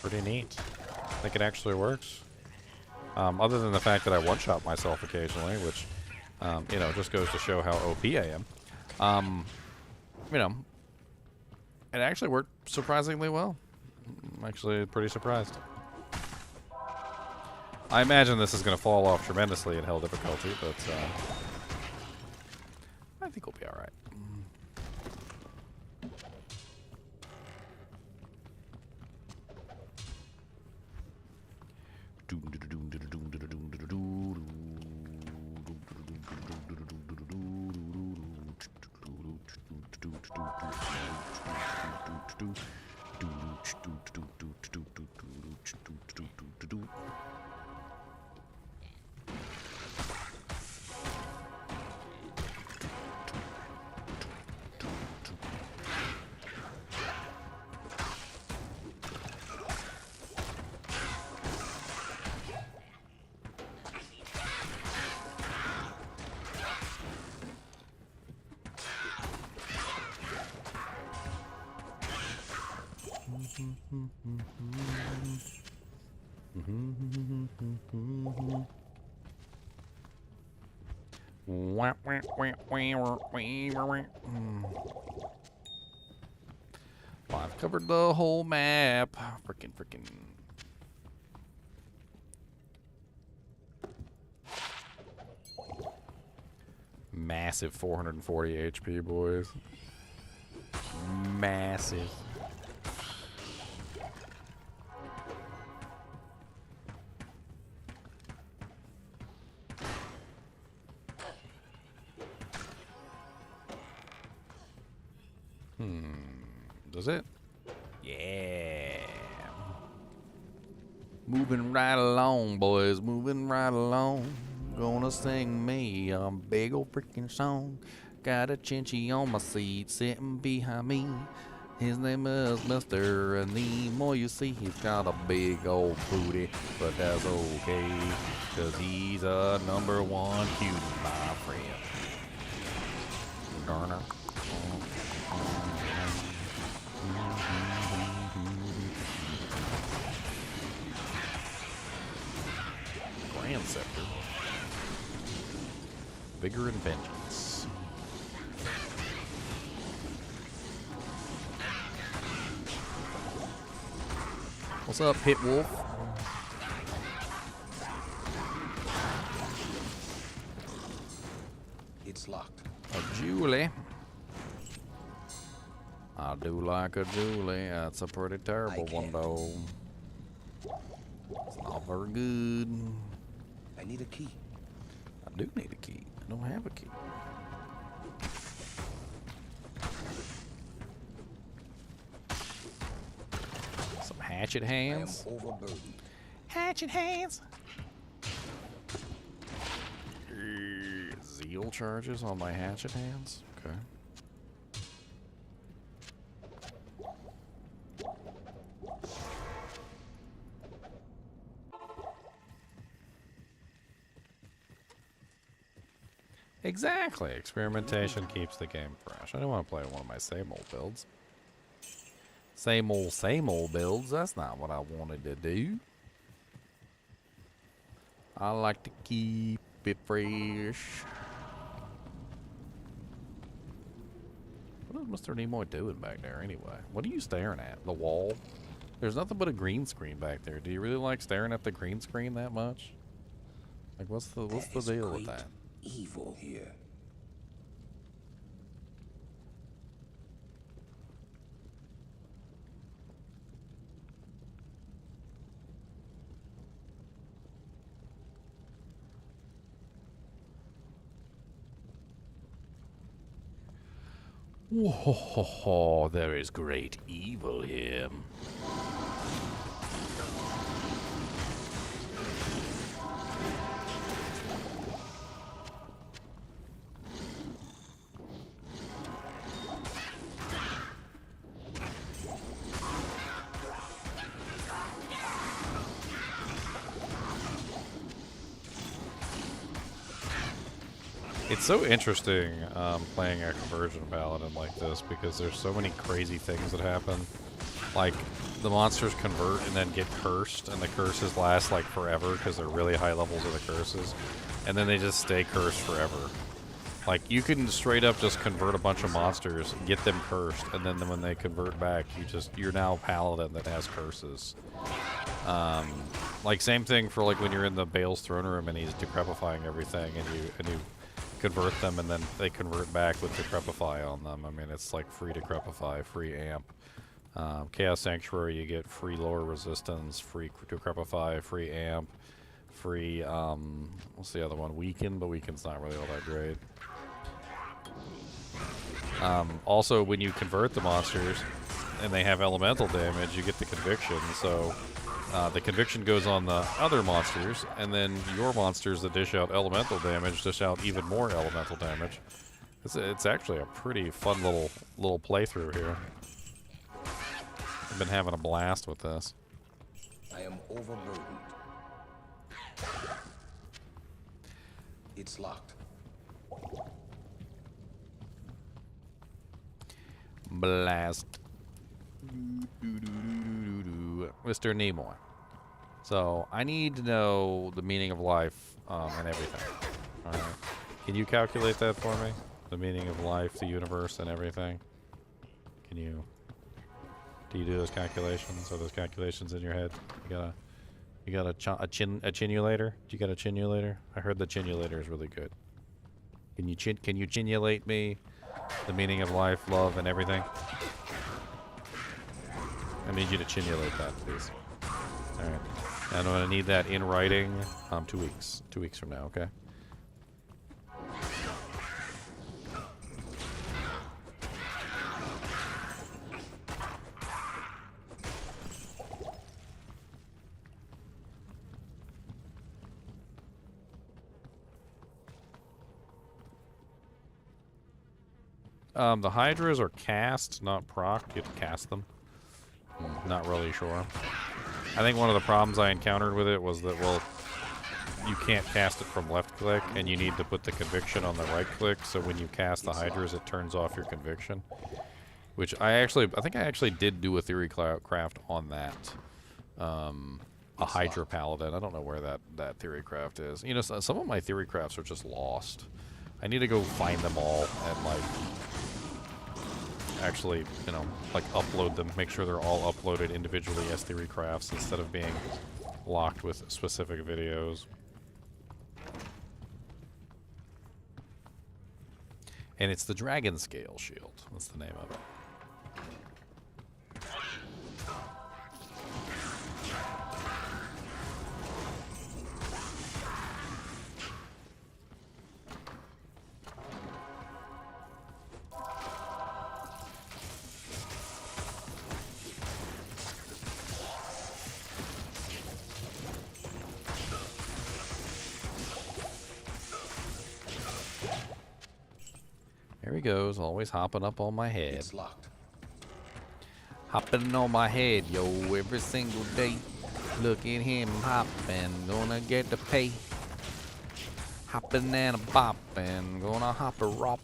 pretty neat. I think it actually works. Other than the fact that I one-shot myself occasionally, which, you know, just goes to show how OP I am. You know, it actually worked surprisingly well. I'm actually pretty surprised. I imagine this is going to fall off tremendously in hell difficulty, but I think we'll be all right. Well, I've covered the whole map. Frickin'. Massive 440 HP, boys. Massive. Does it? Yeah. Moving right along, boys, moving right along. Gonna sing me a big old freaking song. Got a Chinchilla on my seat, sitting behind me. His name is Mr. And the more you see, he's got a big old booty, but that's okay, cause he's a #1 cutie, my friend. Garner. Grand Scepter. Vigor and Vengeance. What's up, Pit Wolf? It's locked. A Julie. I do like a Julie. That's a pretty terrible one, though. It's not very good. I need a key. I do need a key. I don't have a key. Some hatchet hands. I am overburdened. Hatchet hands. Zeal charges on my hatchet hands. Okay. Exactly. Experimentation keeps the game fresh. I don't want to play one of my same old builds. Same old builds. That's not what I wanted to do. I like to keep it fresh. What is Mr. Nimoy doing back there anyway? What are you staring at? The wall? There's nothing but a green screen back there. Do you really like staring at the green screen that much? Like, what's the deal with that? Evil here. Whoa, there is great evil here. It's so interesting playing a conversion paladin like this because there's so many crazy things that happen. Like, the monsters convert and then get cursed, and the curses last like forever because they're really high levels of the curses, and then they just stay cursed forever. Like, you can straight up just convert a bunch of monsters, get them cursed, and then when they convert back, you're now a paladin that has curses. Like, same thing for like when you're in the Baal's throne room and he's decrepifying everything, and you convert them, and then they convert back with Decrepify on them. I mean, it's like free Decrepify, free amp. Chaos Sanctuary, you get free lower resistance, free Decrepify, free amp, free, what's the other one? Weaken, but Weaken's not really all that great. Also, when you convert the monsters and they have elemental damage, you get the Conviction, so the Conviction goes on the other monsters, and then your monsters that dish out elemental damage dish out even more elemental damage. It's actually a pretty fun little playthrough here. I've been having a blast with this. I am overburdened. It's locked. Blast. Mr. Nimoy. So, I need to know the meaning of life and everything. Alright. Can you calculate that for me? The meaning of life, the universe, and everything? Can you... Do you do those calculations? Are those calculations in your head? You got a chinulator? Do you got a chinulator? I heard the chinulator is really good. Can you chinulate me the meaning of life, love, and everything? I need you to chinulate that, please. Alright. And I'm going to need that in writing 2 weeks. 2 weeks from now, okay? The Hydras are cast, not proc. You have to cast them. Not really sure. I think one of the problems I encountered with it was that, well, you can't cast it from left click, and you need to put the conviction on the right click, so when you cast the Hydras, it turns off your conviction. Which I think I actually did do a theory craft on that. A Hydra Paladin. I don't know where that theory craft is. You know, some of my theory crafts are just lost. I need to go find them all and, like, actually, you know, like, upload them. Make sure they're all uploaded individually as theory crafts instead of being locked with specific videos. And it's the Dragon Scale Shield. That's the name of it. There he goes, always hopping up on my head. It's locked. Hopping on my head, yo, every single day. Look at him hopping, gonna get the pay. Hopping and a bopping, gonna hop a rop.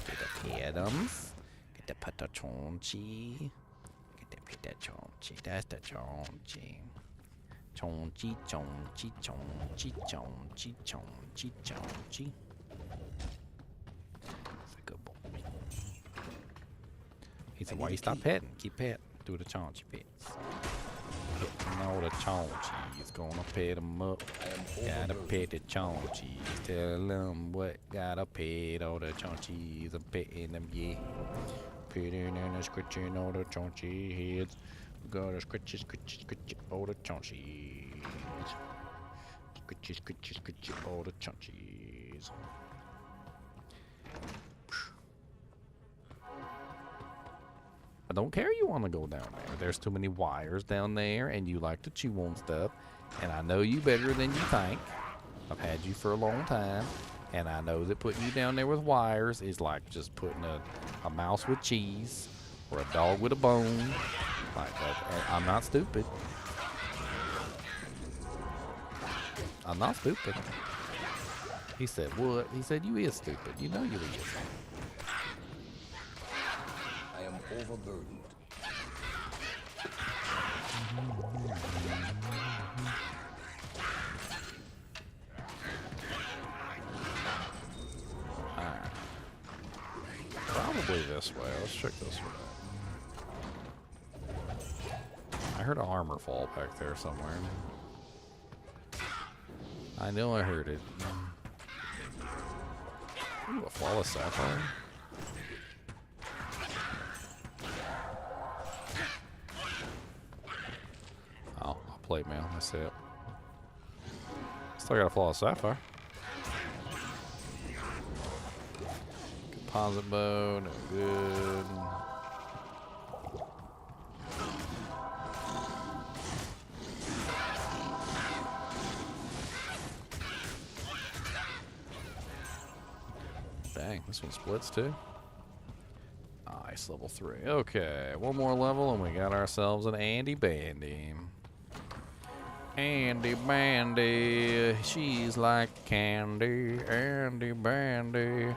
Get the Adams. Get the patachonchi. Get that chonchi. That's the chonchi. Chonchi, chonchi, chonchi, chonchi, chonchi, chonchi. That's a good boy. He said, why you stop petting? Keep petting. Do the chonchi pets. Petting all the chonchis. Gonna pet them up. Gotta pet the chonchis. Tell them what. Gotta pet all the chonchis. I'm petting them, yeah. Petting and scratching all the chonchi heads. Gotta scratch all the chonchies. Scratch all the chonchies. I don't care you want to go down there. There's too many wires down there, and you like to chew on stuff. And I know you better than you think. I've had you for a long time, and I know that putting you down there with wires is like just putting a mouse with cheese or a dog with a bone. Like that. And I'm not stupid. I'm not stupid. He said, what? He said, you is stupid. You know you is. I am overburdened. Alright. Probably this way. Let's check this way. I heard an armor fall back there somewhere. I know I heard it. Ooh, a flawless sapphire. Oh, a plate mail. I see it. Still got a flawless sapphire. Composite bow, no good. Dang, this one splits too. Nice, level 3. Okay, one more level and we got ourselves an Andy Bandy. Andy Bandy, she's like candy. Andy Bandy,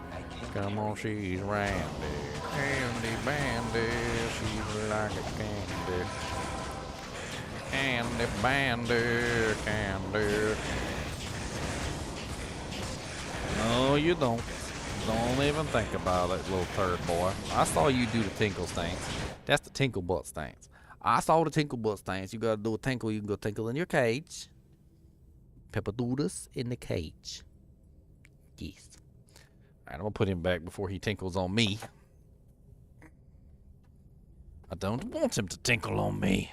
come on, she's Randy. Andy Bandy, she's like a candy. Andy Bandy, candy. No, you don't. Don't even think about it, little turd boy. I saw you do the tinkle stance. That's the tinkle butt stance. I saw the tinkle butt stance. You gotta do a tinkle. You can go tinkle in your cage. Pepper doodles in the cage. Yes. Alright, I'm gonna put him back before he tinkles on me. I don't want him to tinkle on me.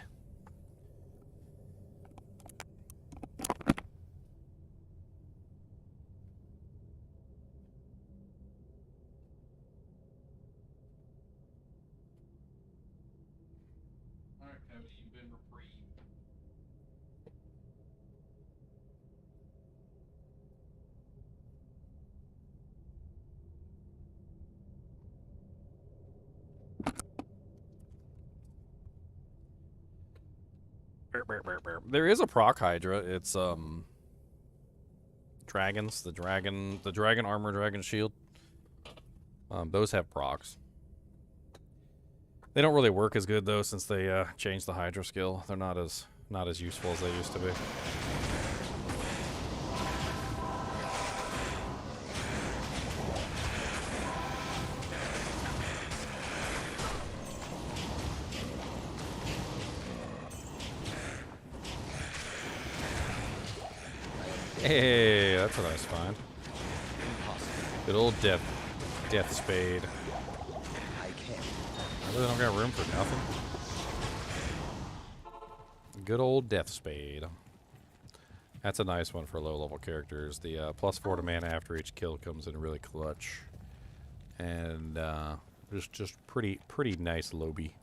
There is a proc Hydra. It's dragons. The dragon armor, dragon shield. Those have procs. They don't really work as good though since they changed the Hydra skill. They're not as useful as they used to be. Hey, that's a nice find. Good old death spade. I really don't got room for nothing. Good old death spade. That's a nice one for low-level characters. The +4 to mana after each kill comes in really clutch, and just pretty nice Lobby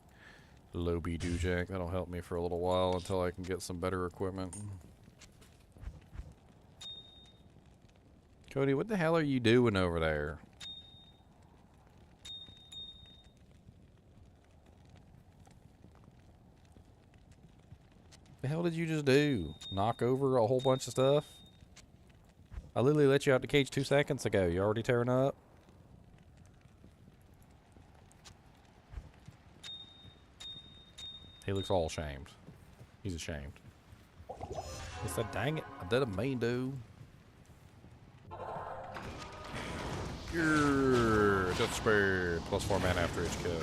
doojack. That'll help me for a little while until I can get some better equipment. Cody, what the hell are you doing over there? The hell did you just do? Knock over a whole bunch of stuff? I literally let you out the cage 2 seconds ago. You already tearing up? He looks all ashamed. He's ashamed. He said, dang it, I didn't mean to. Death Spirit, +4 mana after each kill.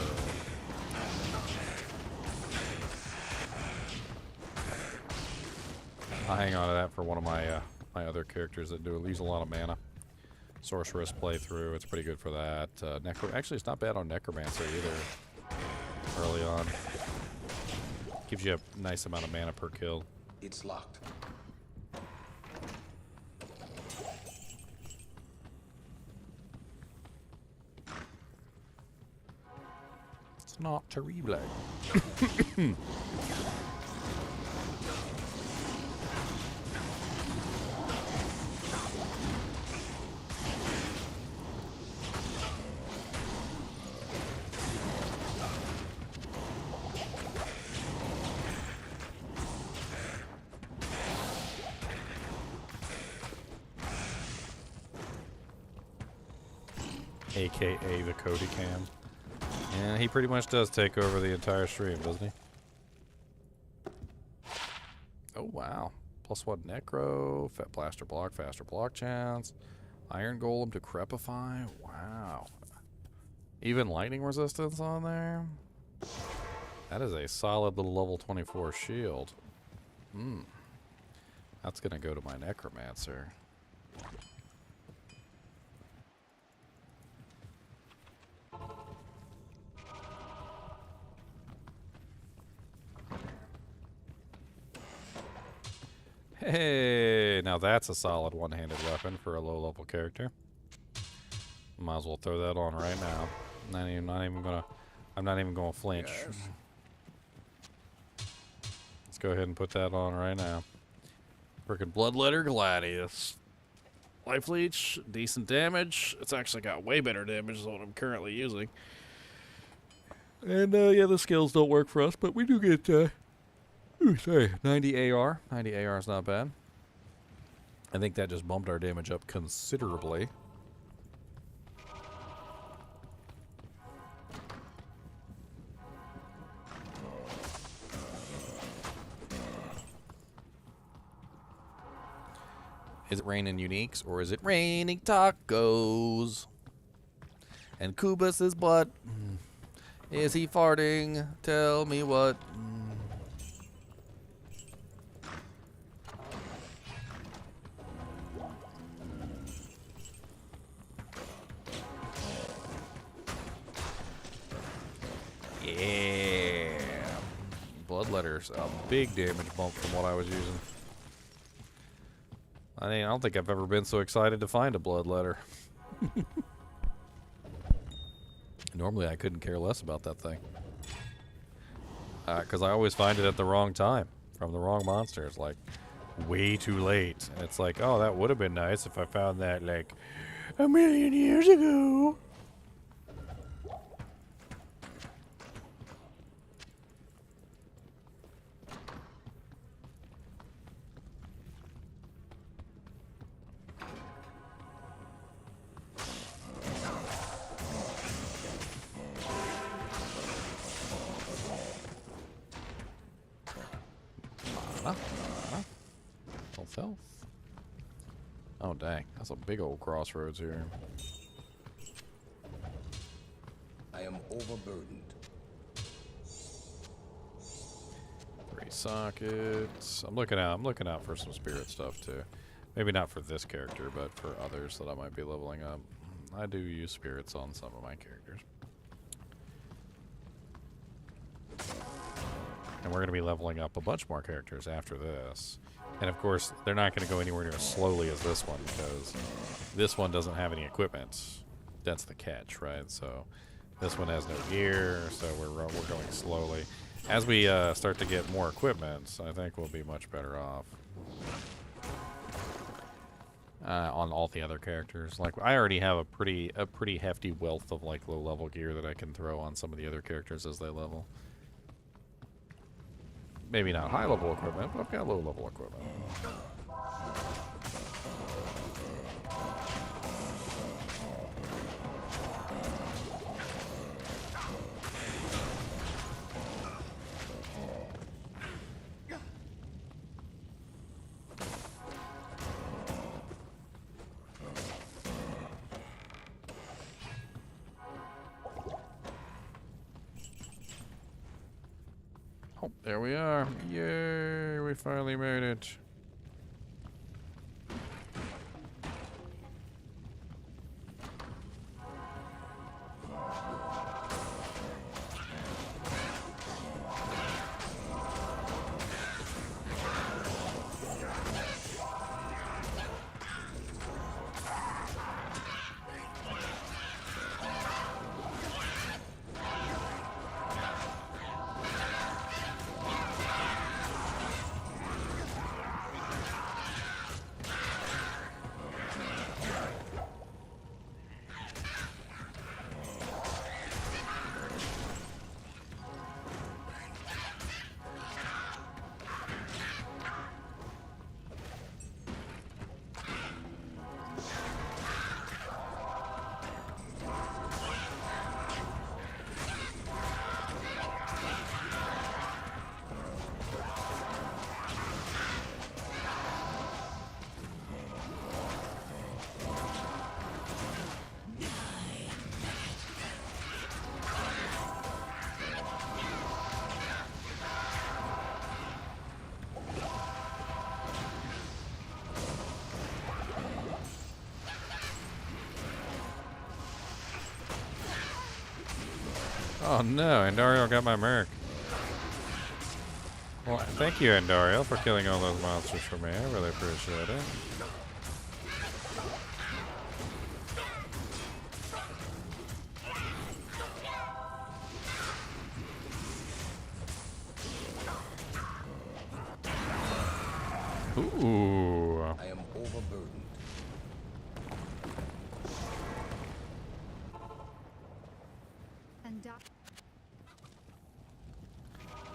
I'll hang on to that for one of my my other characters that use a lot of mana. Sorceress playthrough, it's pretty good for that. Actually, it's not bad on Necromancer either. Early on, gives you a nice amount of mana per kill. It's locked. It's not terrible. AKA the Cody Cam. Yeah, he pretty much does take over the entire stream, doesn't he? Oh, wow. +1 Necro, faster block chance, Iron Golem to Crepify. Wow. Even lightning resistance on there. That is a solid little level 24 shield. That's going to go to my Necromancer. Hey, now that's a solid one-handed weapon for a low-level character. Might as well throw that on right now. I'm not even gonna flinch. Yes. Let's go ahead and put that on right now. Freaking Bloodletter Gladius. Life Leech, decent damage. It's actually got way better damage than what I'm currently using. And yeah, the skills don't work for us, but we do get 90 AR. 90 AR is not bad. I think that just bumped our damage up considerably. Is it raining uniques or is it raining tacos? And Kubus's butt. Is he farting? Tell me what. Yeah. Bloodletter's a big damage bump from what I was using. I mean, I don't think I've ever been so excited to find a Bloodletter. Normally I couldn't care less about that thing. Because I always find it at the wrong time from the wrong monsters, like way too late. And it's like, oh, that would have been nice if I found that like a million years ago. Health. Oh dang, that's a big old crossroads here. I am overburdened. 3 sockets. I'm looking out for some spirit stuff too. Maybe not for this character, but for others that I might be leveling up. I do use spirits on some of my characters. And we're going to be leveling up a bunch more characters after this. And of course, they're not going to go anywhere near as slowly as this one, because this one doesn't have any equipment. That's the catch, right? So this one has no gear, so we're going slowly. As we start to get more equipment, I think we'll be much better off. On all the other characters. Like, I already have a pretty hefty wealth of like low-level gear that I can throw on some of the other characters as they level. Maybe not high-level equipment, but I've got low-level equipment. Oh, there we are. Yay, we finally made it. Oh no, Andariel got my merc. Well, thank you, Andariel, for killing all those monsters for me. I really appreciate it. Ooh. I am overburdened.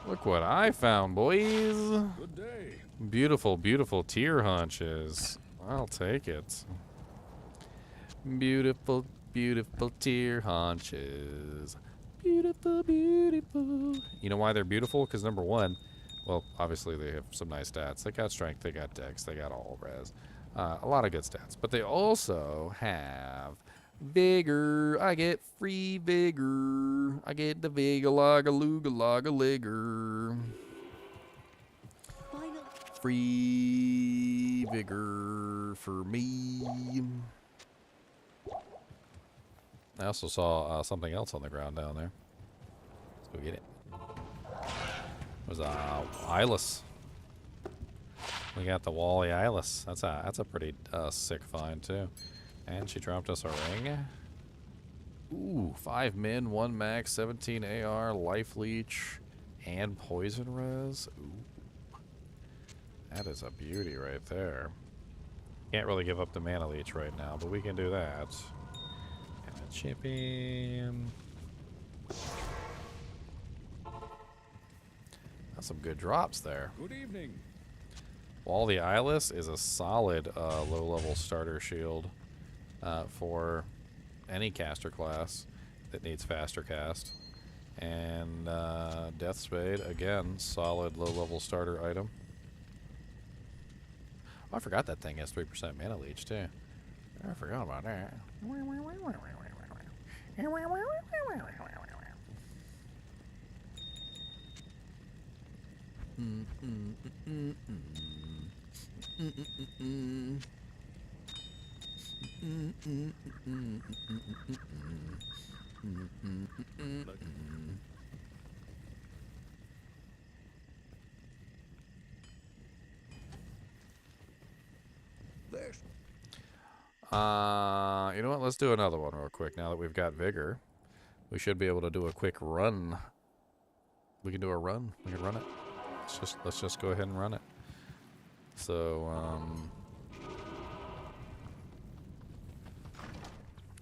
Look what I found, boys. Good day. Beautiful, beautiful tear haunches. I'll take it. Beautiful, beautiful tear haunches. Beautiful, beautiful. You know why they're beautiful? Because number one, well, obviously they have some nice stats. They got strength, they got dex, they got all res. A lot of good stats. But they also have vigor. I get free vigor. I get the vigalaga lugalaga ligger. Free vigor for me. I also saw something else on the ground down there. Let's go get it. It was Eyeless. We got the Wally Eyeless. That's a pretty sick find too. And she dropped us a ring. Ooh, 5 min, 1 max, 17 AR, life leech, and poison res. Ooh. That is a beauty right there. Can't really give up the mana leech right now, but we can do that. And a champion. That's some good drops there. Good evening. Wall the Eyeless is a solid low-level starter shield for any caster class that needs faster cast. And Death Spade, again, solid low-level starter item. Oh, I forgot that thing has 3% mana leech, too. I forgot about that. You know what? Let's do another one real quick. Now that we've got vigor, we should be able to do a quick run. We can do a run. We can run it. Let's just go ahead and run it. So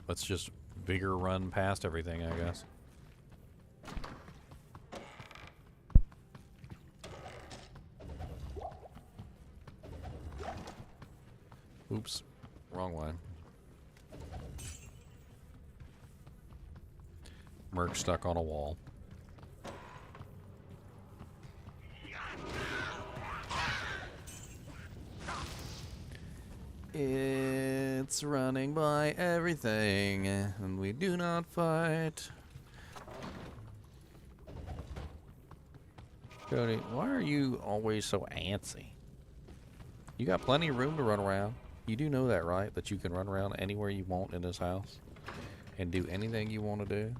let's just vigor run past everything, I guess. Oops, wrong line. Merc stuck on a wall. It's running by everything, and we do not fight. Cody, why are you always so antsy? You got plenty of room to run around. You do know that, right? That you can run around anywhere you want in this house and do anything you want to do.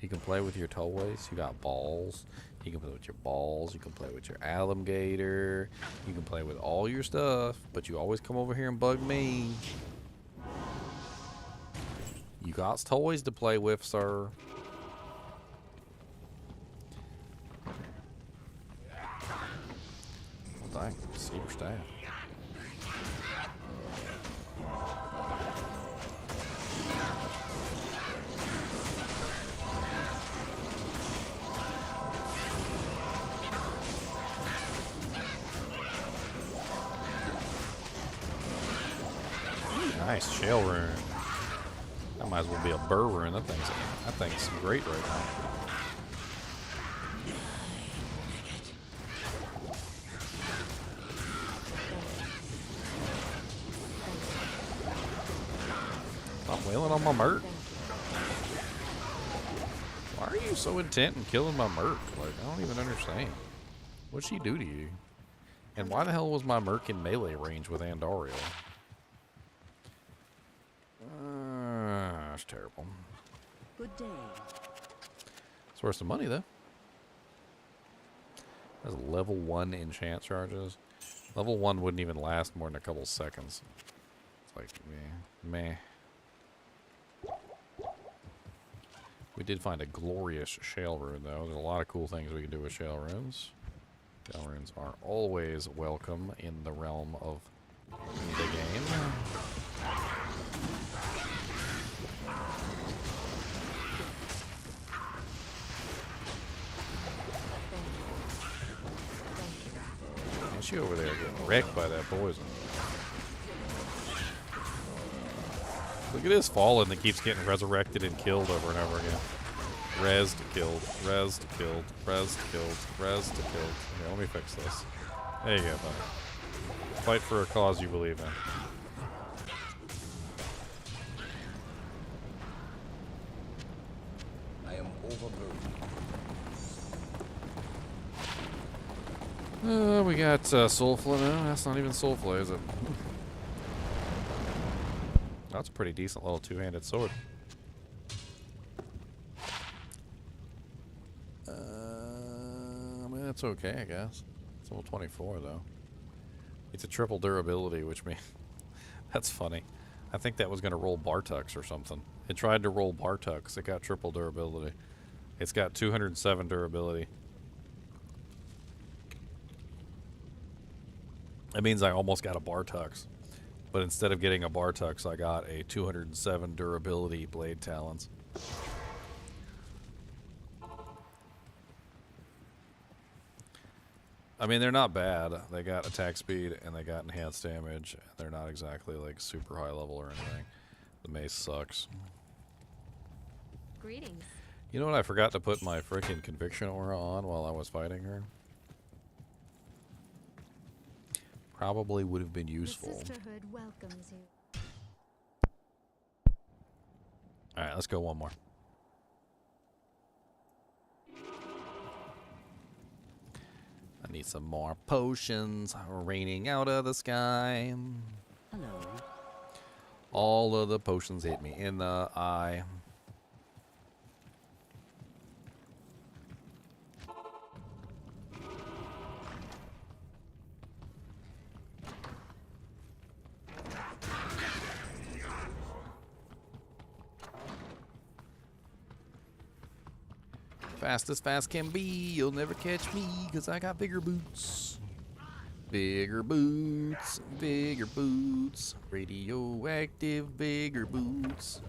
You can play with your toys. You got balls. You can play with your balls. You can play with your alligator. You can play with all your stuff, but you always come over here and bug me. You got toys to play with, sir. Well, dang, super staff. Nice shell rune. That might as well be a burr rune. That thing's great right now. Stop wailing on my merc. Why are you so intent in killing my merc? Like, I don't even understand. What'd she do to you? And why the hell was my merc in melee range with Andariel? That's terrible. Good day. It's worth some money, though. That's level 1 enchant charges. Level 1 wouldn't even last more than a couple seconds. It's like, meh. We did find a glorious shell rune, though. There's a lot of cool things we can do with shell runes. Shell runes are always welcome in the realm of the game. She over there getting wrecked by that poison. Look at this fallen that keeps getting resurrected and killed over and over again. Rezzed, killed, rezzed, killed, rezzed, killed, rezzed, killed. Here, let me fix this. There you go, buddy. Fight for a cause you believe in. I am overburdened. We got Soulflow now. That's not even Soulflow, is it? That's a pretty decent little two-handed sword. I mean, that's okay, I guess. It's level 24, though. It's a triple durability, which means... That's funny. I think that was going to roll Bartux or something. It tried to roll Bartux. It got triple durability. It's got 207 durability. That means I almost got a Bartux. But instead of getting a Bartux, I got a 207 durability blade talons. I mean, they're not bad. They got attack speed and they got enhanced damage. They're not exactly like super high level or anything. The mace sucks. Greetings. You know what? I forgot to put my freaking conviction aura on while I was fighting her. Probably would have been useful. The sisterhood welcomes you. Alright, let's go one more. I need some more potions raining out of the sky. Hello. All of the potions hit me in the eye. Fast as fast can be, you'll never catch me, 'cause I got bigger boots. Bigger boots, bigger boots, radioactive bigger boots.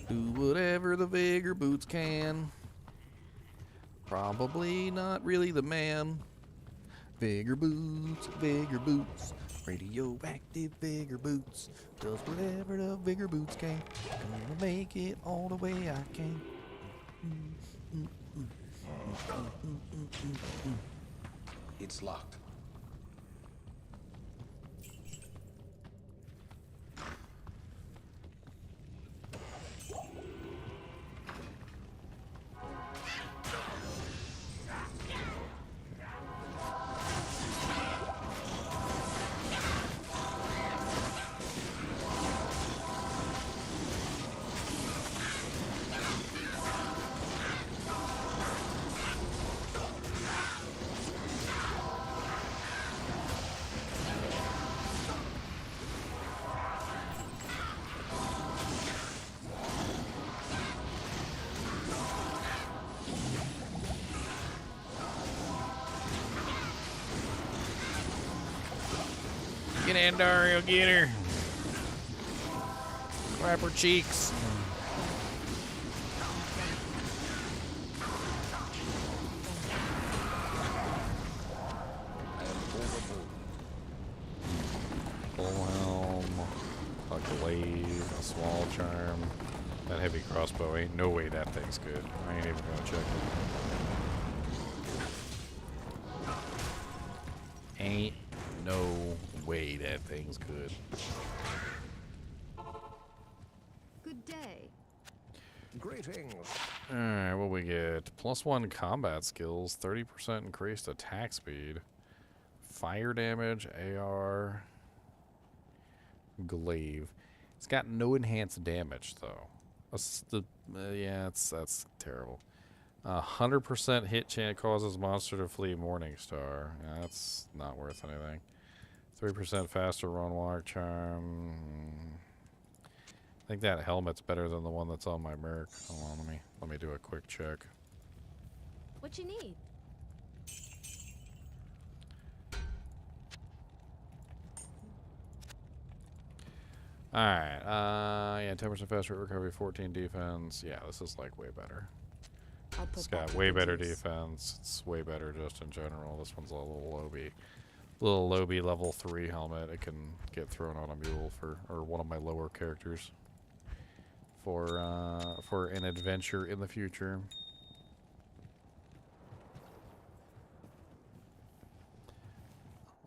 Do whatever the bigger boots can. Probably not really the man. Bigger boots, radioactive bigger boots. Does whatever the bigger boots can. Gonna make it all the way I can. It's locked. Get Andariel, get her. Grab her cheeks. Full helm, a glaive, a small charm. That heavy crossbow ain't no way that thing's good. I ain't even gonna check it. Ain't no way that thing's good. Good day. Greetings. Alright, what we get? +1 combat skills, 30% increased attack speed, fire damage, AR, glaive. It's got no enhanced damage though. Yeah, that's terrible. 100% hit chance causes monster to flee Morningstar. Yeah, that's not worth anything. 3% faster run walk charm. I think that helmet's better than the one that's on my Merc. Hold on, let me do a quick check. What you need? Alright, yeah, 10% faster recovery, 14 defense. Yeah, this is like way better. I'll put It's that got to way good better use. defense. It's way better just in general. This one's a little lowbie. Little lowbie level 3 helmet. It can get thrown on a mule or one of my lower characters for an adventure in the future.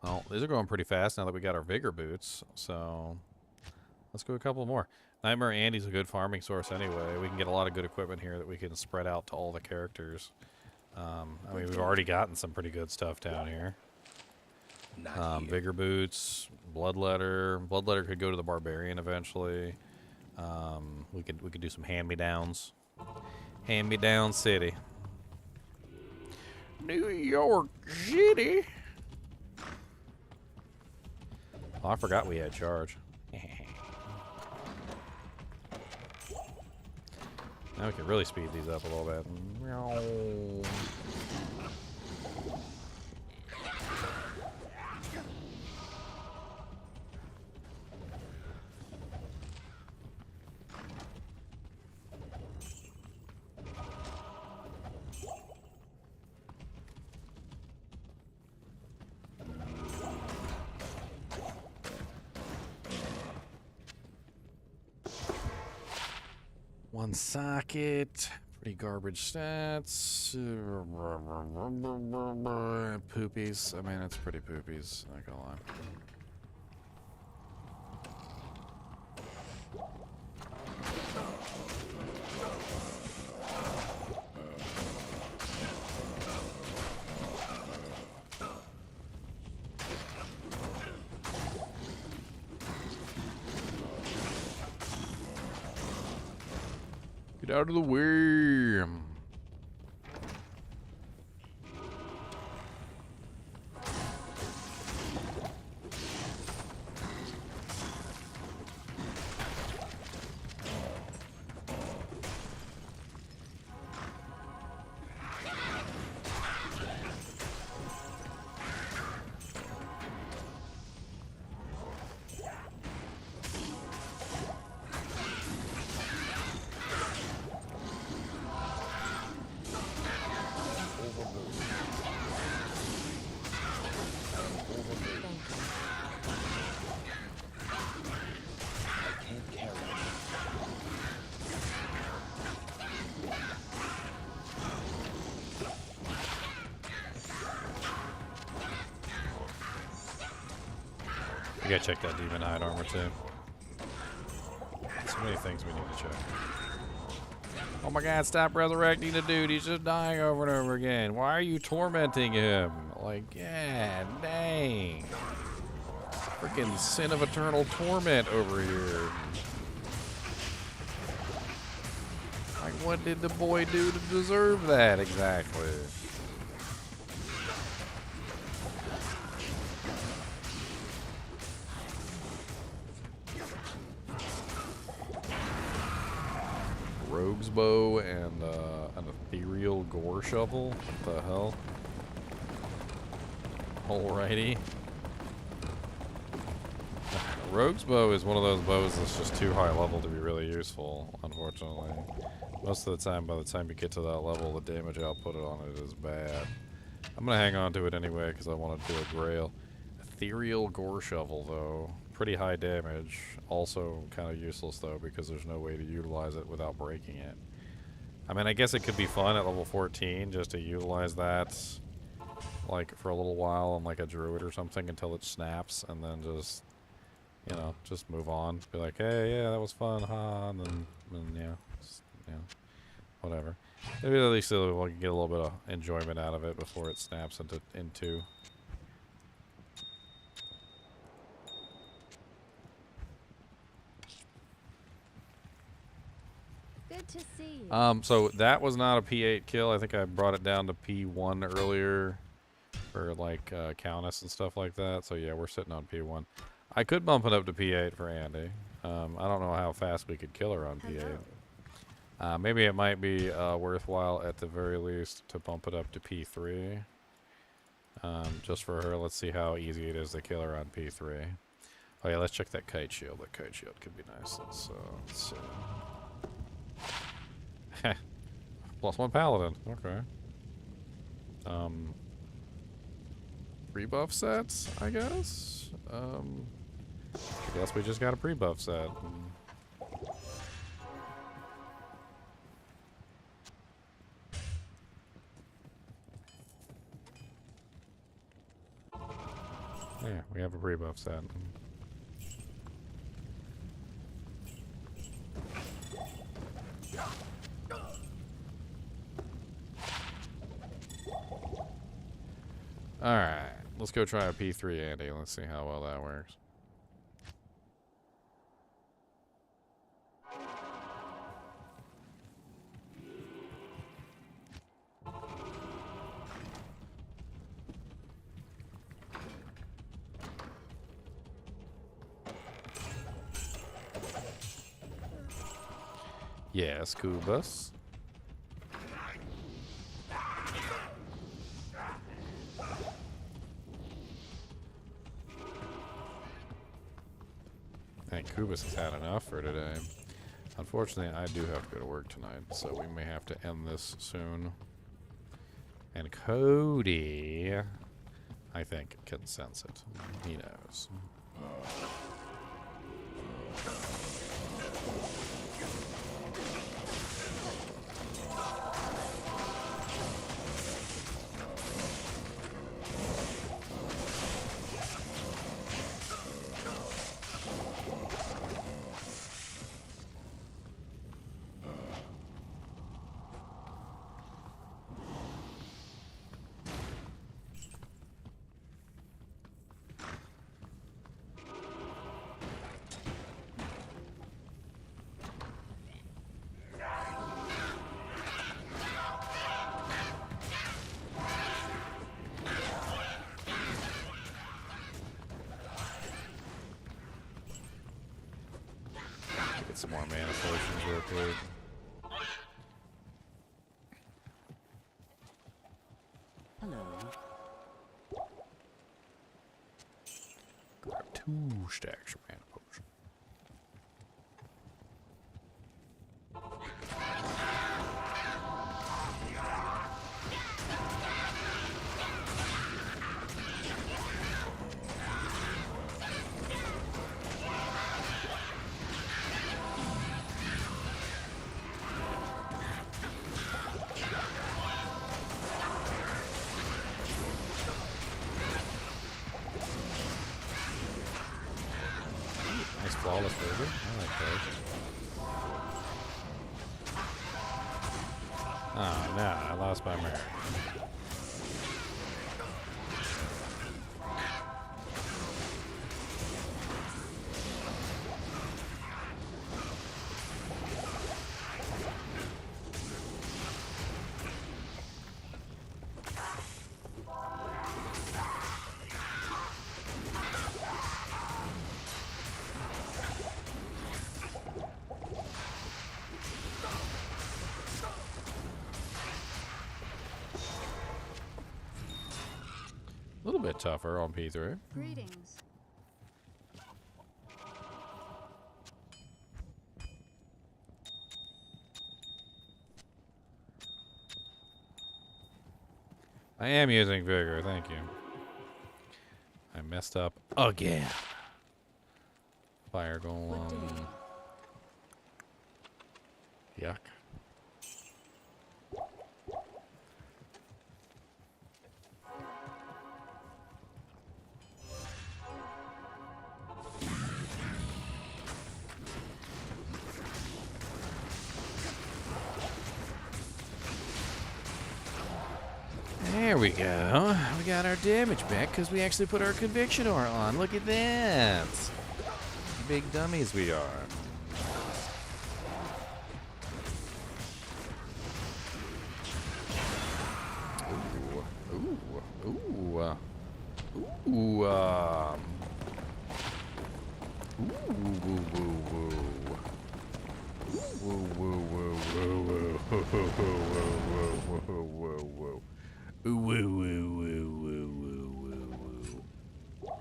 Well, these are going pretty fast now that we got our vigor boots, so let's go a couple more. Nightmare Andy's a good farming source anyway. We can get a lot of good equipment here that we can spread out to all the characters. I mean, we've already gotten some pretty good stuff down here. Vigor boots, bloodletter. Bloodletter could go to the barbarian eventually. We could do some hand-me-downs. Hand-me-down city. New York City. Oh, I forgot we had charge. Now we can really speed these up a little bit. 1 socket. Pretty garbage stats. Poopies. I mean, it's pretty poopies. Not gonna lie. Get out of the way. We gotta check that demon hide armor too. So many things we need to check. Oh my god, stop resurrecting the dude. He's just dying over and over again. Why are you tormenting him? Like, yeah, dang. Freaking sin of eternal torment over here. Like, what did the boy do to deserve that exactly? Rogue's bow and an ethereal gore shovel. What the hell? Alrighty. Rogue's bow is one of those bows that's just too high level to be really useful, unfortunately. Most of the time, by the time you get to that level, the damage output on it is bad. I'm gonna hang on to it anyway because I want to do a grail. Ethereal gore shovel, though. Pretty high damage. Also kind of useless, though, because there's no way to utilize it without breaking it. I mean, I guess it could be fun at level 14 just to utilize that, like, for a little while on, like, a druid or something until it snaps, and then just, you know, just move on. Be like, hey, yeah, that was fun, and then yeah, just, you know, whatever. Maybe at least we'll get a little bit of enjoyment out of it before it snaps into. Good to see you. So that was not a P8 kill. I think I brought it down to P1 earlier for like Countess and stuff like that. So yeah, we're sitting on P1. I could bump it up to P8 for Andy. I don't know how fast we could kill her on P8. Maybe it might be worthwhile at the very least to bump it up to P3. Just for her. Let's see how easy it is to kill her on P3. Oh yeah, let's check that kite shield. That kite shield could be nice. Let's see. +1 paladin. Okay. Pre-buff sets, I guess. I guess we just got a pre-buff set. Yeah, we have a pre-buff set. Alright, let's go try a P3, Andy. Let's see how well that works. Yes, Kubus. I think Kubus has had enough for today. Unfortunately, I do have to go to work tonight, so we may have to end this soon. And Cody, I think, can sense it. He knows. some more mana potions real quick. Hello. Grab 2 stacks of mana potion. Nice flawless burger. I like those. Oh no, I lost my marriage. A little bit tougher on P3. Greetings. I am using vigor, thank you. I messed up again. Fire golem. Yuck. There we go. We got our damage back because we actually put our conviction aura on. Look at that. Big dummies we are. Ooh. Ooh. Ooh. Ooh. Woo woo woo. Woo woo woo woo woo woo woo woo woo woo. Ooh, woo, woo, woo, woo, woo, woo, woo.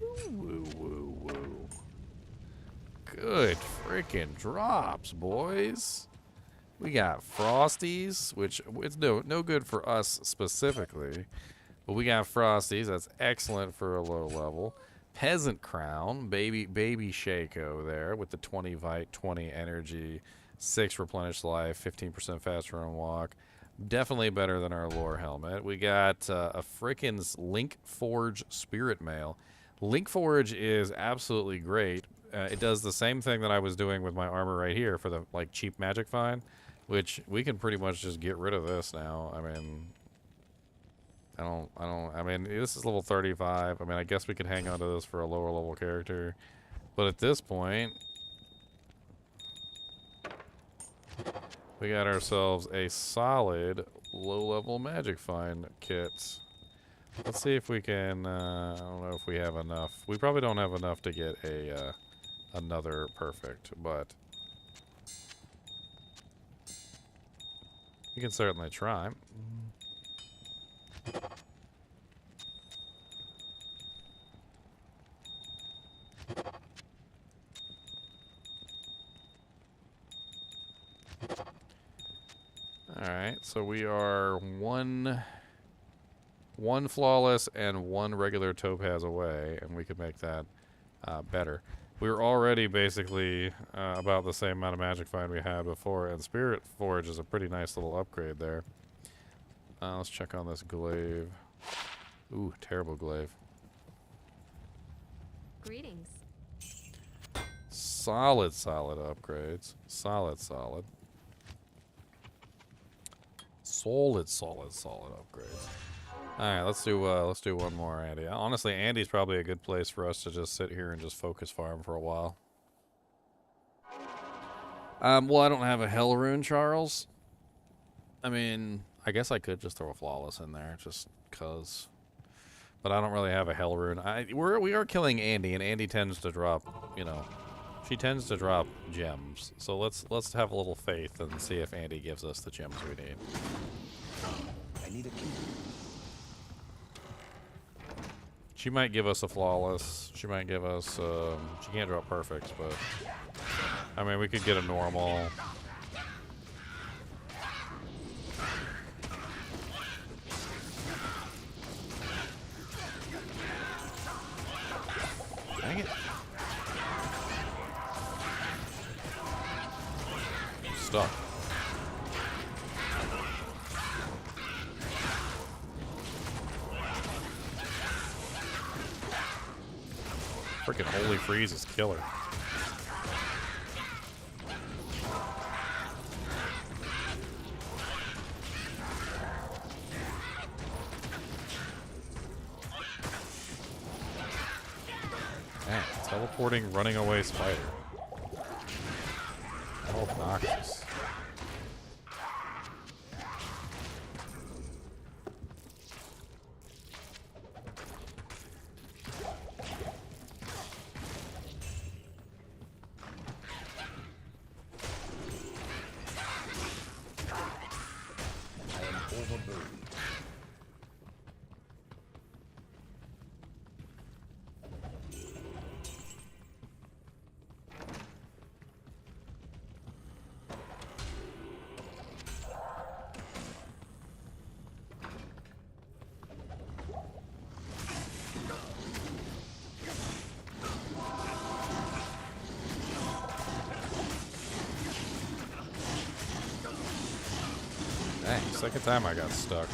Ooh, woo, woo, woo. Good freaking drops, boys. We got Frosties, which it's no good for us specifically, but we got Frosties. That's excellent for a low level. Peasant Crown, baby Shaco there with the 20 Vite, 20 energy, 6 replenish life, 15% faster on walk. Definitely better than our lore helmet. We got a frickin' Link Forge Spirit Mail. Link Forge is absolutely great. It does the same thing that I was doing with my armor right here for the like cheap magic find, which we can pretty much just get rid of this now. I mean, I mean, this is level 35. I mean, I guess we could hang on to this for a lower level character, but at this point, we got ourselves a solid low-level magic find kit. Let's see if we can, I don't know if we have enough. We probably don't have enough to get a another perfect, but we can certainly try. Alright, so we are one flawless and one regular topaz away, and we could make that better. We were already basically about the same amount of magic find we had before, and Spirit Forge is a pretty nice little upgrade there. Let's check on this glaive. Ooh, terrible glaive. Greetings. Solid upgrades. Solid upgrades. All right, let's do one more, Andy. Honestly, Andy's probably a good place for us to just sit here and just focus farm for a while. Well, I don't have a Hell Rune, Charles. I mean, I guess I could just throw a Flawless in there, just cause. But I don't really have a Hell Rune. We are killing Andy, and Andy tends to drop, you know, She tends to drop gems, so let's have a little faith and see if Andy gives us the gems we need. I need a key. She might give us a flawless. She might give us. She can't drop perfects, but I mean, we could get a normal. Dang it. I'm stuck. Freaking Holy Freeze is killer. Man, teleporting, running away spider. How obnoxious. Dang, second time I got stuck.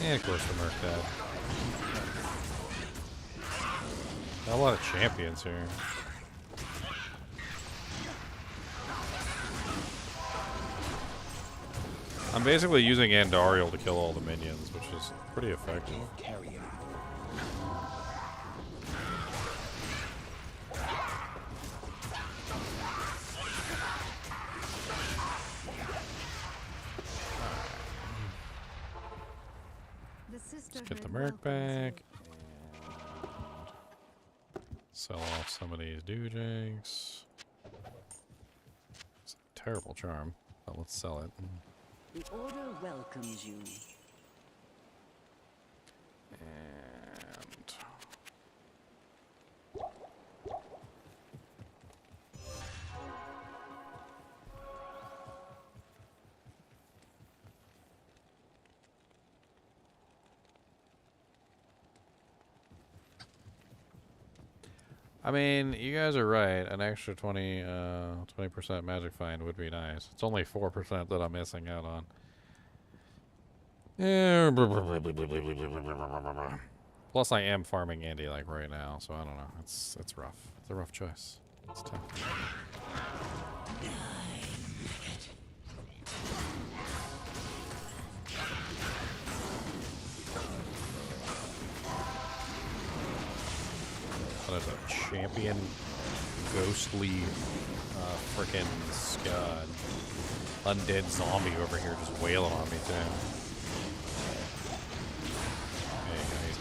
And of course the Merc died. Got a lot of champions here. I'm basically using Andariel to kill all the minions, which is pretty effective. Let's get the Merc back. And sell off some of these doojigs. It's a terrible charm, but let's sell it. The Order welcomes you. And I mean, you guys are right. An extra 20% magic find would be nice. It's only 4% that I'm missing out on. Yeah. Plus, I am farming Andy like right now, so I don't know. It's rough. It's a rough choice. It's tough. That is a champion ghostly frickin' scud. Undead zombie over here just wailing on me too. Hey guys.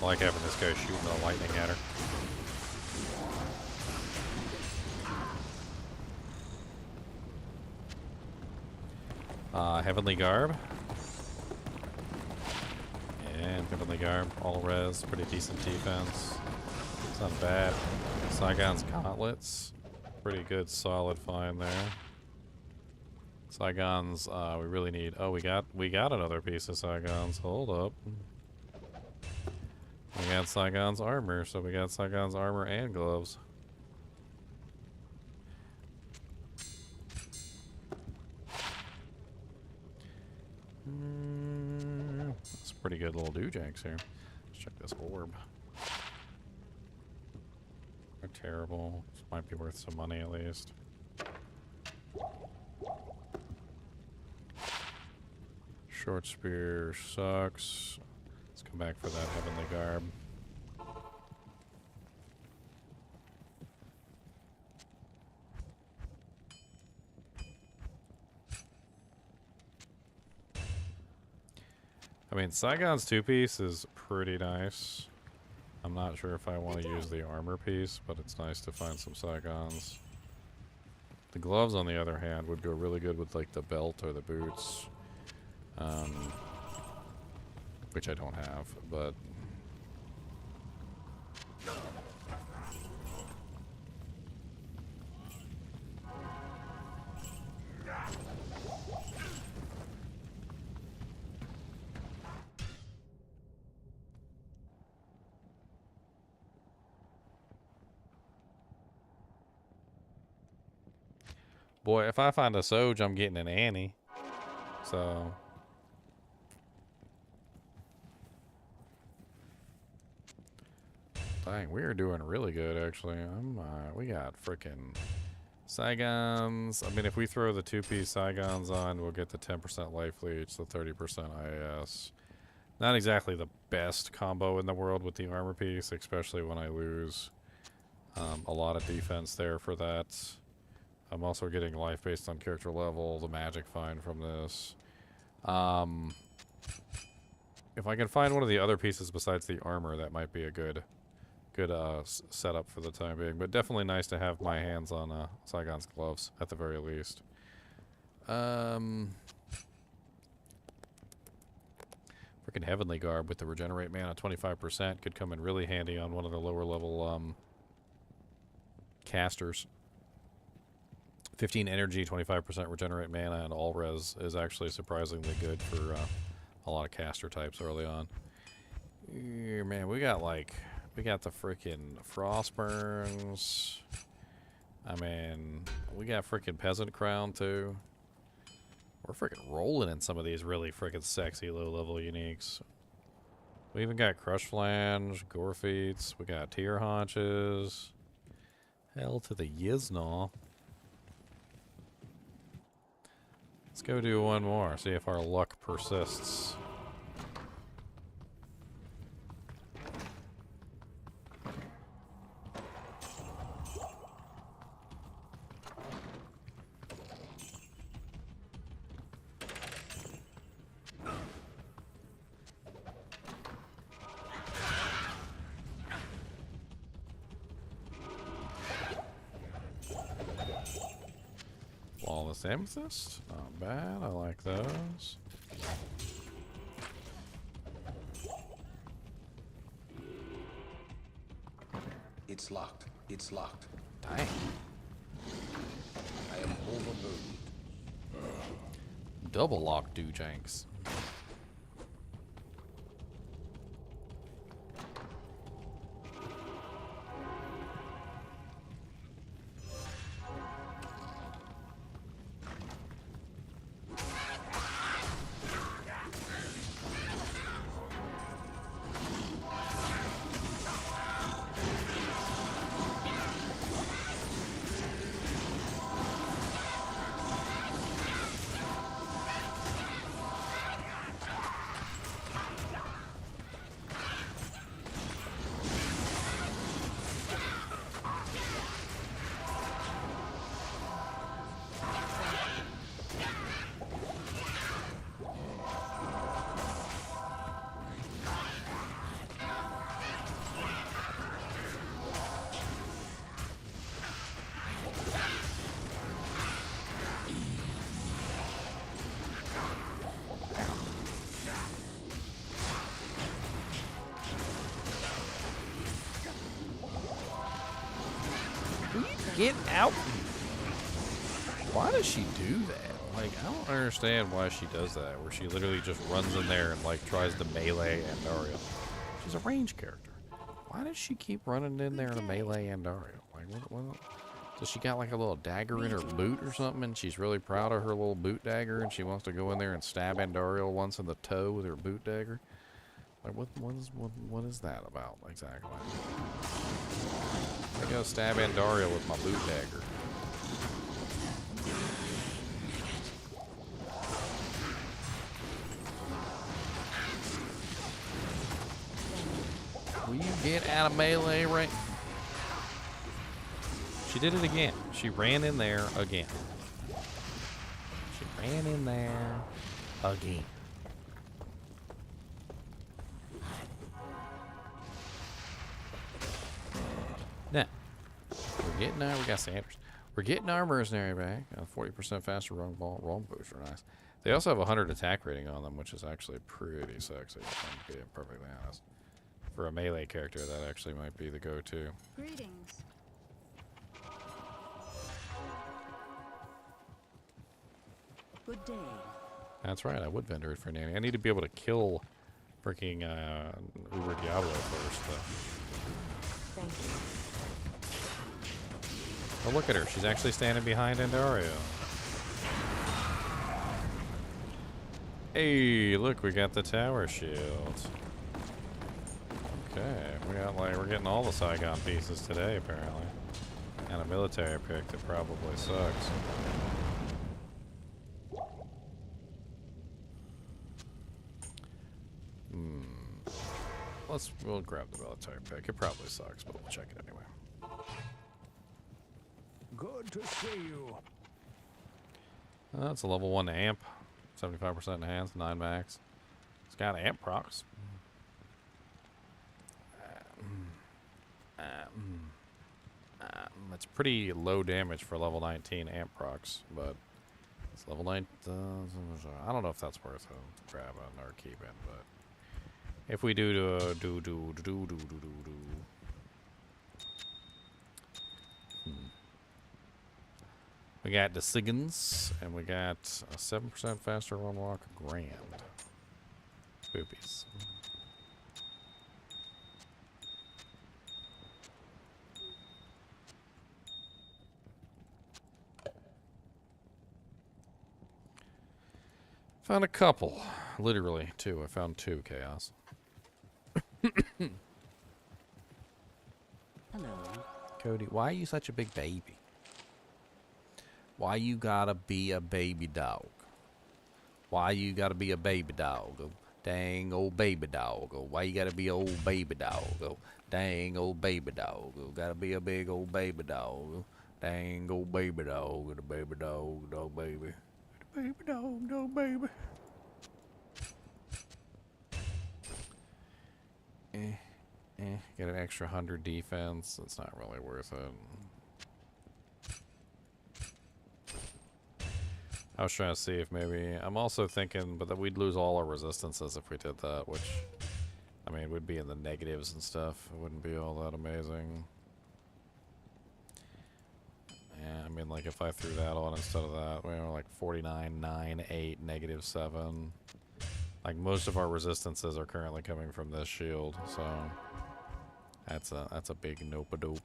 I like having this guy shooting the lightning at her. Heavenly Garb. And Heavenly Garb, all res, pretty decent defense. It's not bad. Saigon's Gauntlets, pretty good solid find there. Saigons, we really need. Oh, we got another piece of Saigons. Hold up. We got Saigon's armor, so we got Saigon's armor and gloves. That's pretty good little doojanks here. Let's check this orb. They're terrible. This might be worth some money at least. Short spear sucks. Let's come back for that heavenly garb. I mean, Saigon's 2-piece is pretty nice. I'm not sure if I want to use the armor piece, but it's nice to find some Saigons. The gloves, on the other hand, would go really good with like the belt or the boots. Which I don't have, but boy, if I find a Soj, I'm getting an Annie. So dang, we are doing really good actually. We got freaking Saigons. I mean, if we throw the 2-piece Saigons on, we'll get the 10% life leech, the 30% IS. Not exactly the best combo in the world with the armor piece, especially when I lose a lot of defense there for that. I'm also getting life based on character level, the magic find from this. If I can find one of the other pieces besides the armor, that might be a good setup for the time being. But definitely nice to have my hands on Saigon's gloves, at the very least. Freaking Heavenly Garb with the regenerate mana 25% could come in really handy on one of the lower level casters. 15 energy, 25% regenerate mana, and all res is actually surprisingly good for a lot of caster types early on. Man, we got the freaking Frostburns. I mean, we got freaking Peasant Crown too. We're freaking rolling in some of these really freaking sexy low-level uniques. We even got Crush Flange, Gore Feats, we got Tear Haunches. Hell to the Yiznaw. Let's go do one more, see if our luck persists. Flawless Amethyst, not bad, I like those. It's locked. It's locked. Dang. I am overburdened. Double lock doojanks. Get out! Why does she do that? Like, I don't understand why she does that, where she literally just runs in there and, like, tries to melee Andariel. She's a range character. Why does she keep running in there to melee Andariel? Like, what? Does she got, like, a little dagger in her boot or something, and she's really proud of her little boot dagger, and she wants to go in there and stab Andariel once in the toe with her boot dagger? Like, what is that about, exactly? I gotta stab Andariel with my boot dagger. Will you get out of melee right? She did it again. She ran in there again. She ran in there again. Now, we're getting our, we got Sanders. We're getting our Mercenary back. 40% faster run booster, nice. They also have 100 attack rating on them, which is actually pretty sexy, if I'm being perfectly honest. For a melee character, that actually might be the go-to. Greetings. Good day. That's right, I would vendor it for NiNi. I need to be able to kill freaking Uber Diablo first, though. Thank you. Oh, look at her. She's actually standing behind Andariel. Hey, look, we got the tower shield. Okay, we're getting all the Saigon pieces today, apparently. And a military pick that probably sucks. We'll grab the military pick. It probably sucks, but we'll check it anyway. Good to see you. That's a level 1 amp. 75% enhanced, 9 max. It's got amp procs. It's pretty low damage for level 19 amp procs, but it's level 9. I don't know if that's worth grabbing or keeping, but if we do. We got the Siggins, and we got a 7% faster run walk grand. Boobies. Found a couple. Literally 2. I found 2, Chaos. Hello. Cody, why are you such a big baby? Why you gotta be a baby dog? Why you gotta be a baby dog? Oh, dang old baby dog. Oh, why you gotta be old baby dog? Oh, dang old baby dog. Oh, gotta be a big old baby dog. Oh, dang old baby dog. The baby dog, dog baby. The baby dog baby. Get an extra 100 defense. It's not really worth it. I was trying to see if maybe... I'm also thinking, but that we'd lose all our resistances if we did that, which... I mean, would be in the negatives and stuff. It wouldn't be all that amazing. Yeah, I mean, like, if I threw that on instead of that, we were like 49, 9, 8, negative 7. Like, most of our resistances are currently coming from this shield, so... That's a big nope-a-dope.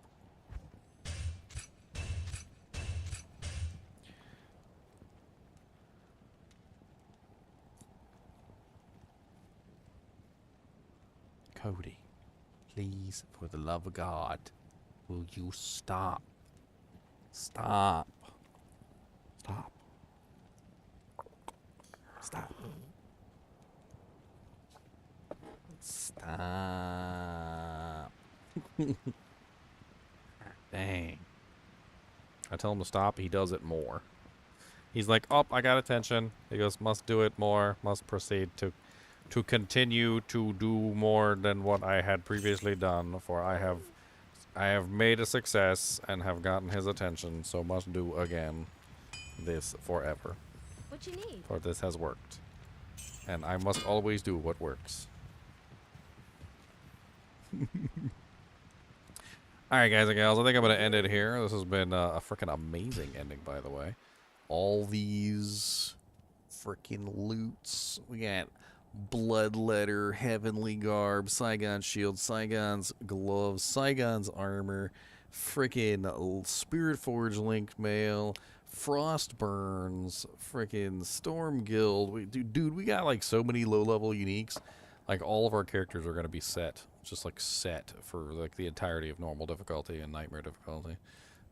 Cody, please, for the love of God, will you stop? Stop. Stop. Stop. Stop. Dang. I tell him to stop, he does it more. He's like, oh, I got attention. He goes, must do it more, must proceed to continue to do more than what I had previously done, for I have made a success and have gotten his attention, so must do again this forever. What you need? For this has worked. And I must always do what works. Alright, guys and gals, I think I'm going to end it here. This has been a freaking amazing ending, by the way. all these freaking loots. We got Bloodletter, Heavenly Garb, Saigon's Shield, Saigon's Gloves, Saigon's Armor, freaking Spirit Forge Linked Mail, Frostburns, freaking Storm Guild. Dude, we got like so many low-level uniques. Like all of our characters are going to be set, just like set for like the entirety of normal difficulty and nightmare difficulty.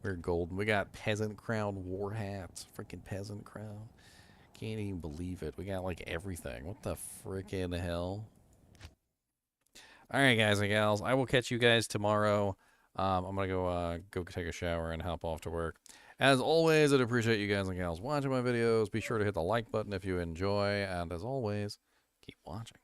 We're golden. We got Peasant Crown war hats, freaking Peasant Crown. Can't even believe it. We got like everything. What the freaking hell? All right, guys and gals. I will catch you guys tomorrow. I'm gonna go take a shower and hop off to work. As always, I'd appreciate you guys and gals watching my videos. Be sure to hit the like button if you enjoy, and as always, keep watching.